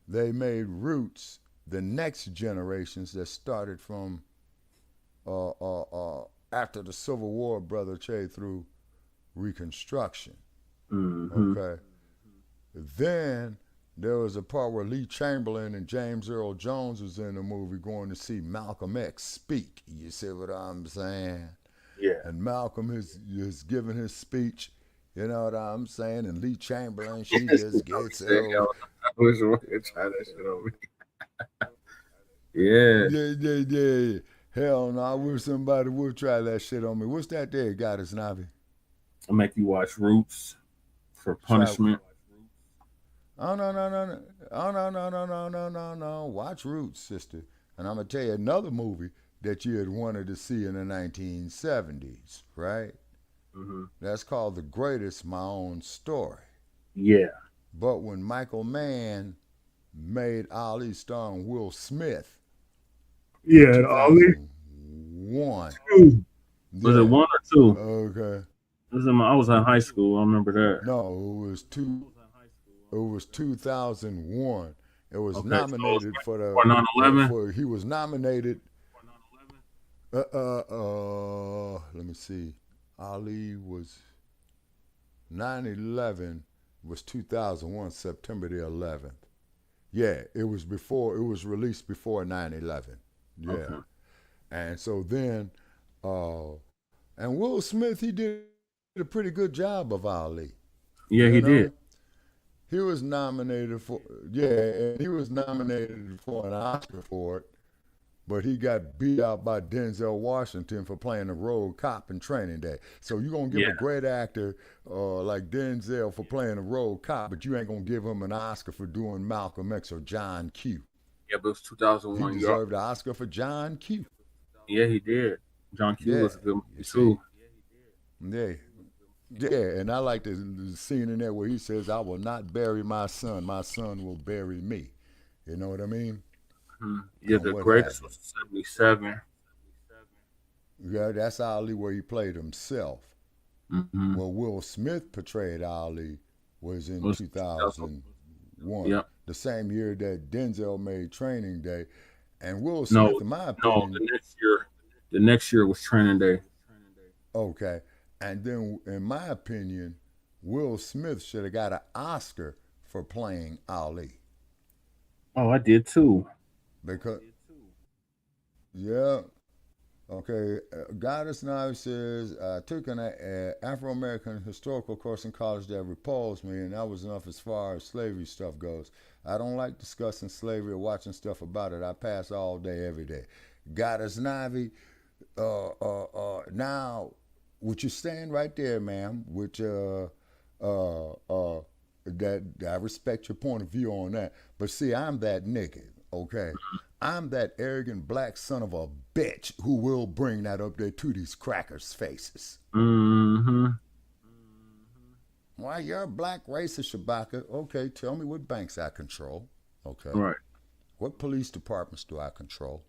they made Roots the next generations that started from after the Civil War, Brother Che, through Reconstruction. Mm-hmm. Okay. Then there was a part where Lee Chamberlain and James Earl Jones was in the movie going to see Malcolm X speak. You see what I'm saying? Yeah. And Malcolm is giving his speech. You know what I'm saying? And Lee Chamberlain, she just gets it. I wish I could try that shit over. Yeah. Hell no, I wish somebody would try that shit on me. What's that there, Goddess Navi? I'll make you watch Roots for punishment. Oh, no. Oh, no. Watch Roots, sister. And I'm going to tell you another movie that you had wanted to see in the 1970s, right? Mm-hmm. That's called The Greatest My Own Story. Yeah. But when Michael Mann made Ali starring Will Smith, yeah, Ali. 1. Was it 1 or 2? Okay. I was in high school. I remember that. No, it was 2. It was 2001. It was Okay, nominated so for the for 9/11. for he was nominated. Let me see. Ali was 9/11 was 2001, September the 11th. Yeah, it was before. It was released before 9/11. Yeah, Okay. and so then, and Will Smith, he did a pretty good job of Ali. Yeah, he did. He was nominated for and he was nominated for an Oscar for it, but he got beat out by Denzel Washington for playing a rogue cop in Training Day. So you're gonna give a great actor like Denzel for playing a rogue cop, but you ain't gonna give him an Oscar for doing Malcolm X or John Q. Yeah, but it was 2001. He deserved an Oscar for John Q. Yeah, he did. John Q was a good movie too. Yeah, and I like the scene in there where he says, "I will not bury my son will bury me." You know what I mean? Yeah, the greatest was 77. Yeah, that's Ali where he played himself. Well, Will Smith portrayed Ali was in 2001. Yep. The same year that Denzel made Training Day. And Will Smith, in my opinion... No, the next year was Training Day. Okay. And then, in my opinion, Will Smith should have got an Oscar for playing Ali. Oh, I did too. Because, yeah. Okay, Goddess now says, I took an Afro-American historical course in college that repulsed me, and that was enough as far as slavery stuff goes. I don't like discussing slavery or watching stuff about it. I pass all day, every day. Goddess Navi, now, would you stand right there, ma'am, which, that I respect your point of view on that. But see, I'm that nigga, okay? I'm that arrogant black son of a bitch who will bring that up there to these crackers' faces. Why, you're a black racist, Shabaka. Okay, tell me what banks I control. Okay. Right. What police departments do I control?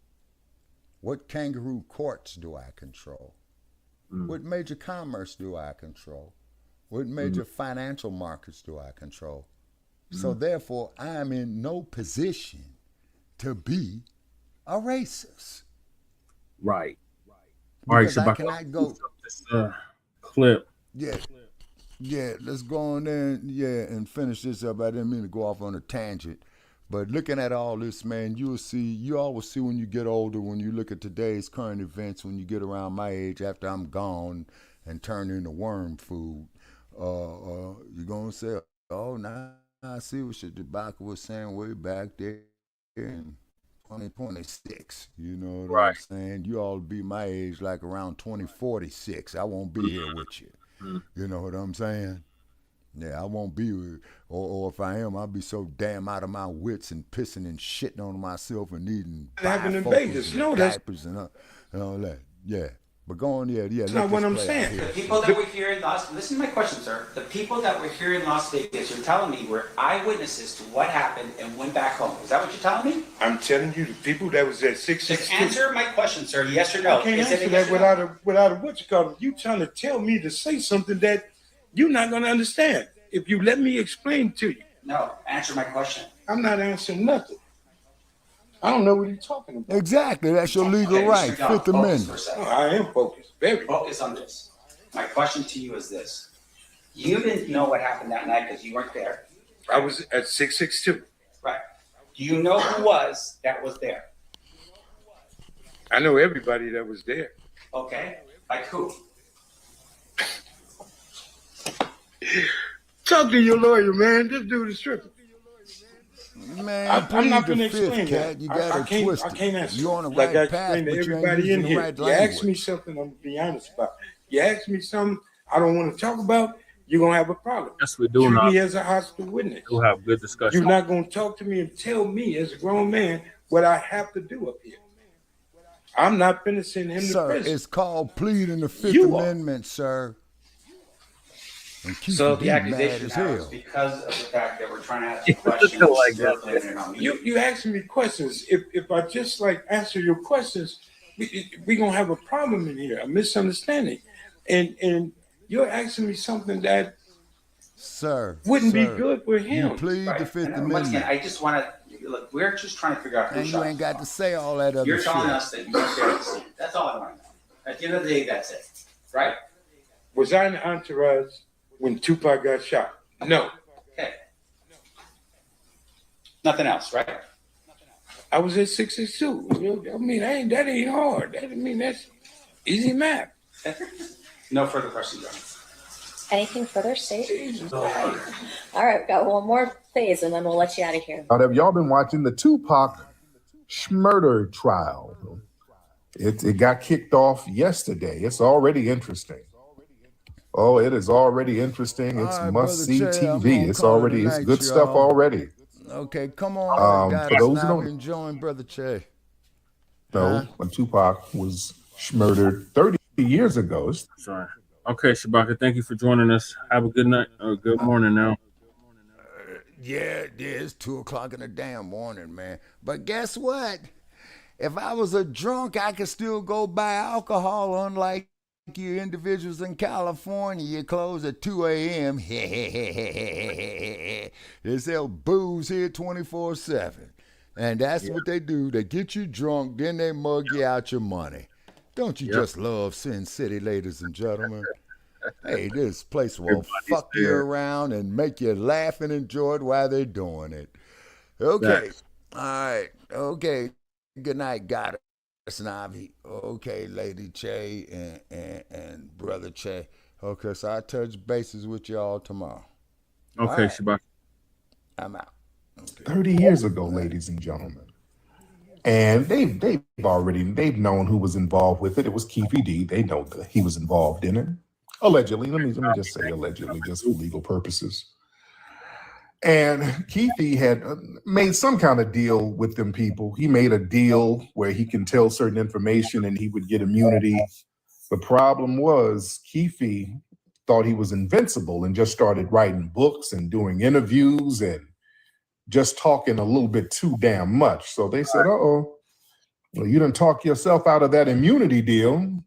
What kangaroo courts do I control? What major commerce do I control? What major financial markets do I control? So therefore, I am in no position to be a racist. Right. Because All right, I cannot go. This clip. Yeah, let's go on there and finish this up. I didn't mean to go off on a tangent. But looking at all this, man, you always see when you get older, when you look at today's current events, when you get around my age after I'm gone and turn into worm food, you're going to say, oh, now I see what Shabaka was saying way back there in 2026. You know what I'm saying? You all be my age like around 2046. I won't be here with you. You know what I'm saying? Yeah, I won't be, or if I am, I'll be so damn out of my wits and pissing and shitting on myself and needing happened in Vegas. You know that's diapers and all that. Yeah, but go on, yeah. That's not what I'm saying. The people that were here in listen to my question, sir. The people that were here in Las Vegas, you're telling me were eyewitnesses to what happened and went back home. Is that what you're telling me? I'm telling you, the people that was at 662. Just answer my question, sir. Yes or no? I can't Is answer it a that yes or no? without a what you call it. You trying to tell me to say something that you're not going to understand. If you let me explain to you. No, answer my question. I'm not answering nothing. I don't know what you're talking about. Exactly, that's your legal right. Fifth Amendment. Oh, I am focused. Very focused on this. My question to you is this: you didn't know what happened that night because you weren't there. I was at 662. Right. Do you know who was there? I know everybody that was there. Okay. Like who? Talk to your lawyer, man. This dude is tripping. Man, I'm not plead going to the fifth, explain cat. that. You got to twist I can't it. answer. You're on the like right I path, explained but to you ain't everybody in using the here. right You language. ask me something, I'm going to be honest about. You ask me something I don't want to talk about, you're going to have a problem. Yes, we do. Treat not. me as a hostile witness. We'll have good discussion. You're not going to talk to me and tell me as a grown man what I have to do up here. I'm not finna send him to Sir, prison. it's called pleading the Fifth You are. Amendment, sir. And keep So you the mad accusation as now is hell. because of the fact that we're trying to ask you questions. Like you're that. blaming it on me. You asking me questions. If I just like answer your questions, we gonna have a problem in here, a misunderstanding. And you're asking me something that Sir. Wouldn't be sir, good for him. You plead the Right. Fifth And once again, Amendment. I just want to look. We're just trying to figure out who And you shot ain't the got to say all that other You're shit. telling us that you were there to see. That's all I want to know. At the end of the day, that's it. Right? Was I in the entourage when Tupac got shot? No. Okay. Nothing else, right? I was at 62. I mean, that ain't hard. That's easy math. No further questions, John. Anything further, State? All right, we got one more phase and then we'll let you out of here. Have y'all been watching the Tupac murder trial? It got kicked off yesterday. It's already interesting. Oh, it is already interesting. It's All right, must-see Brother Che, I'm TV. gonna It's call it already, a it's night, good stuff y'all. already. Okay, come on, guys. For those who Now don't enjoying Brother Che. know, when Tupac was murdered 30 years ago. Sorry. Okay, Shabaka, thank you for joining us. Have a good night or good morning now. Yeah, it is 2:00 in the damn morning, man. But guess what? If I was a drunk, I could still go buy alcohol, unlike you individuals in California. You close at 2 a.m. They sell booze here 24/7. And that's what they do. They get you drunk, then they mug you out your money. Don't you just love Sin City, ladies and gentlemen? Hey, this place will fuck you around and make you laugh and enjoy it while they're doing it. Okay. All right. Okay. Good night, God. Navi. Okay, Lady Che and Brother Che. Okay, so I touch bases with y'all tomorrow. Okay, right. Shabaka. I'm out. 30 years ago, ladies and gentlemen. And they've known who was involved with it. It was Keefe D. They know that he was involved in it. Allegedly. Let me just say allegedly, just for legal purposes. And Keefe had made some kind of deal with them people. He made a deal where he can tell certain information and he would get immunity. The problem was Keefe thought he was invincible and just started writing books and doing interviews and just talking a little bit too damn much. So they said, well, you done talk yourself out of that immunity deal.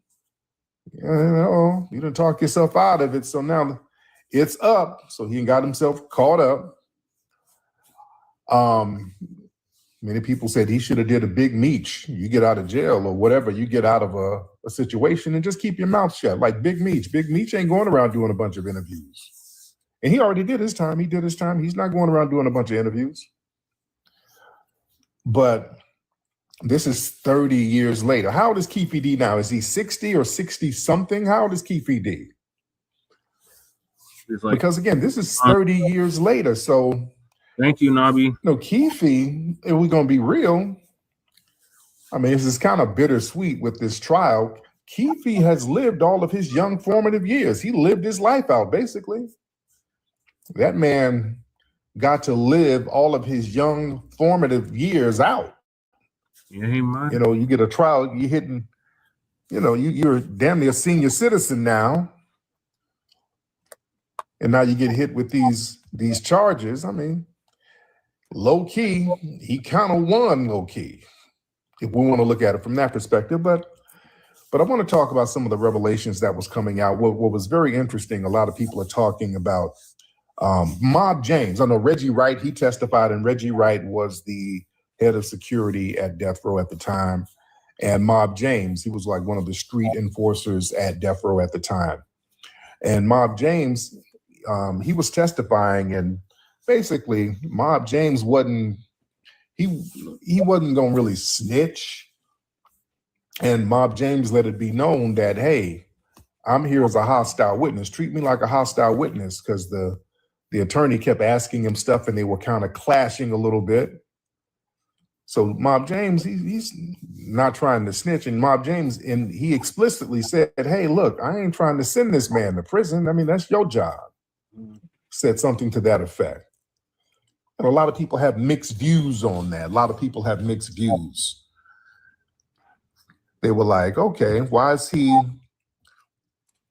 You done talk yourself out of it. So now it's up. So he got himself caught up. Many people said he should have did a big Meech. You get out of jail or whatever, you get out of a situation and just keep your mouth shut. Like Big Meech. Big Meech ain't going around doing a bunch of interviews. And he already did his time. He did his time. He's not going around doing a bunch of interviews. But this is 30 years later. How old is Keefe D now? Is he 60 or 60 something? How old is Keefe D? Like, because again, this is 30 years later. So thank you, Nabi. No, Keefe, if we're going to be real, I mean, this is kind of bittersweet with this trial. Keefe has lived all of his young formative years. He lived his life out, basically. That man got to live all of his young formative years out. Yeah, he might. You know, you get a trial, you're hitting, you're damn near a senior citizen now. And now you get hit with these charges. I mean, low key, he kind of won low key, if we want to look at it from that perspective. But I want to talk about some of the revelations that was coming out. What was very interesting, a lot of people are talking about Mob James. I know Reggie Wright, he testified, and Reggie Wright was the head of security at Death Row at the time. And Mob James, he was like one of the street enforcers at Death Row at the time. And Mob James, he was testifying, and basically Mob James wasn't gonna really snitch. And Mob James let it be known that, hey, I'm here as a hostile witness. Treat me like a hostile witness, because the attorney kept asking him stuff and they were kind of clashing a little bit. So Mob James, he's not trying to snitch. And Mob James, and he explicitly said, hey, look, I ain't trying to send this man to prison. I mean, that's your job. Said something to that effect. And a lot of people have mixed views on that. A lot of people have mixed views. They were like, okay, why is he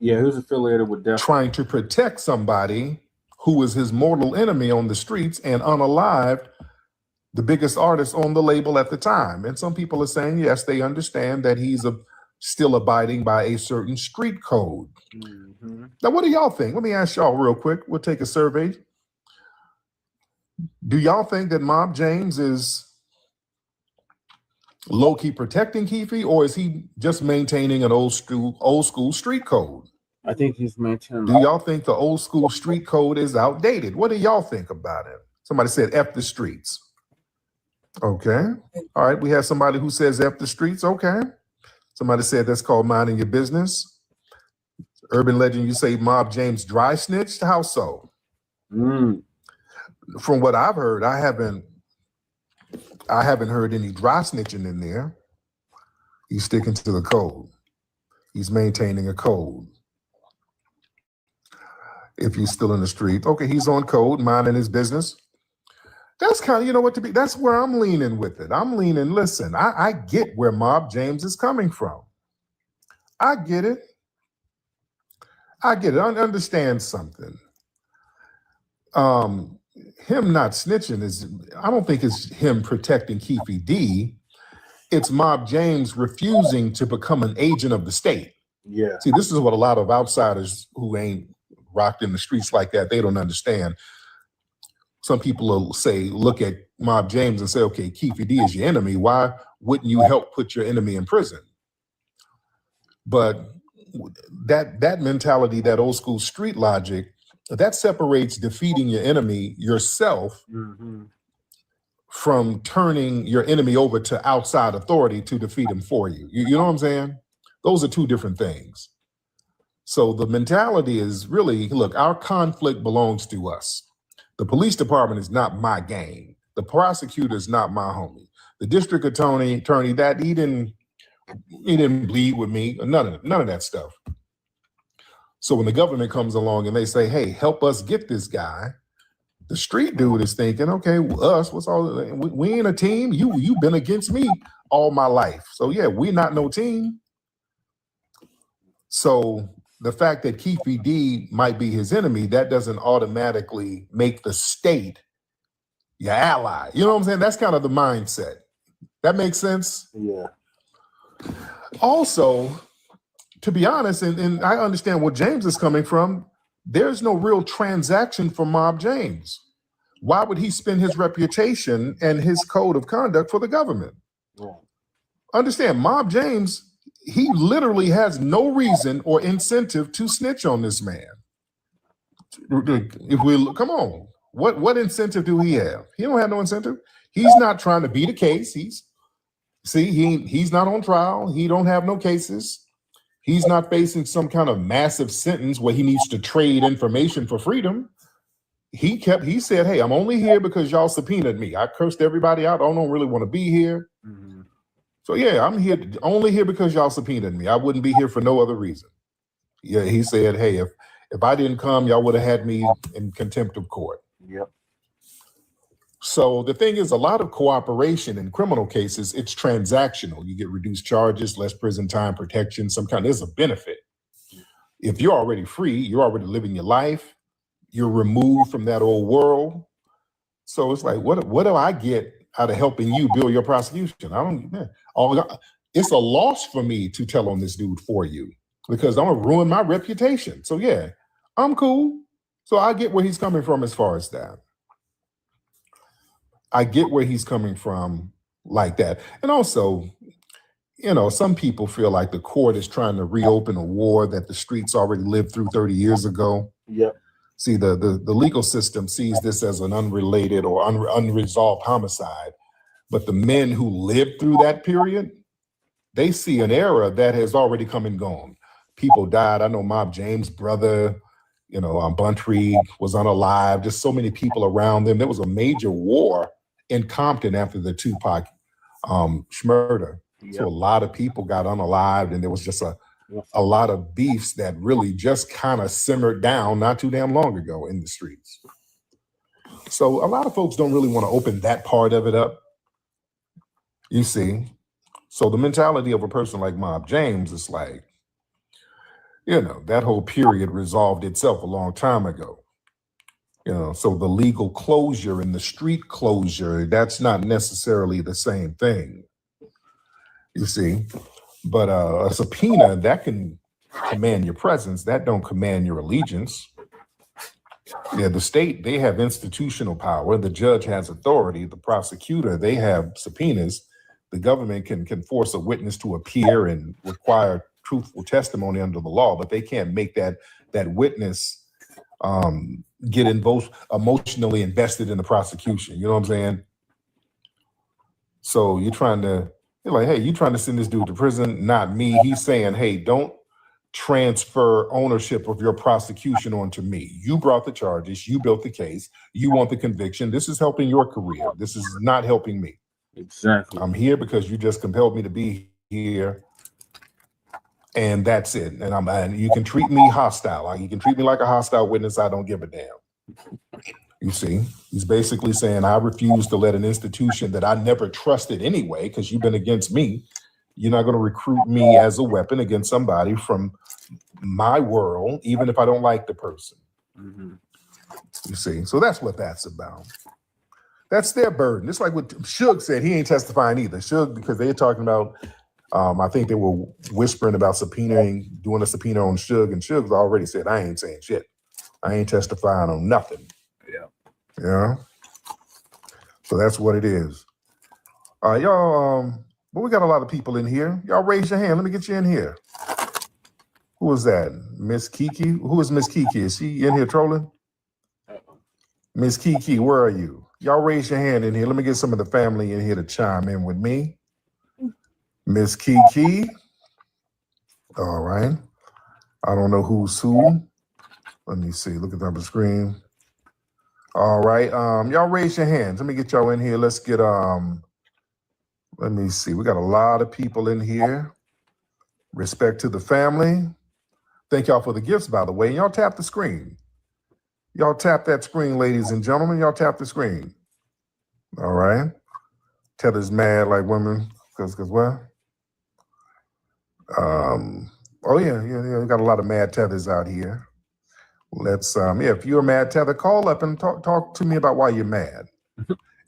who's affiliated with Death trying to protect somebody who is his mortal enemy on the streets and unalived the biggest artist on the label at the time? And some people are saying, yes, they understand that he's a still abiding by a certain street code. Mm-hmm. Now, what do y'all think? Let me ask y'all real quick. We'll take a survey. Do y'all think that Mob James is low-key protecting Keefe, or is he just maintaining an old school street code? I think he's maintaining. Do y'all think the old school street code is outdated? What do y'all think about it? Somebody said F the streets. Okay. All right. We have somebody who says F the streets. Okay. Somebody said that's called minding your business. Urban legend, you say Mob James dry snitched. How so? From what I've heard, I haven't heard any dry snitching in there. He's sticking to the code. He's maintaining a code. If he's still in the street, okay, he's on code, minding his business. That's kind of, you know what, that's where I'm leaning with it. I'm leaning, listen, I get where Mob James is coming from. I get it. I understand something. Him not snitching is, I don't think it's him protecting Keefe D. It's Mob James refusing to become an agent of the state. Yeah. See, this is what a lot of outsiders who ain't rocked in the streets like that, they don't understand. Some people will say, look at Mob James and say, okay, Keefe D is your enemy. Why wouldn't you help put your enemy in prison? But that mentality, that old school street logic, that separates defeating your enemy yourself from turning your enemy over to outside authority to defeat him for you. You know what I'm saying? Those are two different things. So the mentality is really, look, our conflict belongs to us. The police department is not my gang. The prosecutor is not my homie. The district attorney that he didn't bleed with me, none of that stuff. So when the government comes along and they say, hey, help us get this guy, the street dude is thinking, okay, us, what's all, we ain't a team. You've been against me all my life. So yeah, we not no team. So the fact that Keefe D might be his enemy, that doesn't automatically make the state your ally. You know what I'm saying? That's kind of the mindset. That makes sense? Yeah. Also, to be honest, and I understand where James is coming from, there's no real transaction for Mob James. Why would he spend his reputation and his code of conduct for the government? Yeah. Understand, Mob James, he literally has no reason or incentive to snitch on this man. If we come on, what incentive do he have? He don't have no incentive. He's not trying to beat a case. He's not on trial. He don't have no cases. He's not facing some kind of massive sentence where he needs to trade information for freedom. He said, hey, I'm only here because y'all subpoenaed me. I cursed everybody out. I don't really want to be here. So yeah, I'm here only here because y'all subpoenaed me. I wouldn't be here for no other reason. Yeah, he said, hey, if I didn't come, y'all would have had me in contempt of court. Yep. So the thing is, a lot of cooperation in criminal cases, it's transactional. You get reduced charges, less prison time, protection, there's a benefit. If you're already free, you're already living your life, you're removed from that old world. So it's like, what do I get out of helping you build your prosecution? It's a loss for me to tell on this dude for you because I'm gonna ruin my reputation. So yeah, I'm cool. So I get where he's coming from as far as that. I get where he's coming from like that. And also, some people feel like the court is trying to reopen a war that the streets already lived through 30 years ago. Yep. See, the legal system sees this as an unrelated or unresolved homicide. But the men who lived through that period, they see an era that has already come and gone. People died. I know Mob James' brother, Buntree was unalive. Just so many people around them. There was a major war in Compton after the Tupac murder. Yep. So a lot of people got unalived, and there was just a lot of beefs that really just kind of simmered down not too damn long ago in the streets. So a lot of folks don't really want to open that part of it up. You see? So the mentality of a person like Mob James is like, that whole period resolved itself a long time ago. So the legal closure and the street closure, that's not necessarily the same thing. You see? But a subpoena, that can command your presence. That don't command your allegiance. Yeah, the state, they have institutional power. The judge has authority. The prosecutor, they have subpoenas. The government can force a witness to appear and require truthful testimony under the law, but they can't make that witness get emotionally invested in the prosecution. You know what I'm saying? So you're like, hey, you trying to send this dude to prison, not me. He's saying, hey, don't transfer ownership of your prosecution onto me. You brought the charges. You built the case. You want the conviction. This is helping your career. This is not helping me. Exactly. I'm here because you just compelled me to be here. And that's it. And you can treat me hostile. You can treat me like a hostile witness. I don't give a damn. You see, he's basically saying, I refuse to let an institution that I never trusted anyway, because you've been against me. You're not going to recruit me as a weapon against somebody from my world, even if I don't like the person. Mm-hmm. You see, so that's what that's about. That's their burden. It's like what Suge said. He ain't testifying either. Suge, because they're talking about, I think they were whispering about doing a subpoena on Suge, and Suge's already said, I ain't saying shit. I ain't testifying on nothing. Yeah. Yeah. So that's what it is. Y'all, but we got a lot of people in here. Y'all raise your hand. Let me get you in here. Who is that? Miss Kiki? Who is Miss Kiki? Is she in here trolling? Miss Kiki, where are you? Y'all raise your hand in here. Let me get some of the family in here to chime in with me. Miss Kiki. All right. I don't know who's who. Let me see. Look at the screen. All right. Y'all raise your hands. Let me get y'all in here. Let's get let me see. We got a lot of people in here. Respect to the family. Thank y'all for the gifts, by the way. Y'all tap the screen. Y'all tap that screen, ladies and gentlemen. Y'all tap the screen. All right. Tether's mad like women. Because what? Oh yeah. We got a lot of mad tethers out here. Let's if you're a mad tether, call up and talk to me about why you're mad.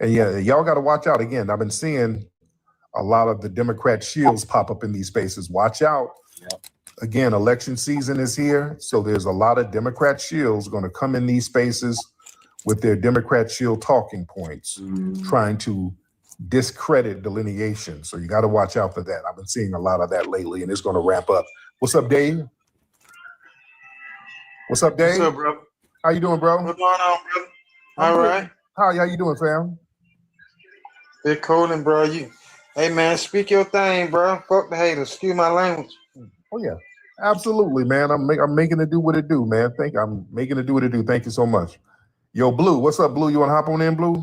And yeah, y'all got to watch out. Again, I've been seeing a lot of the Democrat shields pop up in these spaces. Watch out. Yep. Again, election season is here. So there's a lot of Democrat shields going to come in these spaces with their Democrat shield talking points, trying to discredit delineation. So you got to watch out for that. I've been seeing a lot of that lately, and it's going to ramp up. What's up, Dave? What's up, Dave? What's up, bro? How you doing, bro? What's going on, bro? All right. How you doing, fam? Big Colin, bro. Hey, man, speak your thing, bro. Fuck the haters. Excuse my language. Oh yeah, absolutely, man. I'm making it do what it do, man. I'm making it do what it do. Thank you so much. Yo, Blue, what's up, Blue? You want to hop on in, Blue?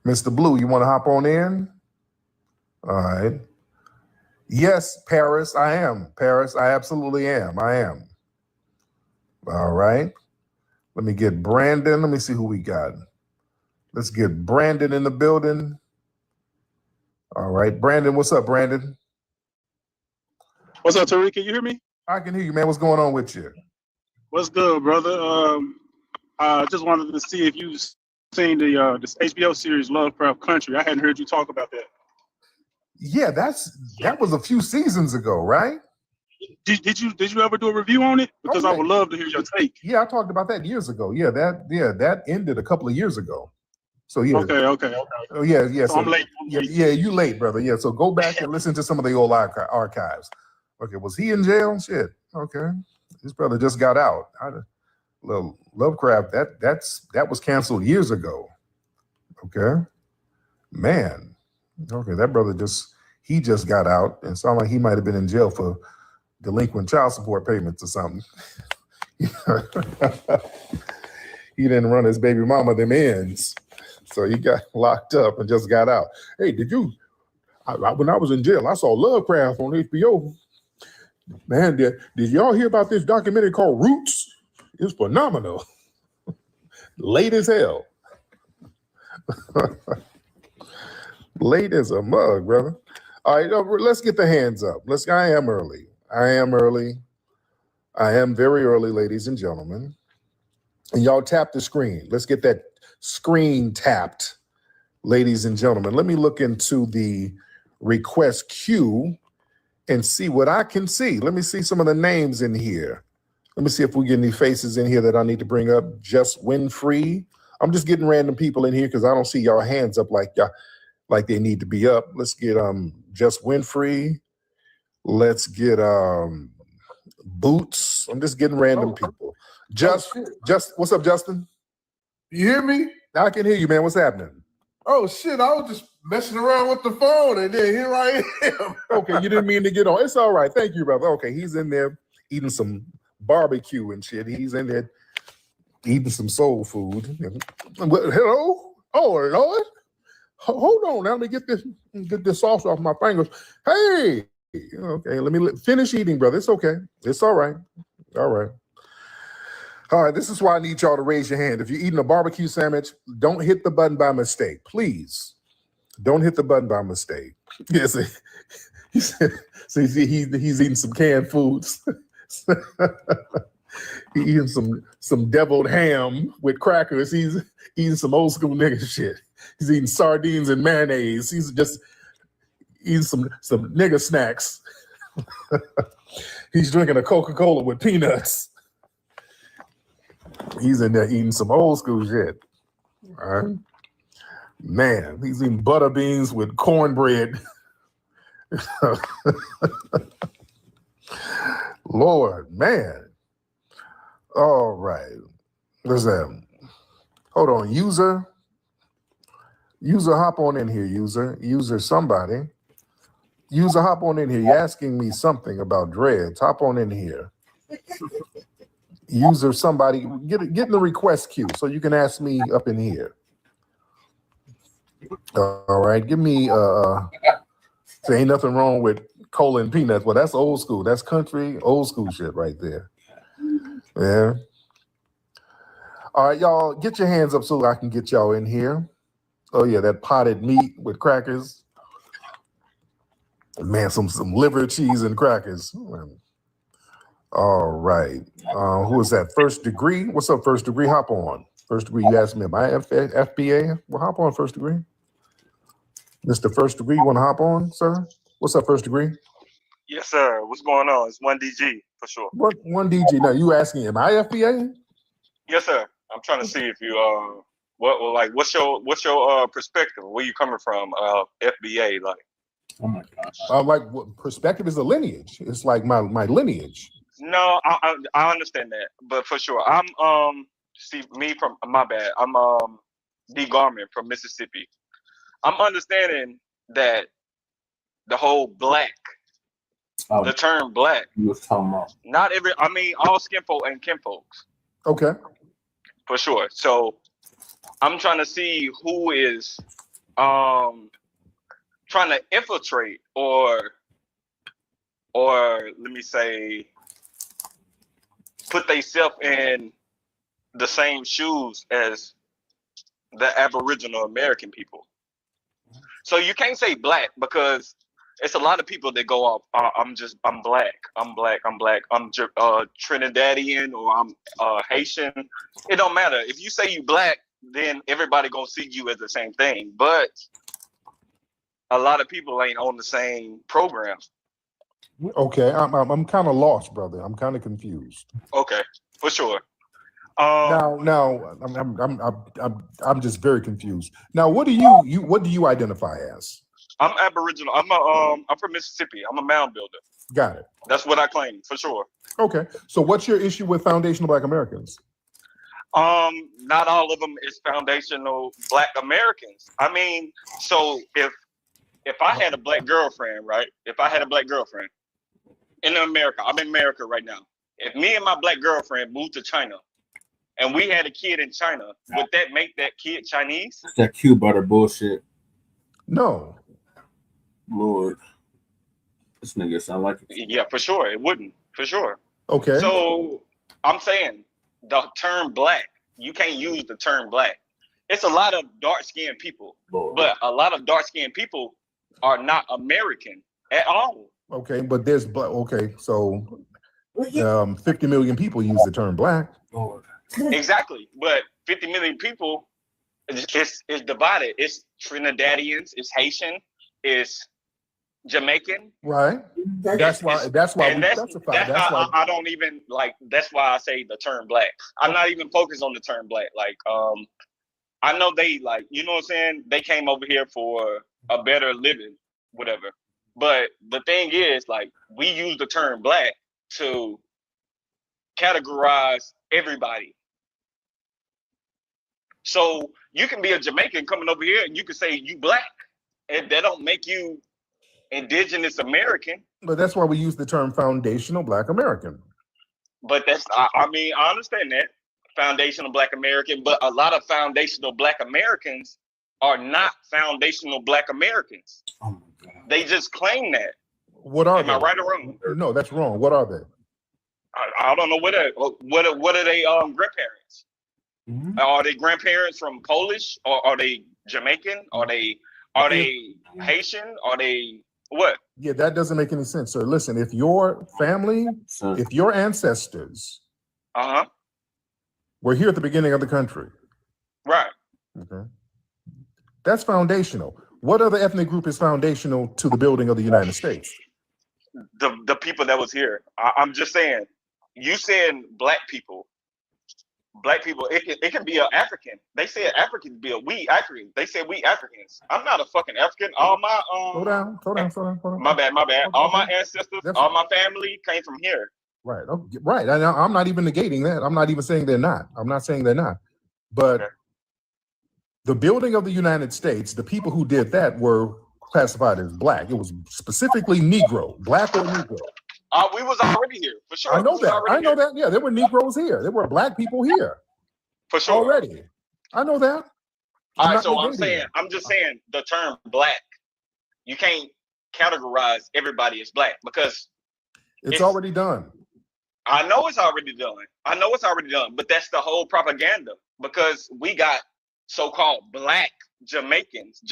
Mr. Blue, you want to hop on in? All right. Yes, Paris, I am. Paris, I absolutely am. I am. All right. Let me get Brandon. Let me see who we got. Let's get Brandon in the building. All right. Brandon, what's up, Brandon? What's up, Tariq? Can you hear me? I can hear you, man. What's going on with you? What's good, brother? I just wanted to see if you've seen this HBO series Lovecraft Country. I hadn't heard you talk about that. Yeah, that was a few seasons ago, right? Did you ever do a review on it? Because I would love to hear your take. Yeah, I talked about that years ago. Yeah, that ended a couple of years ago. So yeah. Okay. Oh yeah. So I'm late. Yeah, you late, brother. Yeah, so go back and listen to some of the old archives. Okay, was he in jail? Shit. Okay, his brother just got out. Lovecraft, that was canceled years ago. Okay, man. Okay, that brother just got out and sounded like he might have been in jail for delinquent child support payments or something. He didn't run his baby mama them ends, so he got locked up and just got out. Hey, when I was in jail, I saw Lovecraft on HBO. Man, did y'all hear about this documentary called Roots? It's phenomenal. Late as hell. Late as a mug, brother. All right, let's get the hands up. I am early. I am very early, ladies and gentlemen. And y'all tap the screen. Let's get that screen tapped, ladies and gentlemen. Let me look into the request queue and see what I can see. Let me see some of the names in here. Let me see if we get any faces in here that I need to bring up. Just Winfrey. I'm just getting random people in here because I don't see y'all hands up like they need to be up. Let's get Just Winfrey. Let's get Boots. I'm just getting random people. Just what's up, Justin? You hear me? I can hear you, man. What's happening? Oh shit, I was just messing around with the phone and then here I am. Okay, you didn't mean to get on. It's all right. Thank you, brother. Okay, he's in there eating some barbecue and shit. He's in there eating some soul food. Hello? Oh Lord. Hold on. Now let me get this sauce off my fingers. Hey. Okay, let me finish eating, brother. It's okay. It's all right. All right. All right, this is why I need y'all to raise your hand. If you're eating a barbecue sandwich, don't hit the button by mistake. Please. Don't hit the button by mistake. Yes, he's eating some canned foods. He's eating some deviled ham with crackers. He's eating some old school nigga shit. He's eating sardines and mayonnaise. He's just eating some nigga snacks. He's drinking a Coca-Cola with peanuts. He's in there eating some old school shit. All right. Man, he's eating butter beans with cornbread. Lord, man. All right. What's that? Hold on. User, hop on in here, user somebody. User, hop on in here. You're asking me something about dreads. Hop on in here. User, somebody, get in the request queue so you can ask me up in here. All right, give me, there ain't nothing wrong with cola and peanuts. Well, that's old school. That's country, old school shit right there. Yeah. All right, y'all, get your hands up so I can get y'all in here. Oh, yeah, that potted meat with crackers. Man, some liver, cheese, and crackers. All right. Who is that? First Degree? What's up, First Degree? Hop on. First Degree, you asked me, am I FBA? Well, hop on, First Degree. Mr. First Degree, you want to hop on, sir? What's up, First Degree? Yes, sir. What's going on? It's 1DG for sure. What 1DG? Now, you asking, am I FBA? Yes, sir. I'm trying to see if you what's your perspective? Where you coming from? FBA, like. Oh my gosh. Like, what perspective is a lineage. It's like my lineage. No, I understand that, but for sure, I'm D Garment from Mississippi. I'm understanding that the whole black, the term black. You was talking about. Not every. I mean, all skin folk and kin folks. Okay. For sure. So, I'm trying to see who is trying to infiltrate or let me say put themselves in the same shoes as the Aboriginal American people. So you can't say black because it's a lot of people that go off. I'm black. I'm Trinidadian or I'm Haitian. It don't matter. If you say you black, then everybody gonna see you as the same thing. But a lot of people ain't on the same program. Okay, I'm kind of lost, brother. I'm kind of confused. Okay, for sure. Now, I'm just very confused. Now, what do you identify as? I'm Aboriginal. I'm from Mississippi. I'm a mound builder. Got it. That's what I claim for sure. Okay, so what's your issue with foundational Black Americans? Not all of them is foundational Black Americans. I mean, so if I had a black girlfriend, right? If I had a black girlfriend in America, I'm in America right now. If me and my black girlfriend moved to China and we had a kid in China, would that make that kid Chinese? That Q butter bullshit. No. Lord. This nigga sound like it. Yeah, for sure. It wouldn't. For sure. Okay. So I'm saying the term black, you can't use the term black. It's a lot of dark-skinned people, but a lot of dark-skinned people are not American at all. Okay, but there's so 50 million people use the term black. Exactly, but 50 million people is divided. It's Trinidadians, it's Haitian, it's Jamaican. Right. That's why we specify. That's why I don't even like. That's why I say the term black. I'm not even focused on the term black. Like, I know they like, you know what I'm saying? They came over here for a better living, whatever. But the thing is, like, we use the term black to categorize everybody. So you can be a Jamaican coming over here and you can say you black, and that don't make you indigenous American. But that's why we use the term foundational Black American. But that's, I mean, I understand that. Foundational Black American, but a lot of foundational Black Americans are not foundational Black Americans. Oh, they just claim that. What are Am they? I right or wrong? No, that's wrong. What are they? I don't know what are they grandparents? Mm-hmm. Are they grandparents from Polish, or are they Jamaican? Are they Haitian? Are they what? Yeah, that doesn't make any sense, sir. Listen, if your family, if your ancestors were here at the beginning of the country, right? Okay, that's foundational. What other ethnic group is foundational to the building of the United States? The people that was here. I'm just saying. You saying black people. Black people, it can be an African. They say Africans be we Africans. They say we Africans. I'm not a fucking African. All my Slow down. My bad. All my ancestors, all my family came from here. Right. Okay. Right. I'm not even negating that. I'm not even saying they're not. I'm not saying they're not. But the building of the United States, the people who did that were classified as black. It was specifically Negro, black or Negro. We was already here, for sure. I know that. Yeah, there were Negroes here. There were black people here. For sure. Already. I know that. All right, so I'm just saying the term black, you can't categorize everybody as black because it's already done. I know it's already done. But that's the whole propaganda, because we got so-called black Jamaicans,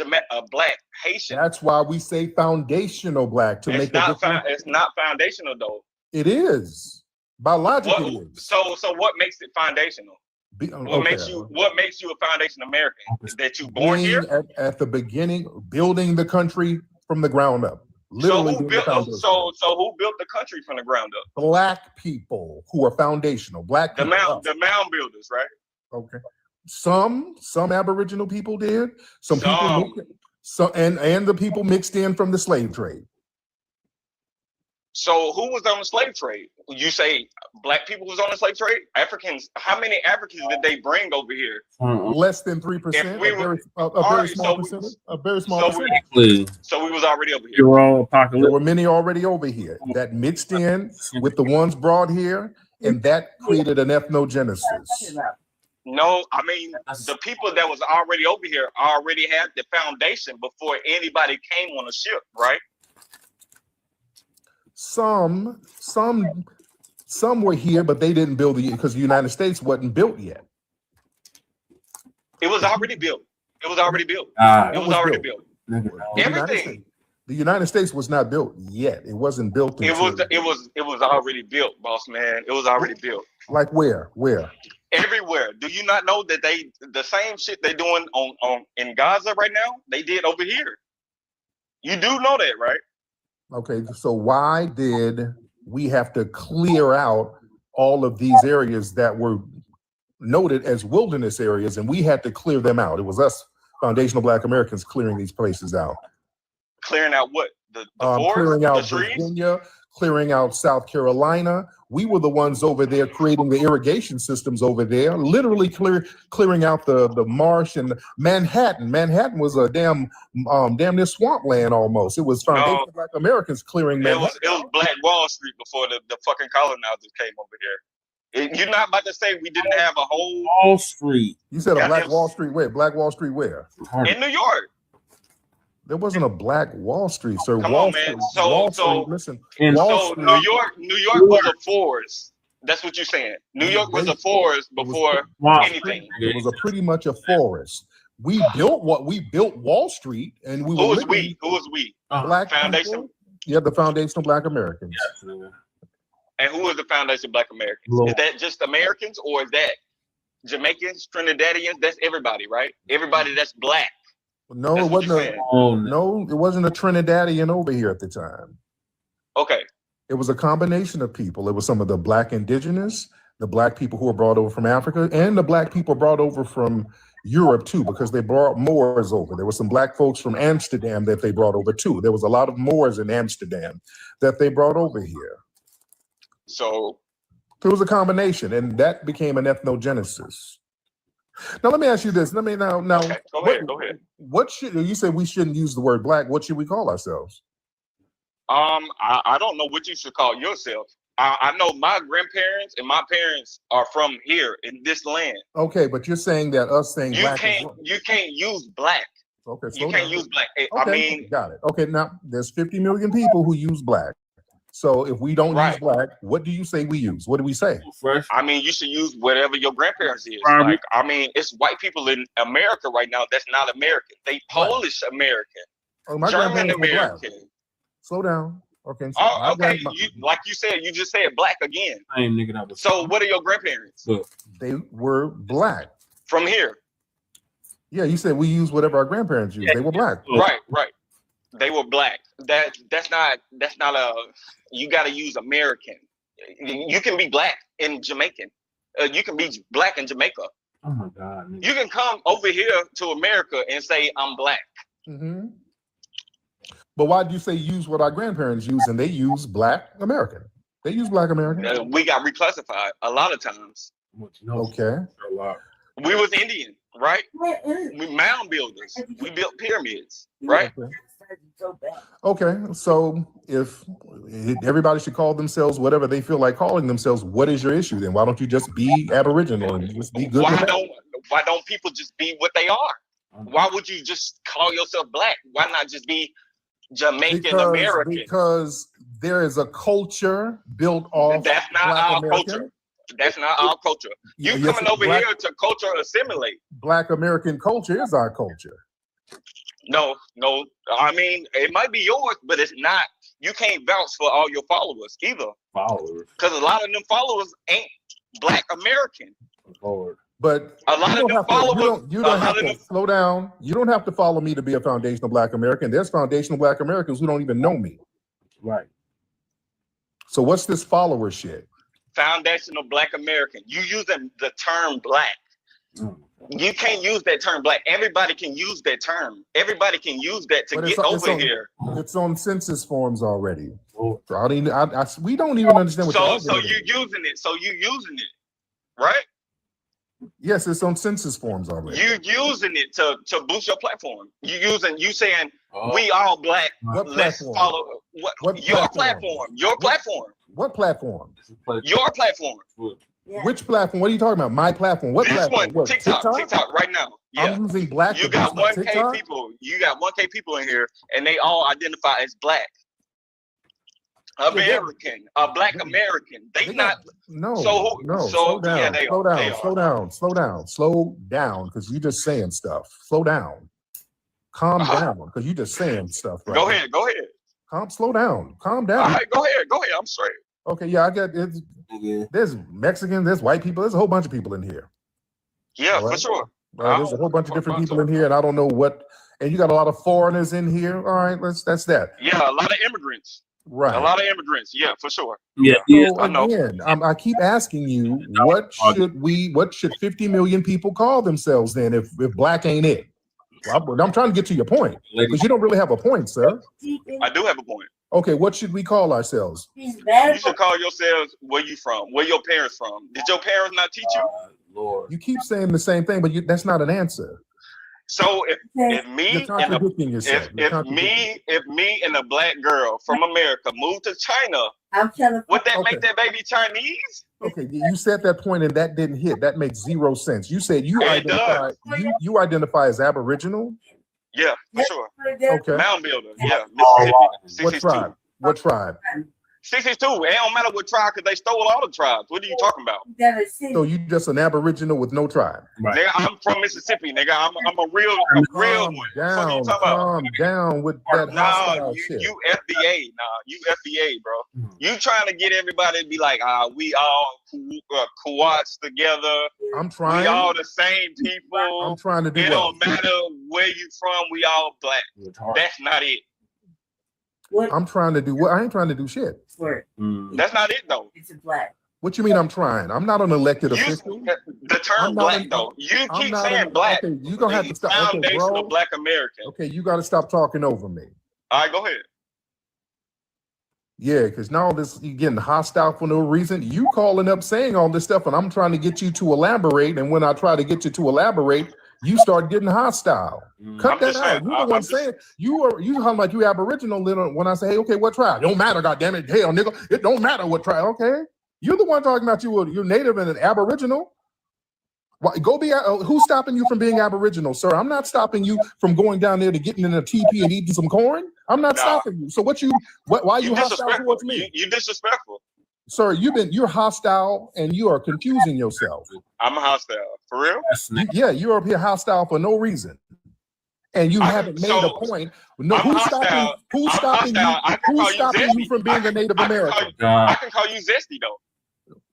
black Haitian. That's why we say foundational black to make a difference. It's not foundational though. It is. Biologically it is. So what makes it foundational? What makes you a foundation American? That you born here? At the beginning, building the country from the ground up. Literally. So who built the country from the ground up? Black people who are foundational. Black people. The mound builders, right? Okay. Some Aboriginal people did. Some people, and the people mixed in from the slave trade. So who was on the slave trade? You say black people was on the slave trade? Africans? How many Africans did they bring over here? Less than 3%. A very small percentage. So we was already over here. You're all apocalyptic. There were many already over here that mixed in with the ones brought here, and that created an ethnogenesis. No, I mean, the people that was already over here already had the foundation before anybody came on the ship, right? Some were here, but they didn't build because the United States wasn't built yet. It was already built. Everything. The United States was not built yet. It wasn't built. It was already built, boss man. It was already built. Like where? Everywhere. Do you not know that the same shit they doing on in Gaza right now, they did over here? You do know that, right? Okay, so why did we have to clear out all of these areas that were noted as wilderness areas, and we had to clear them out? It was us, foundational Black Americans, clearing these places out. Clearing out what? The forest, clearing out the trees? Virginia, clearing out South Carolina. We were the ones over there creating the irrigation systems over there, literally clearing out the marsh and Manhattan. Manhattan was a damn near swampland almost. It was foundational Black Americans clearing Manhattan. It was Black Wall Street before the fucking colonizers came over here. You're not about to say we didn't have a whole Wall Street. You said a Black Wall Street where? Black Wall Street where? In New York. There wasn't a Black Wall Street, sir. Come Wall on, man. Street, listen. So New York was a forest. That's what you're saying. New York was a forest before anything. It was pretty much a forest. We built Wall Street, and we Who was we? Black foundation. People. Yeah, the foundational Black Americans. Yes. And who is the foundation Black Americans? Is that just Americans, or is that Jamaicans, Trinidadians? That's everybody, right? Everybody that's Black. No, That's it what you're wasn't. saying. No, it wasn't a Trinidadian over here at the time. Okay. It was a combination of people. It was some of the Black indigenous, the Black people who were brought over from Africa, and the Black people brought over from Europe too, because they brought Moors over. There were some Black folks from Amsterdam that they brought over too. There was a lot of Moors in Amsterdam that they brought over here. So There was a combination, and that became an ethnogenesis. Now let me ask you this. Let me now. okay, go ahead. What should you said we shouldn't use the word Black? What should we call ourselves? I don't know what you should call yourself. I know my grandparents and my parents are from here in this land. Okay, but you're saying that us saying Black is wrong. You can't use Black. Okay, You can't use Black. I Okay, mean, got it. Okay, now there's 50 million people who use Black. So if we don't use Black, what do you say we use? What do we say? I mean, you should use whatever your grandparents is. Like, I mean, it's white people in America right now that's not American. They Polish American, Oh, my German grandparents were Black. American. Slow down. Okay. So Oh, my okay. grandma- Like you said, you just said Black again. Same nigga that was. So what are your grandparents They were Black. from here? Yeah, you said we use whatever our grandparents use. They were Black. Right. They were Black. That's not a. You got to use American. You can be Black in Jamaican. You can be Black in Jamaica. Oh my God. Nigga. You can come over here to America and say I'm Black. Mm-hmm. But why do you say use what our grandparents use and they use Black American? They use Black American. We got reclassified a lot of times. Okay. We was Indian, right? We mound builders. We built pyramids, right? Okay. So if everybody should call themselves whatever they feel like calling themselves, what is your issue then? Why don't you just be Aboriginal and just be good? Why don't people just be what they are? Why would you just call yourself Black? Why not just be Jamaican American? Because there is a culture built off. That's not Black our American. culture. That's not our culture. You Yes, coming over Black- here to culture assimilate. Black American culture is our culture. No. I mean, it might be yours, but it's not. You can't vouch for all your followers either. Followers. Because a lot of them followers ain't Black American. Lord. But A lot of them followers. you don't have to slow down. You don't have to follow me to be a foundational Black American. There's foundational Black Americans who don't even know me. Right. So what's this follower shit? Foundational Black American. You using the term Black. You can't use that term Black. Everybody can use that term. Everybody can use that to But get it's over on, here. It's on census forms already. So we don't even understand what So you're you using it. So you using it, right? Yes, it's on census forms already. You using it to boost your platform. You saying we all Black. What Let's platform? follow your platform? platform. Your platform. What platform? Your platform. Which platform? What are you talking about? My platform. What This platform? one, What, TikTok right now. Yeah. I'm using Black. You to got boost my 1K TikTok? people. You got 1K people in here, and they all identify as Black. American, a Black American. They not. No. So no. So Slow down. yeah, they slow are. down. They Slow are. down. Slow down. Slow down. Because you're just saying stuff. Slow down. Calm down. Because you're just saying stuff. Right Go now. ahead. Go ahead. Slow down. Calm down. All right. Go ahead. Go ahead. I'm straight. Okay. Yeah, I get it. There's Mexicans. There's white people. There's a whole bunch of people in here. Yeah, All for right? sure. There's a whole bunch of different people in here, and I don't know what. And you got a lot of foreigners in here. All right, that's that. Yeah, a lot of immigrants. Right. A lot of immigrants. Yeah, for sure. So I know. again, I keep asking you, what should 50 million people call themselves then if Black ain't it? Well, I'm trying to get to your point because you don't really have a point, sir. I do have a point. Okay, what should we call ourselves? You should call yourselves where you from, where your parents from. Did your parents not teach you? Lord. You keep saying the same thing, but that's not an answer. So if me You're and contradicting yourself. if me and a Black girl from America moved to China, would that make that baby Chinese? Okay, you said that point and that didn't hit. That makes zero sense. You said you It you identify as Aboriginal. Yeah, for sure. Okay. Mound builder. Yeah, What Mississippi. 62. tribe? What tribe? 662. It don't matter what tribe, because they stole all the tribes. What are you talking about? So you just an aboriginal with no tribe. Right. Nigga, I'm from Mississippi, nigga. I'm a real one. Down, calm down with that hostile shit. You FBA, you FBA, bro. You trying to get everybody to be like, we all co-ops together. I'm trying. We all the same people. I'm trying to do It well. don't matter where you from. We all black. That's not it. I'm trying to do what? I ain't trying to do shit. That's not it, though. It's a black. What you mean I'm trying? I'm not an elected official. The term black, though. You keep saying black. Okay, you gonna have to stop. Okay, Foundation bro. of Black American. Okay, you got to stop talking over me. All right, go ahead. Yeah, because now this you getting hostile for no reason. You calling up saying all this stuff, and I'm trying to get you to elaborate. And when I try to get you to elaborate, you start getting hostile. Cut that out. You're the one saying you talking like you Aboriginal. When I say, hey, okay, what tribe? Don't matter, goddamn it, hell, nigga, it don't matter what tribe. Okay, you're the one talking about you're Native and an Aboriginal. Why, go be. Who's stopping you from being Aboriginal, sir? I'm not stopping you from going down there to getting in a teepee and eating some corn. I'm not stopping you. So why are you hostile towards me? You disrespectful. Sir, you're hostile and you are confusing yourself. I'm hostile. For real? Yeah, you're up here hostile for no reason. And you haven't made a point. No, who's stopping you from being a Native American? I can call you zesty though.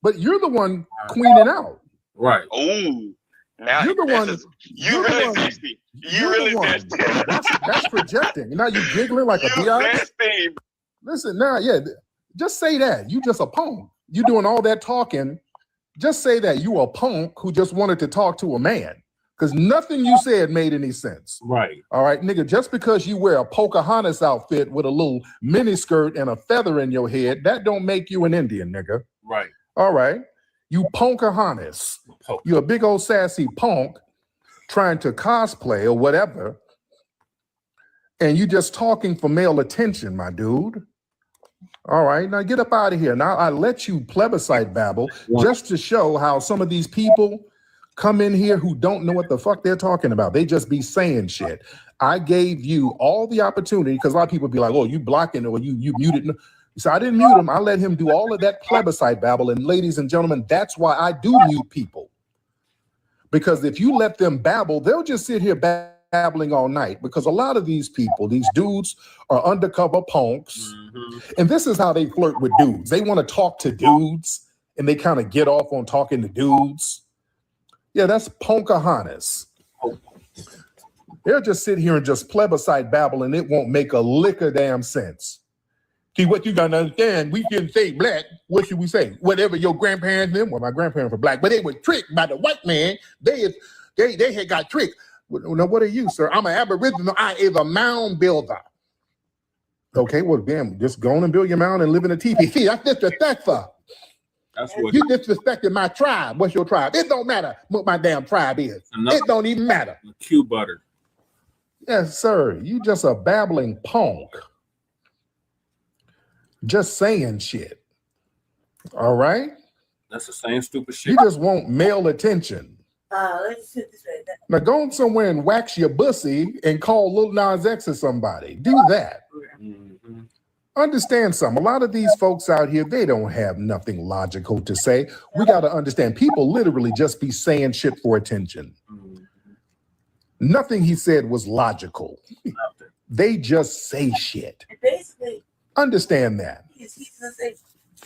But you're the one queening out. Right. Oh, now you're the one. You really zesty. You really zesty. That's projecting. Now you giggling like a biatch. Listen, now, yeah. Just say that. You just a punk. You doing all that talking. Just say that you a punk who just wanted to talk to a man. Because nothing you said made any sense. Right. All right, nigga, just because you wear a Pocahontas outfit with a little mini skirt and a feather in your head, that don't make you an Indian, nigga. Right. All right. You Pocahontas. You're a big old sassy punk trying to cosplay or whatever. And you just talking for male attention, my dude. All right, now get up out of here. Now I let you plebiscite babble just to show how some of these people come in here who don't know what the fuck they're talking about. They just be saying shit. I gave you all the opportunity because a lot of people be like, oh, you blocking or you muted. So I didn't mute him. I let him do all of that plebiscite babble. And ladies and gentlemen, that's why I do mute people. Because if you let them babble, they'll just sit here babbling all night, because a lot of these people, these dudes are undercover punks. And this is how they flirt with dudes. They want to talk to dudes and they kind of get off on talking to dudes. Yeah, that's Pocahontas. They'll just sit here and just plebiscite babble and it won't make a lick of damn sense. See, what you gotta understand, we can say black, what should we say? Whatever your grandparents did. Well, my grandparents were black, but they were tricked by the white man. They had got tricked. Now, what are you, sir? I'm an Aboriginal. I is a mound builder. Okay, well, damn, just go on and build your mound and live in a teepee. See, that's disrespectful. That's what you disrespected my tribe. What's your tribe? It don't matter what my damn tribe is. It don't even matter. Q butter. Yes, sir. You just a babbling punk. Just saying shit. All right? That's the same stupid shit. You just want male attention. Let's sit this way. Now go on somewhere and wax your bussy and call Lil Nas X or somebody. Do that. Understand something. A lot of these folks out here, they don't have nothing logical to say. We got to understand, people literally just be saying shit for attention. Nothing he said was logical. They just say shit. Basically, understand that.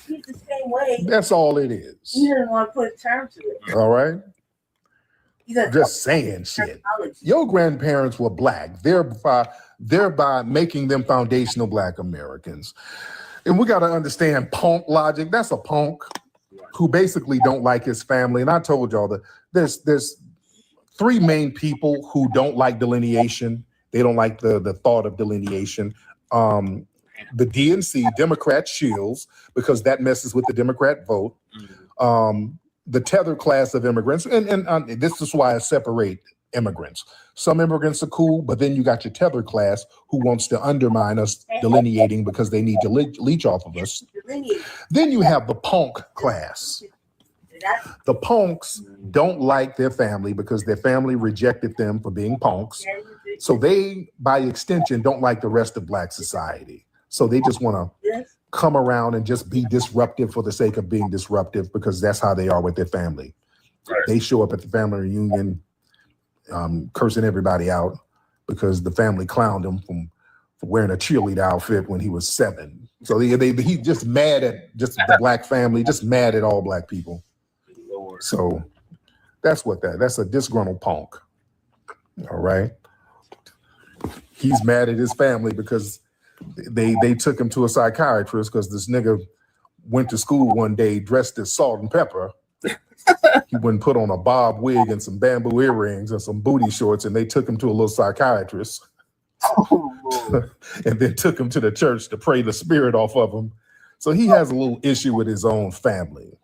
he's the same way. That's all it is. He didn't want to put a term to it. All right. Just saying shit. Your grandparents were black, thereby making them foundational Black Americans. And we got to understand punk logic. That's a punk who basically don't like his family. And I told y'all that there's three main people who don't like delineation. They don't like the thought of delineation. The DNC, Democrat Shields, because that messes with the Democrat vote. The tethered class of immigrants, and this is why I separate immigrants. Some immigrants are cool, but then you got your tethered class who wants to undermine us delineating because they need to leech off of us. Then you have the punk class. The punks don't like their family because their family rejected them for being punks. So they, by extension, don't like the rest of Black society. So they just want to come around and just be disruptive for the sake of being disruptive, because that's how they are with their family. Right. They show up at the family reunion cursing everybody out because the family clowned him for wearing a cheerleader outfit when he was 7. So he just mad at just the black family, just mad at all black people. Lord. So that's a disgruntled punk. All right. He's mad at his family because they took him to a psychiatrist because this nigga went to school one day dressed as Salt and Pepper. He wouldn't put on a bob wig and some bamboo earrings and some booty shorts, and they took him to a little psychiatrist. And then took him to the church to pray the spirit off of him. So he has a little issue with his own family.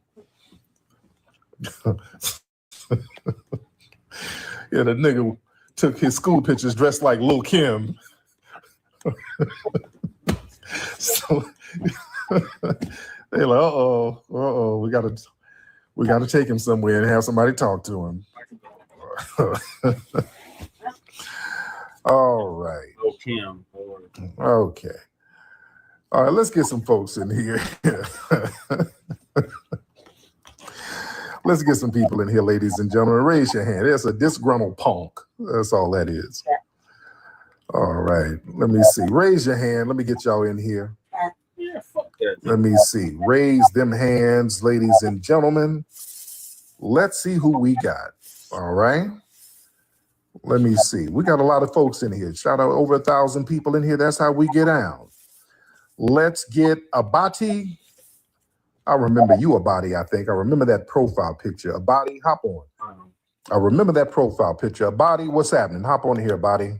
Yeah, the nigga took his school pictures dressed like Lil' Kim. So they're like, uh-oh, we gotta take him somewhere and have somebody talk to him. All right. Okay. All right, let's get some folks in here. Let's get some people in here, ladies and gentlemen. Raise your hand. It's a disgruntled punk. That's all that is. All right. Let me see. Raise your hand. Let me get y'all in here. Let me see. Raise them hands, ladies and gentlemen. Let's see who we got. All right. Let me see. We got a lot of folks in here. Shout out over 1,000 people in here. That's how we get out. Let's get Abati. I remember you, Abati, I think. I remember that profile picture. Abati, hop on. I remember that profile picture. Abati, what's happening? Hop on here, Abati.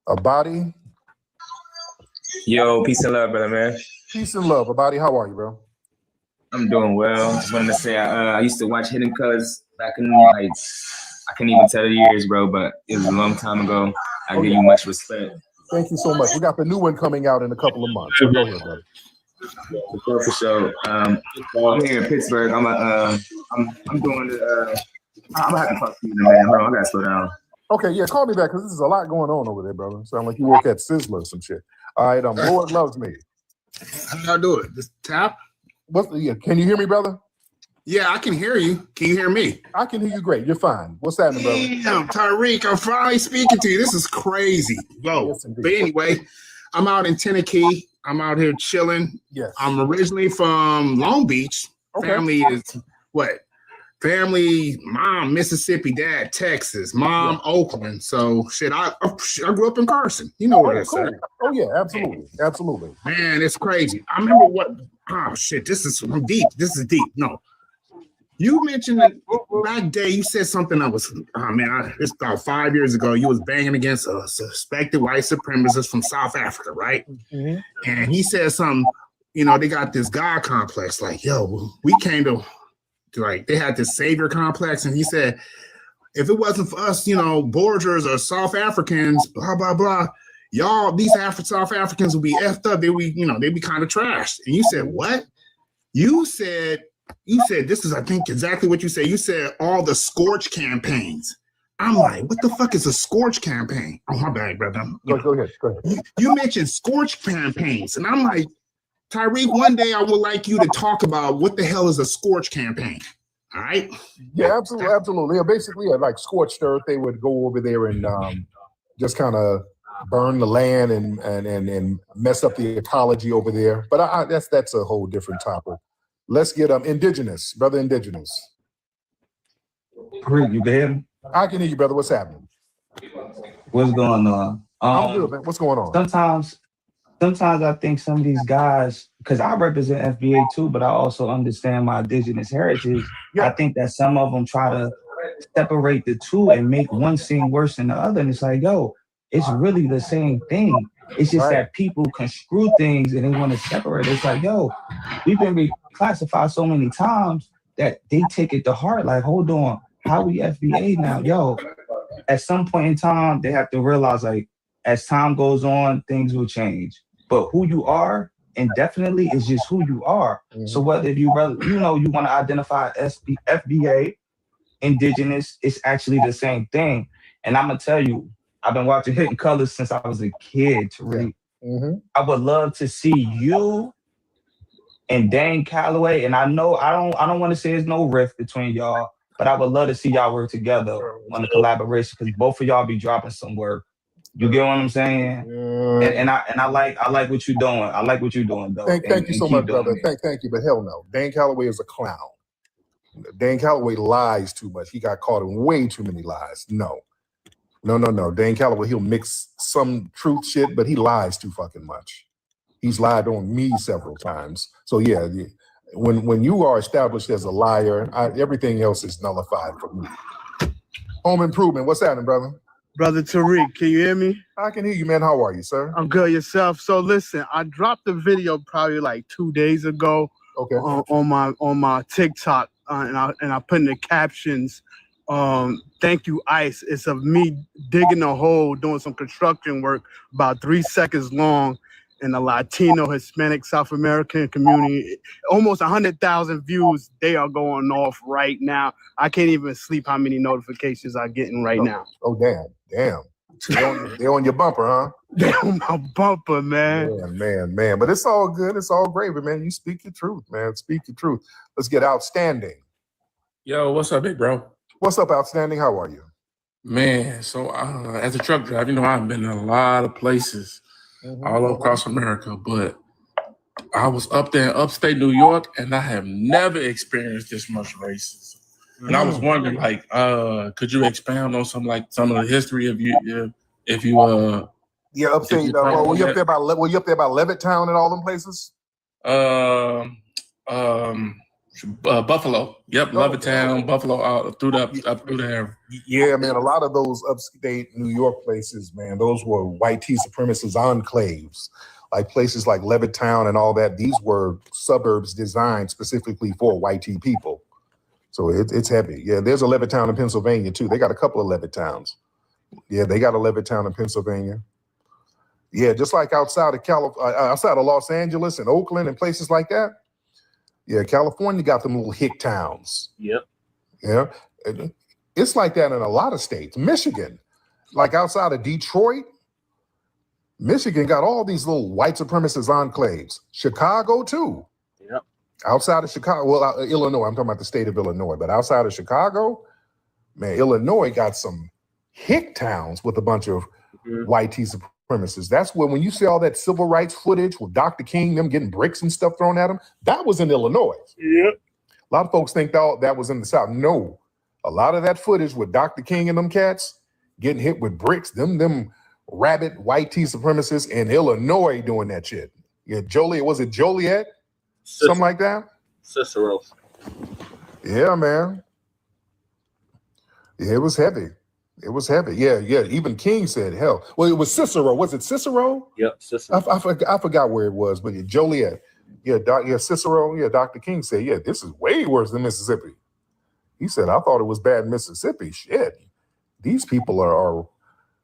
Abati. Yo, peace and love, brother, man. Peace and love. Abati, how are you, bro? I'm doing well. Just wanted to say I used to watch Hidden Colors back in like I can't even tell the years, bro, but it was a long time ago. I give you much respect. Thank you so much. We got the new one coming out in a couple of months. So go ahead, brother. For sure. I'm here in Pittsburgh. I'm doing the. I'm gonna have to talk to you, man. Hold on, I gotta slow down. Okay, yeah, call me back because this is a lot going on over there, brother. Sound like you work at Sizzler or some shit. All right, Lord loves me. How y'all do it? This tap? Can you hear me, brother? Yeah, I can hear you. Can you hear me? I can hear you great. You're fine. What's happening, brother? Damn, Tyreek, I'm finally speaking to you. This is crazy. Whoa. Yes, but anyway, I'm out in Tennessee. I'm out here chilling. Yes. I'm originally from Long Beach. Okay. Family is what? Family, mom, Mississippi, dad, Texas, mom, Oakland. So shit, I grew up in Carson. You know what it's cool. Oh yeah, absolutely. Absolutely. Man, it's crazy. I remember this is deep. This is deep. No. You mentioned that back day, you said something that was, it's about 5 years ago. You was banging against a suspected white supremacist from South Africa, right? Mm-hmm. And he said something, they got this God complex. Like, yo, we came to they had this savior complex. And he said, if it wasn't for us, Borgers or South Africans, blah, blah, blah, y'all, these South Africans will be effed up. They'd be kind of trashed. And you said, what? You said this is, I think, exactly what you said. You said all the scorch campaigns. I'm like, what the fuck is a scorch campaign? Oh, my bad, brother. Go ahead. You mentioned scorch campaigns. And I'm like, Tyreek, one day I would like you to talk about what the hell is a scorch campaign. All right? Yeah, absolutely. Yeah, basically, like scorched earth, they would go over there and just kind of burn the land and mess up the ecology over there. But that's a whole different topic. Let's get Indigenous, brother Indigenous. Great, you can hear me? I can hear you, brother. What's happening? What's going on? I'm good, man. What's going on? Sometimes I think some of these guys, because I represent FBA too, but I also understand my Indigenous heritage. Yeah. I think that some of them try to separate the two and make one seem worse than the other. And it's like, yo, it's really the same thing. It's just that people construe things and they want to separate. It's like, yo, we've been reclassified so many times that they take it to heart. Like, hold on, how we FBA now? Yo, at some point in time, they have to realize, like, as time goes on, things will change. But who you are indefinitely is just who you are. Mm-hmm. So whether you want to identify as FBA, Indigenous, it's actually the same thing. And I'm going to tell you, I've been watching Hidden Colors since I was a kid, Tariq. I would love to see you and Dane Calloway. And I know I don't want to say there's no rift between y'all, but I would love to see y'all work together on a collaboration because both of y'all be dropping some work. You get what I'm saying? And I like what you're doing. I like what you're doing, though. Thank you so much, brother. Thank you, but hell no. Dane Calloway is a clown. Dane Calloway lies too much. He got caught in way too many lies. No. Dane Calloway, he'll mix some truth shit, but he lies too fucking much. He's lied on me several times. So yeah, when you are established as a liar, everything else is nullified for me. Home improvement. What's happening, brother? Brother Tariq, can you hear me? I can hear you, man. How are you, sir? I'm good. Yourself? So listen, I dropped the video probably like 2 days ago. Okay. On my TikTok, and I put in the captions, "Thank you, ICE." It's of me digging a hole, doing some construction work, about 3 seconds long, in the Latino, Hispanic, South American community. Almost 100,000 views. They are going off right now. I can't even sleep how many notifications I'm getting right now. Oh, damn. They're on your bumper, huh? They're on my bumper, man. Man. But it's all good. It's all gravy, man. You speak your truth, man. Speak your truth. Let's get Outstanding. Yo, what's up, big bro? What's up, Outstanding? How are you? Man, so as a truck driver, I've been in a lot of places all across America, but I was up there in upstate New York, and I have never experienced this much racism. And I was wondering, like, could you expound on some of the history of you, if you Yeah, upstate. Were you up there by Levittown and all them places? Buffalo. Yep, Levittown, Buffalo, up through there. Yeah, man, a lot of those upstate New York places, man, those were white supremacist enclaves, like places like Levittown and all that. These were suburbs designed specifically for white people. So it's heavy. Yeah, there's a Levittown in Pennsylvania too. They got a couple of Levittowns. Yeah, they got a Levittown in Pennsylvania. Yeah, just like outside of Los Angeles and Oakland and places like that. Yeah, California got them little hick towns. Yep. Yeah, it's like that in a lot of states. Michigan, like outside of Detroit, Michigan got all these little white supremacist enclaves. Chicago too. Yep. Outside of Chicago, well, Illinois, I'm talking about the state of Illinois, but outside of Chicago, man, Illinois got some hick towns with a bunch of white supremacists. That's when you see all that civil rights footage with Dr. King, them getting bricks and stuff thrown at them, that was in Illinois. Yep. A lot of folks think that was in the South. No, a lot of that footage with Dr. King and them cats getting hit with bricks, them rabid white supremacists in Illinois doing that shit. Yeah, was it Joliet? Something like that? Cicero. Yeah, man. Yeah, it was heavy. It was heavy. Yeah. Even King said, hell. Well, it was Cicero. Was it Cicero? Yep, Cicero. I forgot where it was, but Joliet. Yeah, Cicero. Yeah, Dr. King said, yeah, this is way worse than Mississippi. He said, I thought it was bad in Mississippi. Shit. These people are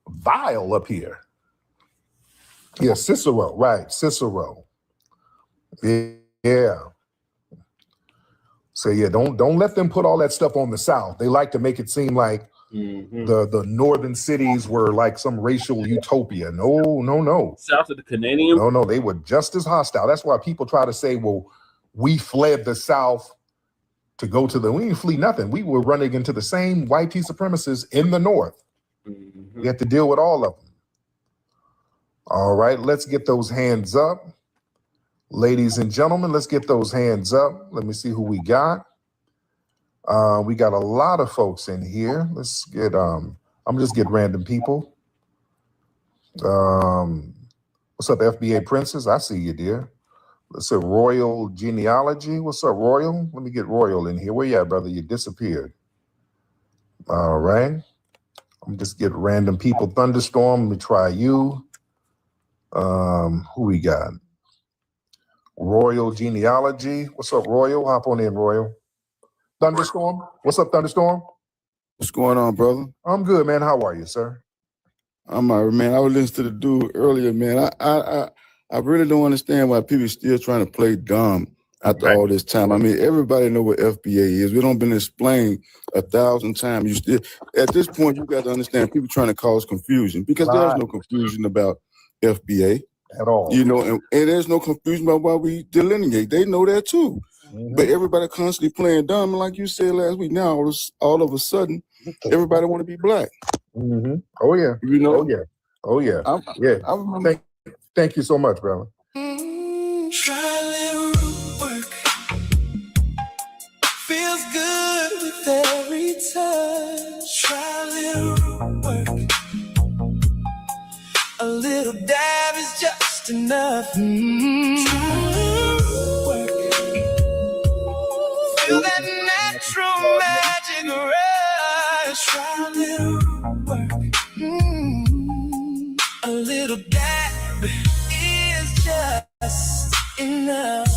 vile up here. Yeah, Cicero. Right, Cicero. Yeah. So yeah, don't let them put all that stuff on the South. They like to make it seem like the northern cities were like some racial utopia. No. South of the Canadian? No, they were just as hostile. That's why people try to say, well, we fled the South to go to we didn't flee nothing. We were running into the same white supremacists in the North. We had to deal with all of them. All right, let's get those hands up. Ladies and gentlemen, let's get those hands up. Let me see who we got. We got a lot of folks in here. Let's get, I'm just get random people. What's up, FBA Princess? I see you, dear. Let's say Royal Genealogy. What's up, Royal? Let me get Royal in here. Where you at, brother? You disappeared. All right. I'm just get random people. Thunderstorm, let me try you. Who we got? Royal Genealogy. What's up, Royal? Hop on in, Royal. Thunderstorm. What's up, Thunderstorm? What's going on, brother? I'm good, man. How are you, sir? I'm all right, man. I was listening to the dude earlier, man. I really don't understand why people still trying to play dumb after all this time. I mean, everybody know what FBA is. We don't been explained 1,000 times. You still, at this point, you got to understand people trying to cause confusion because there's no confusion about FBA. At all. You know, and there's no confusion about why we delineate. They know that too. But everybody constantly playing dumb, like you said last week. Now all of a sudden, everybody want to be black. Oh yeah. You know. Oh yeah. Oh yeah. Yeah. Thank you so much, brother. Try a little root work. Feels good with every touch. Try a little root work. A little dab is just enough. Try a little root work. Feel that natural magic rush. Try a little root work. A little dab is just enough.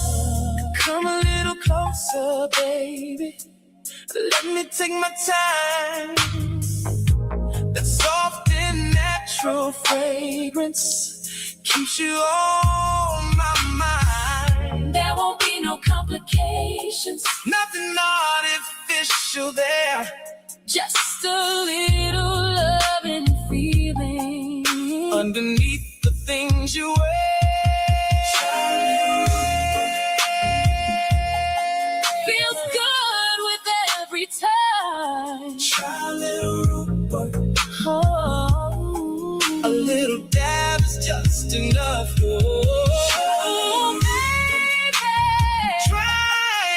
Come a little closer, baby. Let me take my time. That soft and natural fragrance keeps you on my mind. There won't be no complications. Nothing artificial there. Just a little love and feeling underneath the things you wear. Feels good with every time. Try a little root work. Oh, a little dab is just enough. Oh, baby, try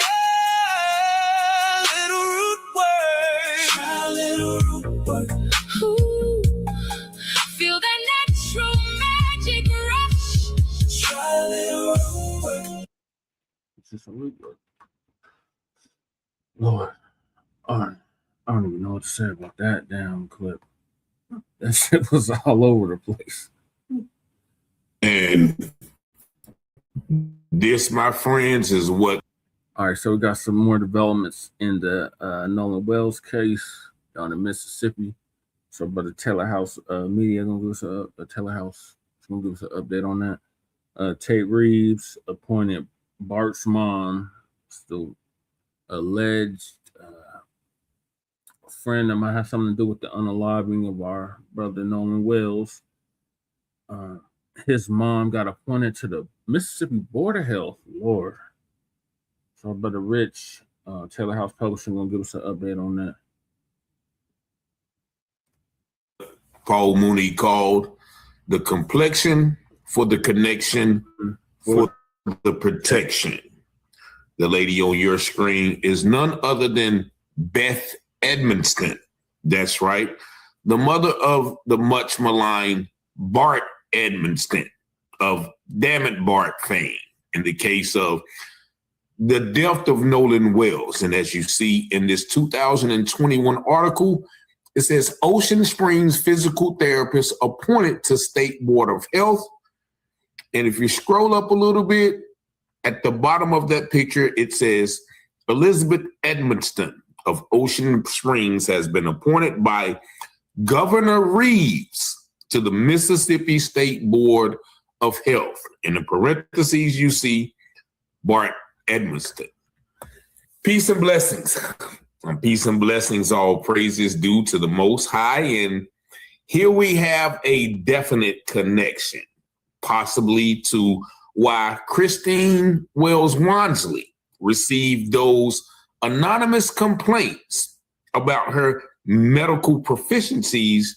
a little root work. Try a little root work. Ooh, feel that natural magic rush. Try a little root work. It's just a root work. Lord, I don't even know what to say about that damn clip. That shit was all over the place. And this, my friends, is what. All right, so we got some more developments in the Nolan Wells case down in Mississippi. So, Brother Taylor House Media gonna give us Taylor House is gonna give us an update on that. Tate Reeves appointed Bart's mom, still alleged friend that might have something to do with the unaliving of our brother Nolan Wells. His mom got appointed to the Mississippi Board of Health. Lord. So Brother Rich, Taylor House Publishing, gonna give us an update on that. Paul Mooney called the complexion for the connection for the protection. The lady on your screen is none other than Beth Edmonston. That's right. The mother of the much maligned Bart Edmonston of Damn It Bart fame in the case of the death of Nolan Wells. And as you see in this 2021 article, it says Ocean Springs physical therapist appointed to State Board of Health. And if you scroll up a little bit, at the bottom of that picture, it says Elizabeth Edmonston of Ocean Springs has been appointed by Governor Reeves to the Mississippi State Board of Health. In the parentheses, you see Bart Edmonston. Peace and blessings. Peace and blessings, all praises due to the Most High. And here we have a definite connection, possibly to why Christine Wells Wansley received those anonymous complaints about her medical proficiencies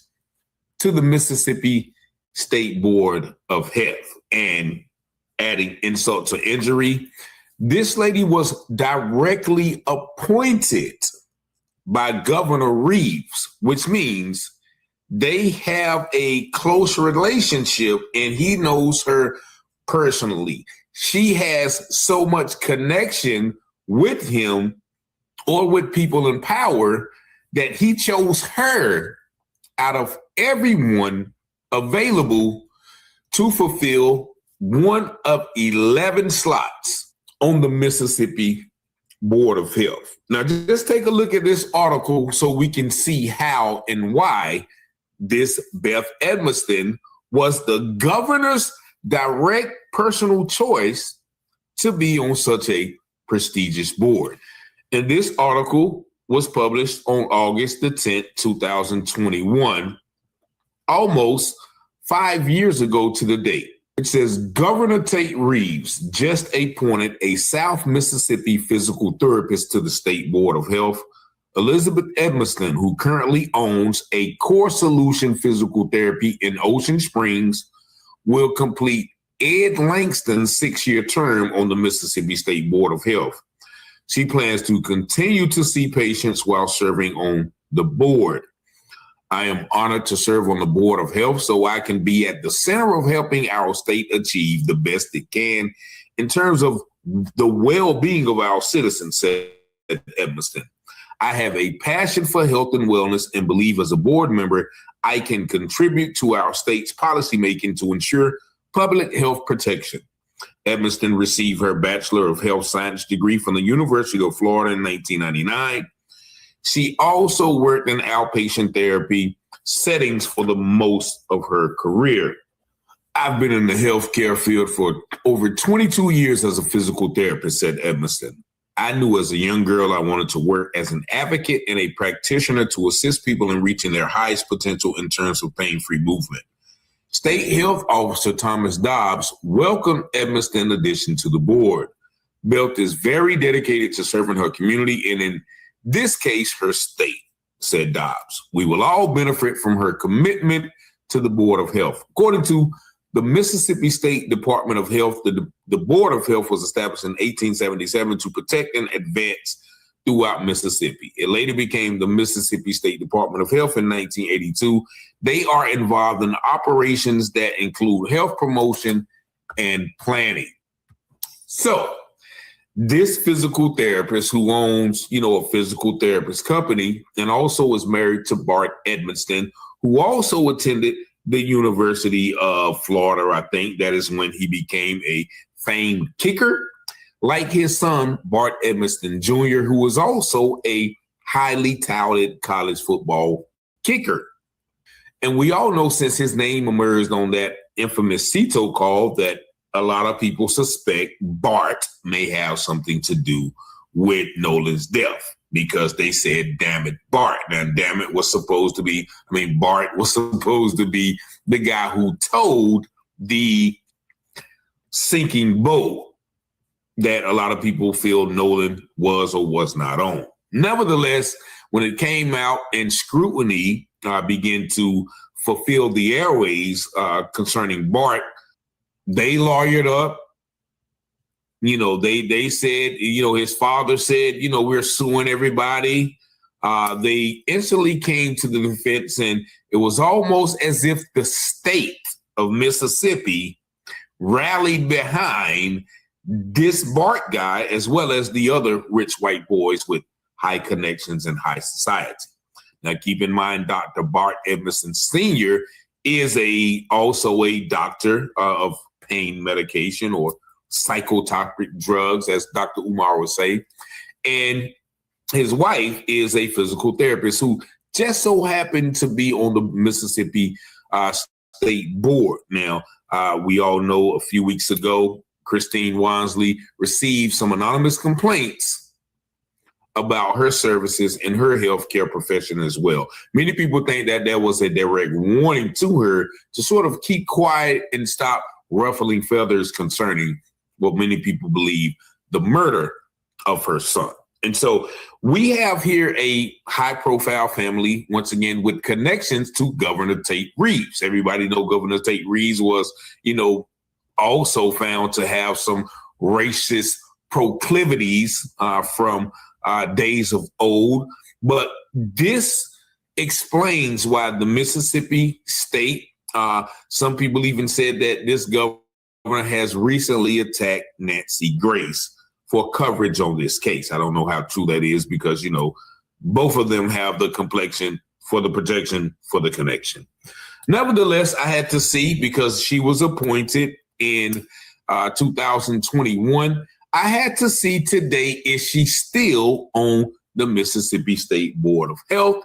to the Mississippi State Board of Health. And adding insult to injury, this lady was directly appointed by Governor Reeves, which means they have a close relationship and he knows her personally. She has so much connection with him or with people in power that he chose her out of everyone available to fulfill one of 11 slots on the Mississippi Board of Health. Now, just take a look at this article so we can see how and why this Beth Edmonston was the governor's direct personal choice to be on such a prestigious board. And this article was published on August the 10th, 2021, almost 5 years ago to the date. It says Governor Tate Reeves just appointed a South Mississippi physical therapist to the State Board of Health. Elizabeth Edmiston, who currently owns a Core Solution Physical Therapy in Ocean Springs, will complete Ed Langston's 6-year term on the Mississippi State Board of Health. She plans to continue to see patients while serving on the board. I am honored to serve on the Board of Health so I can be at the center of helping our state achieve the best it can in terms of the well-being of our citizens, said Edmiston. I have a passion for health and wellness and believe as a board member, I can contribute to our state's policymaking to ensure public health protection. Edmiston received her Bachelor of Health Science degree from the University of Florida in 1999. She also worked in outpatient therapy settings for the most of her career. I've been in the healthcare field for over 22 years as a physical therapist, said Edmiston. I knew as a young girl I wanted to work as an advocate and a practitioner to assist people in reaching their highest potential in terms of pain-free movement. State Health Officer Thomas Dobbs welcomed Edmiston's addition to the board. Belt is very dedicated to serving her community and in this case, her state, said Dobbs. We will all benefit from her commitment to the Board of Health. According to the Mississippi State Department of Health, the Board of Health was established in 1877 to protect and advance throughout Mississippi. It later became the Mississippi State Department of Health in 1982. They are involved in operations that include health promotion and planning. So, this physical therapist who owns, a physical therapist company and also is married to Bart Edmiston, who also attended the University of Florida, I think. That is when he became a famed kicker, like his son, Bart Edmiston Jr., who was also a highly touted college football kicker. And we all know since his name emerged on that infamous Cito call that a lot of people suspect Bart may have something to do with Nolan's death because they said, damn it, Bart. Now, damn it was supposed to be, Bart was supposed to be the guy who towed the sinking boat that a lot of people feel Nolan was or was not on. Nevertheless, when it came out and scrutiny began to fulfill the airways concerning Bart, they lawyered up. They said, his father said, we're suing everybody. They instantly came to the defense, and it was almost as if the state of Mississippi rallied behind this Bart guy, as well as the other rich white boys with high connections and high society. Now, keep in mind, Dr. Bart Edmiston Sr. is also a doctor of pain medication or psychotropic drugs, as Dr. Umar would say. And his wife is a physical therapist who just so happened to be on the Mississippi State Board. Now, we all know a few weeks ago, Christine Wansley received some anonymous complaints about her services in her healthcare profession as well. Many people think that there was a direct warning to her to sort of keep quiet and stop ruffling feathers concerning what many people believe the murder of her son. And so we have here a high-profile family, once again, with connections to Governor Tate Reeves. Everybody know Governor Tate Reeves was, also found to have some racist proclivities from days of old. But this explains why the Mississippi state, some people even said that this governor has recently attacked Nancy Grace for coverage on this case. I don't know how true that is because, both of them have the complexion for the protection for the connection. Nevertheless, I had to see because she was appointed in 2021. I had to see today, is she still on the Mississippi State Board of Health?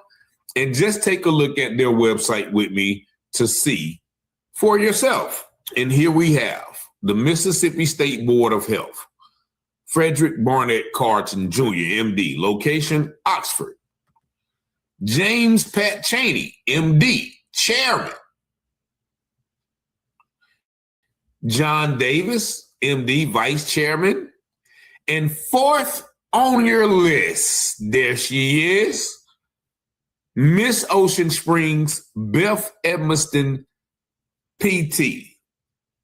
And just take a look at their website with me to see for yourself. And here we have the Mississippi State Board of Health. Frederick Barnett Carlton Jr., MD, location, Oxford. James Pat Cheney, MD, chairman. John Davis, MD, Vice Chairman. And fourth on your list, there she is, Miss Ocean Springs, Beth Edmiston, PT,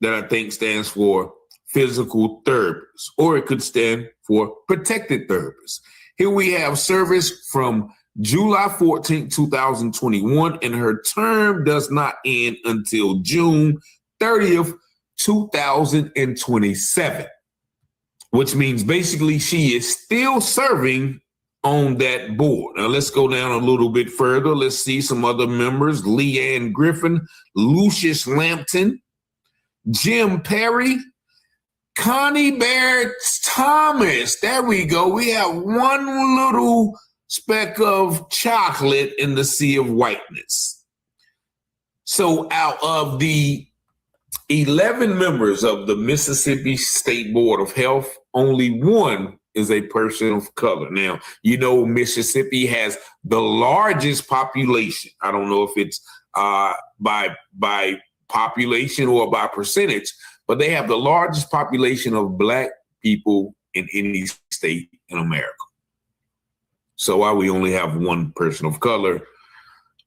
that I think stands for physical therapist, or it could stand for protected therapist. Here we have service from July 14, 2021, and her term does not end until June 30th, 2027, which means basically she is still serving on that board. Now let's go down a little bit further. Let's see some other members: Leanne Griffin, Lucius Lampton, Jim Perry, Connie Baird Thomas. There we go. We have one little speck of chocolate in the sea of whiteness. So out of the 11 members of the Mississippi State Board of Health, only one is a person of color. Now, you know, Mississippi has the largest population. I don't know if it's by population or by percentage, but they have the largest population of Black people in any state in America. So why we only have one person of color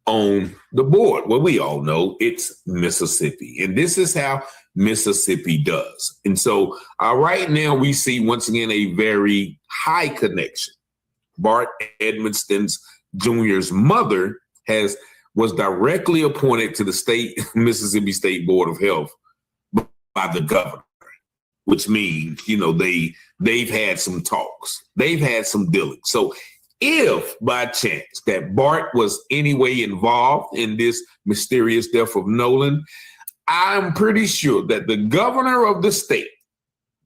on the board? Well, we all know it's Mississippi, and this is how Mississippi does. And so right now we see once again a very high connection. Bart Edmiston Jr.'s mother was directly appointed to the Mississippi State Board of Health by the governor, which means, you know, they've had some talks, they've had some dealings. So if by chance that Bart was anyway involved in this mysterious death of Nolan, I'm pretty sure that the governor of the state,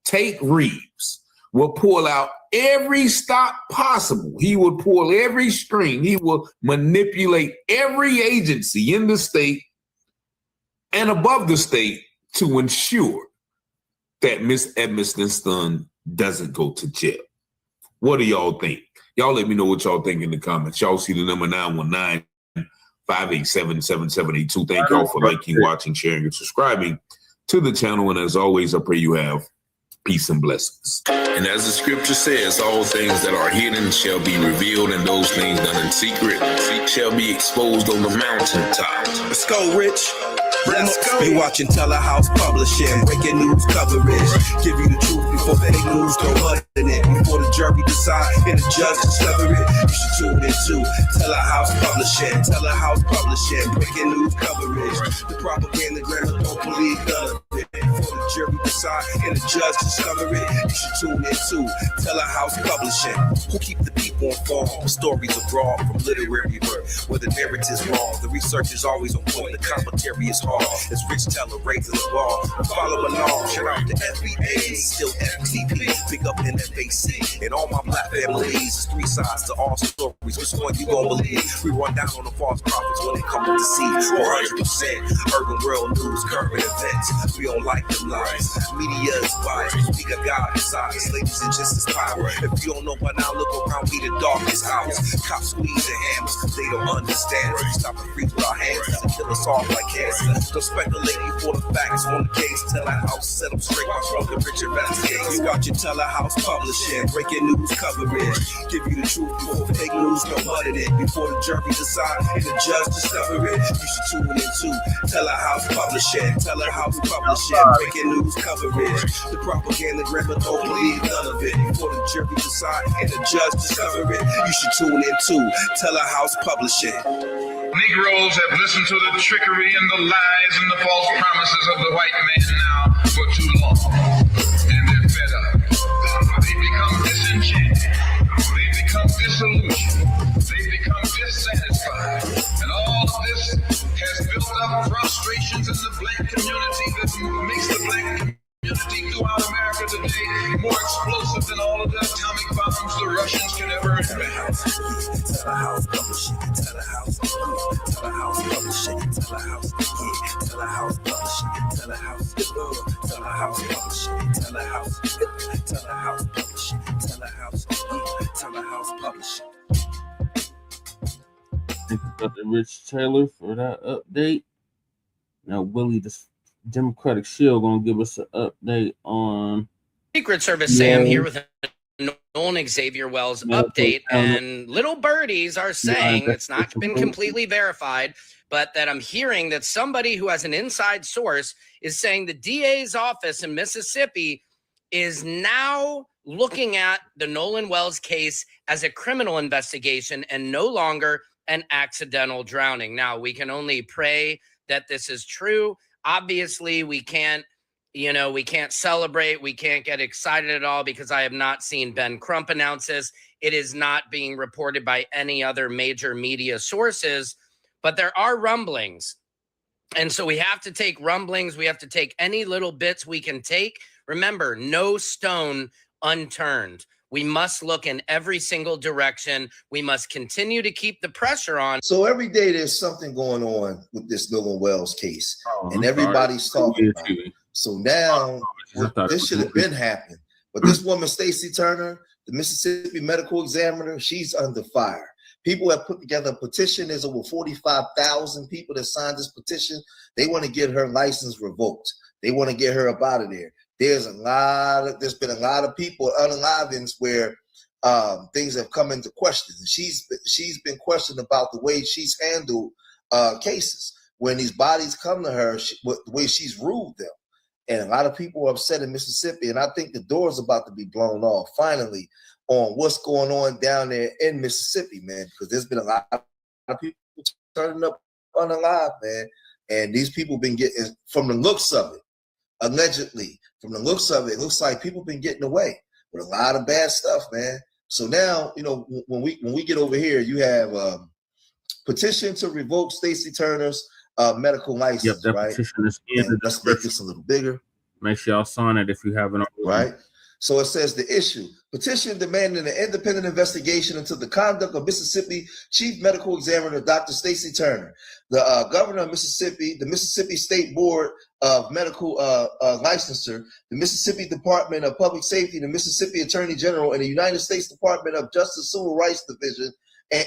Tate Reeves, will pull out every stop possible. He will pull every string. He will manipulate every agency in the state and above the state to ensure that Miss Edmiston's son doesn't go to jail. What do y'all think? Y'all let me know what y'all think in the comments. Y'all see the number 919-587-7782. Thank y'all for liking, watching, sharing, and subscribing to the channel. And as always, I pray you have peace and blessings. And as the scripture says, all things that are hidden shall be revealed, and those things done in secret shall be exposed on the mountaintop. Let's go, Rich. Let's go. You watching Telehouse Publishing, breaking news coverage. Give you the truth before fake news throw mud in it. Before the jury decide and the judge discover it. You should tune into Telehouse Publishing. Telehouse Publishing, breaking news coverage. The propaganda grammar, don't believe none of it. Before the jury decide and the judge discover it. You should tune into Telehouse Publishing. Who keep the people informed? Stories abroad from literary work where the narrative's wrong. The research is always on point. The commentary is hard. It's Rich Teller raising the bar. Follow along. Shout out to FBA, still FTP. Big up in FAC. And all my Black families. It's three sides to all stories. Which one you gon' believe? We run down on the false prophets when they come to deceive. 100% urban world news, current events. We don't like them lies. Media is biased. We got God inside us. Ladies and gents power. If you don't know by now, look around me, the darkest house. Cops squeezing hammers. They don't understand. We stop and freeze with our hands and kill us off like cancer. Don't speculate before the facts on the case. Telehouse set them straight by from the rich investigators. You got your Telehouse Publishing, breaking news coverage. Give you the truth before fake news no mud in it. Before the jury decide and the judge discover it. You should tune into Telehouse Publishing. Telehouse Publishing, breaking news coverage. The propaganda grammar, don't believe none of it. Before the jury decide and the judge discover it. You should tune into Telehouse Publishing. Negroes have listened to the trickery and the lies and the false promises of the white man now for too long. And they're fed up. They become disenchanted. They become disillusioned. They become dissatisfied. And all of this has built up frustrations in the Black community that makes the Black community throughout America today more explosive than all of the atomic bombs the Russians can ever invent. Telehouse Publishing, Telehouse Publishing, Telehouse Publishing, Telehouse Publishing, Telehouse Publishing, Telehouse Publishing. Thank you, Dr. Rich Taylor, for that update. Now, Willie, Democratic Shield gonna give us an update on Secret Service. Sam here with a Nolan Xavier Wells update, and little birdies are saying it's not been completely verified, but that I'm hearing that somebody who has an inside source is saying the DA's office in Mississippi is now looking at the Nolan Wells case as a criminal investigation and no longer an accidental drowning. Now, we can only pray that this is true. Obviously, we can't celebrate. We can't get excited at all because I have not seen Ben Crump announce this. It is not being reported by any other major media sources, but there are rumblings. And so we have to take rumblings. We have to take any little bits we can take. Remember, no stone unturned. We must look in every single direction. We must continue to keep the pressure on. So every day there's something going on with this Nolan Wells case, and everybody's talking about it. So now this should have been happening. But this woman, Stacey Turner, the Mississippi medical examiner, she's under fire. People have put together a petition. There's over 45,000 people that signed this petition. They want to get her license revoked. They want to get her up out of there. There's been a lot of people unalivings where things have come into question. And she's been questioned about the way she's handled cases. When these bodies come to her, the way she's ruled them. And a lot of people are upset in Mississippi. And I think the door's about to be blown off finally on what's going on down there in Mississippi, man. Because there's been a lot of people turning up unalive, man. And these people been getting, from the looks of it, allegedly, from the looks of it, it looks like people been getting away with a lot of bad stuff, man. So now, when we get over here, you have petition to revoke Stacey Turner's medical license. Yep, that right? petition is in the let's make this a little bigger. Make sure y'all sign it if you haven't already. Right. So it says the issue. Petition demanding an independent investigation into the conduct of Mississippi Chief Medical Examiner Dr. Stacey Turner, the governor of Mississippi, the Mississippi State Board of Medical Licensure, the Mississippi Department of Public Safety, the Mississippi Attorney General, and the United States Department of Justice Civil Rights Division, and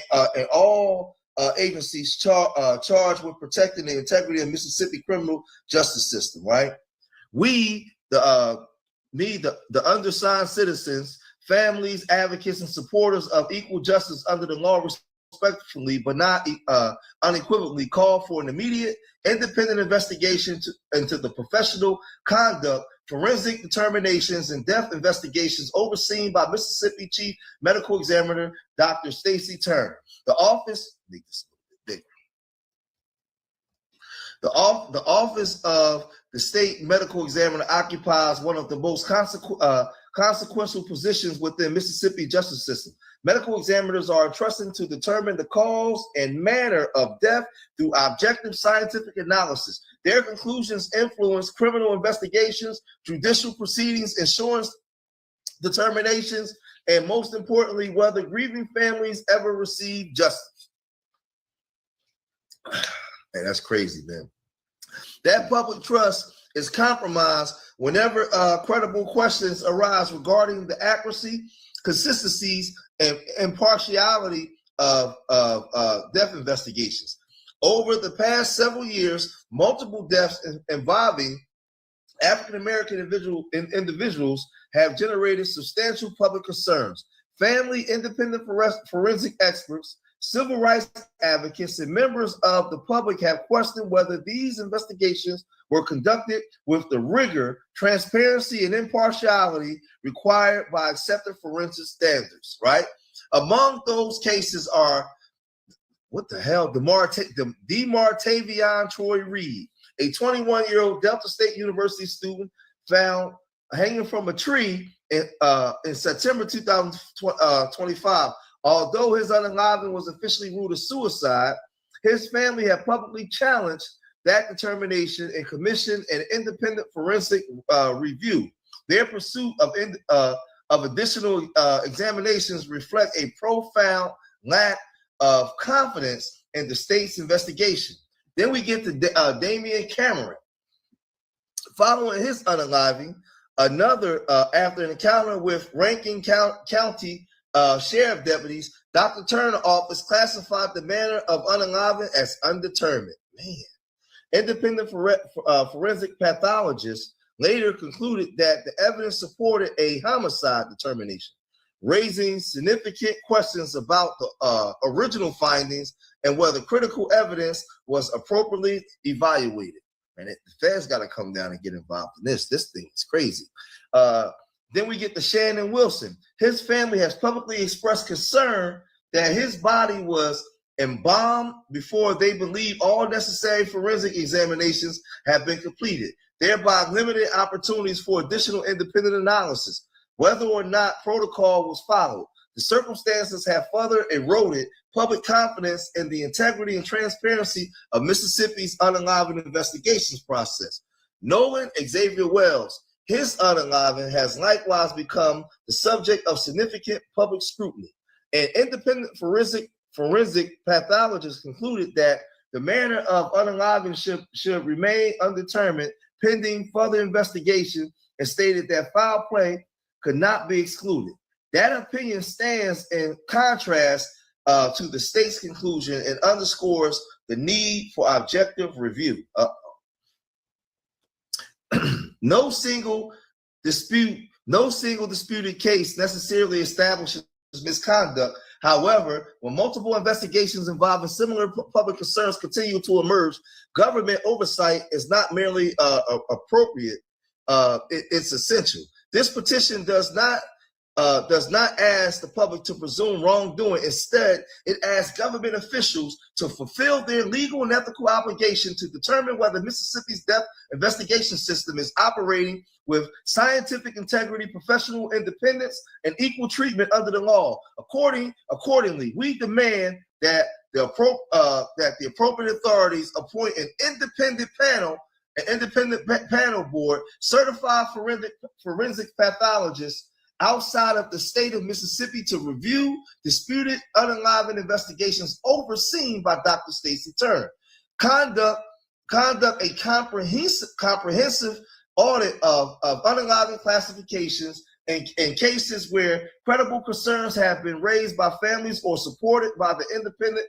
all agencies charged with protecting the integrity of Mississippi criminal justice system. Right? We, the undersigned citizens, families, advocates, and supporters of equal justice under the law, respectfully but not unequivocally, call for an immediate, independent investigation into the professional conduct, forensic determinations, and death investigations overseen by Mississippi Chief Medical Examiner Dr. Stacey Turner. The office, make this a little bit bigger. The office of the State Medical Examiner occupies one of the most consequential positions within Mississippi justice system. Medical examiners are entrusted to determine the cause and manner of death through objective scientific analysis. Their conclusions influence criminal investigations, judicial proceedings, insurance determinations, and most importantly, whether grieving families ever receive justice. Man, that's crazy, man. That public trust is compromised whenever credible questions arise regarding the accuracy, consistencies, and impartiality of death investigations. Over the past several years, multiple deaths involving African-American individuals have generated substantial public concerns. Family independent forensic experts, civil rights advocates, and members of the public have questioned whether these investigations were conducted with the rigor, transparency, and impartiality required by accepted forensic standards, right? Among those cases are, what the hell, DeMartavion Troy Reed, a 21-year-old Delta State University student found hanging from a tree in September 2025. Although his unaliving was officially ruled a suicide, his family had publicly challenged that determination and commissioned an independent forensic review. Their pursuit of additional examinations reflect a profound lack of confidence in the state's investigation. Then we get to Damian Cameron. Following his unaliving, after an encounter with Rankin County sheriff deputies, Dr. Turner's office classified the manner of unaliving as undetermined. Man, Independent forensic pathologists later concluded that the evidence supported a homicide determination, raising significant questions about the original findings and whether critical evidence was appropriately evaluated. And the feds got to come down and get involved in this. This thing is crazy. Then we get to Shannon Wilson. His family has publicly expressed concern that his body was embalmed before they believe all necessary forensic examinations have been completed, thereby limiting opportunities for additional independent analysis, whether or not protocol was followed. The circumstances have further eroded public confidence in the integrity and transparency of Mississippi's unenlivened investigations process. Nolan Xavier Wells, his unenlivened has likewise become the subject of significant public scrutiny. An independent forensic pathologists concluded that the manner of unenlivened should remain undetermined pending further investigation and stated that foul play could not be excluded. That opinion stands in contrast to the state's conclusion and underscores the need for objective review. No single disputed case necessarily establishes misconduct. However, when multiple investigations involving similar public concerns continue to emerge, government oversight is not merely appropriate, it's essential. This petition does not ask the public to presume wrongdoing. Instead, it asks government officials to fulfill their legal and ethical obligation to determine whether Mississippi's death investigation system is operating with scientific integrity, professional independence, and equal treatment under the law. Accordingly, we demand that the appropriate authorities appoint an independent panel board, certified forensic pathologists outside of the state of Mississippi to review disputed unenlivened investigations overseen by Dr. Stacey Turner. Conduct a comprehensive audit of unenlivened classifications in cases where credible concerns have been raised by families or supported by the independent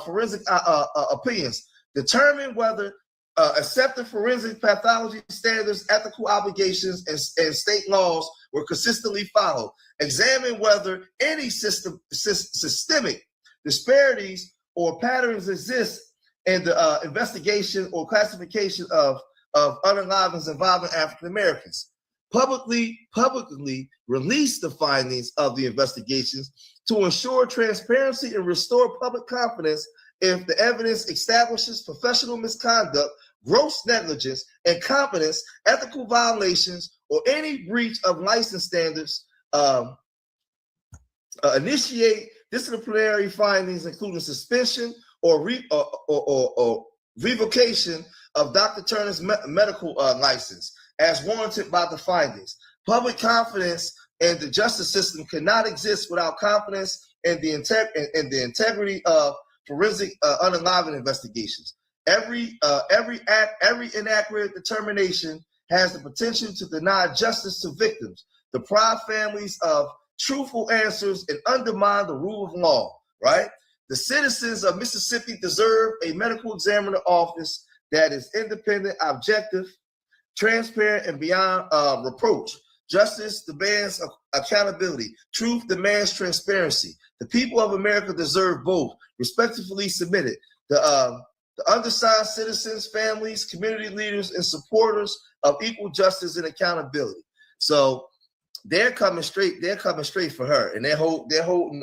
forensic opinions. Determine whether accepted forensic pathology standards, ethical obligations, and state laws were consistently followed. Examine whether any systemic disparities or patterns exist in the investigation or classification of unenliveneds involving African Americans. Publicly release the findings of the investigations to ensure transparency and restore public confidence. If the evidence establishes professional misconduct, gross negligence, incompetence, ethical violations, or any breach of license standards, initiate disciplinary findings, including suspension or revocation of Dr. Turner's medical license, as warranted by the findings. Public confidence in the justice system cannot exist without confidence in the integrity of forensic unenlivened investigations. Every inaccurate determination has the potential to deny justice to victims, deprive families of truthful answers, and undermine the rule of law, right? The citizens of Mississippi deserve a medical examiner office that is independent, objective, transparent, and beyond reproach. Justice demands accountability. Truth demands transparency. The people of America deserve both. Respectfully submitted. The undersigned citizens, families, community leaders, and supporters of equal justice and accountability. So they're coming straight. They're coming straight for her, and they're holding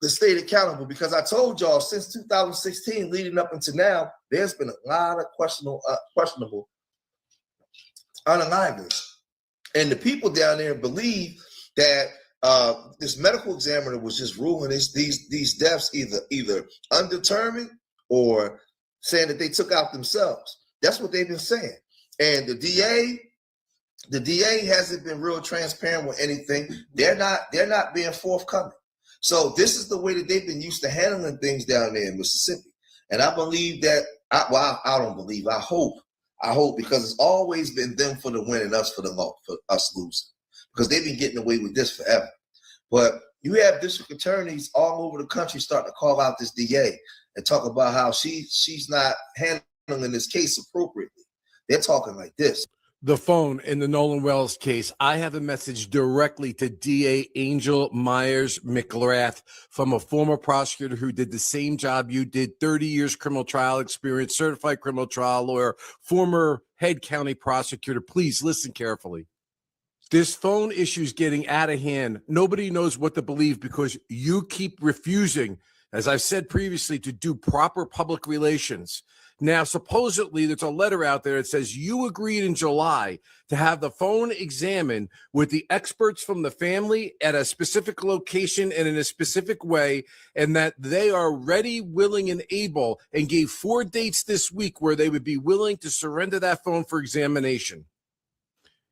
the state accountable, because I told y'all since 2016, leading up until now, there's been a lot of questionable unenliveneds, and the people down there believe that this medical examiner was just ruling these deaths either undetermined or saying that they took out themselves. That's what they've been saying. And the DA hasn't been real transparent with anything. They're not being forthcoming. So this is the way that they've been used to handling things down there in Mississippi. And I believe that, I don't believe, I hope, because it's always been them for the win and us for us losing, because they've been getting away with this forever. But you have district attorneys all over the country starting to call out this DA. and talk about how she's not handling this case appropriately. They're talking like this. The phone in the Nolan Wells case. I have a message directly to DA Angel Myers McGrath from a former prosecutor who did the same job you did, 30 years criminal trial experience, certified criminal trial lawyer, former head county prosecutor. Please listen carefully. This phone issue is getting out of hand. Nobody knows what to believe because you keep refusing, as I've said previously, to do proper public relations. Now, supposedly, there's a letter out there that says you agreed in July to have the phone examined with the experts from the family at a specific location and in a specific way, and that they are ready, willing, and able, and gave 4 dates this week where they would be willing to surrender that phone for examination.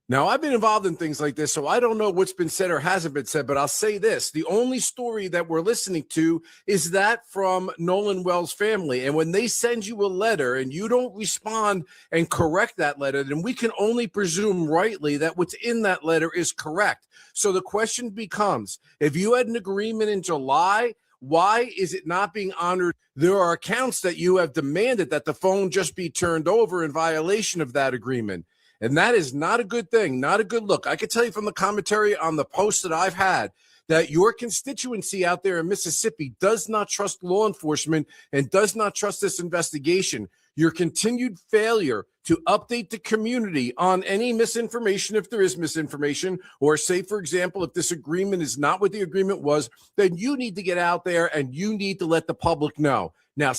Now, I've been involved in things like this, so I don't know what's been said or hasn't been said, but I'll say this. The only story that we're listening to is that from Nolan Wells' family. And when they send you a letter and you don't respond and correct that letter, then we can only presume rightly that what's in that letter is correct. So the question becomes, if you had an agreement in July, why is it not being honored? There are accounts that you have demanded that the phone just be turned over in violation of that agreement. And that is not a good thing, not a good look. I can tell you from the commentary on the posts that I've had that your constituency out there in Mississippi does not trust law enforcement and does not trust this investigation. Your continued failure to update the community on any misinformation, if there is misinformation, or say, for example, if this agreement is not what the agreement was, then you need to get out there and you need to let the public know. Now,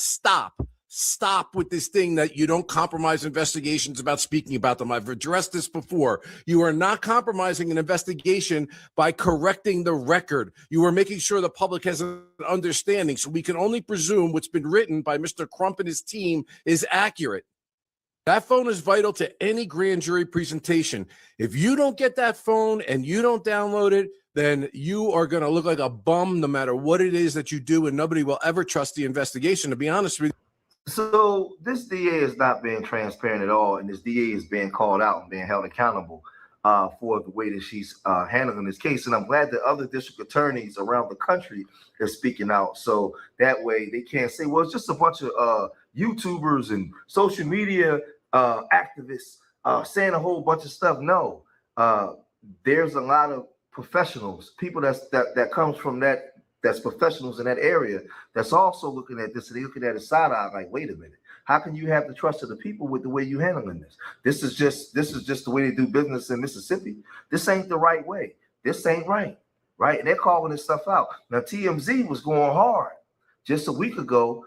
Stop with this thing that you don't compromise investigations about speaking about them. I've addressed this before. You are not compromising an investigation by correcting the record. You are making sure the public has an understanding. So we can only presume what's been written by Mr. Crump and his team is accurate. That phone is vital to any grand jury presentation. If you don't get that phone and you don't download it, then you are going to look like a bum no matter what it is that you do, and nobody will ever trust the investigation, to be honest with you. So this DA is not being transparent at all, and this DA is being called out and being held accountable for the way that she's handling this case. And I'm glad that other district attorneys around the country are speaking out, so that way they can't say, well, it's just a bunch of YouTubers and social media activists saying a whole bunch of stuff. No, there's a lot of professionals, people that comes from that's professionals in that area that's also looking at this, and they're looking at a side eye like, wait a minute, how can you have the trust of the people with the way you're handling this? This is just the way they do business in Mississippi. This ain't the right way. This ain't right, right? And they're calling this stuff out. Now, TMZ was going hard just a week ago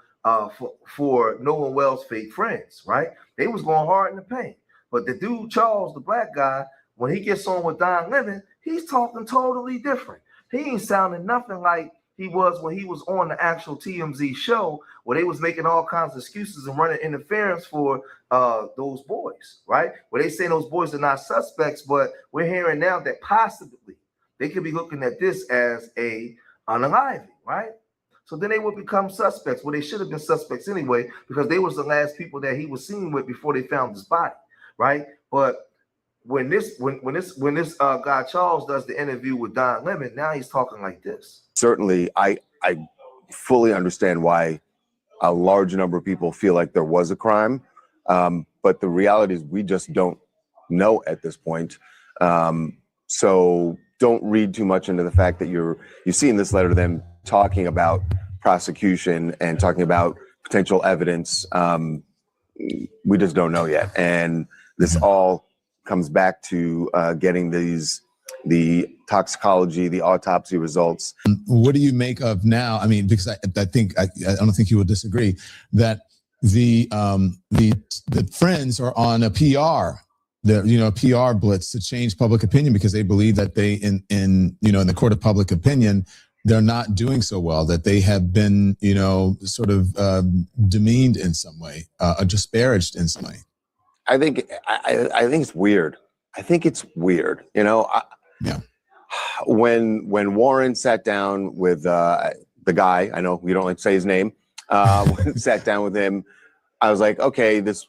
for Nolan Wells' fake friends, right? They was going hard in the paint. But the dude, Charles, the black guy, when he gets on with Don Lemon, he's talking totally different. He ain't sounding nothing like he was when he was on the actual TMZ show where they was making all kinds of excuses and running interference for those boys, right? Where they say those boys are not suspects, but we're hearing now that possibly they could be looking at this as a unaliving, right? So then they would become suspects. Well, they should have been suspects anyway because they was the last people that he was seen with before they found his body, right? But when this guy Charles does the interview with Don Lemon, now he's talking like this. Certainly, I fully understand why a large number of people feel like there was a crime, but the reality is we just don't know at this point. So don't read too much into the fact that you're seeing this letter to them talking about prosecution and talking about potential evidence. We just don't know yet, and this all comes back to getting the toxicology, the autopsy results. What do you make of now? I mean, because I don't think you would disagree that the friends are on a PR, PR blitz to change public opinion because they believe that they in the court of public opinion they're not doing so well, that they have been sort of demeaned in some way, disparaged in some way. I think it's weird. I think it's weird. Yeah. When Warren sat down with the guy, I know we don't like to say his name, sat down with him, I was like, okay, this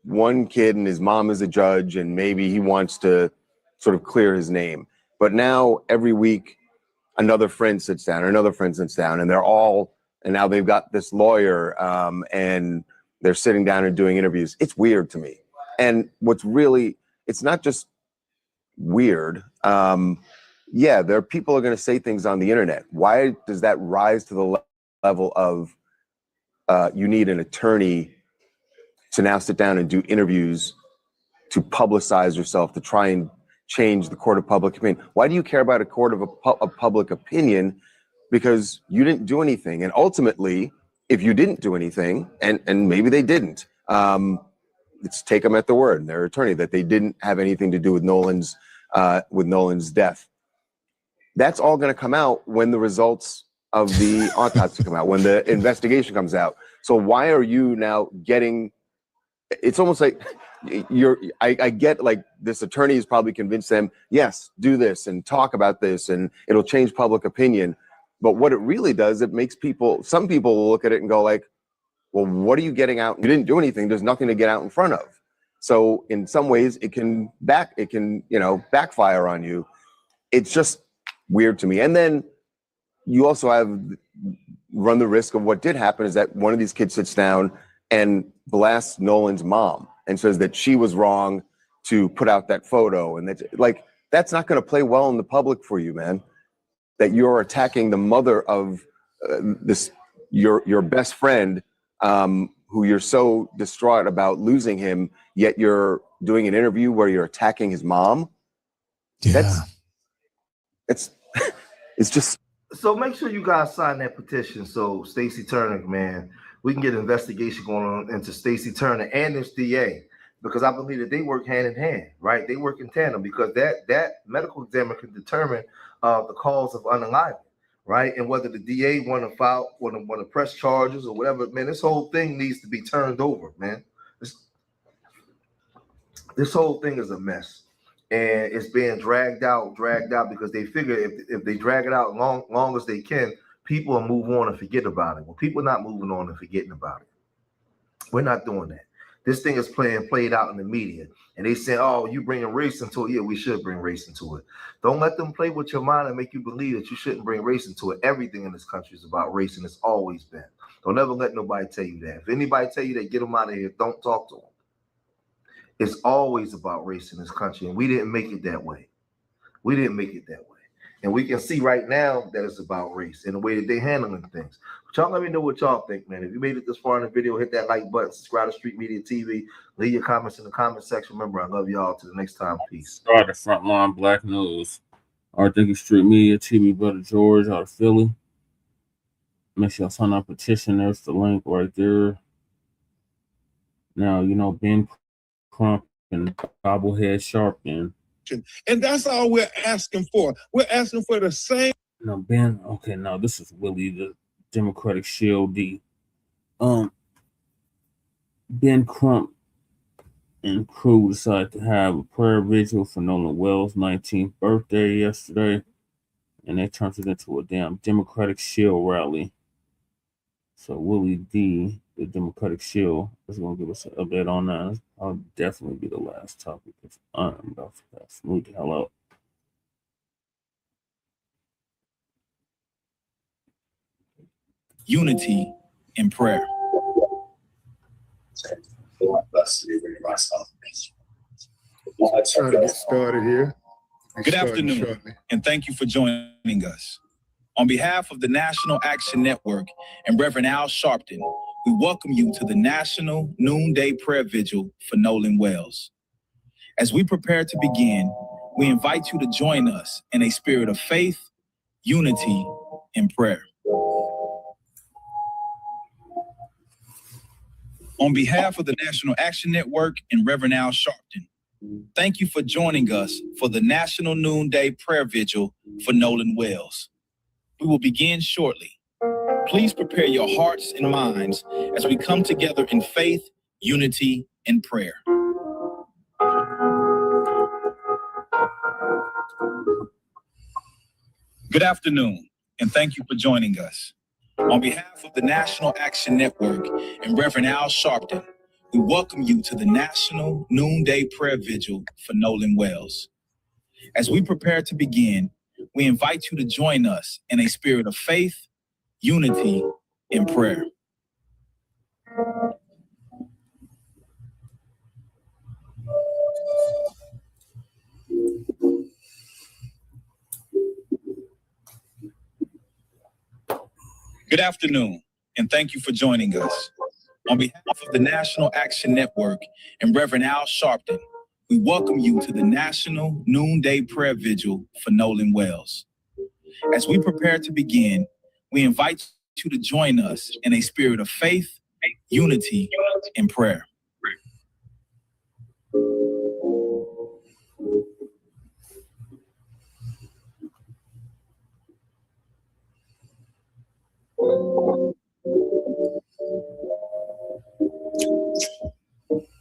one kid and his mom is a judge and maybe he wants to sort of clear his name. But now every week, another friend sits down or another friend sits down and they're all and now they've got this lawyer, and they're sitting down and doing interviews. It's weird to me. And what's really, it's not just weird. Yeah, there are people who are going to say things on the internet. Why does that rise to the level of you need an attorney to now sit down and do interviews to publicize yourself, to try and change the court of public opinion? Why do you care about a court of public opinion? Because you didn't do anything. And ultimately, if you didn't do anything, and maybe they didn't, let's take them at the word, their attorney, that they didn't have anything to do with Nolan's death. That's all going to come out when the results of the autopsy come out, when the investigation comes out. So why are you now getting, it's almost like I get like this attorney has probably convinced them, yes, do this and talk about this and it'll change public opinion. But what it really does, it makes some people will look at it and go like, well, what are you getting out? You didn't do anything. There's nothing to get out in front of. So in some ways it can backfire on you. It's just weird to me. And then you also run the risk of what did happen is that one of these kids sits down and blasts Nolan's mom and says that she was wrong to put out that photo. And that's not going to play well in the public for you, man. That you're attacking the mother of your best friend, who you're so distraught about losing him, yet you're doing an interview where you're attacking his mom. Yeah. It's just. So make sure you guys sign that petition so Stacey Turner, man, we can get an investigation going on into Stacey Turner and this DA, because I believe that they work hand in hand, right? They work in tandem, because that medical examiner can determine the cause of unaliving, right? And whether the DA want to press charges or whatever, man, this whole thing needs to be turned over, man. This whole thing is a mess. And it's being dragged out because they figure if they drag it out long as they can, people will move on and forget about it. Well, people are not moving on and forgetting about it. We're not doing that. This thing is played out in the media. And they say, oh, you bringing race into it. Yeah, we should bring race into it. Don't let them play with your mind and make you believe that you shouldn't bring race into it. Everything in this country is about race, and it's always been. Don't ever let nobody tell you that. If anybody tell you that, get them out of here. Don't talk to them. It's always about race in this country, and we didn't make it that way. We didn't make it that way. And we can see right now that it's about race and the way that they're handling things. But y'all let me know what y'all think, man. If you made it this far in the video, hit that like button, subscribe to Street Media TV, leave your comments in the comment section. Remember, I love y'all. Till the next time, peace. Start at Front Line Blacc News. Our thank you, Street Media TV, Brother George out of Philly. Make sure y'all sign our petition. There's the link right there. Now, Ben Crump and Bobblehead Sharpton. And that's all we're asking for. We're asking for the same. No, Ben. Okay, now this is Willie, the Democratic shieldee. Ben Crump and crew decided to have a prayer vigil for Nolan Wells' 19th birthday yesterday, and they turned it into a damn Democratic Shield rally. So Willie D, the Democratic Shield, is going to give us an update on that. I'll definitely be the last topic if I'm about to pass. Move the hell out. Unity in prayer. Let's try to get started here. Good afternoon, and thank you for joining us. On behalf of the National Action Network and Reverend Al Sharpton, we welcome you to the National Noonday Prayer Vigil for Nolan Wells. As we prepare to begin, we invite you to join us in a spirit of faith, unity, and prayer. On behalf of the National Action Network and Reverend Al Sharpton, thank you for joining us for the National Noonday Prayer Vigil for Nolan Wells. We will begin shortly. Please prepare your hearts and minds as we come together in faith, unity, and prayer. Good afternoon, and thank you for joining us. On behalf of the National Action Network and Reverend Al Sharpton, we welcome you to the National Noonday Prayer Vigil for Nolan Wells. As we prepare to begin, we invite you to join us in a spirit of faith, unity, in prayer. Good afternoon, and thank you for joining us. On behalf of the National Action Network and Reverend Al Sharpton, we welcome you to the National Noonday Prayer Vigil for Nolan Wells. As we prepare to begin, we invite you to join us in a spirit of faith, unity, and prayer.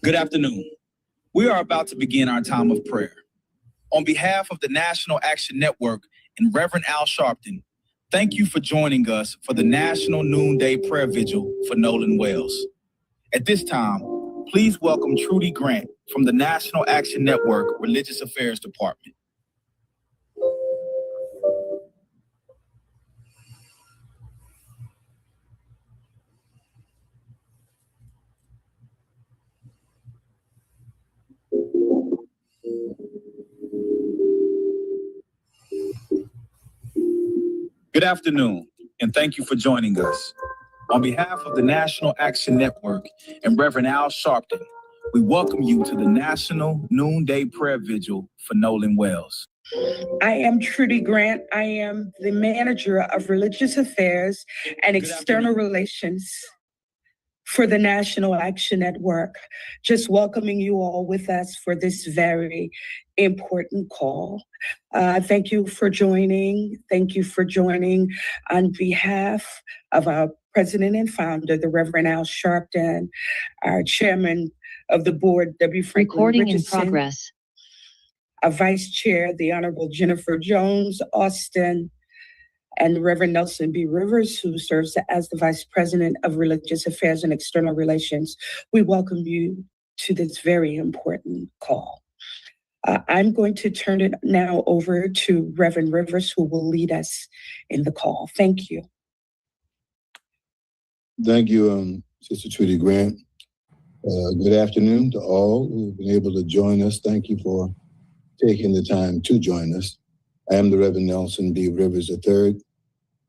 Good afternoon. We are about to begin our time of prayer. On behalf of the National Action Network and Reverend Al Sharpton, thank you for joining us for the National Noonday Prayer Vigil for Nolan Wells. At this time, please welcome Trudy Grant from the National Action Network Religious Affairs Department. Good afternoon, and thank you for joining us. On behalf of the National Action Network and Reverend Al Sharpton, we welcome you to the National Noonday Prayer Vigil for Nolan Wells. I am Trudy Grant. I am the manager of Religious Affairs and External Relations for the National Action Network. Just welcoming you all with us for this very important call. Thank you for joining. Thank you for joining on behalf of our president and founder, the Reverend Al Sharpton, our chairman of the board, W. Franklin Recording Richardson, in progress. our vice chair, the Honorable Jennifer Jones Austin, and Reverend Nelson B. Rivers, who serves as the Vice President of Religious Affairs and External Relations. We welcome you to this very important call. I'm going to turn it now over to Reverend Rivers, who will lead us in the call. Thank you. Thank you, Sister Trudy Grant. Good afternoon to all who've been able to join us. Thank you for taking the time to join us. I am the Reverend Nelson B. Rivers III.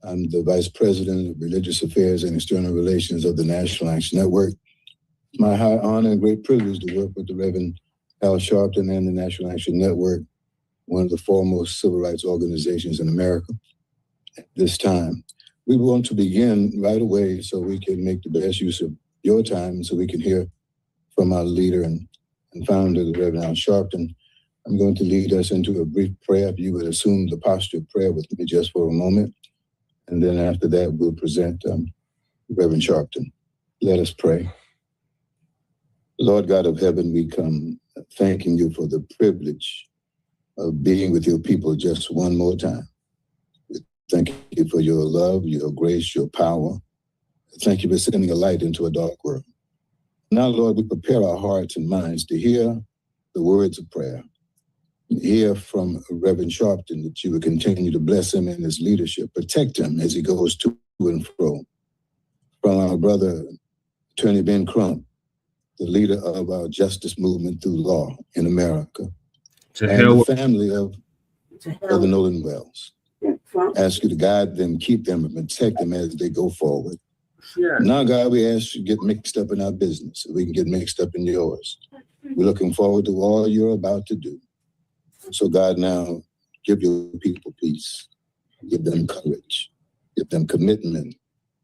I'm the Vice President of Religious Affairs and External Relations of the National Action Network. It's my high honor and great privilege to work with the Reverend Al Sharpton and the National Action Network, one of the foremost civil rights organizations in America at this time. We want to begin right away so we can make the best use of your time, so we can hear from our leader and founder, the Reverend Al Sharpton. I'm going to lead us into a brief prayer. If you would assume the posture of prayer with me just for a moment. And then after that, we'll present Reverend Sharpton. Let us pray. Lord God of heaven, we come thanking you for the privilege of being with your people just one more time. Thank you for your love, your grace, your power. Thank you for sending a light into a dark world. Now, Lord, we prepare our hearts and minds to hear the words of prayer. Hear from Reverend Sharpton that you would continue to bless him in his leadership, protect him as he goes to and fro. From our brother, Attorney Ben Crump, the leader of our justice movement through law in America, and the family of Brother Nolan Wells. Ask you to guide them, keep them, and protect them as they go forward. Now, God, we ask you to get mixed up in our business so we can get mixed up in yours. We're looking forward to all you're about to do. So, God, now give your people peace, give them courage, give them commitment,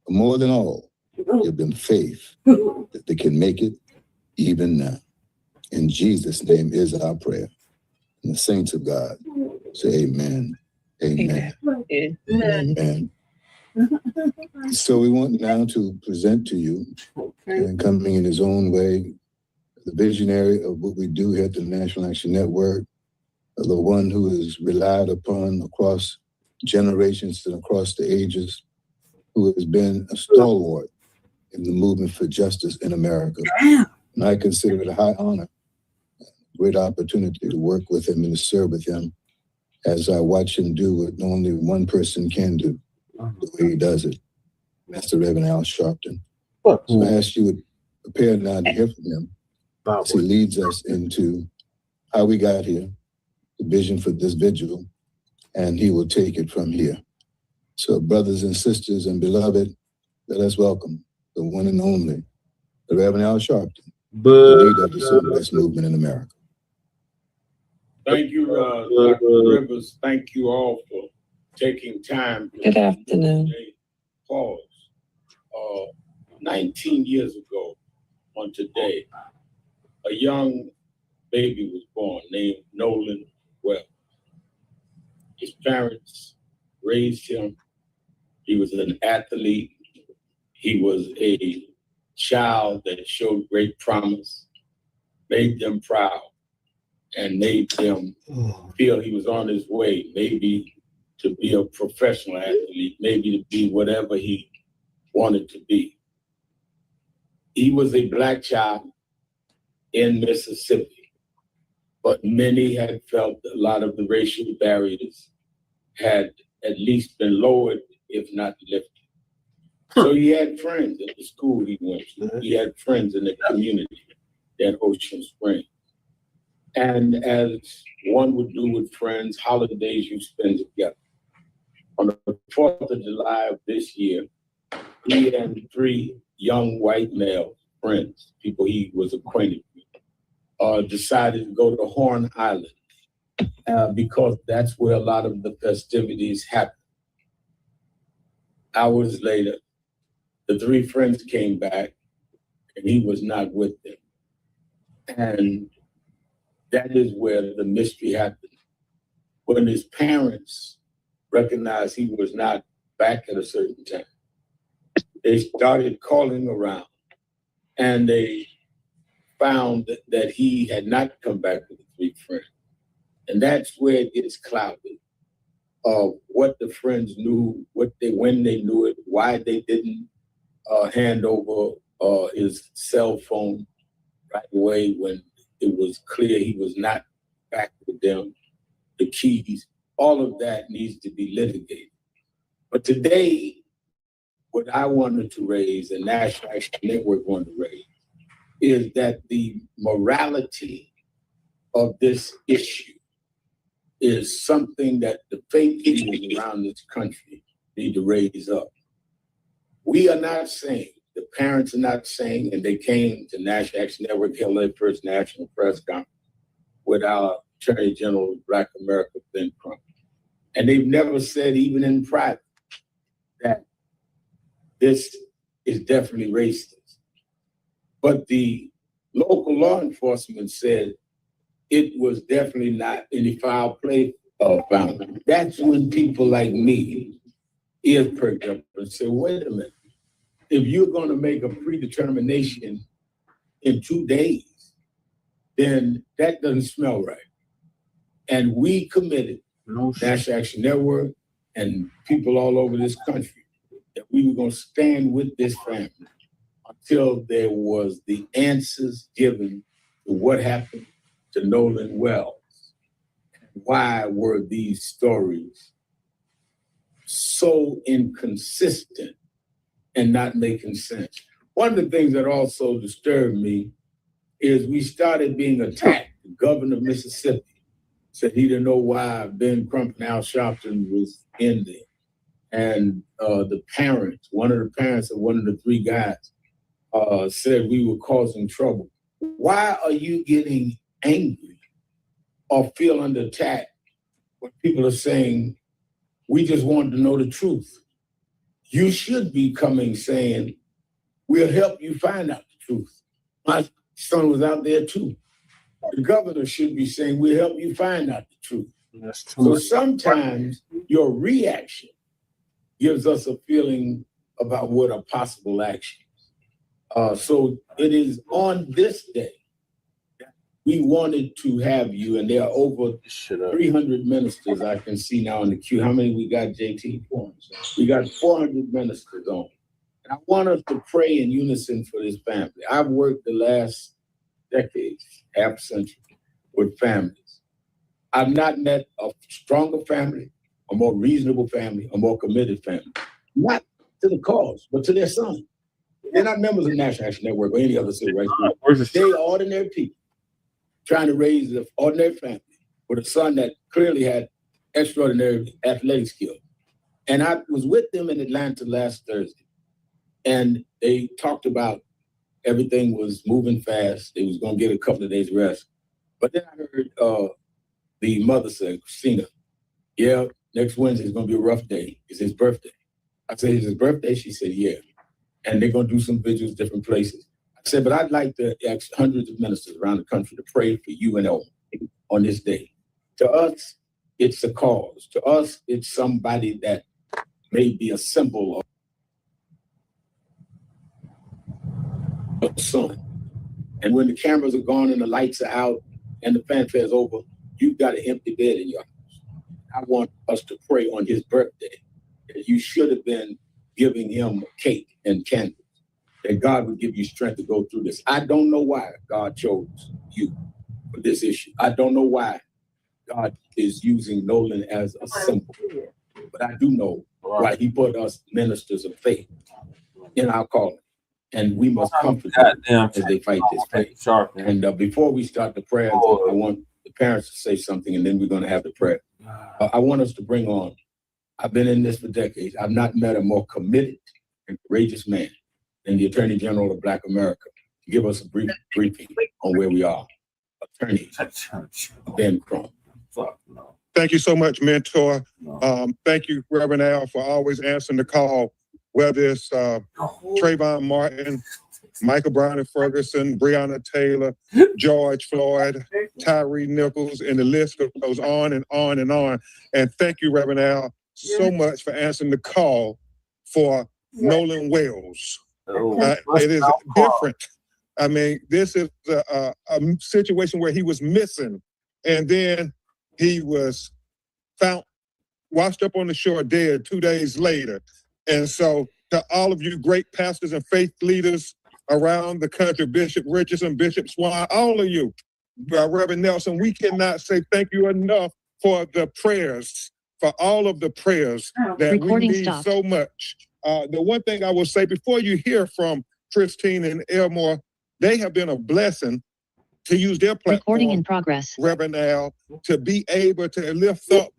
but more than all, give them faith that they can make it even now. In Jesus' name is our prayer. And the saints of God say amen, amen, amen. So we want now to present to you, and coming in his own way, the visionary of what we do here at the National Action Network, the one who is relied upon across generations and across the ages, who has been a stalwart in the movement for justice in America. And I consider it a high honor, a great opportunity to work with him and to serve with him as I watch him do what only one person can do, the way he does it. Mr. Reverend Al Sharpton. So I ask you would prepare now to hear from him as he leads us into how we got here, the vision for this vigil, and he will take it from here. So brothers and sisters and beloved, let us welcome the one and only, the Reverend Al Sharpton, the leader of the Civil Rights Movement in America. Thank you, Dr. Rivers. Thank you all for taking time. Good afternoon. Pause. 19 years ago on today, a young baby was born named Nolan Wells. His parents raised him. He was an athlete. He was a child that showed great promise, made them proud, and made them feel he was on his way, maybe to be a professional athlete, maybe to be whatever he wanted to be. He was a Black child in Mississippi, but many had felt a lot of the racial barriers had at least been lowered, if not lifted. So he had friends at the school he went to. He had friends in the community at Ocean Springs. And as one would do with friends, holidays you spend together. On the 4th of July of this year, he and 3 young white male friends, people he was acquainted with, decided to go to Horn Island because that's where a lot of the festivities happen. Hours later, the 3 friends came back and he was not with them. And that is where the mystery happened. When his parents recognized he was not back at a certain time, they started calling around and they found that he had not come back with the 3 friends. And that's where it gets clouded. What the friends knew, when they knew it, why they didn't hand over his cell phone right away when it was clear he was not back with them, the keys, all of that needs to be litigated. But today, what I wanted to raise, and National Action Network wanted to raise, is that the morality of this issue is something that the faith leaders around this country need to raise up. We are not saying, the parents are not saying, and they came to National Action Network, held their first national press conference with our Attorney General of Black America, Ben Crump. And they've never said, even in private, that this is definitely racist. But the local law enforcement said it was definitely not any foul play found. That's when people like me ears perked up and said, wait a minute. If you're going to make a predetermination in 2 days, then that doesn't smell right. And we committed, National Action Network and people all over this country, that we were going to stand with this family until there was the answers given to what happened to Nolan Wells. And why were these stories so inconsistent and not making sense? One of the things that also disturbed me is we started being attacked. The governor of Mississippi said he didn't know why Ben Crump and Al Sharpton was in there. And the parents, one of the parents of one of the 3 guys said we were causing trouble. Why are you getting angry or feel under attack when people are saying, we just wanted to know the truth? You should be coming saying, we'll help you find out the truth. My son was out there too. The governor should be saying, we'll help you find out the truth. So sometimes your reaction gives us a feeling about what a possible action is. So it is on this day that we wanted to have you, and there are over 300 ministers I can see now in the queue. How many we got, JT? We got 400 ministers on. And I want us to pray in unison for this family. I've worked the last decades, half century, with families. I've not met a stronger family, a more reasonable family, a more committed family. Not to the cause, but to their son. They're not members of the National Action Network or any other civil rights group. They're ordinary people trying to raise an ordinary family with a son that clearly had extraordinary athletic skill. And I was with them in Atlanta last Thursday, and they talked about everything was moving fast. They was going to get a couple of days rest. But then I heard the mother say, Christina, yeah, next Wednesday is going to be a rough day. It's his birthday. I said, it's his birthday? She said, yeah. And they're going to do some vigils, different places. I said, but I'd like to ask hundreds of ministers around the country to pray for you and all on this day. To us, it's a cause. To us, it's somebody that may be a symbol of a son. And when the cameras are gone and the lights are out and the fanfare is over, you've got an empty bed in your house. I want us to pray on his birthday that you should have been giving him a cake and candles, that God would give you strength to go through this. I don't know why God chose you for this issue. I don't know why God is using Nolan as a symbol, but I do know why he put us ministers of faith in our calling. And we must comfort them as they fight this fight. And before we start the prayers, I want the parents to say something, and then we're going to have the prayer. I want us to bring on, I've been in this for decades. I've not met a more committed and courageous man than the Attorney General of Black America to give us a brief briefing on where we are. Attorney Ben Crump. Thank you so much, mentor. Thank you, Reverend Al, for always answering the call, whether it's Trayvon Martin, Michael Brown and Ferguson, Breonna Taylor, George Floyd, Tyree Nichols, and the list goes on and on and on. And thank you, Reverend Al, so much for answering the call for Nolan Wells. It is different. I mean, this is a situation where he was missing, and then he was found, washed up on the shore dead 2 days later. And so to all of you great pastors and faith leaders around the country, Bishop Richardson, Bishop Swan, all of you, Reverend Nelson, we cannot say thank you enough for the prayers, for all of the prayers that we need so much. The one thing I will say before you hear from Christine and Elmore, they have been a blessing to use their platform, recording in progress, Reverend Al, to be able to lift up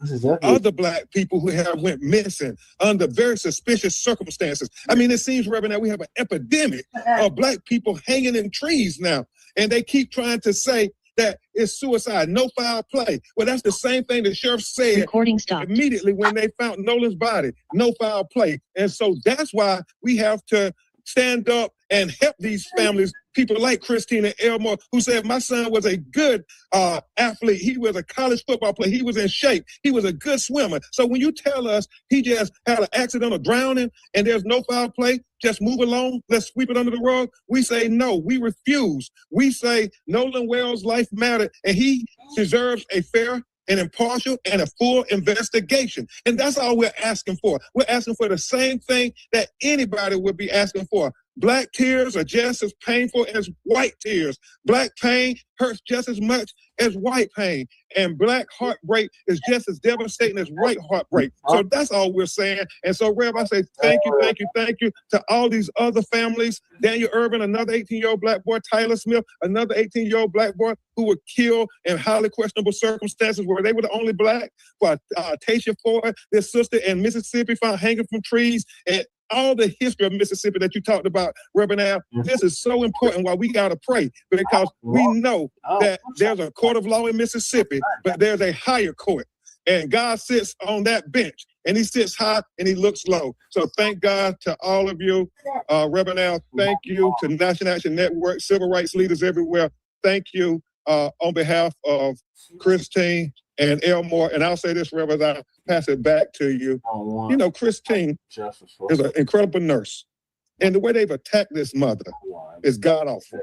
other Black people who have went missing under very suspicious circumstances. I mean, it seems, Reverend Al, we have an epidemic of Black people hanging in trees now, and they keep trying to say that it's suicide, no foul play. Well, that's the same thing the sheriff said immediately when they found Nolan's body, no foul play. And so that's why we have to stand up and help these families, people like Christine and Elmore, who said, my son was a good athlete. He was a college football player. He was in shape. He was a good swimmer. So when you tell us he just had an accident or drowning and there's no foul play, just move along, let's sweep it under the rug, we say no, we refuse. We say Nolan Wells' life mattered and he deserves a fair and impartial and a full investigation. And that's all we're asking for. We're asking for the same thing that anybody would be asking for. Black tears are just as painful as white tears. Black pain hurts just as much as white pain. And Black heartbreak is just as devastating as white heartbreak. So that's all we're saying. And so, Rev, I say thank you, thank you, thank you to all these other families. Daniel Irvin, another 18-year-old Black boy. Tyler Smith, another 18-year-old Black boy who were killed in highly questionable circumstances where they were the only Black. For Tasha Ford, their sister in Mississippi, found hanging from trees. And all the history of Mississippi that you talked about, Reverend Al, this is so important why we got to pray, because we know that there's a court of law in Mississippi, but there's a higher court. And God sits on that bench, and he sits high and he looks low. So thank God to all of you. Reverend Al, thank you to National Action Network, civil rights leaders everywhere. Thank you on behalf of Christine and Elmore. And I'll say this, Reverend, I'll pass it back to you. You know, Christine is an incredible nurse. And the way they've attacked this mother is god-awful.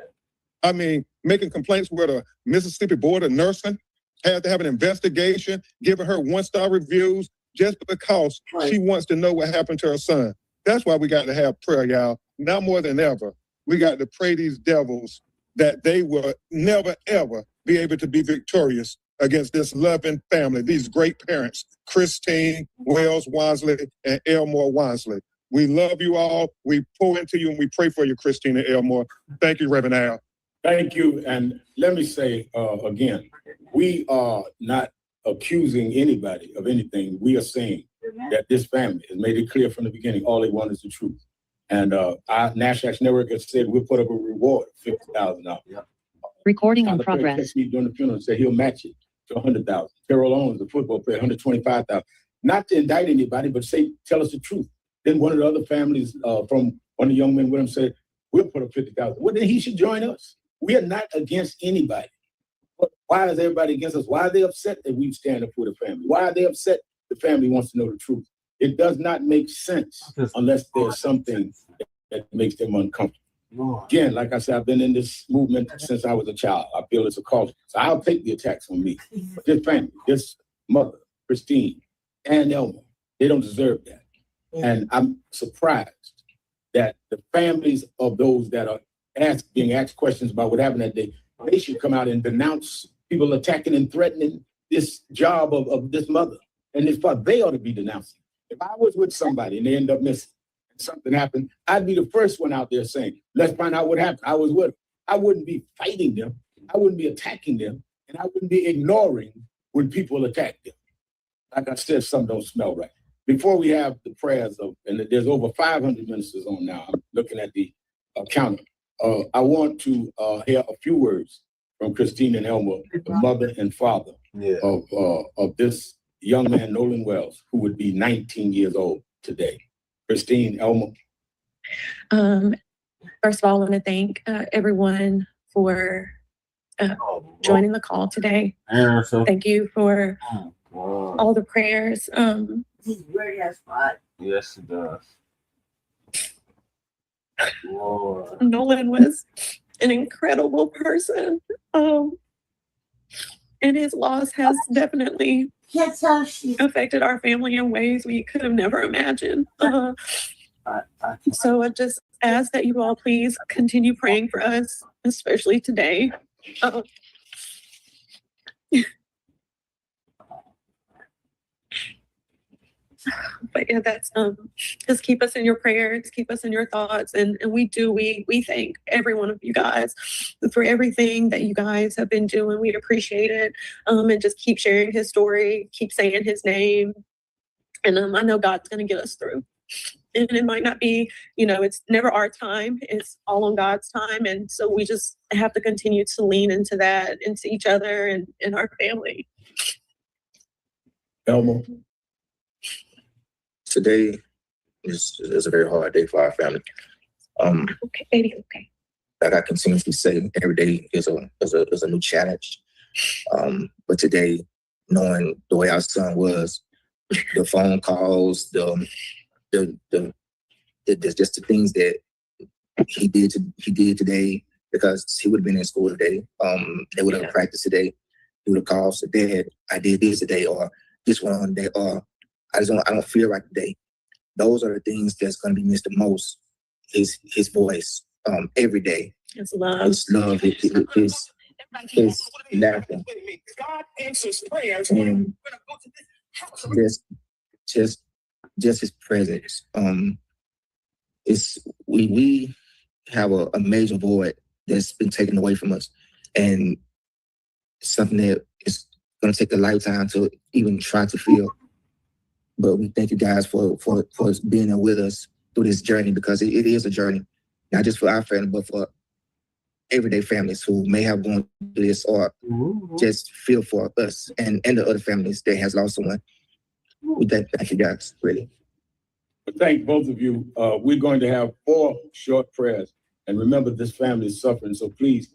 I mean, making complaints with a Mississippi Board of Nursing, had to have an investigation, giving her one-star reviews just because she wants to know what happened to her son. That's why we got to have prayer, y'all. Now more than ever, we got to pray these devils that they will never, ever be able to be victorious against this loving family, these great parents, Christine Wells Wansley and Elmore Wansley. We love you all. We pour into you and we pray for you, Christina Elmore. Thank you, Reverend Al. Thank you. And let me say again, we are not accusing anybody of anything. We are saying that this family has made it clear from the beginning, all they want is the truth. And our National Action Network has said we'll put up a reward of $50,000. Recording in progress. Texted me during the funeral and said he'll match it to $100,000. Terrell Owens, the football player, $125,000. Not to indict anybody, but tell us the truth. Then one of the other families from one of the young men with him said, we'll put up $50,000. Well, then he should join us. We are not against anybody. But why is everybody against us? Why are they upset that we stand up for the family? Why are they upset the family wants to know the truth? It does not make sense unless there's something that makes them uncomfortable. Again, like I said, I've been in this movement since I was a child. I feel it's a culture. So I'll take the attacks on me. But this family, this mother, Christine, and Elmer, they don't deserve that. And I'm surprised that the families of those that are being asked questions about what happened that day, they should come out and denounce people attacking and threatening this job of this mother and this father. They ought to be denouncing. If I was with somebody and they end up missing and something happened, I'd be the first one out there saying, let's find out what happened. I was with them. I wouldn't be fighting them. I wouldn't be attacking them. And I wouldn't be ignoring when people attack them. Like I said, some don't smell right. Before we have the prayers and there's over 500 ministers on now, I'm looking at the counter. I want to hear a few words from Christine and Elmer, the mother and father of this young man, Nolan Wells, who would be 19 years old today. Christine, Elmer. First of all, I want to thank everyone for joining the call today. Thank you for all the prayers. Yes, it does. Lord. Nolan was an incredible person. And his loss has definitely affected our family in ways we could have never imagined. So I just ask that you all please continue praying for us, especially today. But yeah, that's just keep us in your prayers, keep us in your thoughts, and we thank every one of you guys for everything that you guys have been doing. We appreciate it, and just keep sharing his story, keep saying his name, and I know God's going to get us through. And it might not be, it's never our time; it's all on God's time, and so we just have to continue to lean into that, into each other, and our family. Elmo. Today is a very hard day for our family. Okay, baby, okay. Like I continuously say, every day is a new challenge. But today, knowing the way our son was, the phone calls, just the things that he did today, because he would have been in school today. They would have practiced today. He would have called, said, Dad, I did this today, or this one on today, or I don't feel right today. Those are the things that's going to be missed the most. His voice every day. His love. His love. His laughter. God answers prayers. And just his presence. We have a major void that's been taken away from us, and something that is going to take a lifetime to even try to feel. But we thank you guys for being there with us through this journey, because it is a journey, not just for our family, but for everyday families who may have gone through this, or just feel for us and the other families that has lost someone. We thank you guys, really. But thank both of you. We're going to have 4 short prayers. And remember, this family is suffering, so please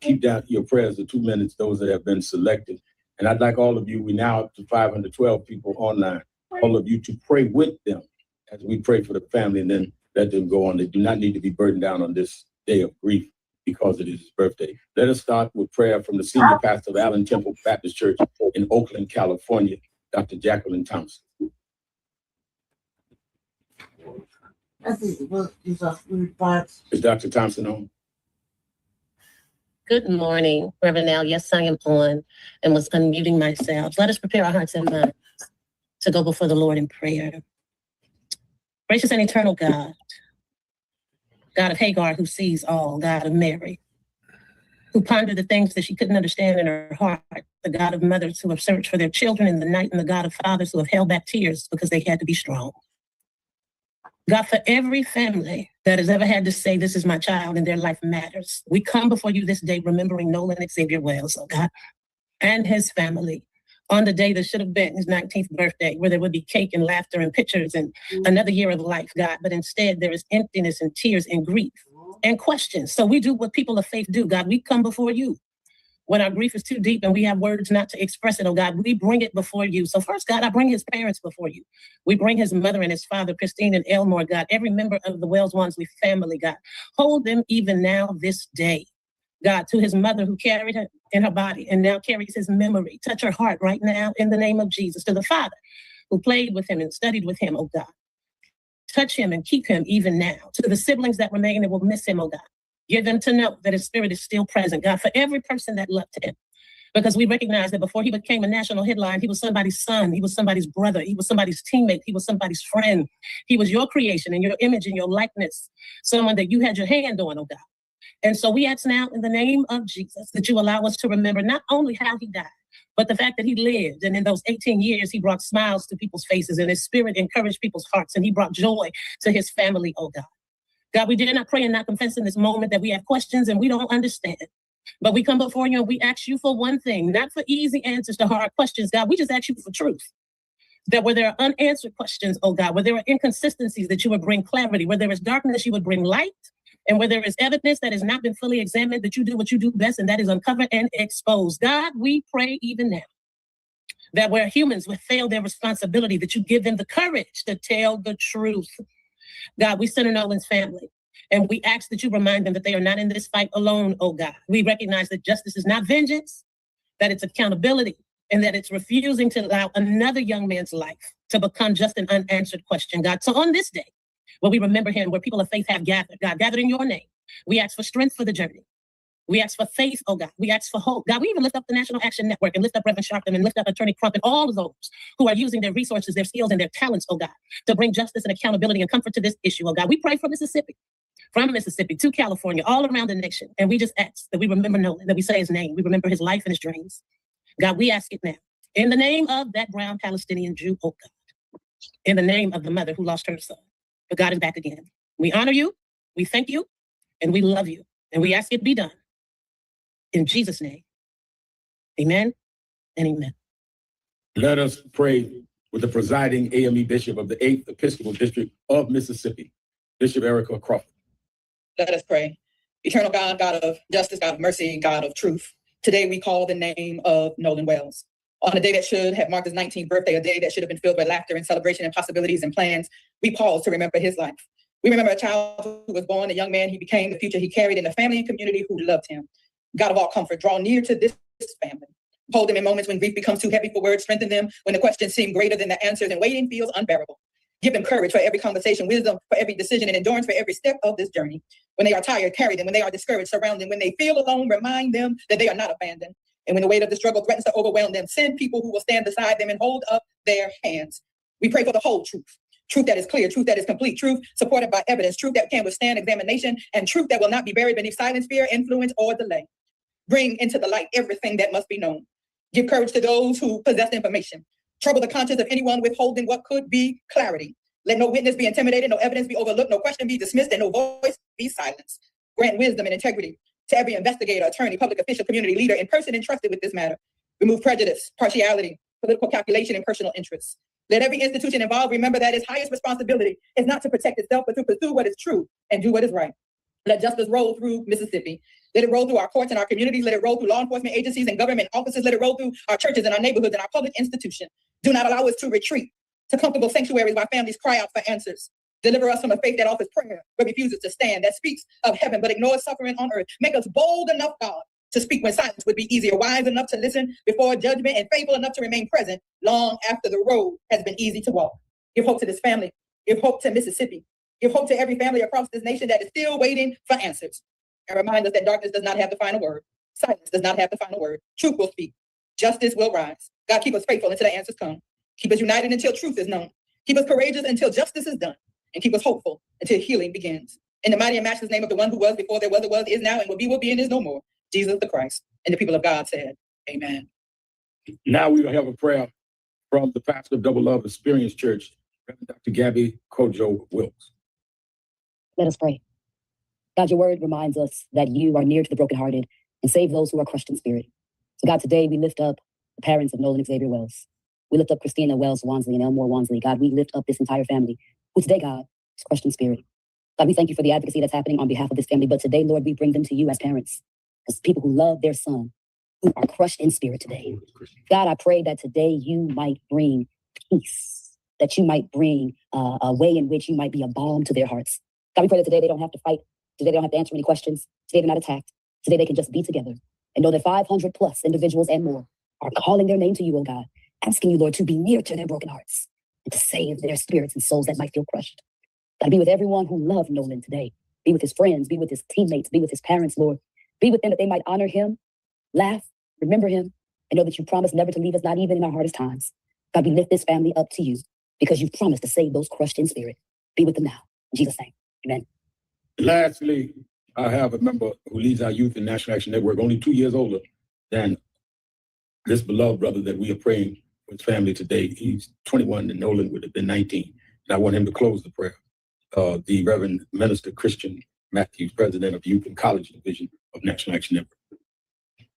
keep down your prayers to 2 minutes, those that have been selected. And I'd like all of you, we now up to 512 people online, all of you to pray with them as we pray for the family, and then let them go on. They do not need to be burdened down on this day of grief because it is his birthday. Let us start with prayer from the senior pastor of Allen Temple Baptist Church in Oakland, California, Dr. Jacqueline Thompson. Is Dr. Thompson on? Good morning, Reverend Al. Yes, I am on and was unmuting myself. Let us prepare our hearts and minds to go before the Lord in prayer. Gracious and eternal God, God of Hagar who sees all, God of Mary, who pondered the things that she couldn't understand in her heart, the God of mothers who have searched for their children in the night, and the God of fathers who have held back tears because they had to be strong. God, for every family that has ever had to say, this is my child and their life matters, we come before you this day remembering Nolan Xavier Wells, oh God, and his family on the day that should have been his 19th birthday, where there would be cake and laughter and pictures and another year of life, God. But instead, there is emptiness and tears and grief and questions. So we do what people of faith do, God. We come before you when our grief is too deep and we have words not to express it, oh God. We bring it before you. So first, God, I bring his parents before you. We bring his mother and his father, Christine and Elmore, God. Every member of the Wells Wansley family, God. Hold them even now this day. God, to his mother who carried her in her body and now carries his memory. Touch her heart right now in the name of Jesus. To the father who played with him and studied with him, oh God. Touch him and keep him even now. To the siblings that remain and will miss him, oh God. Give them to know that his spirit is still present, God, for every person that loved him. Because we recognize that before he became a national headline, he was somebody's son, he was somebody's brother, he was somebody's teammate, he was somebody's friend. He was your creation and your image and your likeness, someone that you had your hand on, oh God. And so we ask now in the name of Jesus that you allow us to remember not only how he died, but the fact that he lived. And in those 18 years, he brought smiles to people's faces and his spirit encouraged people's hearts and he brought joy to his family, oh God. God, we dare not pray and not confess in this moment that we have questions and we don't understand. But we come before you and we ask you for one thing, not for easy answers to hard questions, God. We just ask you for truth. That where there are unanswered questions, oh God, where there are inconsistencies, that you would bring clarity, where there is darkness, you would bring light. And where there is evidence that has not been fully examined, that you do what you do best, and that is uncover and expose. God, we pray even now that where humans would fail their responsibility, that you give them the courage to tell the truth. God, we center Nolan's family, and we ask that you remind them that they are not in this fight alone, oh God. We recognize that justice is not vengeance, that it's accountability, and that it's refusing to allow another young man's life to become just an unanswered question, God. So on this day, where we remember him, where people of faith have gathered, God, gathered in your name. We ask for strength for the journey. We ask for faith, oh God. We ask for hope. God, we even lift up the National Action Network and lift up Reverend Sharpton and lift up Attorney Crump and all of those who are using their resources, their skills, and their talents, oh God, to bring justice and accountability and comfort to this issue, oh God. We pray for Mississippi, from Mississippi to California, all around the nation. And we just ask that we remember Nolan, that we say his name. We remember his life and his dreams. God, we ask it now. In the name of that brown Palestinian Jew, oh God. In the name of the mother who lost her son. But God is back again. We honor you, we thank you, and we love you. And we ask it be done. In Jesus' name, amen and amen. Let us pray with the presiding AME Bishop of the 8th Episcopal District of Mississippi, Bishop Erica Crawford. Let us pray. Eternal God, God of justice, God of mercy, God of truth. Today we call the name of Nolan Wells. On a day that should have marked his 19th birthday, a day that should have been filled with laughter and celebration and possibilities and plans, we pause to remember his life. We remember a child who was born, a young man he became, the future he carried, and a family and community who loved him. God of all comfort, draw near to this family. Hold them in moments when grief becomes too heavy for words, strengthen them when the questions seem greater than the answers and waiting feels unbearable. Give them courage for every conversation, wisdom for every decision, and endurance for every step of this journey. When they are tired, carry them. When they are discouraged, surround them. When they feel alone, remind them that they are not abandoned. And when the weight of the struggle threatens to overwhelm them, send people who will stand beside them and hold up their hands. We pray for the whole truth. Truth that is clear, truth that is complete, truth supported by evidence, truth that can withstand examination, and truth that will not be buried beneath silence, fear, influence, or delay. Bring into the light everything that must be known. Give courage to those who possess information. Trouble the conscience of anyone withholding what could be clarity. Let no witness be intimidated, no evidence be overlooked, no question be dismissed, and no voice be silenced. Grant wisdom and integrity to every investigator, attorney, public official, community leader, and person entrusted with this matter. Remove prejudice, partiality, political calculation, and personal interests. Let every institution involved remember that its highest responsibility is not to protect itself, but to pursue what is true and do what is right. Let justice roll through Mississippi. Let it roll through our courts and our communities. Let it roll through law enforcement agencies and government offices. Let it roll through our churches and our neighborhoods and our public institutions. Do not allow us to retreat to comfortable sanctuaries while families cry out for answers. Deliver us from a faith that offers prayer but refuses to stand, that speaks of heaven but ignores suffering on earth. Make us bold enough, God, to speak when silence would be easier, wise enough to listen before judgment, and faithful enough to remain present long after the road has been easy to walk. Give hope to this family. Give hope to Mississippi. Give hope to every family across this nation that is still waiting for answers. And remind us that darkness does not have the final word. Silence does not have the final word. Truth will speak. Justice will rise. God, keep us faithful until the answers come. Keep us united until truth is known. Keep us courageous until justice is done. and keep us hopeful until healing begins. In the mighty and matchless name of the one who was before there was, is now, and will be, and is no more, Jesus the Christ. And the people of God said, amen. Now we will have a prayer from the pastor of Double Love Experience Church, Reverend Dr. Gabby Kojo Wilkes. Let us pray. God, your word reminds us that you are near to the brokenhearted and save those who are crushed in spirit. So God, today we lift up the parents of Nolan Xavier Wells. We lift up Christina Wells Wansley and Elmore Wansley. God, we lift up this entire family who today, God, is crushed in spirit. God, we thank you for the advocacy that's happening on behalf of this family. But today, Lord, we bring them to you as parents, as people who love their son, who are crushed in spirit today. God, I pray that today you might bring peace, that you might bring a way in which you might be a balm to their hearts. God, we pray that today they don't have to fight. Today they don't have to answer any questions. Today they're not attacked. Today they can just be together and know that 500 plus individuals and more are calling their name to you, oh God, asking you, Lord, to be near to their broken hearts and to save their spirits and souls that might feel crushed. God, be with everyone who loved Nolan today. Be with his friends, be with his teammates, be with his parents, Lord. Be with them that they might honor him, laugh, remember him, and know that you promised never to leave us, not even in our hardest times. God, we lift this family up to you because you've promised to save those crushed in spirit. Be with them now. In Jesus' name, amen. Lastly, I have a member who leads our youth in National Action Network, only 2 years older than this beloved brother that we are praying for his family today. He's 21 and Nolan would have been 19. And I want him to close the prayer. The Reverend Minister Christian Matthews, President of Youth and College Division of National Action Network.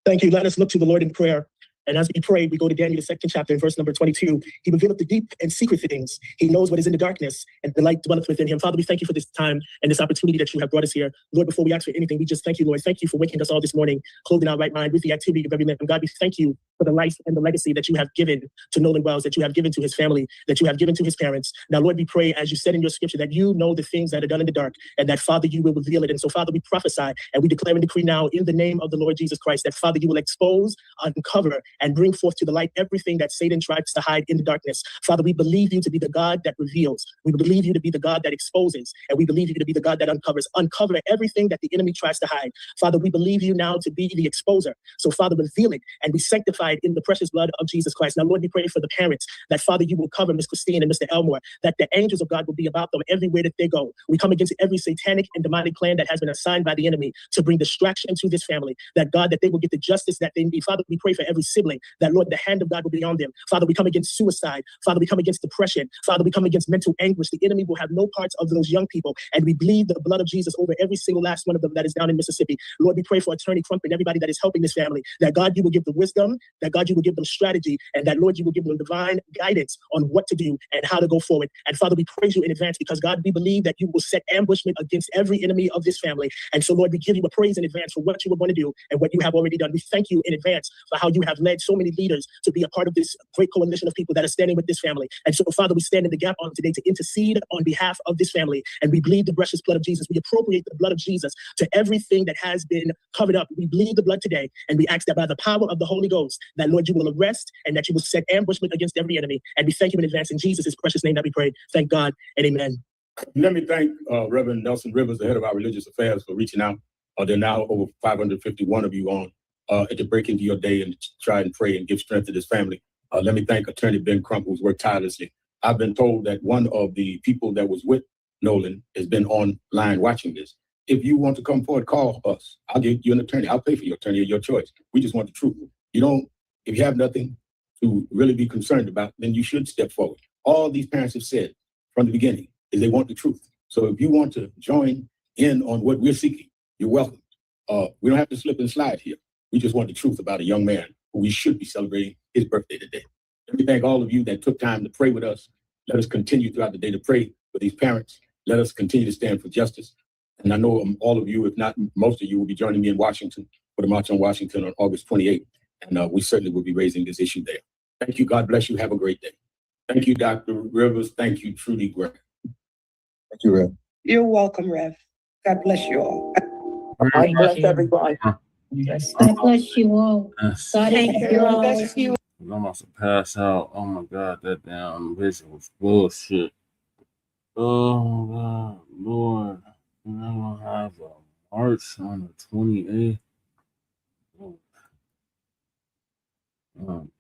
Thank you. Let us look to the Lord in prayer. And as we pray, we go to Daniel, the second chapter, verse number 22. He revealeth the deep and secret things. He knows what is in the darkness, and the light dwelleth within him. Father, we thank you for this time and this opportunity that you have brought us here. Lord, before we ask for anything, we just thank you, Lord. Thank you for waking us all this morning, clothing our right mind with the activity of every man. And God, we thank you for the life and the legacy that you have given to Nolan Wells, that you have given to his family, that you have given to his parents. Now, Lord, we pray, as you said in your scripture, that you know the things that are done in the dark, and that, Father, you will reveal it. And so, Father, we prophesy and we declare and decree now in the name of the Lord Jesus Christ that, Father, you will expose, uncover, and bring forth to the light everything that Satan tries to hide in the darkness. Father, we believe you to be the God that reveals. We believe you to be the God that exposes. And we believe you to be the God that uncovers. Uncover everything that the enemy tries to hide. Father, we believe you now to be the exposer. So, Father, reveal it and be sanctified in the precious blood of Jesus Christ. Now, Lord, we pray for the parents that, Father, you will cover Miss Christine and Mr. Elmore, that the angels of God will be about them everywhere that they go. We come against every satanic and demonic plan that has been assigned by the enemy to bring distraction to this family. That, God, that they will get the justice that they need. Father, we pray for every sibling that, Lord, the hand of God will be on them. Father, we come against suicide. Father, we come against depression. Father, we come against mental anguish. The enemy will have no parts of those young people. And we bleed the blood of Jesus over every single last one of them that is down in Mississippi. Lord, we pray for Attorney Crump and everybody that is helping this family. That, God, you will give them wisdom. That, God, you will give them strategy. And that, Lord, you will give them divine guidance on what to do and how to go forward. And Father, we praise you in advance because, God, we believe that you will set ambushment against every enemy of this family. And so, Lord, we give you a praise in advance for what you are going to do and what you have already done. We thank you in advance for how you have led so many leaders to be a part of this great coalition of people that are standing with this family. And so, Father, we stand in the gap on today to intercede on behalf of this family. And we bleed the precious blood of Jesus. We appropriate the blood of Jesus to everything that has been covered up. We bleed the blood today. And we ask that by the power of the Holy Ghost, that, Lord, you will arrest and that you will set ambushment against every enemy. And we thank you in advance in Jesus' precious name that we pray. Thank God and amen. Let me thank Reverend Nelson Rivers, the head of our religious affairs, for reaching out. There are now over 551 of you on to break into your day and try and pray and give strength to this family. Let me thank Attorney Ben Crump, who's worked tirelessly. I've been told that one of the people that was with Nolan has been online watching this. If you want to come forward, call us. I'll give you an attorney. I'll pay for your attorney of your choice. We just want the truth. If you have nothing to really be concerned about, then you should step forward. All these parents have said from the beginning is they want the truth. So if you want to join in on what we're seeking, you're welcome. We don't have to slip and slide here. We just want the truth about a young man who we should be celebrating his birthday today. Let me thank all of you that took time to pray with us. Let us continue throughout the day to pray for these parents. Let us continue to stand for justice. And I know all of you, if not most of you, will be joining me in Washington for the March on Washington on August 28th. And we certainly will be raising this issue there. Thank you. God bless you. Have a great day. Thank you, Dr. Rivers. Thank you, Trudy Grant. Thank you, Rev. You're welcome, Rev. God bless you all. God bless everybody. God bless you all. Thank you. God Bless you. I'm about to pass out. Oh my God, that damn vision was bullshit. Oh God, Lord. I'm gonna have a march on the 28th.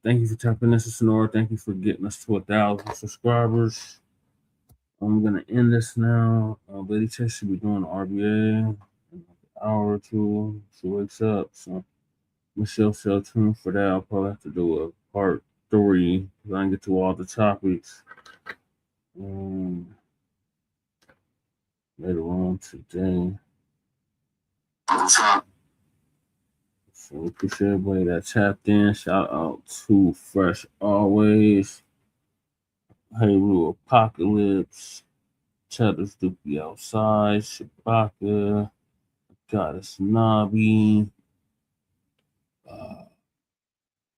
Thank you for tapping this, Sonora. Thank you for getting us to 1,000 subscribers. I'm gonna end this now. Lady Chase should be doing RBA in an hour or two. She wakes up, so Michelle shall tune for that. I'll probably have to do a part 3 because I didn't get to all the topics later on today. So we appreciate everybody that tapped in. Shout out to Fresh Always, Hey Rue Apocalypse, Cheddar's Dookie Outside, Shabaka, Goddess Nobby,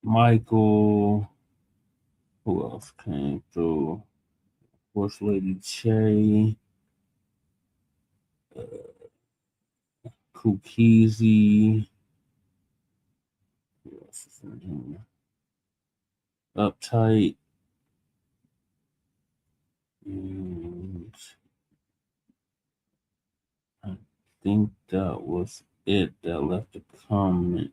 Michael, who else came through? First Lady Che, Kukizi, who else is in here? Uptight, and I think that was it that left a comment.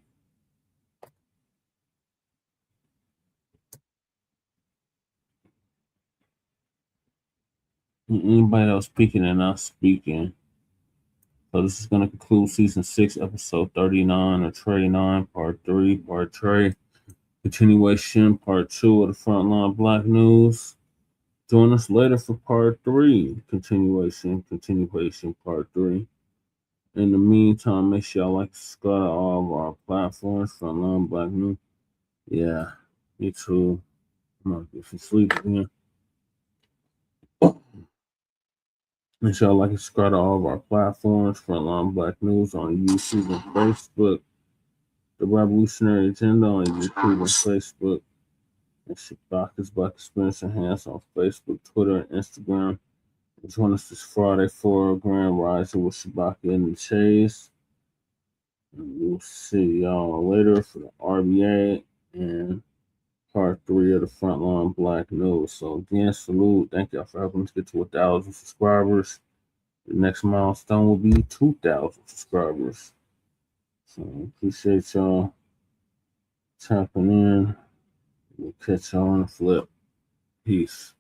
Anybody else speaking and not speaking? So this is going to conclude season 6, episode 39 of Trey 9, part 3, part Trey. Continuation, part 2 of the Front Line Blacc News. Join us later for part 3. Continuation, part 3. In the meantime, make sure y'all like, subscribe to all of our platforms. Front Line Blacc News. Yeah, me too. I'm gonna get some sleep again. Make sure y'all like and subscribe to all of our platforms. Front Line Blacc News on YouTube and Facebook. The Revolutionary Agenda on YouTube and Facebook. And Shabaka's Black Experience Enhanced on Facebook, Twitter, and Instagram. Join us this Friday for Grand Rising with Shabaka and the Chase. And we'll see y'all later for the RBA and part 3 of the Frontline Blacc News. So again, salute. Thank y'all for helping us get to 1,000 subscribers. The next milestone will be 2,000 subscribers. So appreciate y'all tapping in. We'll catch y'all on the flip. Peace.